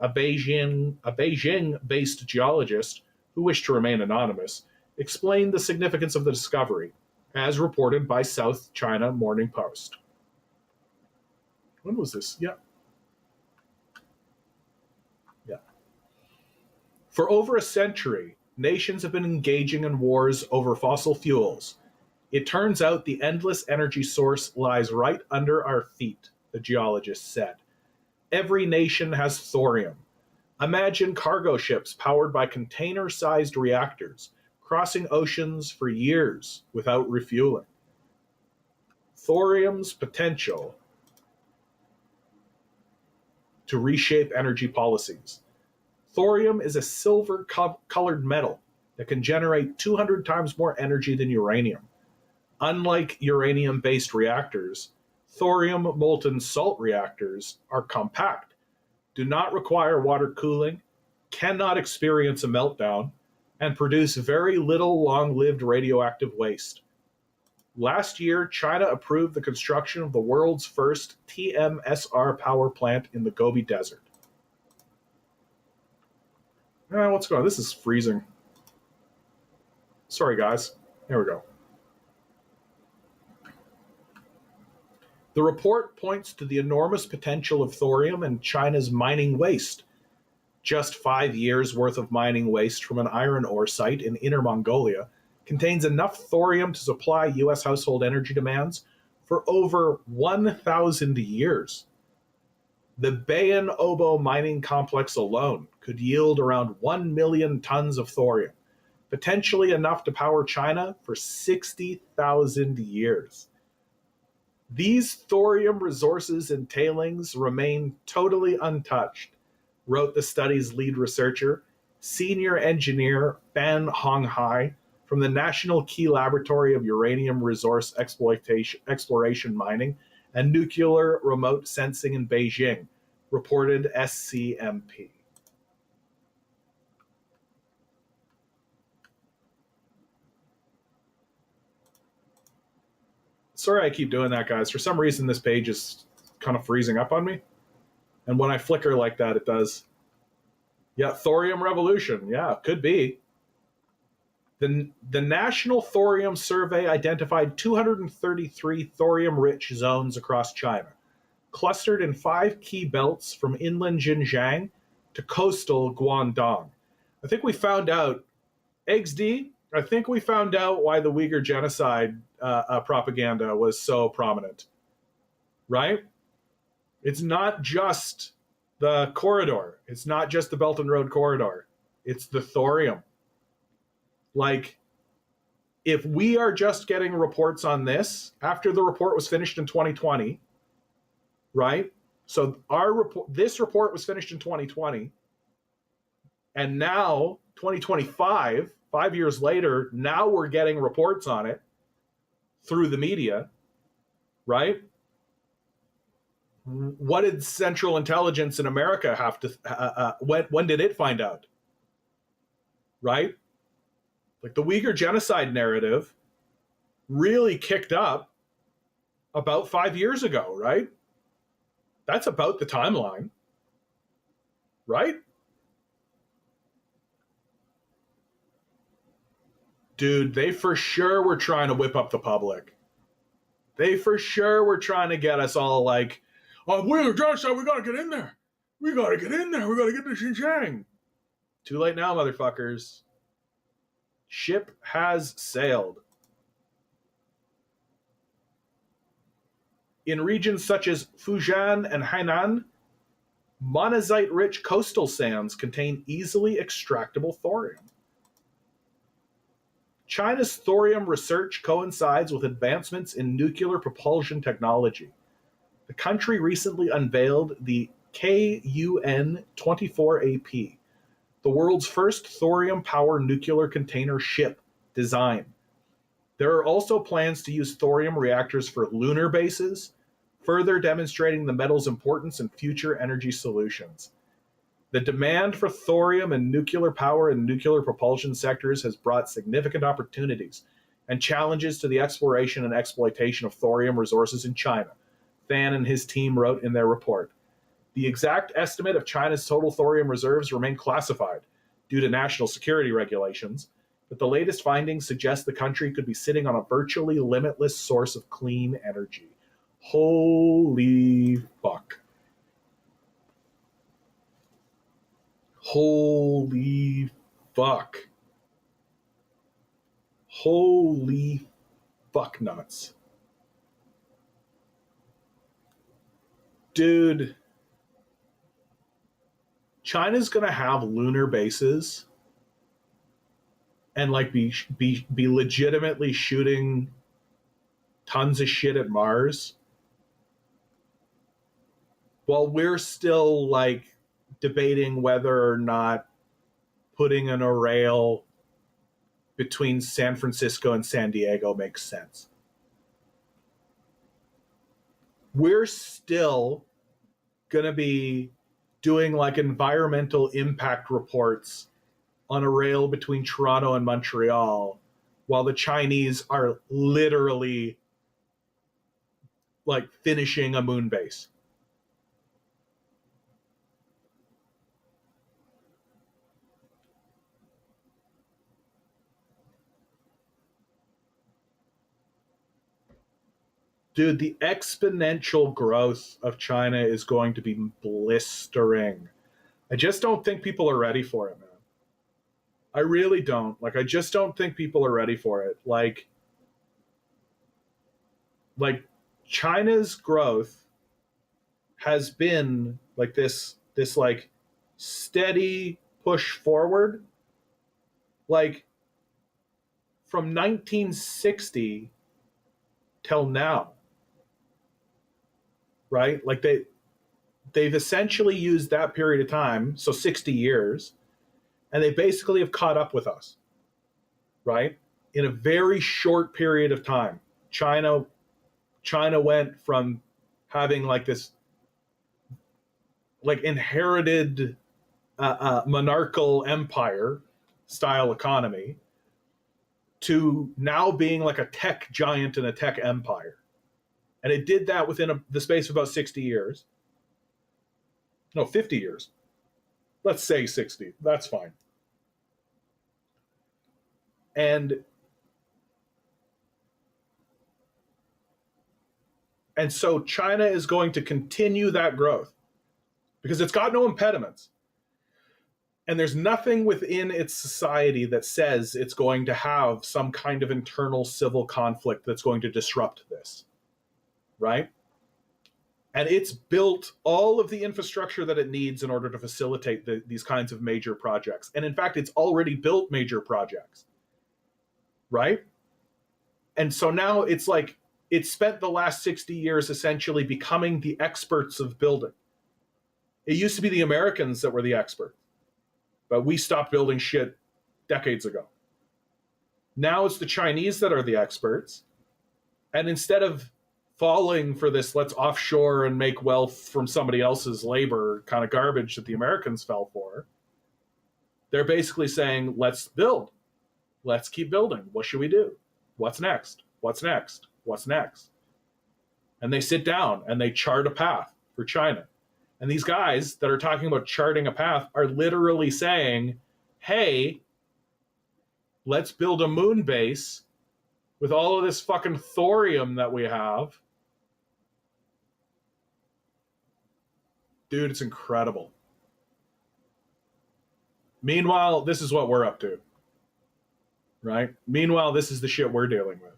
A Beijing-based geologist, who wished to remain anonymous, explained the significance of the discovery, as reported by South China Morning Post. When was this? Yeah. For over a century, nations have been engaging in wars over fossil fuels. It turns out the endless energy source lies right under our feet, the geologist said. Every nation has thorium. Imagine cargo ships powered by container-sized reactors, crossing oceans for years without refueling. Thorium's potential to reshape energy policies. Thorium is a silver-colored metal that can generate 200 times more energy than uranium. Unlike uranium-based reactors, thorium molten salt reactors are compact, do not require water cooling, cannot experience a meltdown, and produce very little long-lived radioactive waste. Last year, China approved the construction of the world's first TMSR power plant in the Gobi Desert. What's going on? This is freezing. Sorry, guys. There we go. The report points to the enormous potential of thorium and China's mining waste. Just 5 years' worth of mining waste from an iron ore site in Inner Mongolia contains enough thorium to supply U.S. household energy demands for over 1,000 years. The Bayan Obo mining complex alone could yield around 1 million tons of thorium, potentially enough to power China for 60,000 years. These thorium resources and tailings remain totally untouched, wrote the study's lead researcher, senior engineer Fan Honghai from the National Key Laboratory of Uranium Resource Exploration Mining and Nuclear Remote Sensing in Beijing, reported SCMP. Sorry I keep doing that, guys. For some reason, this page is kind of freezing up on me. And when I flicker like that, it does. Yeah, thorium revolution. Yeah, could be. The National Thorium Survey identified 233 thorium-rich zones across China, clustered in 5 key belts from inland Xinjiang to coastal Guangdong. I think we found out, XD, I think we found out why the Uyghur genocide propaganda was so prominent, right? It's not just the corridor. It's not just the Belt and Road corridor. It's the thorium. Like, if we are just getting reports on this after the report was finished in 2020, right? So this report was finished in 2020, and now 2025, 5 years later, now we're getting reports on it through the media, right? What did Central Intelligence in America have to? When did it find out? Right? Like the Uyghur genocide narrative really kicked up about 5 years ago, right? That's about the timeline, right? Dude, they for sure were trying to whip up the public. They for sure were trying to get us all like, oh, we're genocide, we gotta get in there. We gotta get in there. We gotta get to Xinjiang. Too late now, motherfuckers. Ship has sailed. In regions such as Fujian and Hainan, monazite-rich coastal sands contain easily extractable thorium. China's thorium research coincides with advancements in nuclear propulsion technology. The country recently unveiled the KUN-24AP, the world's first thorium-powered nuclear container ship design. There are also plans to use thorium reactors for lunar bases, further demonstrating the metal's importance in future energy solutions. The demand for thorium in nuclear power and nuclear propulsion sectors has brought significant opportunities and challenges to the exploration and exploitation of thorium resources in China, Fan and his team wrote in their report. The exact estimate of China's total thorium reserves remain classified due to national security regulations, but the latest findings suggest the country could be sitting on a virtually limitless source of clean energy. Holy fuck. Holy fuck. Holy fuck nuts. Dude, China's gonna have lunar bases and like be legitimately shooting tons of shit at Mars while we're still like debating whether or not putting an array between San Francisco and San Diego makes sense. We're still going to be doing like environmental impact reports on a rail between Toronto and Montreal while the Chinese are literally like finishing a moon base. Dude, the exponential growth of China is going to be blistering. I just don't think people are ready for it, man. I really don't. Like, I just don't think people are ready for it. Like China's growth has been like this like steady push forward. Like from 1960 till now. Right? Like they've essentially used that period of time, so 60 years, and they basically have caught up with us. Right? In a very short period of time. China went from having like this like inherited monarchical empire style economy to now being like a tech giant and a tech empire. And it did that within the space of about 60 years. No, 50 years. Let's say 60. That's fine. And so China is going to continue that growth because it's got no impediments. And there's nothing within its society that says it's going to have some kind of internal civil conflict that's going to disrupt this. Right? And it's built all of the infrastructure that it needs in order to facilitate these kinds of major projects. And in fact, it's already built major projects. Right? And so now it's like, it's spent the last 60 years essentially becoming the experts of building. It used to be the Americans that were the experts, but we stopped building shit decades ago. Now it's the Chinese that are the experts. And instead of falling for this, let's offshore and make wealth from somebody else's labor kind of garbage that the Americans fell for, they're basically saying, let's build. Let's keep building. What should we do? What's next? What's next? What's next? And they sit down and they chart a path for China. And these guys that are talking about charting a path are literally saying, hey, let's build a moon base with all of this fucking thorium that we have. Dude, it's incredible. Meanwhile, this is what we're up to. Right? Meanwhile, this is the shit we're dealing with.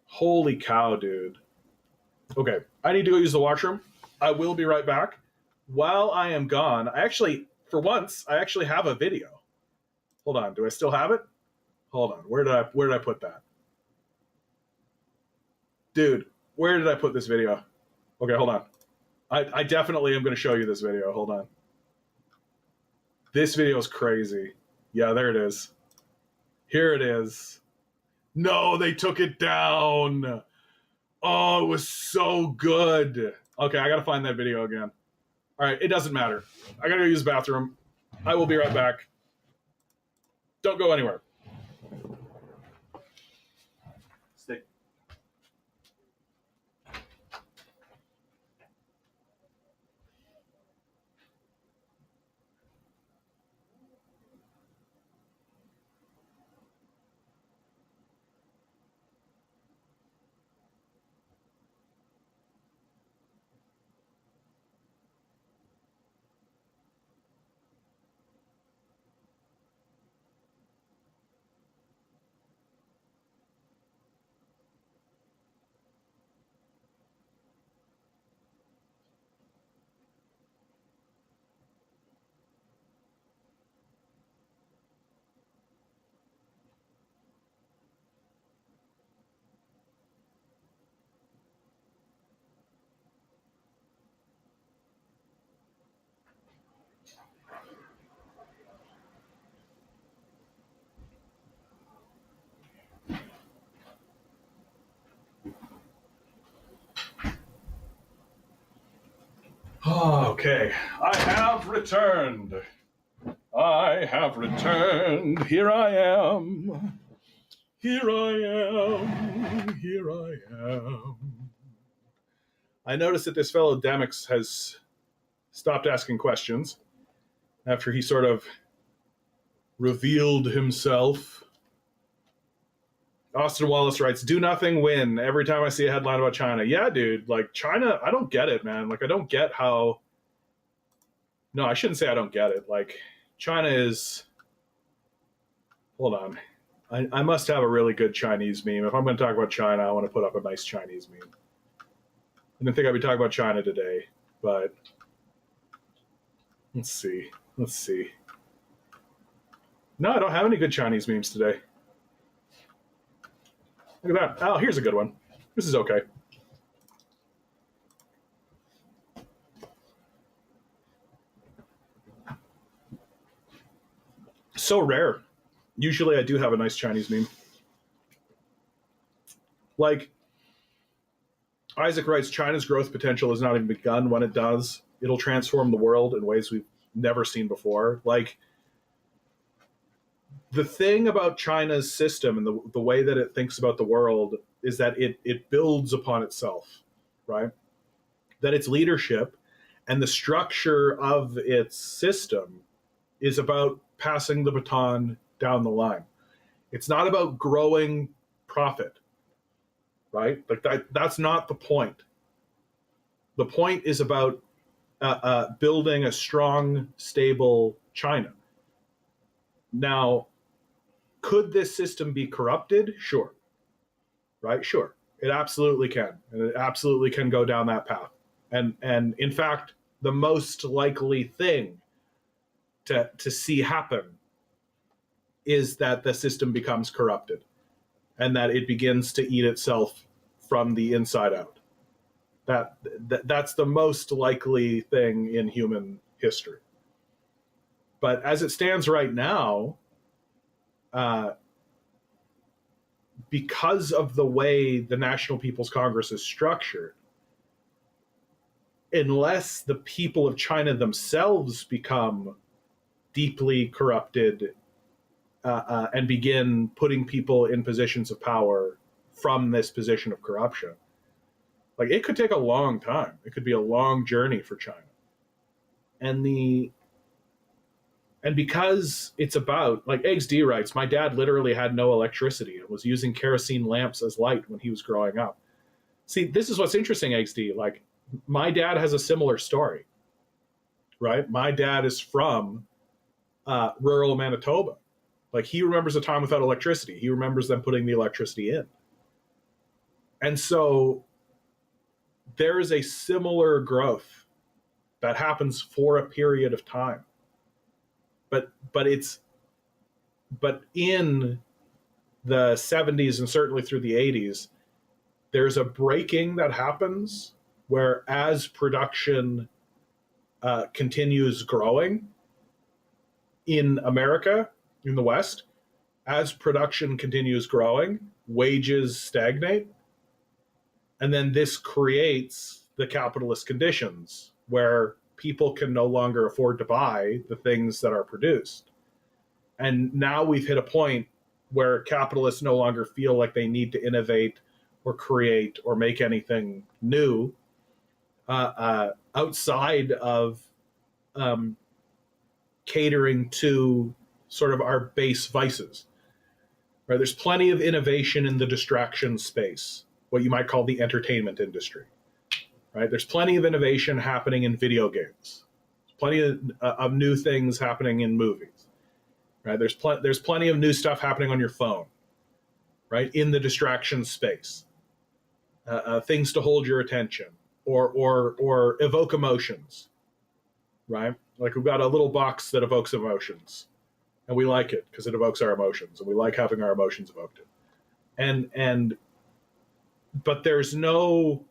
Holy cow, dude. Okay, I need to go use the washroom. I will be right back. While I am gone, for once, I actually have a video. Hold on, do I still have it? Hold on, where did I put that? Dude, where did I put this video? Okay, hold on. I definitely am going to show you this video. Hold on. This video is crazy. Yeah, there it is. Here it is. No, they took it down. Oh, it was so good. Okay, I got to find that video again. All right, it doesn't matter. I got to go use the bathroom. I will be right back. Don't go anywhere. Stay. Okay, I have returned. I have returned. Here I am. Here I am. Here I am. I noticed that this fellow Demix has stopped asking questions after he sort of revealed himself. Austin Wallace writes, do nothing, win. Every time I see a headline about China. Yeah, dude, like China, I don't get it, man. Like, I don't get how... No, I shouldn't say I don't get it. Like, China is... Hold on. I must have a really good Chinese meme. If I'm going to talk about China, I want to put up a nice Chinese meme. I didn't think I'd be talking about China today, but... Let's see. Let's see. No, I don't have any good Chinese memes today. Look at that. Oh, here's a good one. This is okay. So rare. Usually I do have a nice Chinese meme. Like, Isaac writes, China's growth potential has not even begun. When it does, it'll transform the world in ways we've never seen before. Like, the thing about China's system and the way that it thinks about the world is that it builds upon itself, right? That its leadership and the structure of its system is about passing the baton down the line. It's not about growing profit, right? Like that's not the point. The point is about building a strong, stable China. Now, could this system be corrupted? Sure. Right? Sure. It absolutely can. And it absolutely can go down that path. And in fact, the most likely thing to see happen is that the system becomes corrupted and that it begins to eat itself from the inside out. That's the most likely thing in human history. But as it stands right now, because of the way the National People's Congress is structured, unless the people of China themselves become deeply corrupted and begin putting people in positions of power from this position of corruption. Like, it could take a long time. It could be a long journey for China. And because it's about, like, XD writes, my dad literally had no electricity and was using kerosene lamps as light when he was growing up. See, this is what's interesting, XD. Like, my dad has a similar story, right? My dad is from rural Manitoba. Like, he remembers a time without electricity. He remembers them putting the electricity in. And so there is a similar growth that happens for a period of time. But in the 70s and certainly through the 80s, there's a breaking that happens where, as production continues growing in America, in the West, as production continues growing, wages stagnate. And then this creates the capitalist conditions where people can no longer afford to buy the things that are produced. And now we've hit a point where capitalists no longer feel like they need to innovate or create or make anything new outside of catering to sort of our base vices. Right? There's plenty of innovation in the distraction space, what you might call the entertainment industry. Right? There's plenty of innovation happening in video games. Plenty of new things happening in movies. Right? There's plenty of new stuff happening on your phone. Right? In the distraction space, things to hold your attention or evoke emotions. Right? Like, we've got a little box that evokes emotions, and we like it because it evokes our emotions, and we like having our emotions evoked. But there's no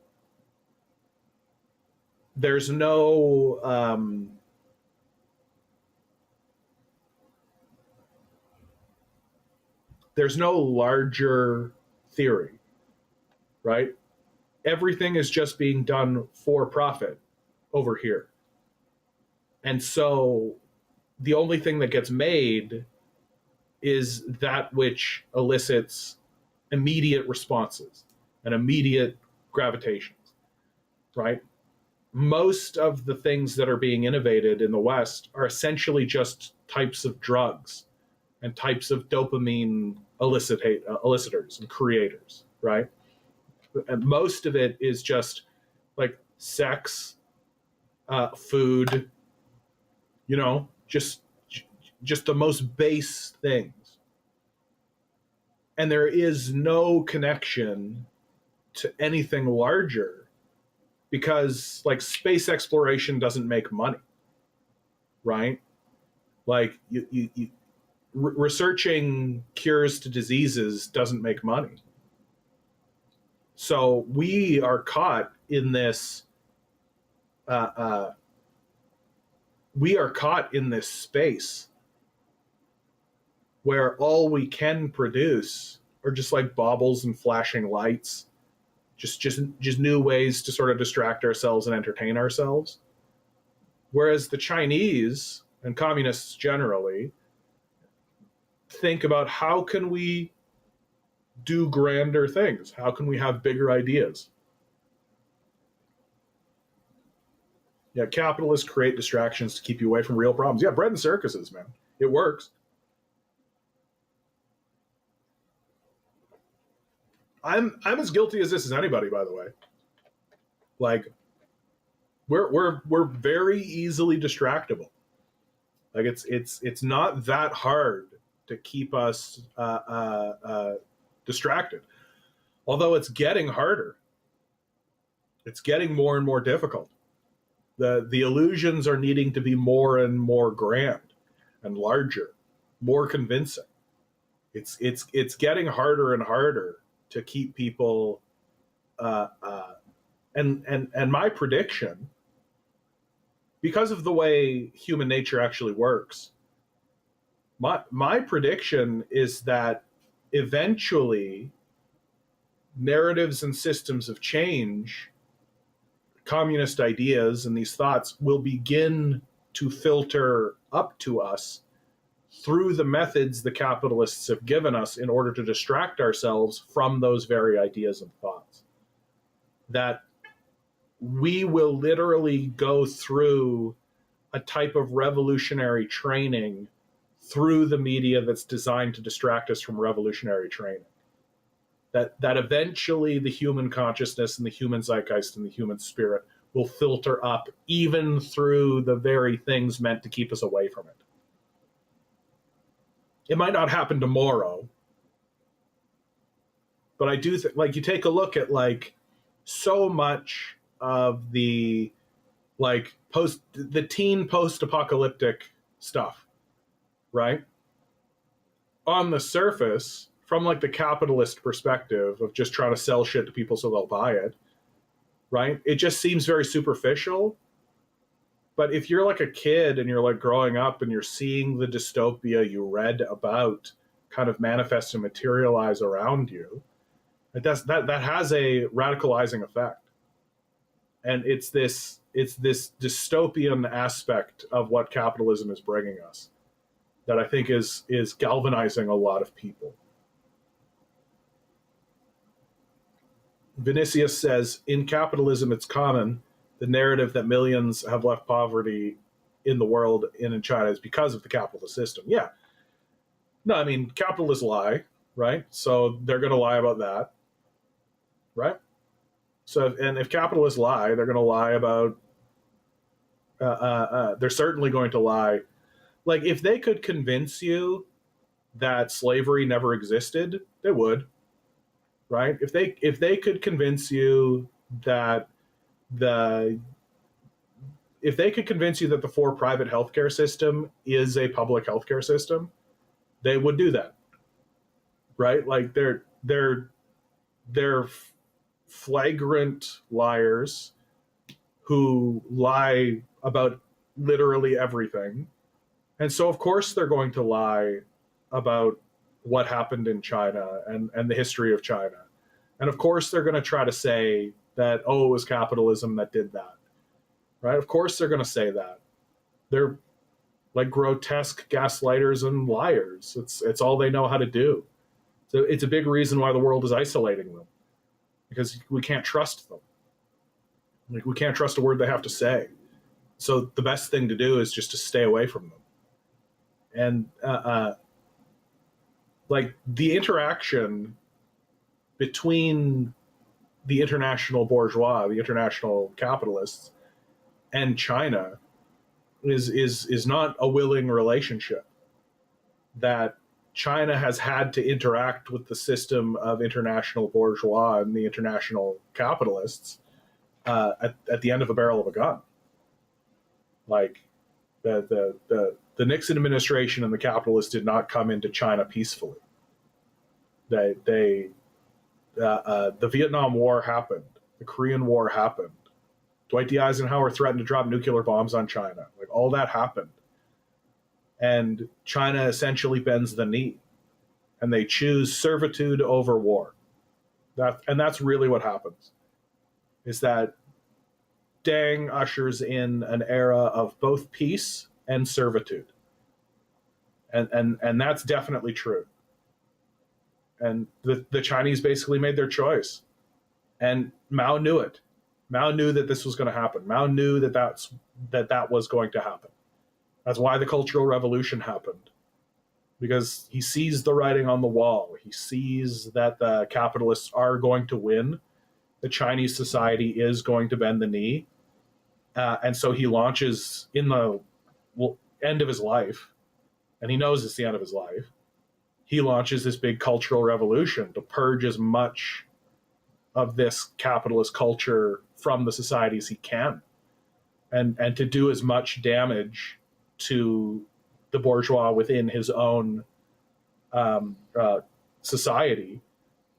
larger theory, right? Everything is just being done for profit over here. And so the only thing that gets made is that which elicits immediate responses and immediate gravitations, right? Most of the things that are being innovated in the West are essentially just types of drugs and types of dopamine elicitors and creators, right? And most of it is just like sex, food, just the most base things. And there is no connection to anything larger because, like, space exploration doesn't make money, right? Like, researching cures to diseases doesn't make money. So we are caught in this space where all we can produce are just like baubles and flashing lights, just new ways to sort of distract ourselves and entertain ourselves. Whereas the Chinese and communists generally think about, how can we do grander things? How can we have bigger ideas? Yeah, capitalists create distractions to keep you away from real problems. Yeah, bread and circuses, man. It works. I'm as guilty as this as anybody, by the way. Like, we're very easily distractible. Like, it's not that hard to keep us distracted. Although it's getting harder. It's getting more and more difficult. The illusions are needing to be more and more grand and larger, more convincing. It's getting harder and harder to keep people and my prediction, because of the way human nature actually works, my prediction is that eventually narratives and systems of change, communist ideas and these thoughts will begin to filter up to us through the methods the capitalists have given us in order to distract ourselves from those very ideas and thoughts. That we will literally go through a type of revolutionary training through the media that's designed to distract us from revolutionary training. That eventually the human consciousness and the human zeitgeist and the human spirit will filter up even through the very things meant to keep us away from it. It might not happen tomorrow, but I do think, like, you take a look at like so much of the like the teen post-apocalyptic stuff, right? On the surface, from like the capitalist perspective of just trying to sell shit to people so they'll buy it, right? It just seems very superficial. But if you're like a kid and you're like growing up and you're seeing the dystopia you read about kind of manifest and materialize around you, that has a radicalizing effect. And it's this dystopian aspect of what capitalism is bringing us that I think is galvanizing a lot of people. Vinicius says, in capitalism, it's common. The narrative that millions have left poverty in the world and in China is because of the capitalist system. Yeah. No, I mean, capitalists lie, right? So they're going to lie about that, right? So, and if capitalists lie, they're going to lie about, they're certainly going to lie. Like, if they could convince you that slavery never existed, they would, right? If they could convince you that the for-private healthcare system is a public healthcare system, they would do that, right? Like they're flagrant liars who lie about literally everything. And so of course they're going to lie about what happened in China and the history of China. And of course they're going to try to say that, oh, it was capitalism that did that, right? Of course they're going to say that. They're like grotesque gaslighters and liars. It's all they know how to do. So it's a big reason why the world is isolating them, because we can't trust them. Like, we can't trust a word they have to say. So the best thing to do is just to stay away from them. And like the interaction between the international bourgeois, the international capitalists, and China is not a willing relationship. That China has had to interact with the system of international bourgeois and the international capitalists at the end of a barrel of a gun. Like the Nixon administration and the capitalists did not come into China peacefully. The Vietnam War happened. The Korean War happened. Dwight D. Eisenhower threatened to drop nuclear bombs on China. Like, all that happened. And China essentially bends the knee. And they choose servitude over war. That's really what happens. Is that Deng ushers in an era of both peace and servitude. And that's definitely true. And the Chinese basically made their choice. And Mao knew it. Mao knew that this was going to happen. Mao knew that was going to happen. That's why the Cultural Revolution happened. Because he sees the writing on the wall. He sees that the capitalists are going to win. The Chinese society is going to bend the knee. And so he launches in the end of his life, and he knows it's the end of his life, he launches this big cultural revolution to purge as much of this capitalist culture from the society as he can, and to do as much damage to the bourgeois within his own society,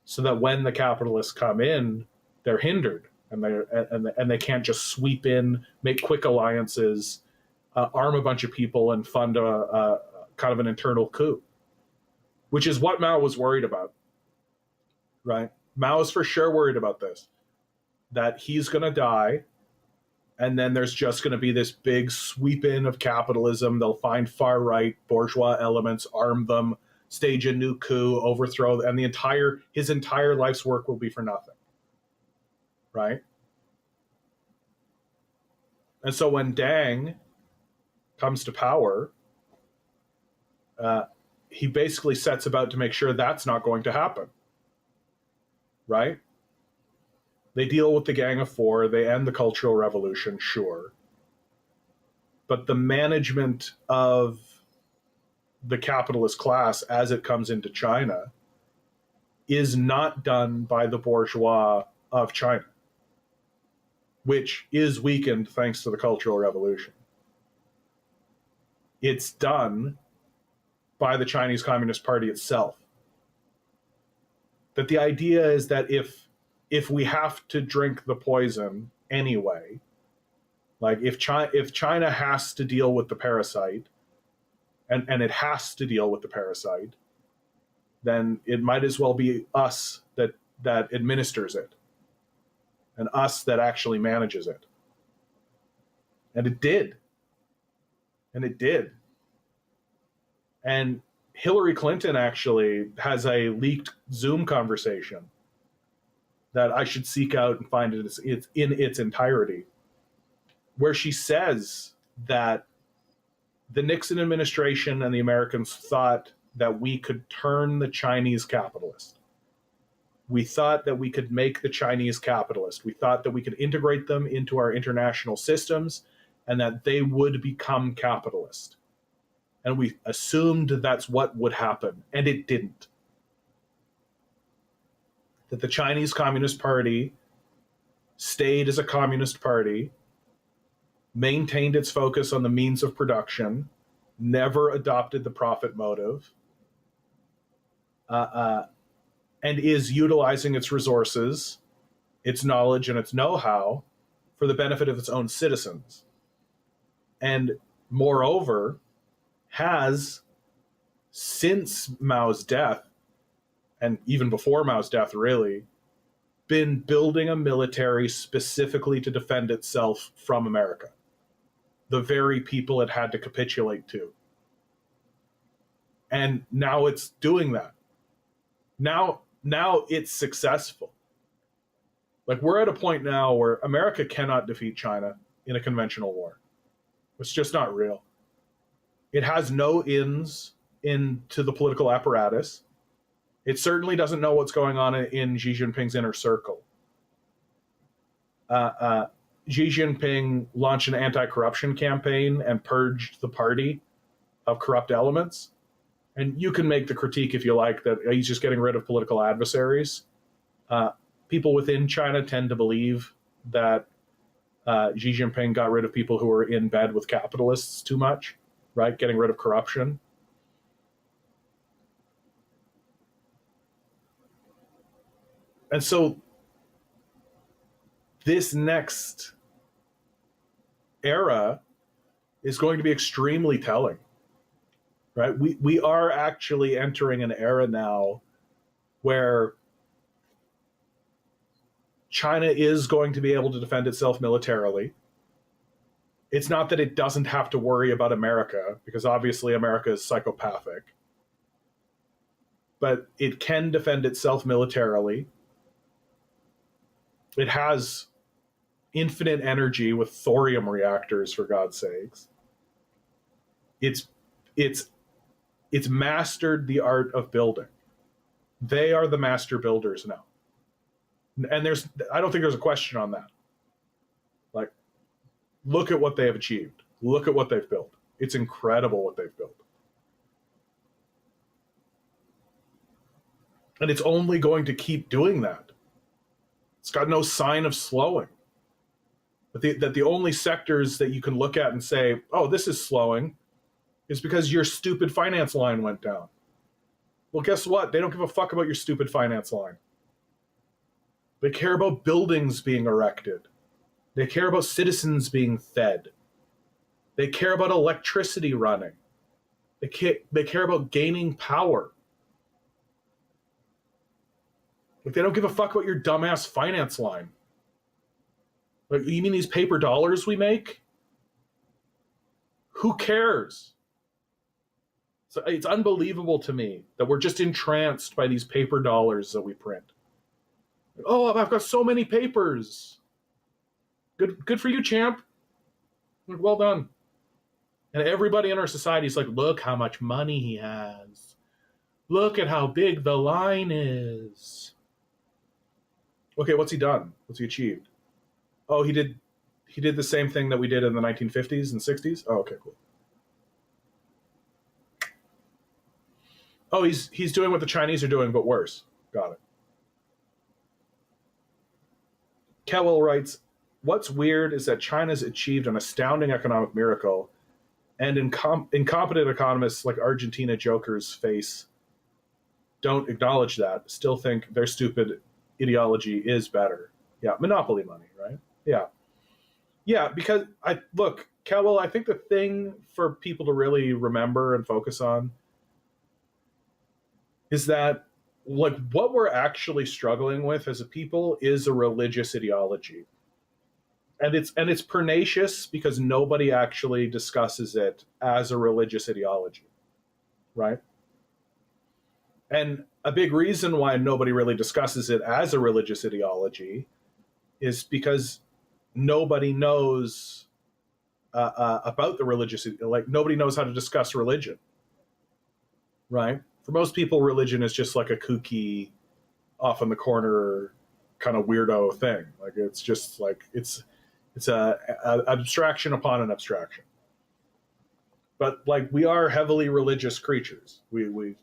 so that when the capitalists come in, they're hindered, and they can't just sweep in, make quick alliances, arm a bunch of people, and fund a kind of an internal coup, which is what Mao was worried about, right? Mao is for sure worried about this, that he's going to die, And then there's just going to be this big sweep in of capitalism. They'll find far right bourgeois elements, arm them, stage a new coup, overthrow, and his entire life's work will be for nothing. Right? And so when Deng comes to power, he basically sets about to make sure that's not going to happen. Right? They deal with the Gang of Four. They end the Cultural Revolution, sure. But the management of the capitalist class as it comes into China is not done by the bourgeois of China, which is weakened thanks to the Cultural Revolution. It's done by the Chinese Communist Party itself. That the idea is that if we have to drink the poison anyway, like if China has to deal with the parasite, and it has to deal with the parasite, then it might as well be us that administers it, and us that actually manages it. And it did. And it did. And Hillary Clinton actually has a leaked Zoom conversation that I should seek out and find it in its entirety, where she says that the Nixon administration and the Americans thought that we could turn the Chinese capitalist. We thought that we could make the Chinese capitalist. We thought that we could integrate them into our international systems and that they would become capitalist. And we assumed that's what would happen, and it didn't. That the Chinese Communist Party stayed as a communist party, maintained its focus on the means of production, never adopted the profit motive, and is utilizing its resources, its knowledge, and its know-how for the benefit of its own citizens. And moreover, has, since Mao's death, and even before Mao's death really, been building a military specifically to defend itself from America. The very people it had to capitulate to. And now it's doing that. Now it's successful. Like, we're at a point now where America cannot defeat China in a conventional war. It's just not real. It has no ins into the political apparatus. It certainly doesn't know what's going on in Xi Jinping's inner circle. Xi Jinping launched an anti-corruption campaign and purged the party of corrupt elements. And you can make the critique, if you like, that he's just getting rid of political adversaries. People within China tend to believe that Xi Jinping got rid of people who were in bed with capitalists too much, right? Getting rid of corruption. And so this next era is going to be extremely telling, right? We are actually entering an era now where China is going to be able to defend itself militarily. It's not that it doesn't have to worry about America, because obviously America is psychopathic, but it can defend itself militarily. It has infinite energy with thorium reactors, for God's sakes. It's mastered the art of building. They are the master builders now. And I don't think there's a question on that. Like, look at what they have achieved. Look at what they've built. It's incredible what they've built. And it's only going to keep doing that. It's got no sign of slowing. That the only sectors that you can look at and say, oh, this is slowing, is because your stupid finance line went down. Well, guess what? They don't give a fuck about your stupid finance line. They care about buildings being erected. They care about citizens being fed. They care about electricity running. They care about gaining power. Like, they don't give a fuck about your dumbass finance line. Like, you mean these paper dollars we make? Who cares? So it's unbelievable to me that we're just entranced by these paper dollars that we print. Oh, I've got so many papers. Good for you, champ. Well done. And everybody in our society is like, look how much money he has. Look at how big the line is. Okay, what's he done? What's he achieved? Oh, he did the same thing that we did in the 1950s and 60s? Oh, okay, cool. Oh, he's doing what the Chinese are doing, but worse. Got it. Kelwell writes, what's weird is that China's achieved an astounding economic miracle, and incompetent economists like Argentina jokers face don't acknowledge that, still think their stupid ideology is better. Yeah, monopoly money, right? Yeah. Yeah, because Kelwell, I think the thing for people to really remember and focus on is that, like, what we're actually struggling with as a people is a religious ideology. And it's pernicious because nobody actually discusses it as a religious ideology, right? And a big reason why nobody really discusses it as a religious ideology is because nobody knows about the religious, like, nobody knows how to discuss religion, right? For most people, religion is just like a kooky, off in the corner kind of weirdo thing. Like, it's just like, it's a abstraction upon an abstraction. But, like, we are heavily religious creatures. And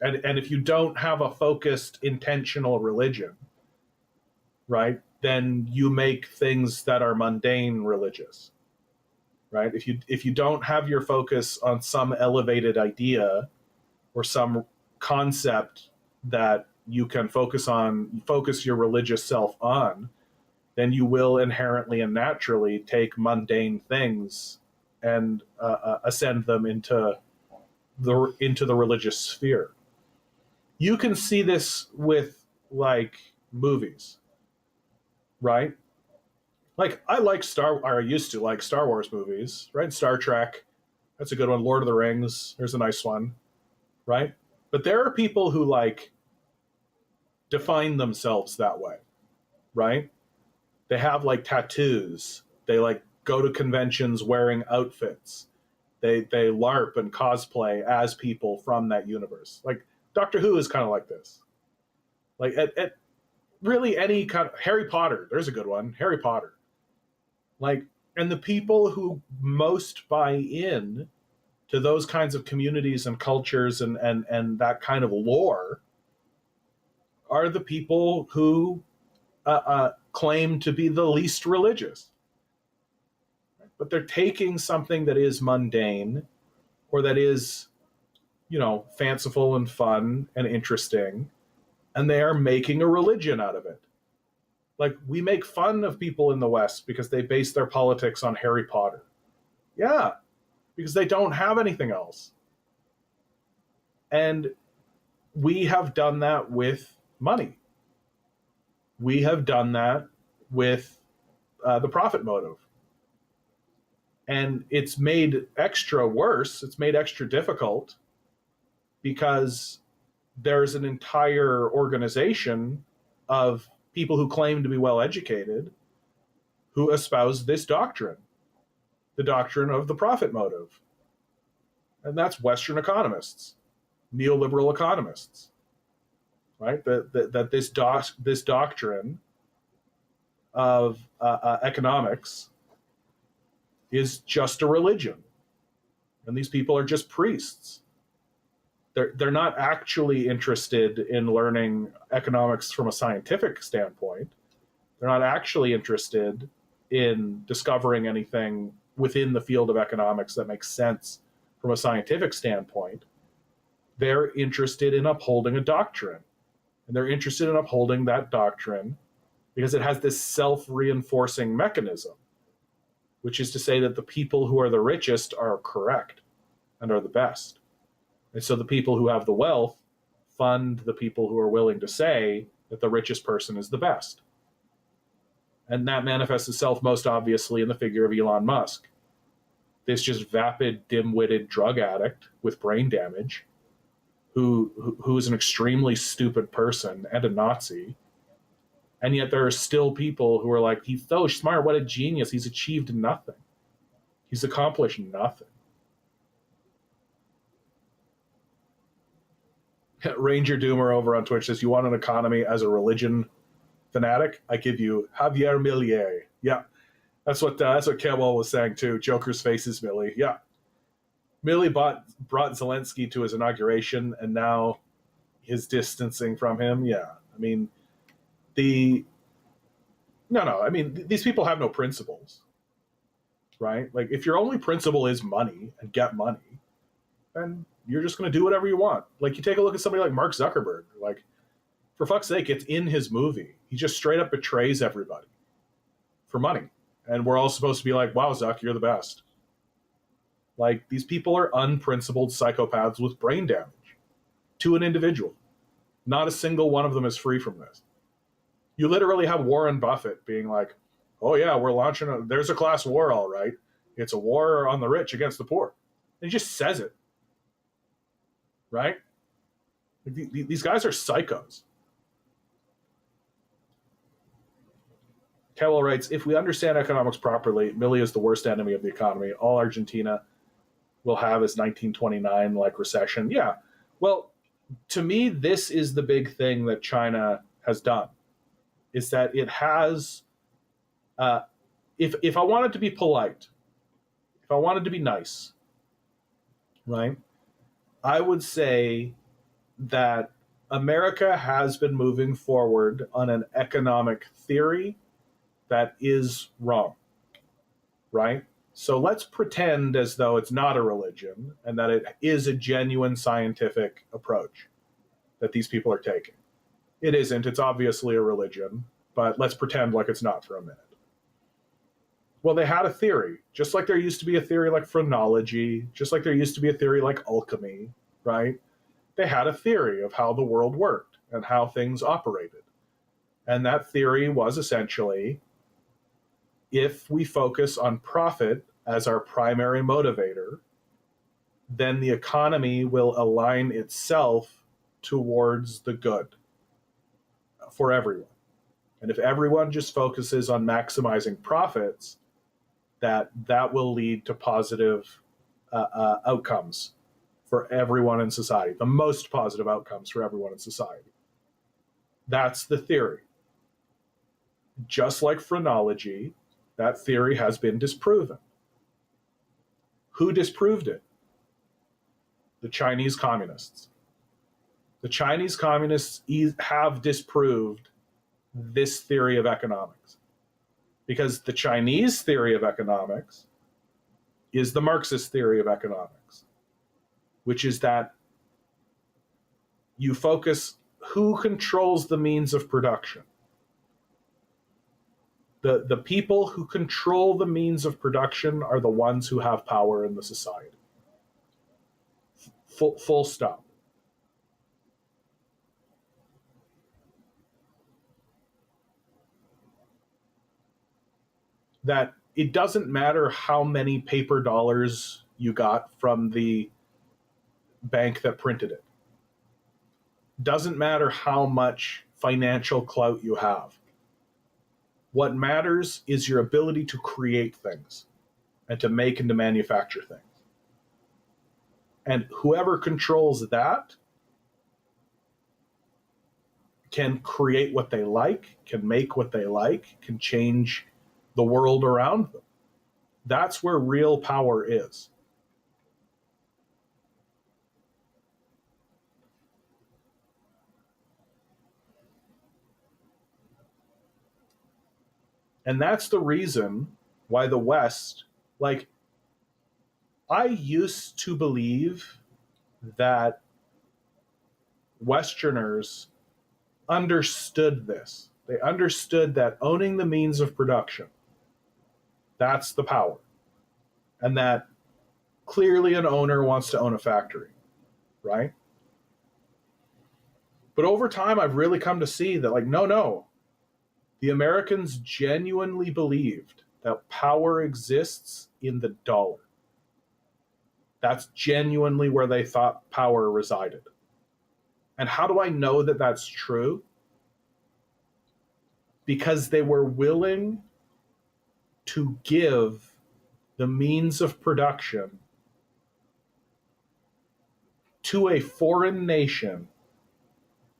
if you don't have a focused, intentional religion, right, then you make things that are mundane religious, right? If you don't have your focus on some elevated idea or some concept that you can focus your religious self on, then you will inherently and naturally take mundane things and ascend them into the religious sphere. You can see this with, like, movies, right? Like, I used to like Star Wars movies, right? Star Trek, that's a good one. Lord of the Rings, there's a nice one, right? But there are people who, like, define themselves that way, right? They have, like, tattoos. They, like, go to conventions wearing outfits. They LARP and cosplay as people from that universe. Like, Doctor Who is kind of like this. Like, at really any kind of Harry Potter, there's a good one. Harry Potter. Like, and the people who most buy in to those kinds of communities and cultures and that kind of lore are the people who claim to be the least religious. But they're taking something that is mundane or that is, fanciful and fun and interesting, and they are making a religion out of it. Like, we make fun of people in the West because they base their politics on Harry Potter. Yeah, because they don't have anything else. And we have done that with money. We have done that with the profit motive. And it's made extra worse. It's made extra difficult because there's an entire organization of people who claim to be well educated who espouse this doctrine, the doctrine of the profit motive. And that's Western economists, neoliberal economists, right? That this doctrine of economics is just a religion. And these people are just priests. They're not actually interested in learning economics from a scientific standpoint. They're not actually interested in discovering anything within the field of economics that makes sense from a scientific standpoint. They're interested in upholding a doctrine. And they're interested in upholding that doctrine because it has this self-reinforcing mechanism, which is to say that the people who are the richest are correct and are the best. And so the people who have the wealth fund the people who are willing to say that the richest person is the best. And that manifests itself most obviously in the figure of Elon Musk, this just vapid, dim-witted drug addict with brain damage who is an extremely stupid person and a Nazi. And yet there are still people who are like, he's so smart, what a genius. He's achieved nothing. He's accomplished nothing. Ranger Doomer over on Twitch says, you want an economy as a religion fanatic? I give you Javier Milei. Yeah, that's what Kewell was saying too. Joker's face is Millie. Yeah. Millie brought Zelensky to his inauguration, and now his distancing from him. Yeah, I mean, these people have no principles, right? Like, if your only principle is money and get money, then you're just going to do whatever you want. Like, you take a look at somebody like Mark Zuckerberg. Like, for fuck's sake, it's in his movie. He just straight up betrays everybody for money, and we're all supposed to be like, "Wow, Zuck, you're the best." Like, these people are unprincipled psychopaths with brain damage to an individual. Not a single one of them is free from this. You literally have Warren Buffett being like, oh yeah, we're launching there's a class war, all right. It's a war on the rich against the poor. And he just says it. Right? These guys are psychos. Kewell writes, if we understand economics properly, Millie is the worst enemy of the economy. All Argentina will have is 1929 like recession. Yeah. Well, to me, this is the big thing that China has done, is that it has, if I wanted to be polite, if I wanted to be nice, right, I would say that America has been moving forward on an economic theory that is wrong, right? So let's pretend as though it's not a religion and that it is a genuine scientific approach that these people are taking. It isn't. It's obviously a religion, but let's pretend like it's not for a minute. Well, they had a theory, just like there used to be a theory like phrenology, just like there used to be a theory like alchemy, right? They had a theory of how the world worked and how things operated. And that theory was essentially, if we focus on profit as our primary motivator, then the economy will align itself towards the good for everyone. And if everyone just focuses on maximizing profits, that will lead to positive outcomes for everyone in society, the most positive outcomes for everyone in society. That's the theory. Just like phrenology, that theory has been disproven. Who disproved it? The Chinese communists. The Chinese communists have disproved this theory of economics, because the Chinese theory of economics is the Marxist theory of economics, which is that you focus who controls the means of production. The people who control the means of production are the ones who have power in the society. Full stop. That it doesn't matter how many paper dollars you got from the bank that printed it. Doesn't matter how much financial clout you have. What matters is your ability to create things and to make and to manufacture things. And whoever controls that can create what they like, can make what they like, can change the world around them. That's where real power is. And that's the reason why the West, like, I used to believe that Westerners understood this. They understood that owning the means of production, that's the power. And that clearly an owner wants to own a factory, right? But over time, I've really come to see that, like, no. The Americans genuinely believed that power exists in the dollar. That's genuinely where they thought power resided. And how do I know that that's true? Because they were willing to give the means of production to a foreign nation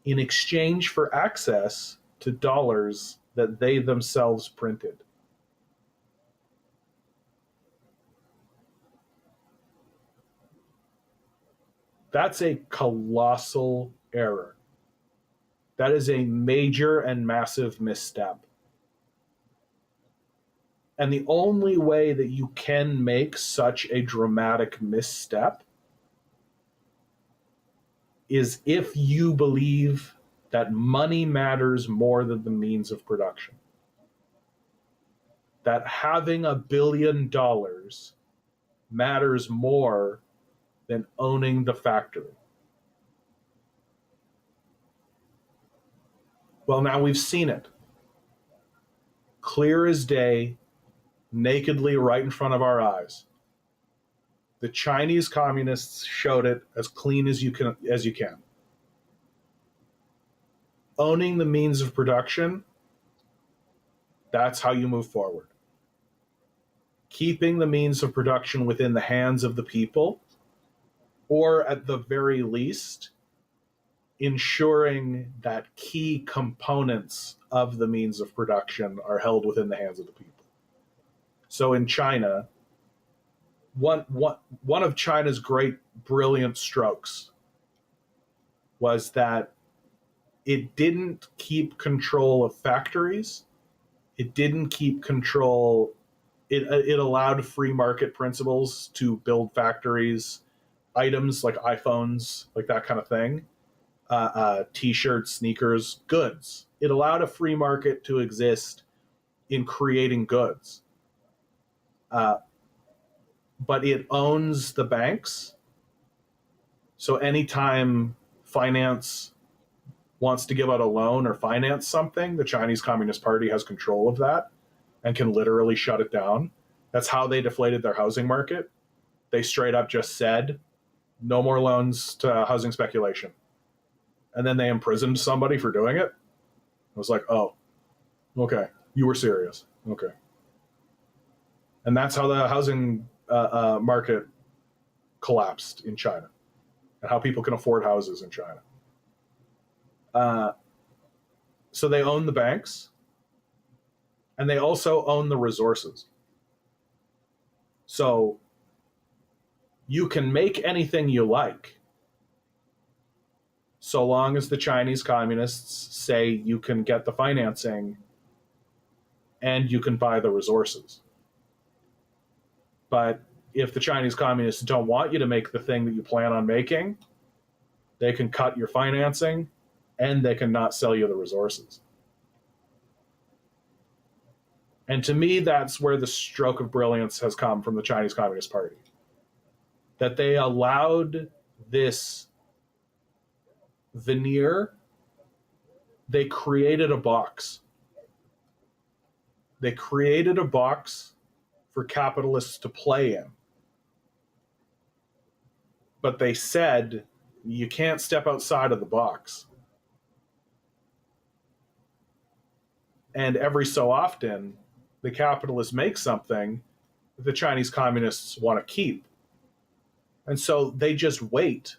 in exchange for access to dollars that they themselves printed. That's a colossal error. That is a major and massive misstep. And the only way that you can make such a dramatic misstep is if you believe that money matters more than the means of production. That having $1 billion matters more than owning the factory. Well, now we've seen it. Clear as day, nakedly right in front of our eyes. The Chinese communists showed it as clean as you can. Owning the means of production, that's how you move forward. Keeping the means of production within the hands of the people, or at the very least, ensuring that key components of the means of production are held within the hands of the people. So in China, one of China's great brilliant strokes was that it didn't keep control of factories. It didn't keep control. It allowed free market principles to build factories, items like iPhones, like that kind of thing, T-shirts, sneakers, goods. It allowed a free market to exist in creating goods. But it owns the banks. So anytime finance wants to give out a loan or finance something, the Chinese Communist Party has control of that and can literally shut it down. That's how they deflated their housing market. They straight up just said, no more loans to housing speculation. And then they imprisoned somebody for doing it. I was like, oh, okay, you were serious. Okay. And that's how the housing market collapsed in China, and how people can afford houses in China. So they own the banks, and they also own the resources. So you can make anything you like, so long as the Chinese communists say you can get the financing and you can buy the resources. But if the Chinese communists don't want you to make the thing that you plan on making, they can cut your financing and they can not sell you the resources. And to me, that's where the stroke of brilliance has come from the Chinese Communist Party. That they allowed this veneer, they created a box. They created a box for capitalists to play in. But they said, you can't step outside of the box. And every so often, the capitalists make something that the Chinese communists want to keep. And so they just wait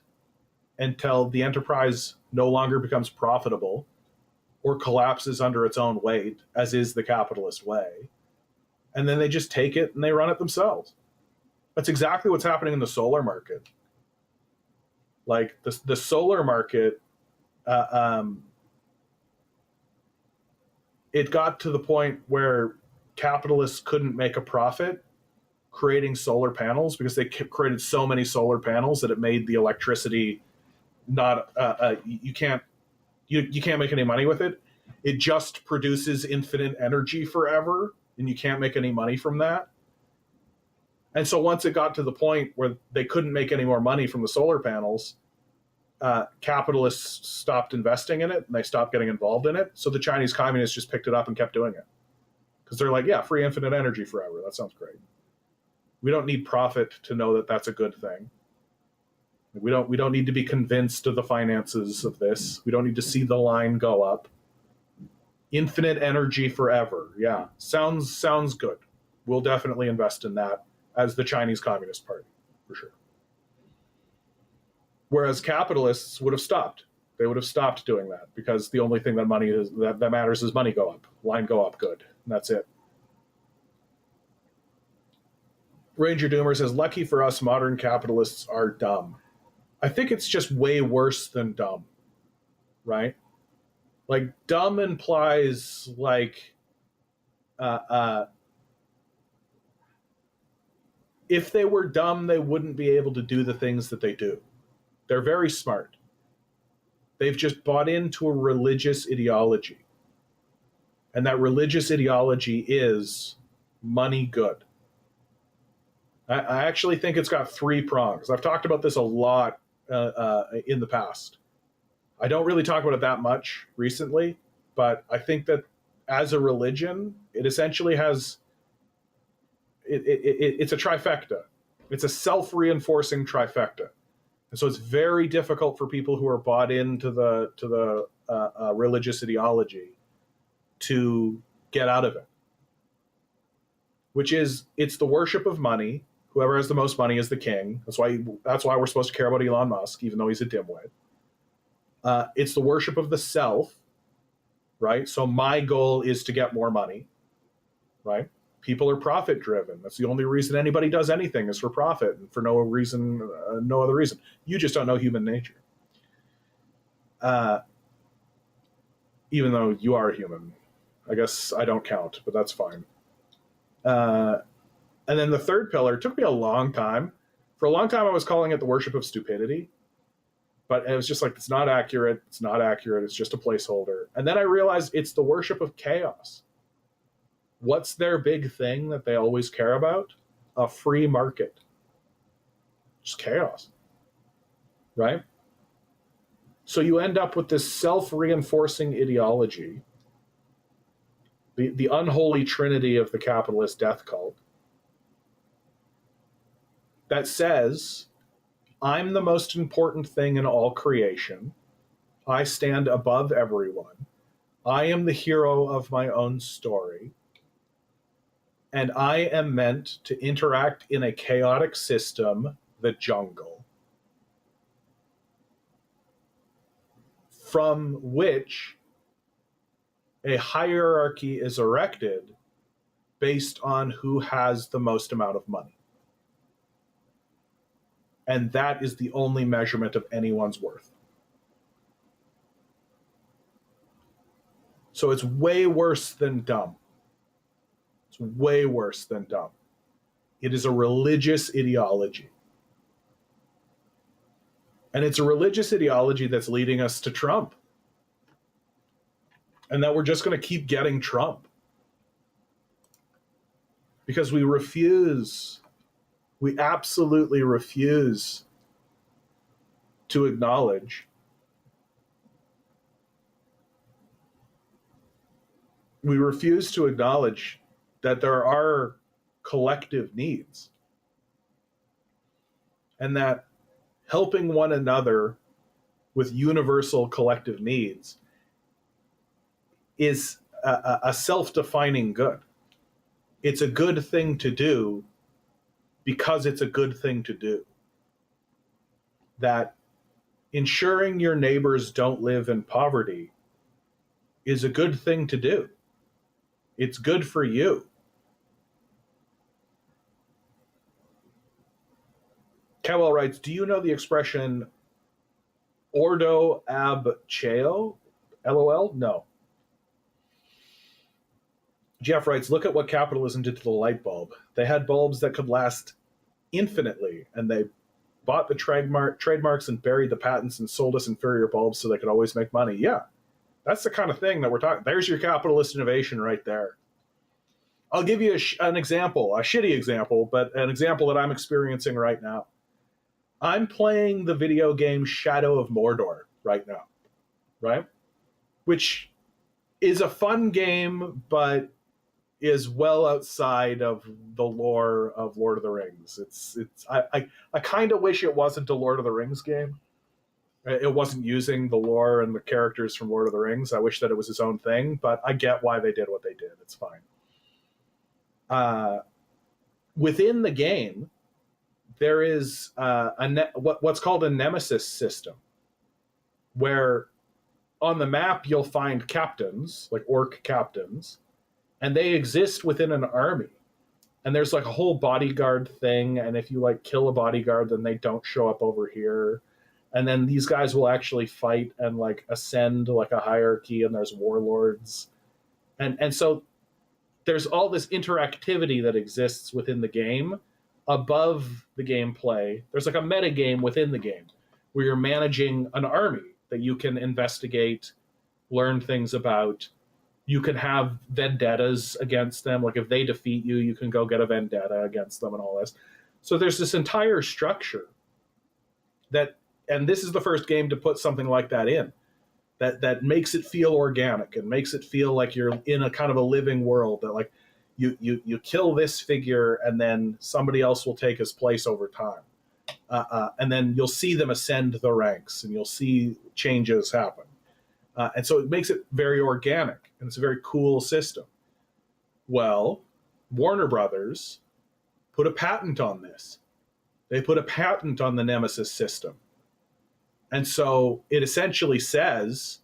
until the enterprise no longer becomes profitable or collapses under its own weight, as is the capitalist way. And then they just take it and they run it themselves. That's exactly what's happening in the solar market. Like the solar market, it got to the point where capitalists couldn't make a profit creating solar panels because they created so many solar panels that it made the electricity not you can't make any money with it. It just produces infinite energy forever, and you can't make any money from that. And so once it got to the point where they couldn't make any more money from the solar panels, capitalists stopped investing in it and they stopped getting involved in it. So the Chinese communists just picked it up and kept doing it. Because they're like, yeah, free infinite energy forever. That sounds great. We don't need profit to know that that's a good thing. We don't need to be convinced of the finances of this. We don't need to see the line go up. Infinite energy forever. Yeah, sounds good. We'll definitely invest in that as the Chinese Communist Party, for sure. Whereas capitalists would have stopped. They would have stopped doing that because the only thing that matters is money go up, line go up, good, and that's it. Ranger Doomer says, lucky for us, modern capitalists are dumb. I think it's just way worse than dumb, right? Like, dumb implies, like, if they were dumb, they wouldn't be able to do the things that they do. They're very smart. They've just bought into a religious ideology. And that religious ideology is money good. I actually think it's got three prongs. I've talked about this a lot in the past. I don't really talk about it that much recently, but I think that as a religion, it essentially has, it's a trifecta. It's a self-reinforcing trifecta. And so it's very difficult for people who are bought into the religious ideology to get out of it. Which is, it's the worship of money. Whoever has the most money is the king. That's why we're supposed to care about Elon Musk, even though he's a dimwit. It's the worship of the self, right? So my goal is to get more money, right? People are profit driven. That's the only reason anybody does anything is for profit and for no reason, no other reason. You just don't know human nature. Even though you are human. I guess I don't count, but that's fine. And then the third pillar took me a long time. For a long time, I was calling it the worship of stupidity. But it was just like, it's not accurate. It's not accurate. It's just a placeholder. And then I realized it's the worship of chaos. What's their big thing that they always care about? A free market. Just chaos. Right? So you end up with this self-reinforcing ideology, the unholy trinity of the capitalist death cult, that says, I'm the most important thing in all creation. I stand above everyone. I am the hero of my own story. And I am meant to interact in a chaotic system, the jungle, from which a hierarchy is erected based on who has the most amount of money. And that is the only measurement of anyone's worth. So it's way worse than dumb. It's way worse than dumb. It is a religious ideology. And it's a religious ideology that's leading us to Trump. And that we're just going to keep getting Trump. Because we absolutely refuse to acknowledge that there are collective needs and that helping one another with universal collective needs is a self-defining good. It's a good thing to do because it's a good thing to do. That ensuring your neighbors don't live in poverty is a good thing to do. It's good for you. Cowell writes, do you know the expression ordo ab cheo? LOL? No. Jeff writes, look at what capitalism did to the light bulb. They had bulbs that could last infinitely, and they bought the trademarks and buried the patents and sold us inferior bulbs so they could always make money. Yeah, that's the kind of thing that we're talking. There's your capitalist innovation right there. I'll give you an example, a shitty example, but an example that I'm experiencing right now. I'm playing the video game Shadow of Mordor right now, right? Which is a fun game, but is well outside of the lore of Lord of the Rings. I kind of wish it wasn't a Lord of the Rings game. It wasn't using the lore and the characters from Lord of the Rings. I wish that it was its own thing, but I get why they did what they did. It's fine. Within the game, there is what's called a nemesis system, where on the map you'll find captains, like orc captains, and they exist within an army. And there's like a whole bodyguard thing, and if you like kill a bodyguard, then they don't show up over here. And then these guys will actually fight and like ascend like a hierarchy, and there's warlords. And so there's all this interactivity that exists within the game above the gameplay. There's like a meta game within the game where you're managing an army that you can investigate, learn things about. You can have vendettas against them. Like if they defeat you, you can go get a vendetta against them and all this. So there's this entire structure that, and this is the first game to put something like that in, that makes it feel organic and makes it feel like you're in a kind of a living world, that like you kill this figure and then somebody else will take his place over time. And then you'll see them ascend the ranks and you'll see changes happen. And so it makes it very organic, and it's a very cool system. Well, Warner Brothers put a patent on this. They put a patent on the Nemesis system. And so it essentially says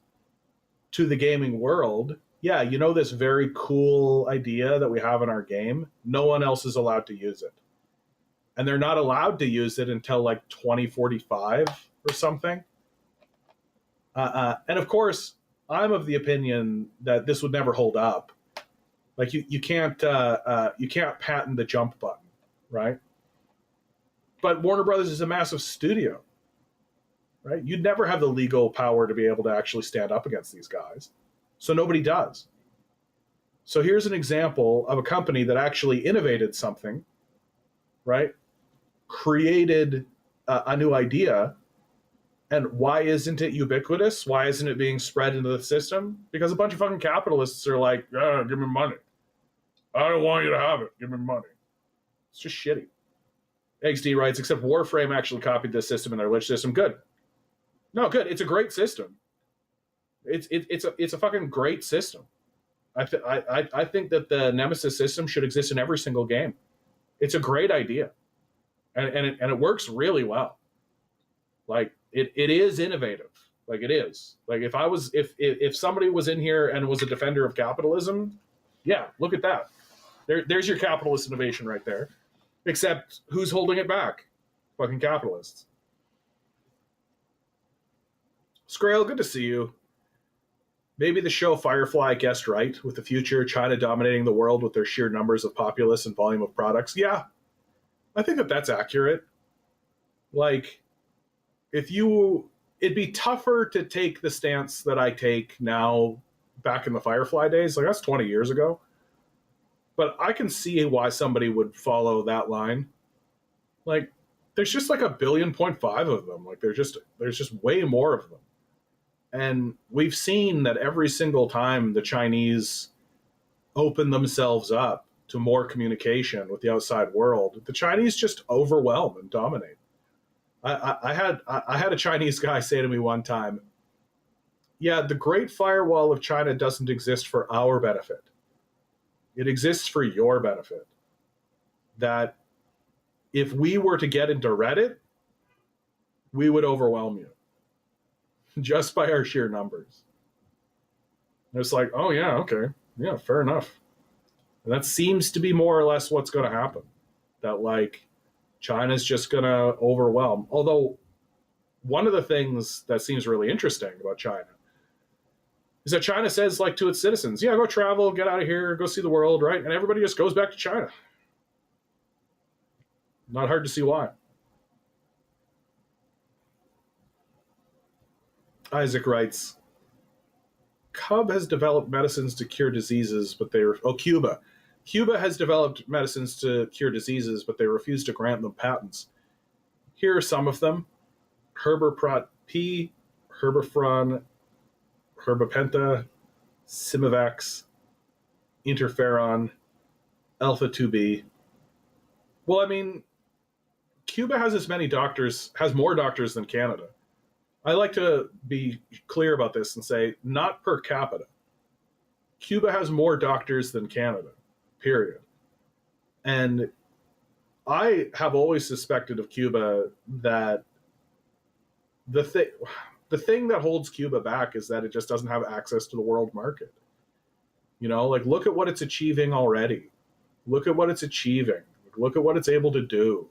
to the gaming world, yeah, you know this very cool idea that we have in our game? No one else is allowed to use it. And they're not allowed to use it until like 2045 or something. And of course, I'm of the opinion that this would never hold up. Like you can't patent the jump button, right? But Warner Brothers is a massive studio, right? You'd never have the legal power to be able to actually stand up against these guys. So nobody does. So here's an example of a company that actually innovated something, right? Created a new idea. And why isn't it ubiquitous? Why isn't it being spread into the system? Because a bunch of fucking capitalists are like, yeah, give me money. I don't want you to have it. Give me money. It's just shitty. XD writes, except Warframe actually copied this system in their Lich system. Good. No, good. It's a great system. It's a fucking great system. I think that the Nemesis system should exist in every single game. It's a great idea, and it works really well. Like it is innovative. Like it is. Like if somebody was in here and was a defender of capitalism, yeah, look at that. There's your capitalist innovation right there. Except who's holding it back? Fucking capitalists. Scrail, good to see you. Maybe the show Firefly guessed right with the future China dominating the world with their sheer numbers of populace and volume of products. Yeah, I think that that's accurate. Like, it'd be tougher to take the stance that I take now back in the Firefly days. Like, that's 20 years ago. But I can see why somebody would follow that line. Like, there's just like 1.5 billion of them. Like, there's just way more of them. And we've seen that every single time the Chinese open themselves up to more communication with the outside world, the Chinese just overwhelm and dominate. I had a Chinese guy say to me one time, yeah, the Great Firewall of China doesn't exist for our benefit. It exists for your benefit. That if we were to get into Reddit, we would overwhelm you. Just by our sheer numbers. And it's like, oh yeah, okay. Yeah, fair enough. And that seems to be more or less what's going to happen. That like China's just going to overwhelm. Although one of the things that seems really interesting about China is that China says like to its citizens, yeah, go travel, get out of here, go see the world, right? And everybody just goes back to China. Not hard to see why. Isaac writes, Cuba has developed medicines to cure diseases, but Cuba. Cuba has developed medicines to cure diseases, but they refuse to grant them patents. Here are some of them: herbiprot P, herbifron, herbipenta, simivax, interferon, alpha 2b. Well, I mean, Cuba has has more doctors than Canada. I like to be clear about this and say, not per capita. Cuba has more doctors than Canada, period. And I have always suspected of Cuba that the thing that holds Cuba back is that it just doesn't have access to the world market. Like, look at what it's achieving already. Look at what it's achieving. Look at what it's able to do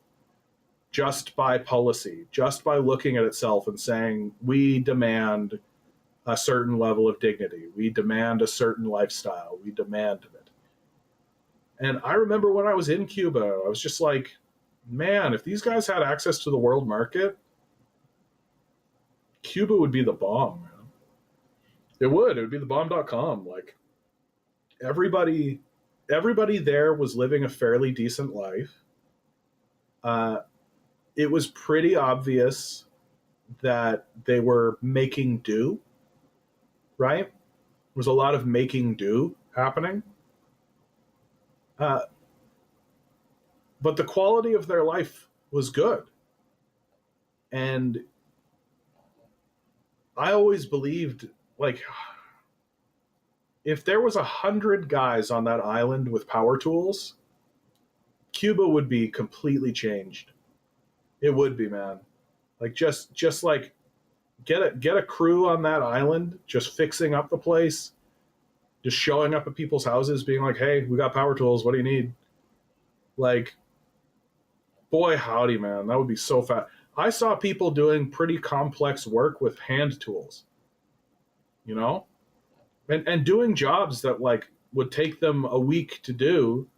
just by policy, just by looking at itself and saying, we demand a certain level of dignity. We demand a certain lifestyle. We demand it. And I remember when I was in Cuba, I was just like, man, if these guys had access to the world market, Cuba would be the bomb, man. It would be the bomb.com. Like, everybody there was living a fairly decent life. It was pretty obvious that they were making do, right? There was a lot of making do happening. But the quality of their life was good. And I always believed, like, if there was 100 guys on that island with power tools, Cuba would be completely changed. It would be, man. Like, just like get a crew on that island, just fixing up the place, just showing up at people's houses, being like, "Hey, we got power tools. What do you need?" Like, boy, howdy, man, that would be so fast. I saw people doing pretty complex work with hand tools, and doing jobs that, like, would take them a week to do,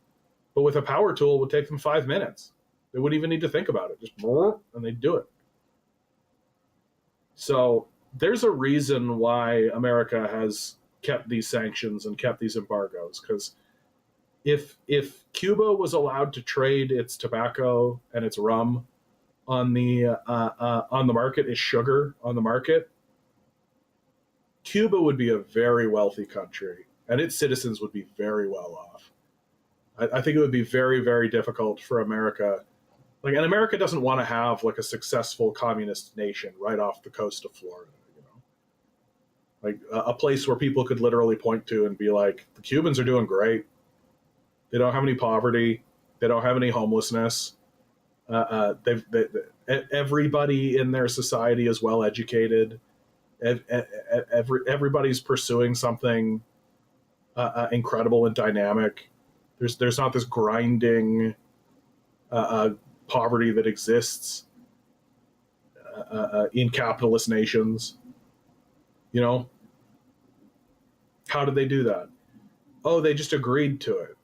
but with a power tool would take them 5 minutes. They wouldn't even need to think about it. Just, and they'd do it. So there's a reason why America has kept these sanctions and kept these embargoes, because if Cuba was allowed to trade its tobacco and its rum on the market, its sugar on the market, Cuba would be a very wealthy country, and its citizens would be very well off. I think it would be very, very difficult for America. Like, and America doesn't want to have, like, a successful communist nation right off the coast of Florida, like a place where people could literally point to and be like, the Cubans are doing great. They don't have any poverty. They don't have any homelessness. Everybody in their society is well educated. Everybody's pursuing something incredible and dynamic. There's not this grinding poverty that exists in capitalist nations. How did they do that? Oh, they just agreed to it.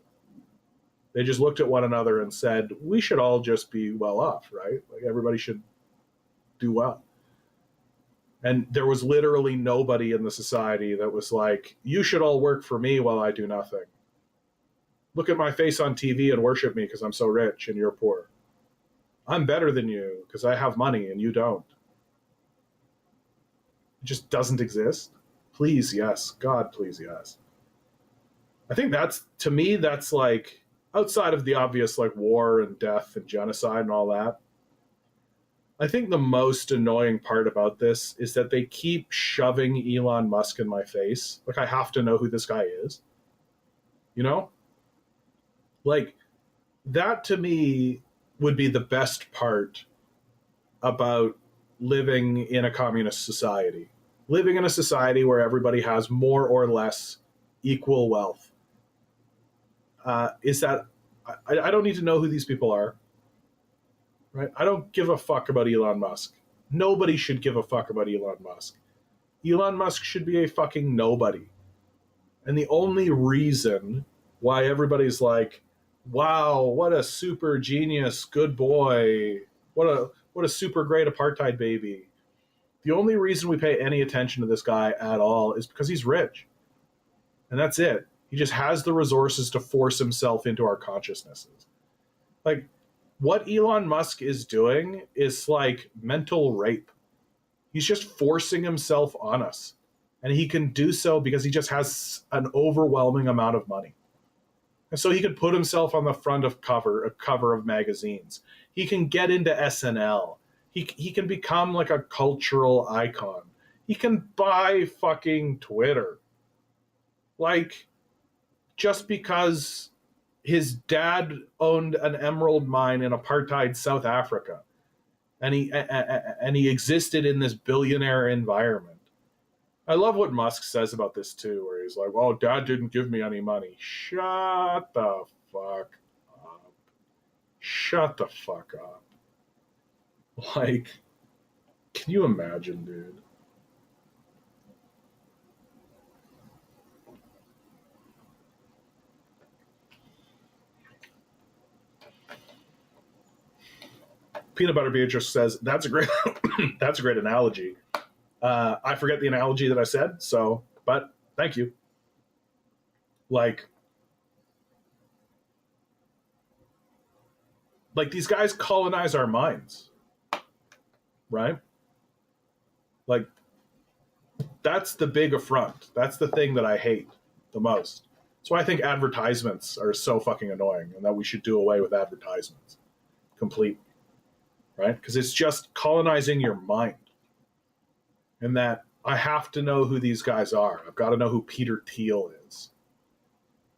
They just looked at one another and said, we should all just be well off, right? Like, everybody should do well. And there was literally nobody in the society that was like, you should all work for me while I do nothing. Look at my face on TV and worship me because I'm so rich and you're poor. I'm better than you because I have money and you don't. It just doesn't exist. Please, yes. God, please, yes. I think to me, that's like, outside of the obvious, like, war and death and genocide and all that, I think the most annoying part about this is that they keep shoving Elon Musk in my face. Like, I have to know who this guy is. Like, that to me would be the best part about living in a communist society. Living in a society where everybody has more or less equal wealth. Is that I don't need to know who these people are. Right? I don't give a fuck about Elon Musk. Nobody should give a fuck about Elon Musk. Elon Musk should be a fucking nobody. And the only reason why everybody's like, wow, what a super genius, good boy, what a super great apartheid baby. The only reason we pay any attention to this guy at all is because he's rich. And that's it. He just has the resources to force himself into our consciousnesses. Like, what Elon Musk is doing is like mental rape. He's just forcing himself on us. And he can do so because he just has an overwhelming amount of money. And so he could put himself on the front of a cover of magazines. He can get into SNL. He can become like a cultural icon. He can buy fucking Twitter. Like, just because his dad owned an emerald mine in apartheid South Africa, and he existed in this billionaire environment. I love what Musk says about this too, where he's like, "Oh, Dad didn't give me any money." Shut the fuck up. Shut the fuck up. Like, can you imagine, dude? Peanut Butter Beatrice says that's a great that's a great analogy. I forget the analogy that I said, so but thank you. Like these guys colonize our minds, right? Like, that's the big affront. That's the thing that I hate the most. So I think advertisements are so fucking annoying, and that we should do away with advertisements completely, right? Because it's just colonizing your mind. And that I have to know who these guys are. I've got to know who Peter Thiel is.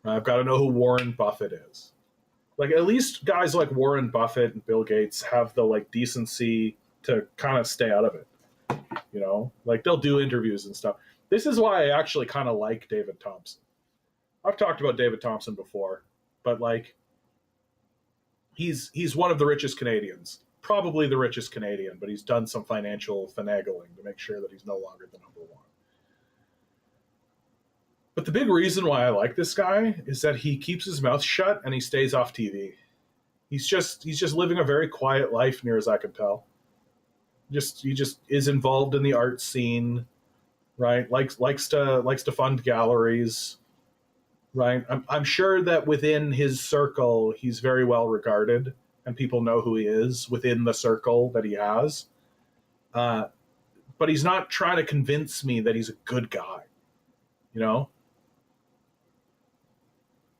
I've got to know who Warren Buffett is. Like, at least guys like Warren Buffett and Bill Gates have the like decency to kind of stay out of it. You know, like they'll do interviews and stuff. This is why I actually kind of like David Thompson. I've talked about David Thompson before, but like he's one of the richest Canadians. Probably the richest Canadian, but he's done some financial finagling to make sure that he's no longer the number one. But the big reason why I like this guy is that he keeps his mouth shut and he stays off TV. He's just living a very quiet life, near as I can tell. He just is involved in the art scene, right? Likes to fund galleries, right? I'm sure that within his circle, he's very well regarded. And people know who he is within the circle that he has. But he's not trying to convince me that he's a good guy, you know?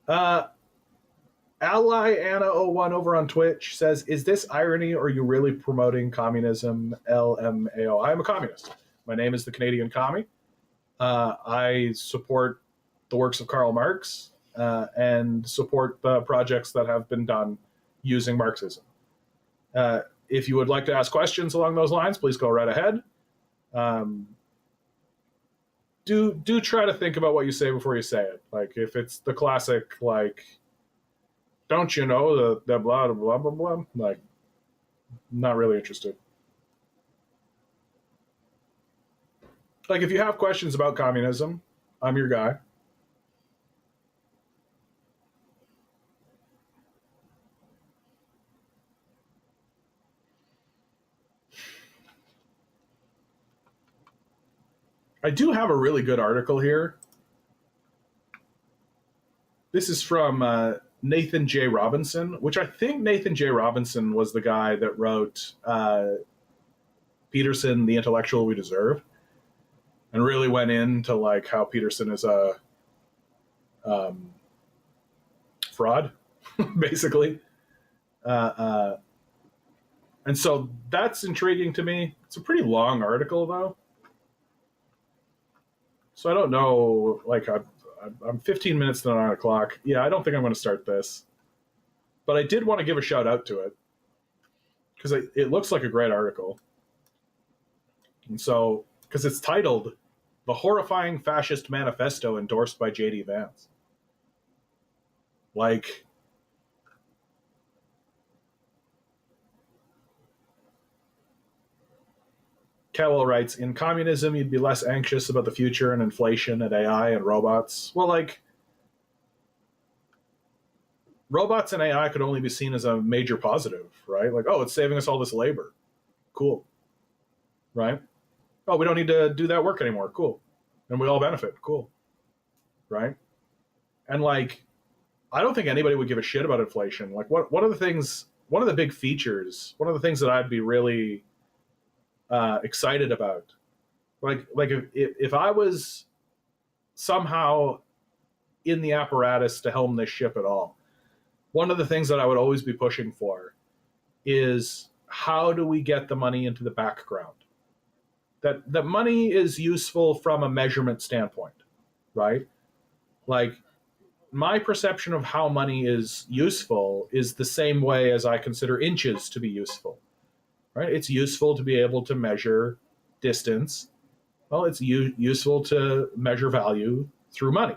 Ally Anna01 over on Twitch says, "Is this irony or are you really promoting communism? LMAO. I am a communist. My name is the Canadian Commie. I support the works of Karl Marx and support the projects that have been done using Marxism. If you would like to ask questions along those lines, please go right ahead. Do try to think about what you say before you say it. Like, if it's the classic, like, don't you know the blah, blah, blah, blah, like, not really interested. Like, if you have questions about communism, I'm your guy. I do have a really good article here. This is from Nathan J. Robinson, which I think Nathan J. Robinson was the guy that wrote Peterson, The Intellectual We Deserve, and really went into like how Peterson is a fraud, basically. And so that's intriguing to me. It's a pretty long article, though. So I don't know, like, I'm 15 minutes to 9 o'clock. Yeah, I don't think I'm going to start this. But I did want to give a shout out to it, because it looks like a great article. And so, because it's titled, "The Horrifying Fascist Manifesto Endorsed by J.D. Vance." Like, Cowell writes, "In communism, you'd be less anxious about the future and inflation and AI and robots." Well, like, robots and AI could only be seen as a major positive, right? Like, oh, it's saving us all this labor. Cool. Right? Oh, we don't need to do that work anymore. Cool. And we all benefit. Cool. Right? And, like, I don't think anybody would give a shit about inflation. Like, what are the things one of the big features, one of the things that I'd be really excited about, like if I was somehow in the apparatus to helm this ship at all, one of the things that I would always be pushing for is how do we get the money into the background? That money is useful from a measurement standpoint, right? Like, my perception of how money is useful is the same way as I consider inches to be useful, right? It's useful to be able to measure distance. Well, it's useful to measure value through money,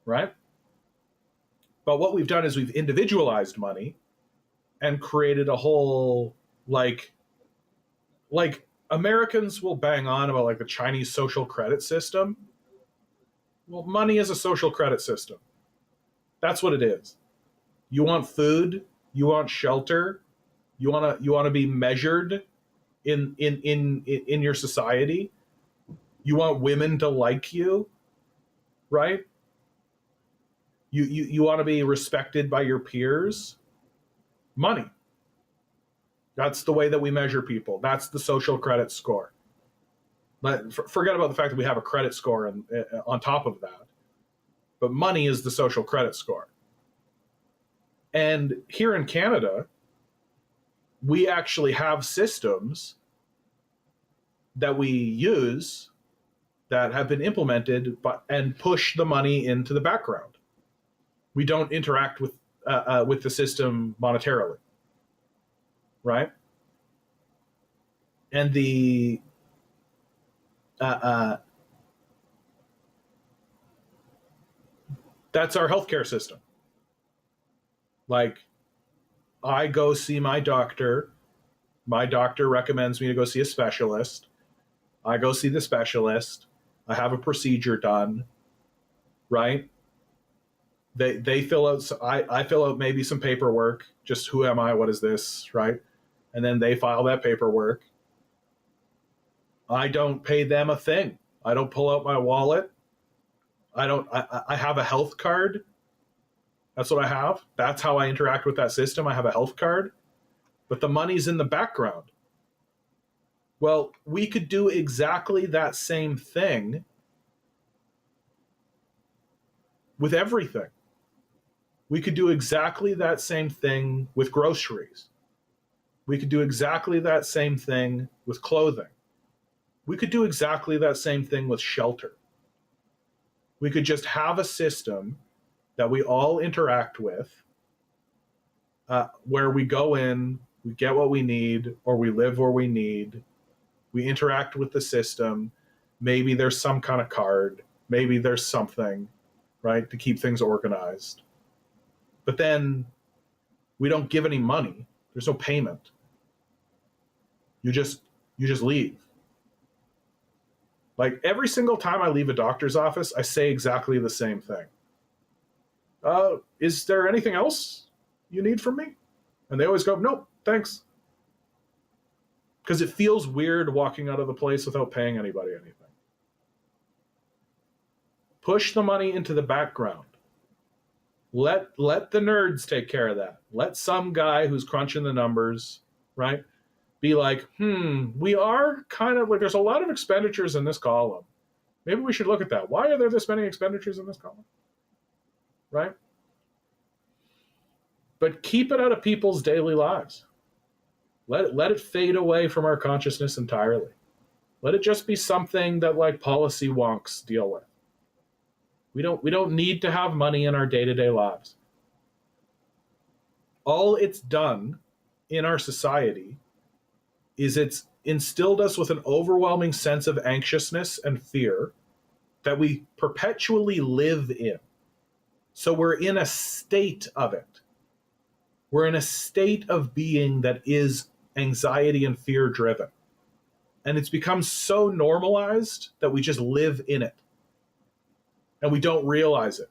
right? But what we've done is we've individualized money and created a whole, like Americans will bang on about like the Chinese social credit system. Well, money is a social credit system. That's what it is. You want food, you want shelter, you want to be measured in your society. You want women to like you, right? You want to be respected by your peers. Money. That's the way that we measure people. That's the social credit score. Forget about the fact that we have a credit score on top of that. But money is the social credit score. And here in Canada, we actually have systems that we use that have been implemented and push the money into the background. We don't interact with the system monetarily, right? And that's our healthcare system. Like, I go see my doctor. My doctor recommends me to go see a specialist. I go see the specialist. I have a procedure done, right? They fill out. I fill out maybe some paperwork. Just who am I? What is this? Right? And then they file that paperwork. I don't pay them a thing. I don't pull out my wallet. I have a health card. That's what I have. That's how I interact with that system. I have a health card, but the money's in the background. Well, we could do exactly that same thing with everything. We could do exactly that same thing with groceries. We could do exactly that same thing with clothing. We could do exactly that same thing with shelter. We could just have a system that we all interact with, where we go in, we get what we need, or we live where we need. We interact with the system. Maybe there's some kind of card. Maybe there's something, right, to keep things organized. But then we don't give any money. There's no payment. You just leave. Like, every single time I leave a doctor's office, I say exactly the same thing. Is there anything else you need from me? And they always go, nope, thanks. Because it feels weird walking out of the place without paying anybody anything. Push the money into the background. Let the nerds take care of that. Let some guy who's crunching the numbers, right, be like, we are kind of like, there's a lot of expenditures in this column. Maybe we should look at that. Why are there this many expenditures in this column? Right? But keep it out of people's daily lives. Let it fade away from our consciousness entirely. Let it just be something that, like, policy wonks deal with. We don't need to have money in our day-to-day lives. All it's done in our society is it's instilled us with an overwhelming sense of anxiousness and fear that we perpetually live in. So we're in a state of it. We're in a state of being that is anxiety and fear driven. And it's become so normalized that we just live in it. And we don't realize it.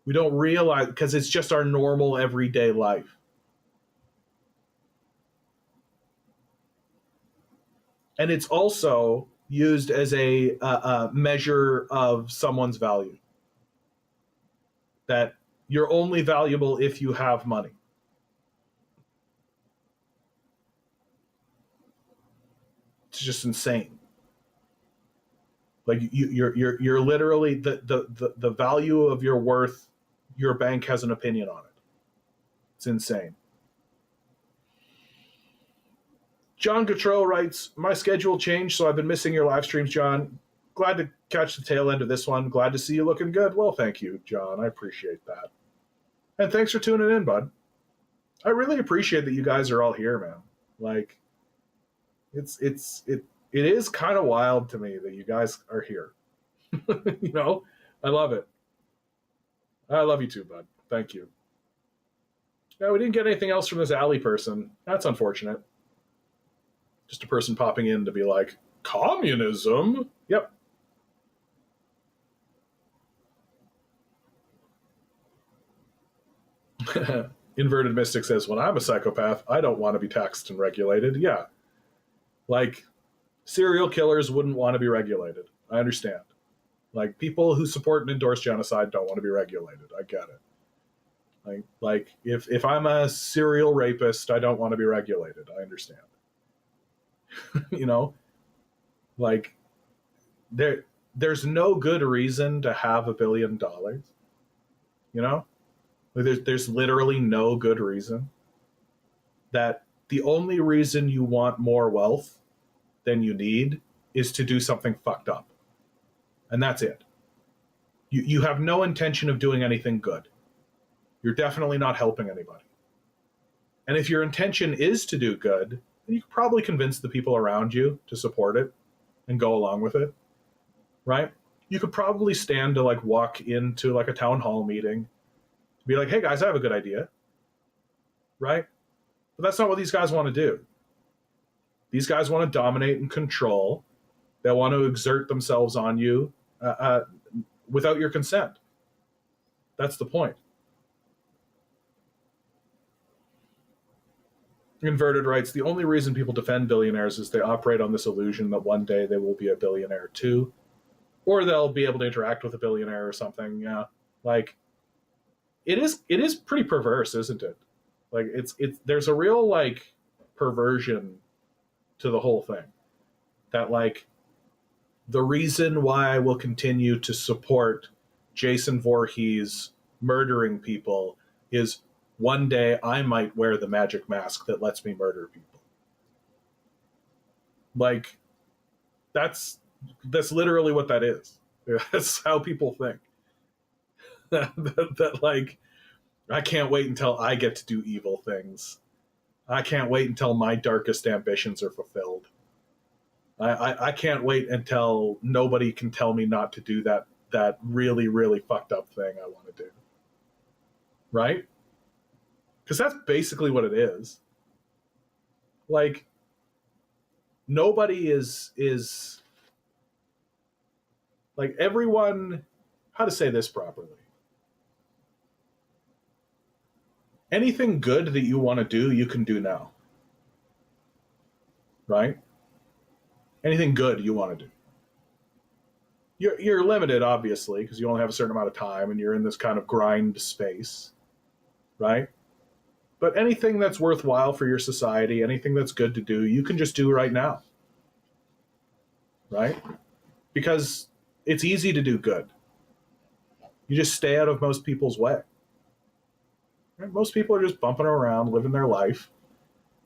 We don't realize, because it's just our normal everyday life. And it's also used as a measure of someone's value. That you're only valuable if you have money. It's just insane. Like you're literally the value of your worth. Your bank has an opinion on it. It's insane. John Gautreau writes, my schedule changed, so I've been missing your live streams, John. Glad to catch the tail end of this one. Glad to see you looking good. Well, thank you, John. I appreciate that. And thanks for tuning in, bud. I really appreciate that you guys are all here, man. Like, it is kind of wild to me that you guys are here. You know, I love it. I love you too, bud. Thank you. Yeah, we didn't get anything else from this alley person. That's unfortunate. Just a person popping in to be like, communism? Yep. Inverted Mystic says, when I'm a psychopath, I don't want to be taxed and regulated. Yeah. Like, serial killers wouldn't want to be regulated. I understand. Like, people who support and endorse genocide don't want to be regulated. I get it. Like if I'm a serial rapist, I don't want to be regulated. I understand. You know? Like, there's no good reason to have $1 billion. You know? There's literally no good reason. That the only reason you want more wealth than you need is to do something fucked up. And that's it. You have no intention of doing anything good. You're definitely not helping anybody. And if your intention is to do good, then you can probably convince the people around you to support it and go along with it, right? You could probably stand to like walk into like a town hall meeting, be like, hey guys, I have a good idea, right? But that's not what these guys want to do. These guys want to dominate and control. They want to exert themselves on you without your consent. That's the point. Inverted writes, the only reason people defend billionaires is they operate on this illusion that one day they will be a billionaire too. Or they'll be able to interact with a billionaire or something. Yeah. Like, it is pretty perverse, isn't it? Like, there's a real, like, perversion to the whole thing. That, like, the reason why I will continue to support Jason Voorhees murdering people is one day I might wear the magic mask that lets me murder people. Like, that's literally what that is. That's how people think. that like, I can't wait until I get to do evil things. I can't wait until my darkest ambitions are fulfilled. I can't wait until nobody can tell me not to do that really, really fucked up thing I want to do. Right? Because that's basically what it is. Like, nobody is like, everyone, how to say this properly? Anything good that you want to do, you can do now. Right? Anything good you want to do. You're limited, obviously, because you only have a certain amount of time and you're in this kind of grind space. Right? But anything that's worthwhile for your society, anything that's good to do, you can just do right now. Right? Because it's easy to do good. You just stay out of most people's way. Right? Most people are just bumping around, living their life.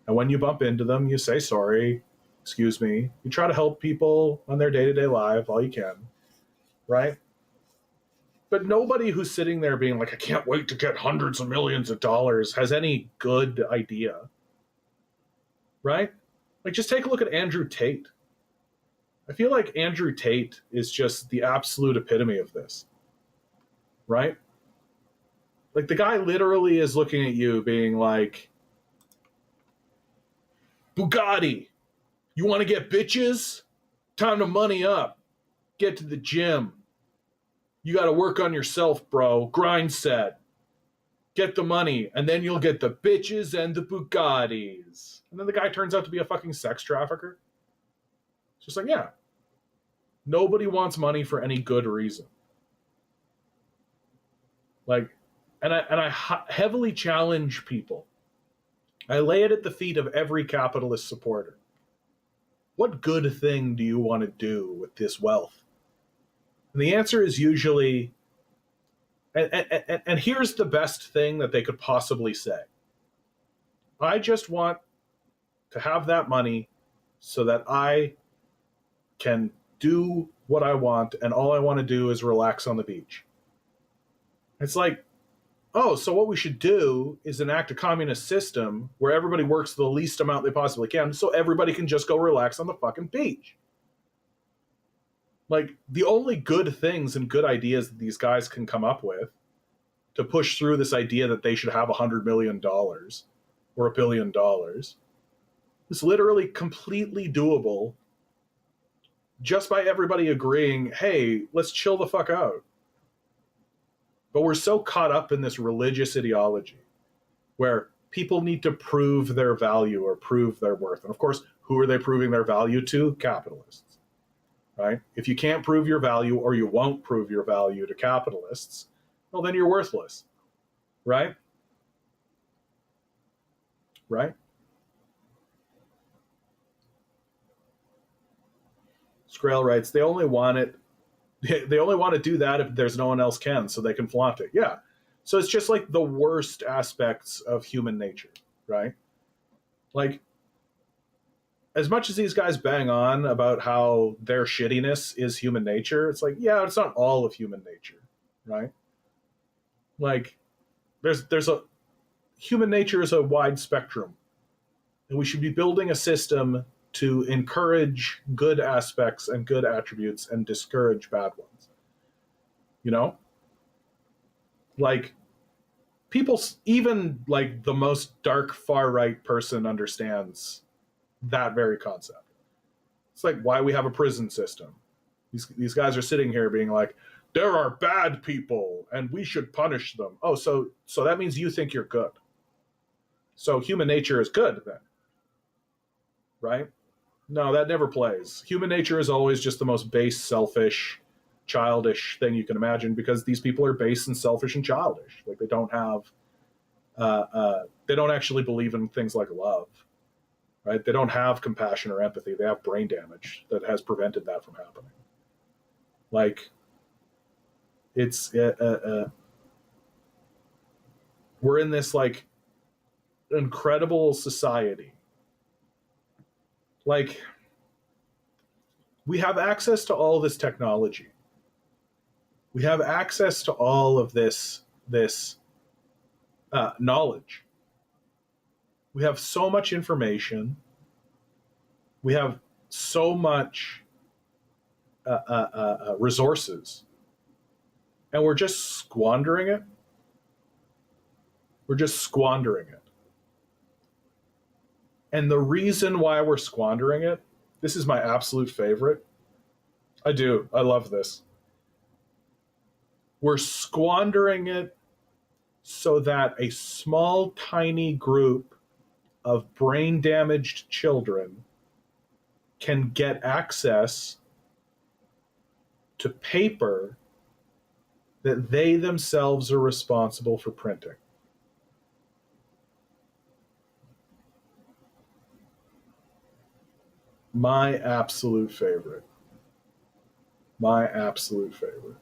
And when you bump into them, you say sorry, excuse me. You try to help people on their day-to-day life all you can. Right? But nobody who's sitting there being like, I can't wait to get hundreds of millions of dollars has any good idea. Right? Like, just take a look at Andrew Tate. I feel like Andrew Tate is just the absolute epitome of this. Right? Like, the guy literally is looking at you being like, Bugatti, you want to get bitches? Time to money up. Get to the gym. You got to work on yourself, bro. Grind set. Get the money, and then you'll get the bitches and the Bugattis. And then the guy turns out to be a fucking sex trafficker. It's just like, yeah. Nobody wants money for any good reason. Like, and I heavily challenge people. I lay it at the feet of every capitalist supporter. what good thing do you want to do with this wealth? And the answer is usually, and here's the best thing that they could possibly say: I just want to have that money so that I can do what I want, and all I want to do is relax on the beach. It's like, oh, so what we should do is enact a communist system where everybody works the least amount they possibly can so everybody can just go relax on the fucking beach. Like, the only good things and good ideas that these guys can come up with to push through this idea that they should have $100 million or $1 billion is literally completely doable just by everybody agreeing, hey, let's chill the fuck out. But we're so caught up in this religious ideology where people need to prove their value or prove their worth. And of course, who are they proving their value to? Capitalists, right? If you can't prove your value, or you won't prove your value to capitalists, well, then you're worthless, right? Right? Scrail writes, they only want to do that if there's no one else can, so they can flaunt it. Yeah. So it's just like the worst aspects of human nature, right? Like, as much as these guys bang on about how their shittiness is human nature, it's like, yeah, it's not all of human nature, right? Like, there's a human nature is a wide spectrum, and we should be building a system to encourage good aspects and good attributes and discourage bad ones. You know? Like, people, even like the most dark far right person understands that very concept. It's like why we have a prison system. These guys are sitting here being like, there are bad people and we should punish them. Oh, so that means you think you're good. So human nature is good then. Right? No, that never plays. Human nature is always just the most base, selfish, childish thing you can imagine, because these people are base and selfish and childish. Like, they don't have, they don't actually believe in things like love, right? They don't have compassion or empathy. They have brain damage that has prevented that from happening. Like, it's, we're in this like incredible society. Like, we have access to all this technology. We have access to all of this knowledge. We have so much information. We have so much resources, and we're just squandering it. We're just squandering it. And the reason why we're squandering it, this is my absolute favorite. I love this. We're squandering it so that a small, tiny group of brain damaged children can get access to paper that they themselves are responsible for printing. My absolute favorite. My absolute favorite.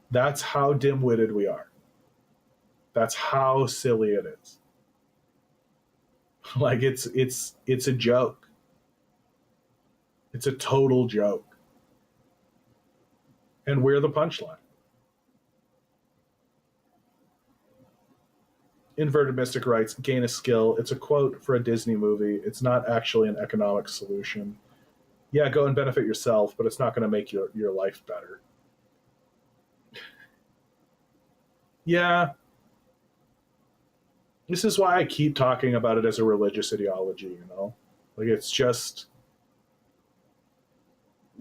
That's how dim-witted we are. That's how silly it is. Like, it's a joke. It's a total joke. And we're the punchline. Inverted Mystic writes, gain a skill. It's a quote for a Disney movie. It's not actually an economic solution. Yeah, go and benefit yourself, but it's not going to make your life better. Yeah. This is why I keep talking about it as a religious ideology, you know? Like, it's just,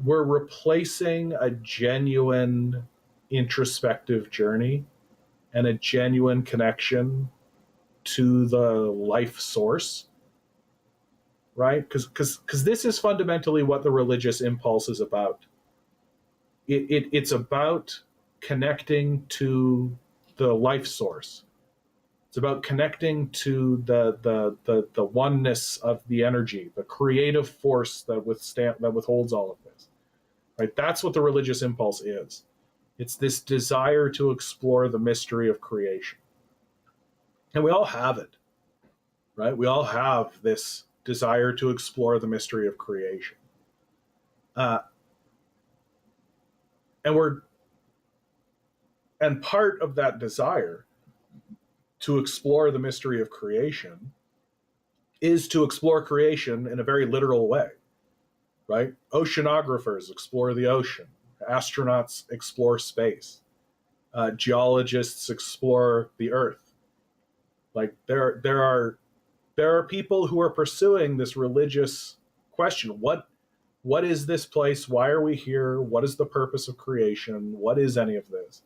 we're replacing a genuine introspective journey and a genuine connection to the life source, right? Because this is fundamentally what the religious impulse is about. It's about connecting to the life source, It's about connecting to the oneness of the energy, the creative force that withholds all of this. Right? That's what the religious impulse is. It's this desire to explore the mystery of creation. And we all have it, right? We all have this desire to explore the mystery of creation. And part of that desire to explore the mystery of creation is to explore creation in a very literal way, right? Oceanographers explore the ocean. Astronauts explore space. Geologists explore the earth. Like there are people who are pursuing this religious question. What is this place? Why are we here? What is the purpose of creation? What is any of this?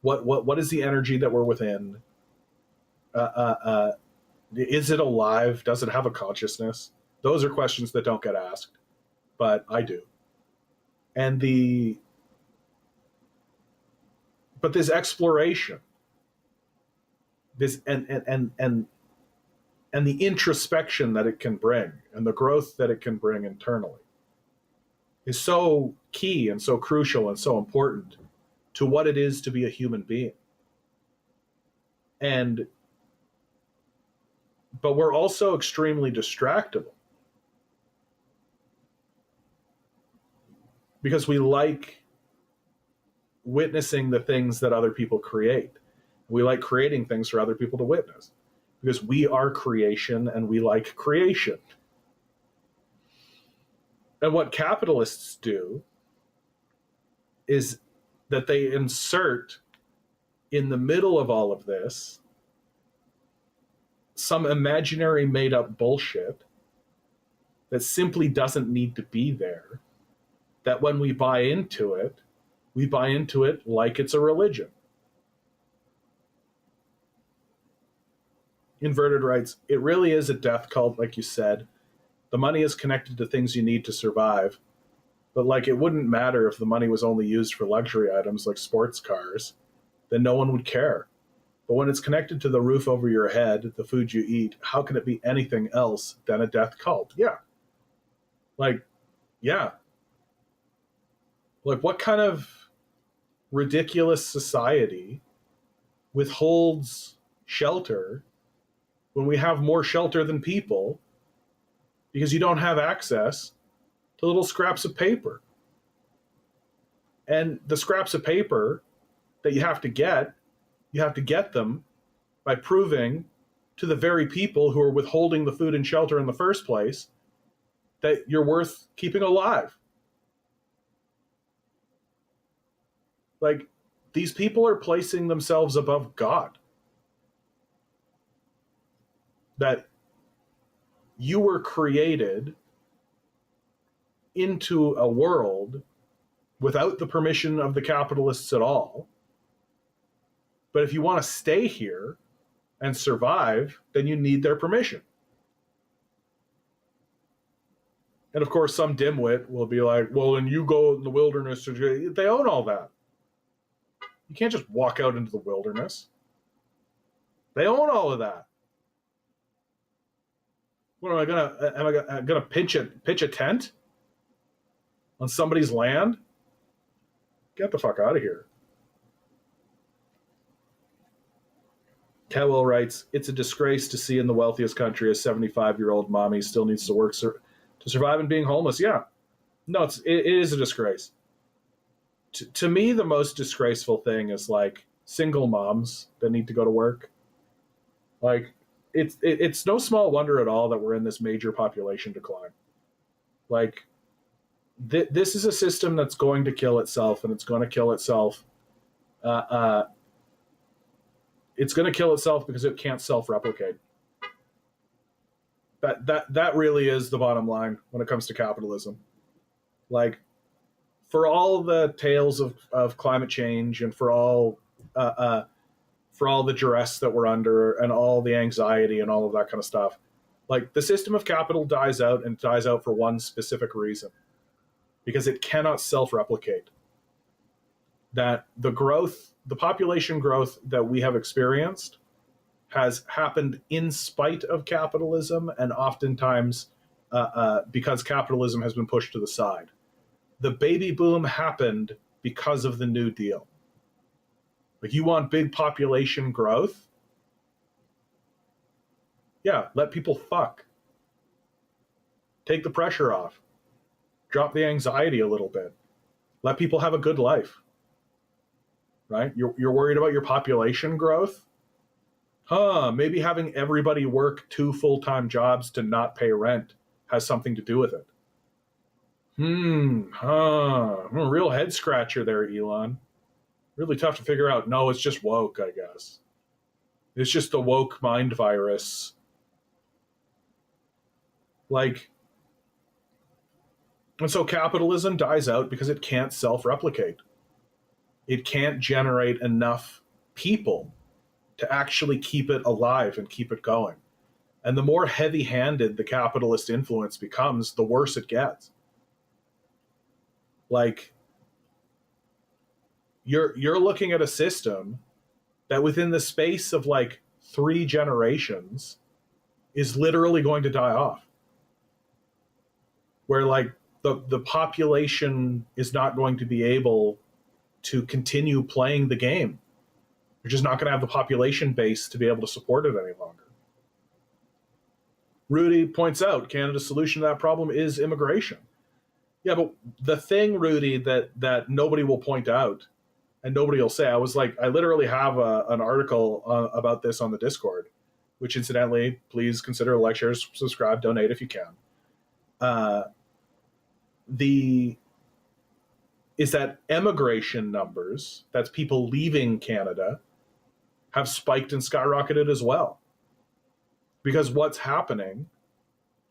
What is the energy that we're within? Is it alive? Does it have a consciousness? Those are questions that don't get asked, but I do. And but this exploration, this and the introspection that it can bring, and the growth that it can bring internally, is so key and so crucial and so important to what it is to be a human being. But we're also extremely distractible because we like witnessing the things that other people create. We like creating things for other people to witness because we are creation and we like creation. And what capitalists do is that they insert in the middle of all of this some imaginary made up bullshit that simply doesn't need to be there, that when we buy into it like it's a religion. Inverted writes, it really is a death cult, like you said. The money is connected to things you need to survive. But like, it wouldn't matter if the money was only used for luxury items like sports cars, then no one would care. But when it's connected to the roof over your head, the food you eat, how can it be anything else than a death cult? Yeah. Like, yeah. Like, what kind of ridiculous society withholds shelter when we have more shelter than people because you don't have access to little scraps of paper? And the scraps of paper that you have to get them by proving to the very people who are withholding the food and shelter in the first place that you're worth keeping alive. Like, these people are placing themselves above God. That you were created into a world without the permission of the capitalists at all. But if you want to stay here and survive, then you need their permission. And of course, some dimwit will be like, well, then you go in the wilderness. They own all that. You can't just walk out into the wilderness. They own all of that. What am I gonna pitch a tent on somebody's land? Get the fuck out of here. Cowell writes, it's a disgrace to see in the wealthiest country a 75-year-old mommy still needs to work to survive and being homeless. Yeah. No, it is a disgrace. To me, the most disgraceful thing is like single moms that need to go to work. Like, it's no small wonder at all that we're in this major population decline. Like, this is a system that's going to kill itself, and it's going to kill itself. It's going to kill itself because it can't self-replicate. That really is the bottom line when it comes to capitalism. Like, for all the tales of climate change and for all the duress that we're under and all the anxiety and all of that kind of stuff, like, the system of capital dies out, and dies out for one specific reason: because it cannot self-replicate. That the population growth that we have experienced has happened in spite of capitalism, and oftentimes because capitalism has been pushed to the side. The baby boom happened because of the New Deal. Like, you want big population growth? Yeah, let people fuck. Take the pressure off. Drop the anxiety a little bit. Let people have a good life. Right? You're worried about your population growth? Maybe having everybody work 2 full-time jobs to not pay rent has something to do with it. Real head scratcher there, Elon. Really tough to figure out. No, it's just woke, I guess. It's just the woke mind virus. Like, and so capitalism dies out because it can't self-replicate. It can't generate enough people to actually keep it alive and keep it going. And the more heavy-handed the capitalist influence becomes, the worse it gets. Like, you're looking at a system that within the space of like 3 generations is literally going to die off. Where like the population is not going to be able to continue playing the game. You're just not going to have the population base to be able to support it any longer. Rudy points out Canada's solution to that problem is immigration. Yeah, but the thing, Rudy, that nobody will point out and nobody will say, I literally have an article about this on the Discord, which incidentally, please consider like, share, subscribe, donate if you can. Is that emigration numbers, that's people leaving Canada, have spiked and skyrocketed as well. Because what's happening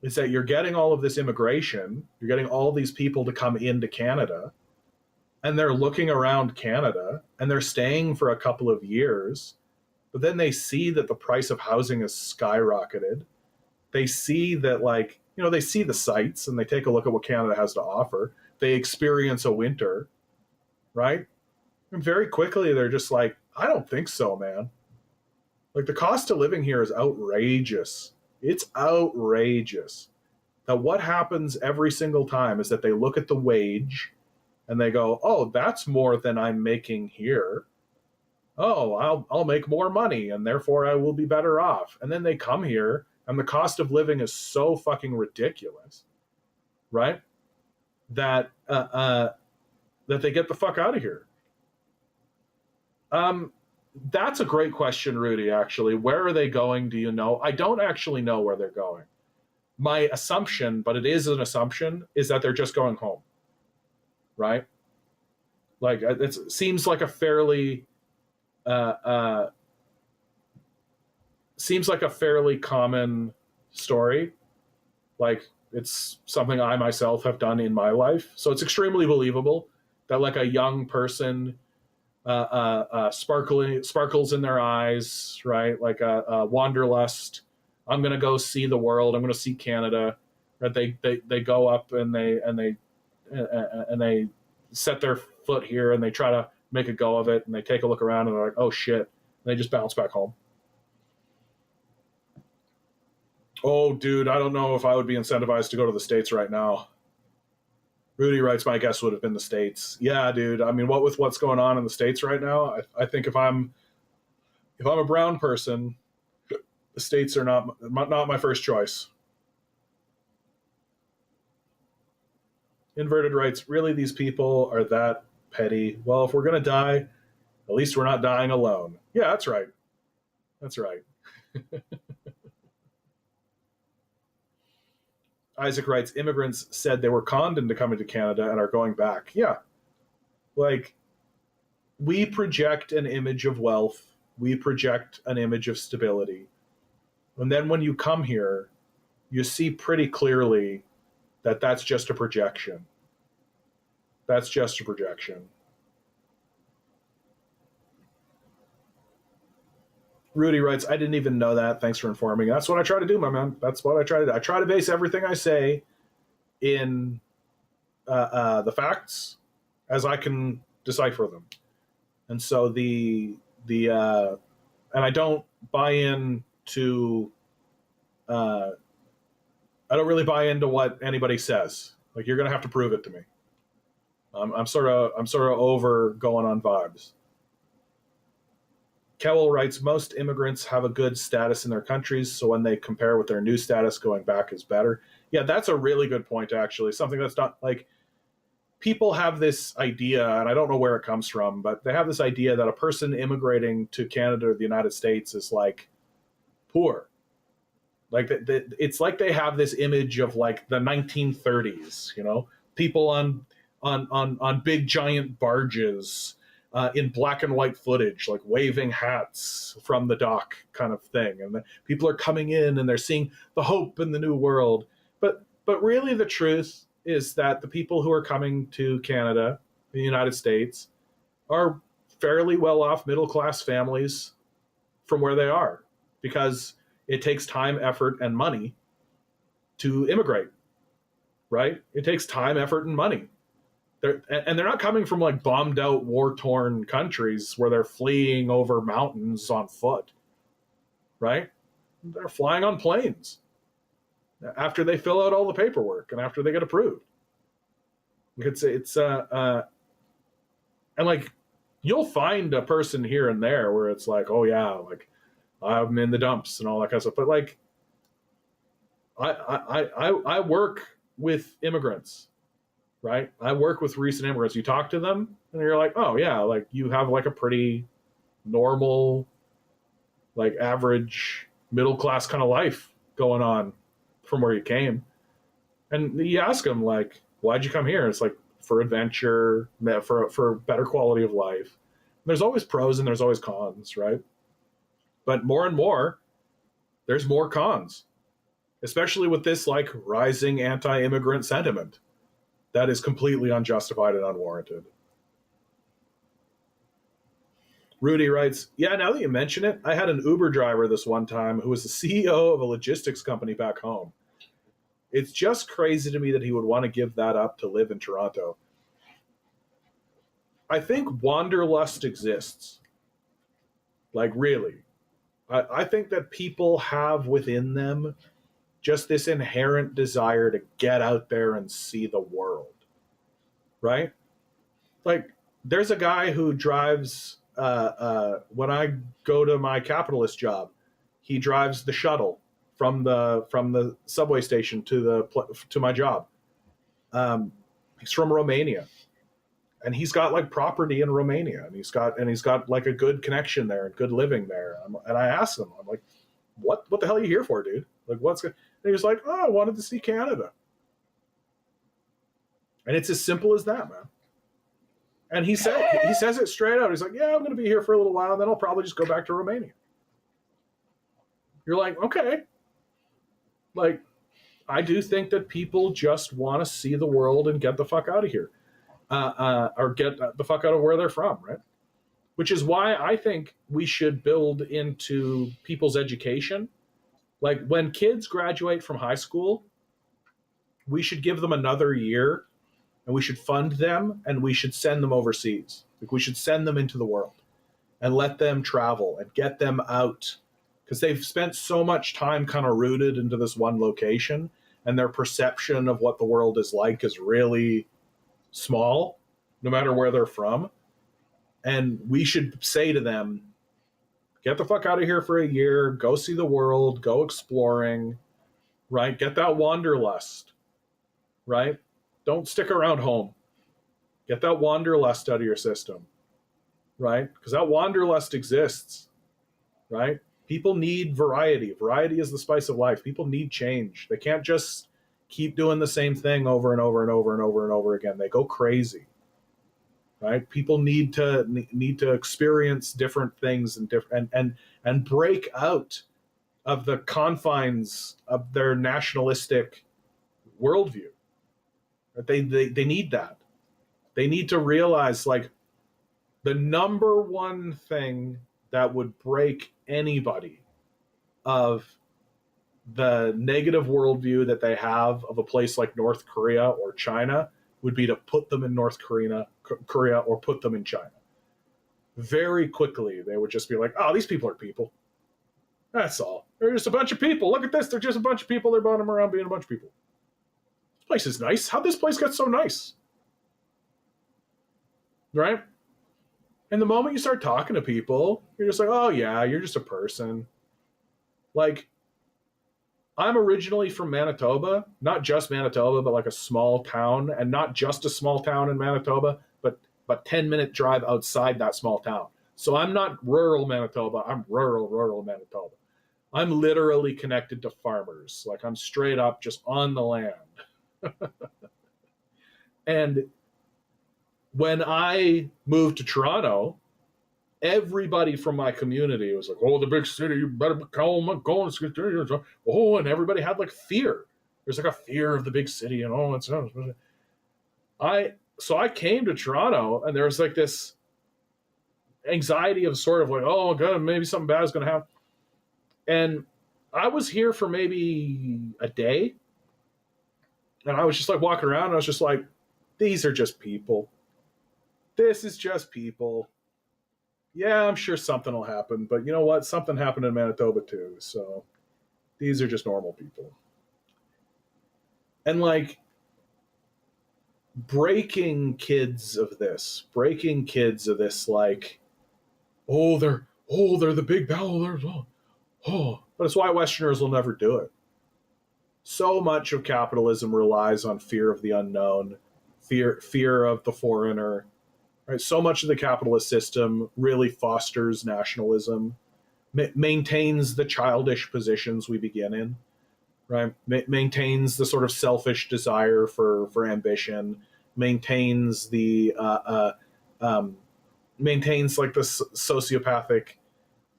is that you're getting all of this immigration, you're getting all these people to come into Canada, and they're looking around Canada, and they're staying for a couple of years, but then they see that the price of housing has skyrocketed. They see that, like, they see the sights, and they take a look at what Canada has to offer. They experience a winter, right? And very quickly, they're just like, I don't think so, man. Like, the cost of living here is outrageous. It's outrageous. That what happens every single time is that they look at the wage and they go, oh, that's more than I'm making here. Oh, I'll make more money and therefore I will be better off. And then they come here and the cost of living is so fucking ridiculous, right? That they get the fuck out of here. That's a great question, Rudy, actually. Where are they going? Do you know? I don't actually know where they're going. My assumption, but it is an assumption, is that they're just going home, right? Like, it seems like a fairly common story. Like, it's something I myself have done in my life. So it's extremely believable that, like, a young person, sparkles in their eyes, right? Like a wanderlust. I'm going to go see the world. I'm going to see Canada. Right? They go up and they set their foot here and they try to make a go of it and they take a look around and they're like, oh shit. And they just bounce back home. Oh, dude, I don't know if I would be incentivized to go to the States right now. Rudy writes, my guess would have been the States. Yeah, dude. I mean, with what's going on in the States right now, I think if I'm a brown person, the States are not my first choice. Inverted writes, really, these people are that petty? Well, if we're going to die, at least we're not dying alone. Yeah, that's right. That's right. Isaac writes, immigrants said they were conned into coming to Canada and are going back. Yeah. Like, we project an image of wealth. We project an image of stability. And then when you come here, you see pretty clearly that that's just a projection. That's just a projection. Rudy writes, I didn't even know that. Thanks for informing. That's what I try to do, my man. That's what I try to do. I try to base everything I say in the facts as I can decipher them. And so and and I don't buy into. I don't really buy into what anybody says. Like, you're gonna have to prove it to me. I'm sort of over going on vibes. Kewell writes, most immigrants have a good status in their countries, so when they compare with their new status, going back is better. Yeah, that's a really good point, actually. Something that's not like, people have this idea, and I don't know where it comes from, but they have this idea that a person immigrating to Canada or the United States is like poor. Like, it's like they have this image of like the 1930s, you know, people on big giant barges, in black and white footage, like waving hats from the dock kind of thing. And people are coming in and they're seeing the hope in the new world. But really the truth is that the people who are coming to Canada, the United States, are fairly well-off middle-class families from where they are, because it takes time, effort, and money to immigrate, right? It takes time, effort, and money. They're not coming from like bombed out, war-torn countries where they're fleeing over mountains on foot, right? They're flying on planes after they fill out all the paperwork and after they get approved. And like, you'll find a person here and there where it's like, oh yeah, like I'm in the dumps and all that kind of stuff. But like, I work with immigrants. Right? I work with recent immigrants. You talk to them and you're like, oh yeah, like you have like a pretty normal, like average middle class kind of life going on from where you came. And you ask them like, why'd you come here? It's like, for adventure, for better quality of life. And there's always pros and there's always cons, right? But more and more, there's more cons, especially with this like rising anti-immigrant sentiment. That is completely unjustified and unwarranted. Rudy writes, yeah, now that you mention it, I had an Uber driver this one time who was the CEO of a logistics company back home. It's just crazy to me that he would want to give that up to live in Toronto. I think wanderlust exists. Like, really. I think that people have within them just this inherent desire to get out there and see the world, right? Like, there's a guy who drives, when I go to my capitalist job, he drives the shuttle from the subway station to my job. He's from Romania, and he's got like property in Romania, and he's got like a good connection there and good living there. And I asked him, I'm like, what the hell are you here for, dude? Like, what's good? And he was like, oh, I wanted to see Canada. And it's as simple as that, man. And he says it straight out. He's like, yeah, I'm going to be here for a little while, and then I'll probably just go back to Romania. You're like, okay. Like, I do think that people just want to see the world and get the fuck out of here. Or get the fuck out of where they're from, right? Which is why I think we should build into people's education. Like, when kids graduate from high school, we should give them another year, and we should fund them, and we should send them overseas. Like, we should send them into the world and let them travel and get them out, because they've spent so much time kind of rooted into this one location, and their perception of what the world is like is really small, no matter where they're from. And we should say to them, get the fuck out of here for a year, go see the world, go exploring, right? Get that wanderlust, right? Don't stick around home. Get that wanderlust out of your system, right? Because that wanderlust exists, right? People need variety. Variety is the spice of life. People need change. They can't just keep doing the same thing over and over and over and over and over again. They go crazy. Right? People need to experience different things and break out of the confines of their nationalistic worldview. They need that. They need to realize, like, the number one thing that would break anybody of the negative worldview that they have of a place like North Korea or China would be to put them in North Korea or put them in China. very quickly they would just be like, oh, these people are people. That's all. They're just a bunch of people. Look at this. They're just a bunch of people. They're bothering around being a bunch of people. This place is nice. How'd this place get so nice? Right? And the moment you start talking to people, you're just like, oh, yeah, you're just a person. Like, I'm originally from Manitoba, not just Manitoba, but like a small town, and not just a small town in Manitoba, but 10-minute drive outside that small town. So I'm not rural Manitoba, I'm rural Manitoba. I'm literally connected to farmers. Like I'm straight up just on the land. And when I moved to Toronto, everybody from my community was like, oh, the big city, you better go. Oh, and everybody had like fear. There's like a fear of the big city and all. So I came to Toronto and there was like this anxiety of sort of like, oh, God, maybe something bad is going to happen. And I was here for maybe a day. And I was just like walking around and I was just like, these are just people. This is just people. Yeah, I'm sure something will happen, but you know what? Something happened in Manitoba too. So these are just normal people. And like breaking kids of this, like, they're the big battle. But it's why Westerners will never do it. So much of capitalism relies on fear of the unknown, fear of the foreigner. Right, so much of the capitalist system really fosters nationalism, maintains the childish positions we begin in, right? Maintains the sort of selfish desire for ambition, maintains the maintains like the sociopathic,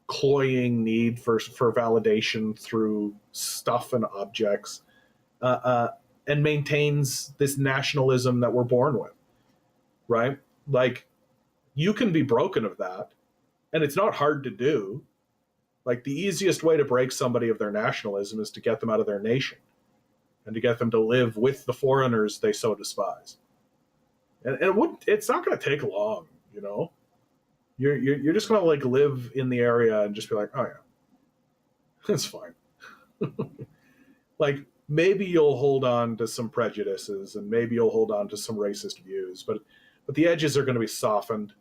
cloying need for validation through stuff and objects, and maintains this nationalism that we're born with, right? Like, you can be broken of that, and it's not hard to do. Like, the easiest way to break somebody of their nationalism is to get them out of their nation and to get them to live with the foreigners they so despise. And it's not going to take long, you know? You're just going to, like, live in the area and just be like, oh, yeah, it's fine. Like, maybe you'll hold on to some prejudices and maybe you'll hold on to some racist views, but the edges are going to be softened.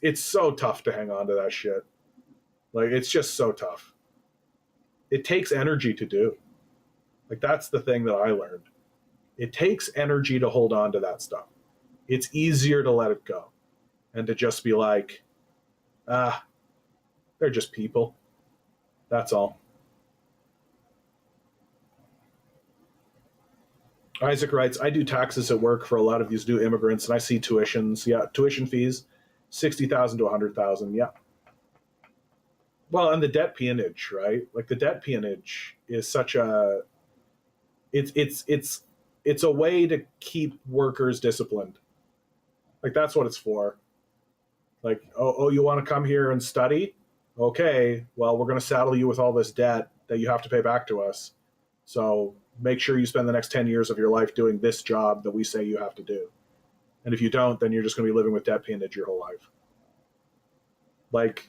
It's so tough to hang on to that shit. Like, it's just so tough. It takes energy to do. Like, that's the thing that I learned. It takes energy to hold on to that stuff. It's easier to let it go and to just be like, they're just people. That's all. Isaac writes, I do taxes at work for a lot of these new immigrants, and I see tuitions. Yeah, tuition fees, 60,000 to 100,000. Yeah. Well, and the debt peonage, right? Like, the debt peonage is such a, it's a way to keep workers disciplined. Like, that's what it's for. Like, oh, you want to come here and study? Okay, well, we're going to saddle you with all this debt that you have to pay back to us. So make sure you spend the next 10 years of your life doing this job that we say you have to do. And if you don't, then you're just going to be living with debt peonage your whole life. Like,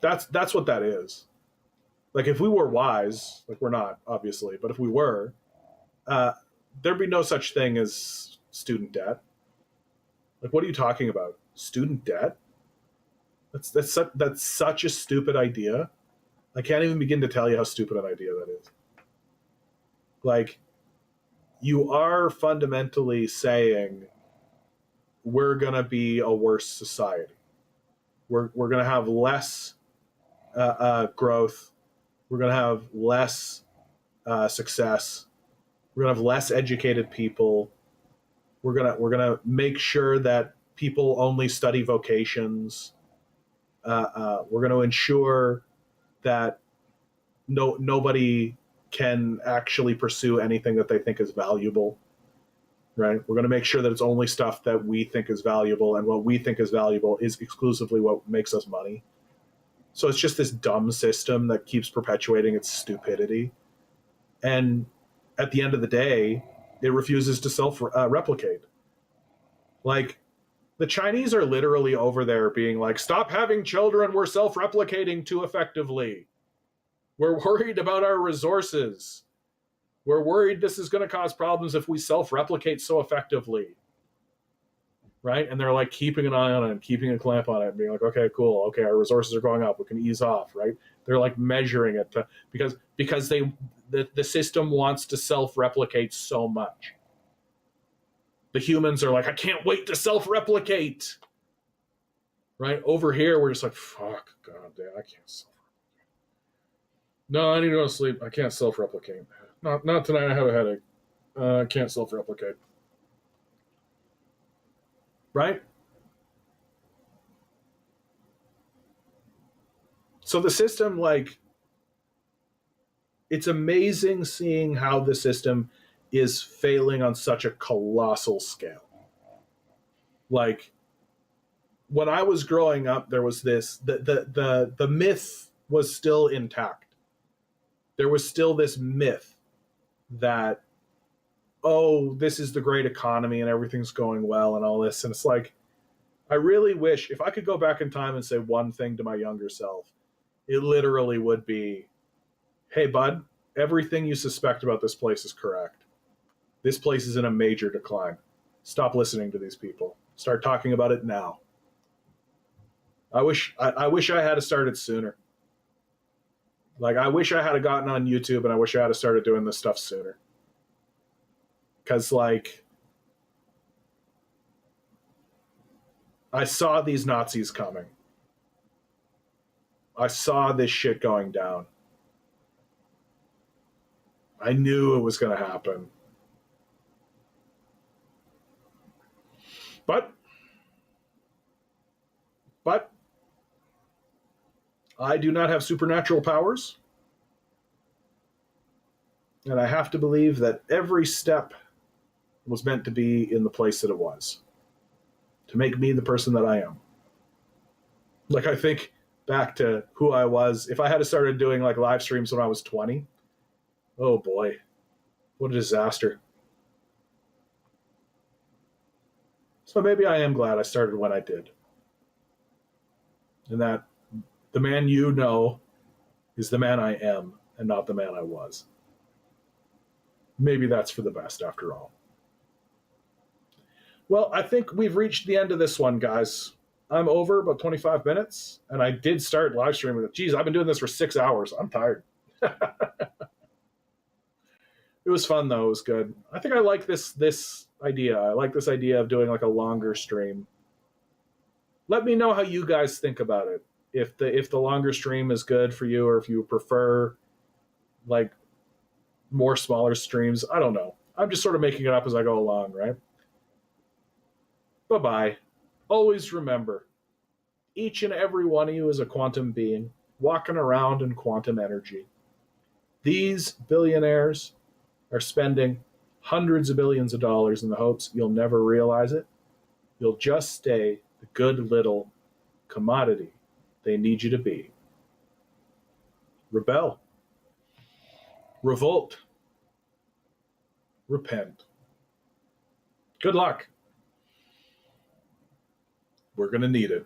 that's what that is. Like, if we were wise, like, we're not, obviously, but if we were, there'd be no such thing as student debt. Like, what are you talking about? Student debt? That's such a stupid idea. I can't even begin to tell you how stupid an idea that is. Like, you are fundamentally saying we're going to be a worse society. We're going to have less growth. We're going to have less success. We're going to have less educated people. We're gonna make sure that people only study vocations. We're going to ensure that nobody can actually pursue anything that they think is valuable, right? We're going to make sure that it's only stuff that we think is valuable, and what we think is valuable is exclusively what makes us money. So it's just this dumb system that keeps perpetuating its stupidity. And at the end of the day, it refuses to self-replicate. Like, The Chinese are literally over there being like, stop having children, we're self-replicating too effectively. We're worried about our resources. We're worried this is going to cause problems if we self-replicate so effectively. Right? And they're like keeping an eye on it and keeping a clamp on it and being like, okay, cool. Okay, our resources are going up. We can ease off, right? They're like measuring it because the system wants to self-replicate so much. The humans are like, I can't wait to self-replicate. Right? Over here, we're just like, fuck, god damn, I can't self-replicate. No, I need to go to sleep. I can't self-replicate. Not tonight, I have a headache. I can't self-replicate. Right? So the system, like, it's amazing seeing how the system is failing on such a colossal scale. Like, when I was growing up, there was this, the myth was still intact. There was still this myth that, oh, this is the great economy and everything's going well and all this. And it's like, I really wish, if I could go back in time and say one thing to my younger self, it literally would be, hey, bud, everything you suspect about this place is correct. This place is in a major decline. Stop listening to these people. Start talking about it now. I wish I had started sooner. Like, I wish I had gotten on YouTube and I wish I had started doing this stuff sooner. Because, like, I saw these Nazis coming. I saw this shit going down. I knew it was going to happen. But I do not have supernatural powers. And I have to believe that every step was meant to be in the place that it was, to make me the person that I am. Like, I think back to who I was. If I had started doing like live streams when I was 20, oh boy, what a disaster. So maybe I am glad I started when I did. And that the man you know is the man I am and not the man I was. Maybe that's for the best after all. Well, I think we've reached the end of this one, guys. I'm over about 25 minutes, and I did start live streaming. Geez, I've been doing this for 6 hours. I'm tired. It was fun, though. It was good. I think I like this idea. I like this idea of doing like a longer stream. Let me know how you guys think about it. If the longer stream is good for you, or if you prefer like more smaller streams. I don't know. I'm just sort of making it up as I go along, right? Bye-bye. Always remember, each and every one of you is a quantum being walking around in quantum energy. These billionaires are spending hundreds of billions of dollars in the hopes you'll never realize it. You'll just stay the good little commodity they need you to be. Rebel. Revolt. Repent. Good luck. We're going to need it.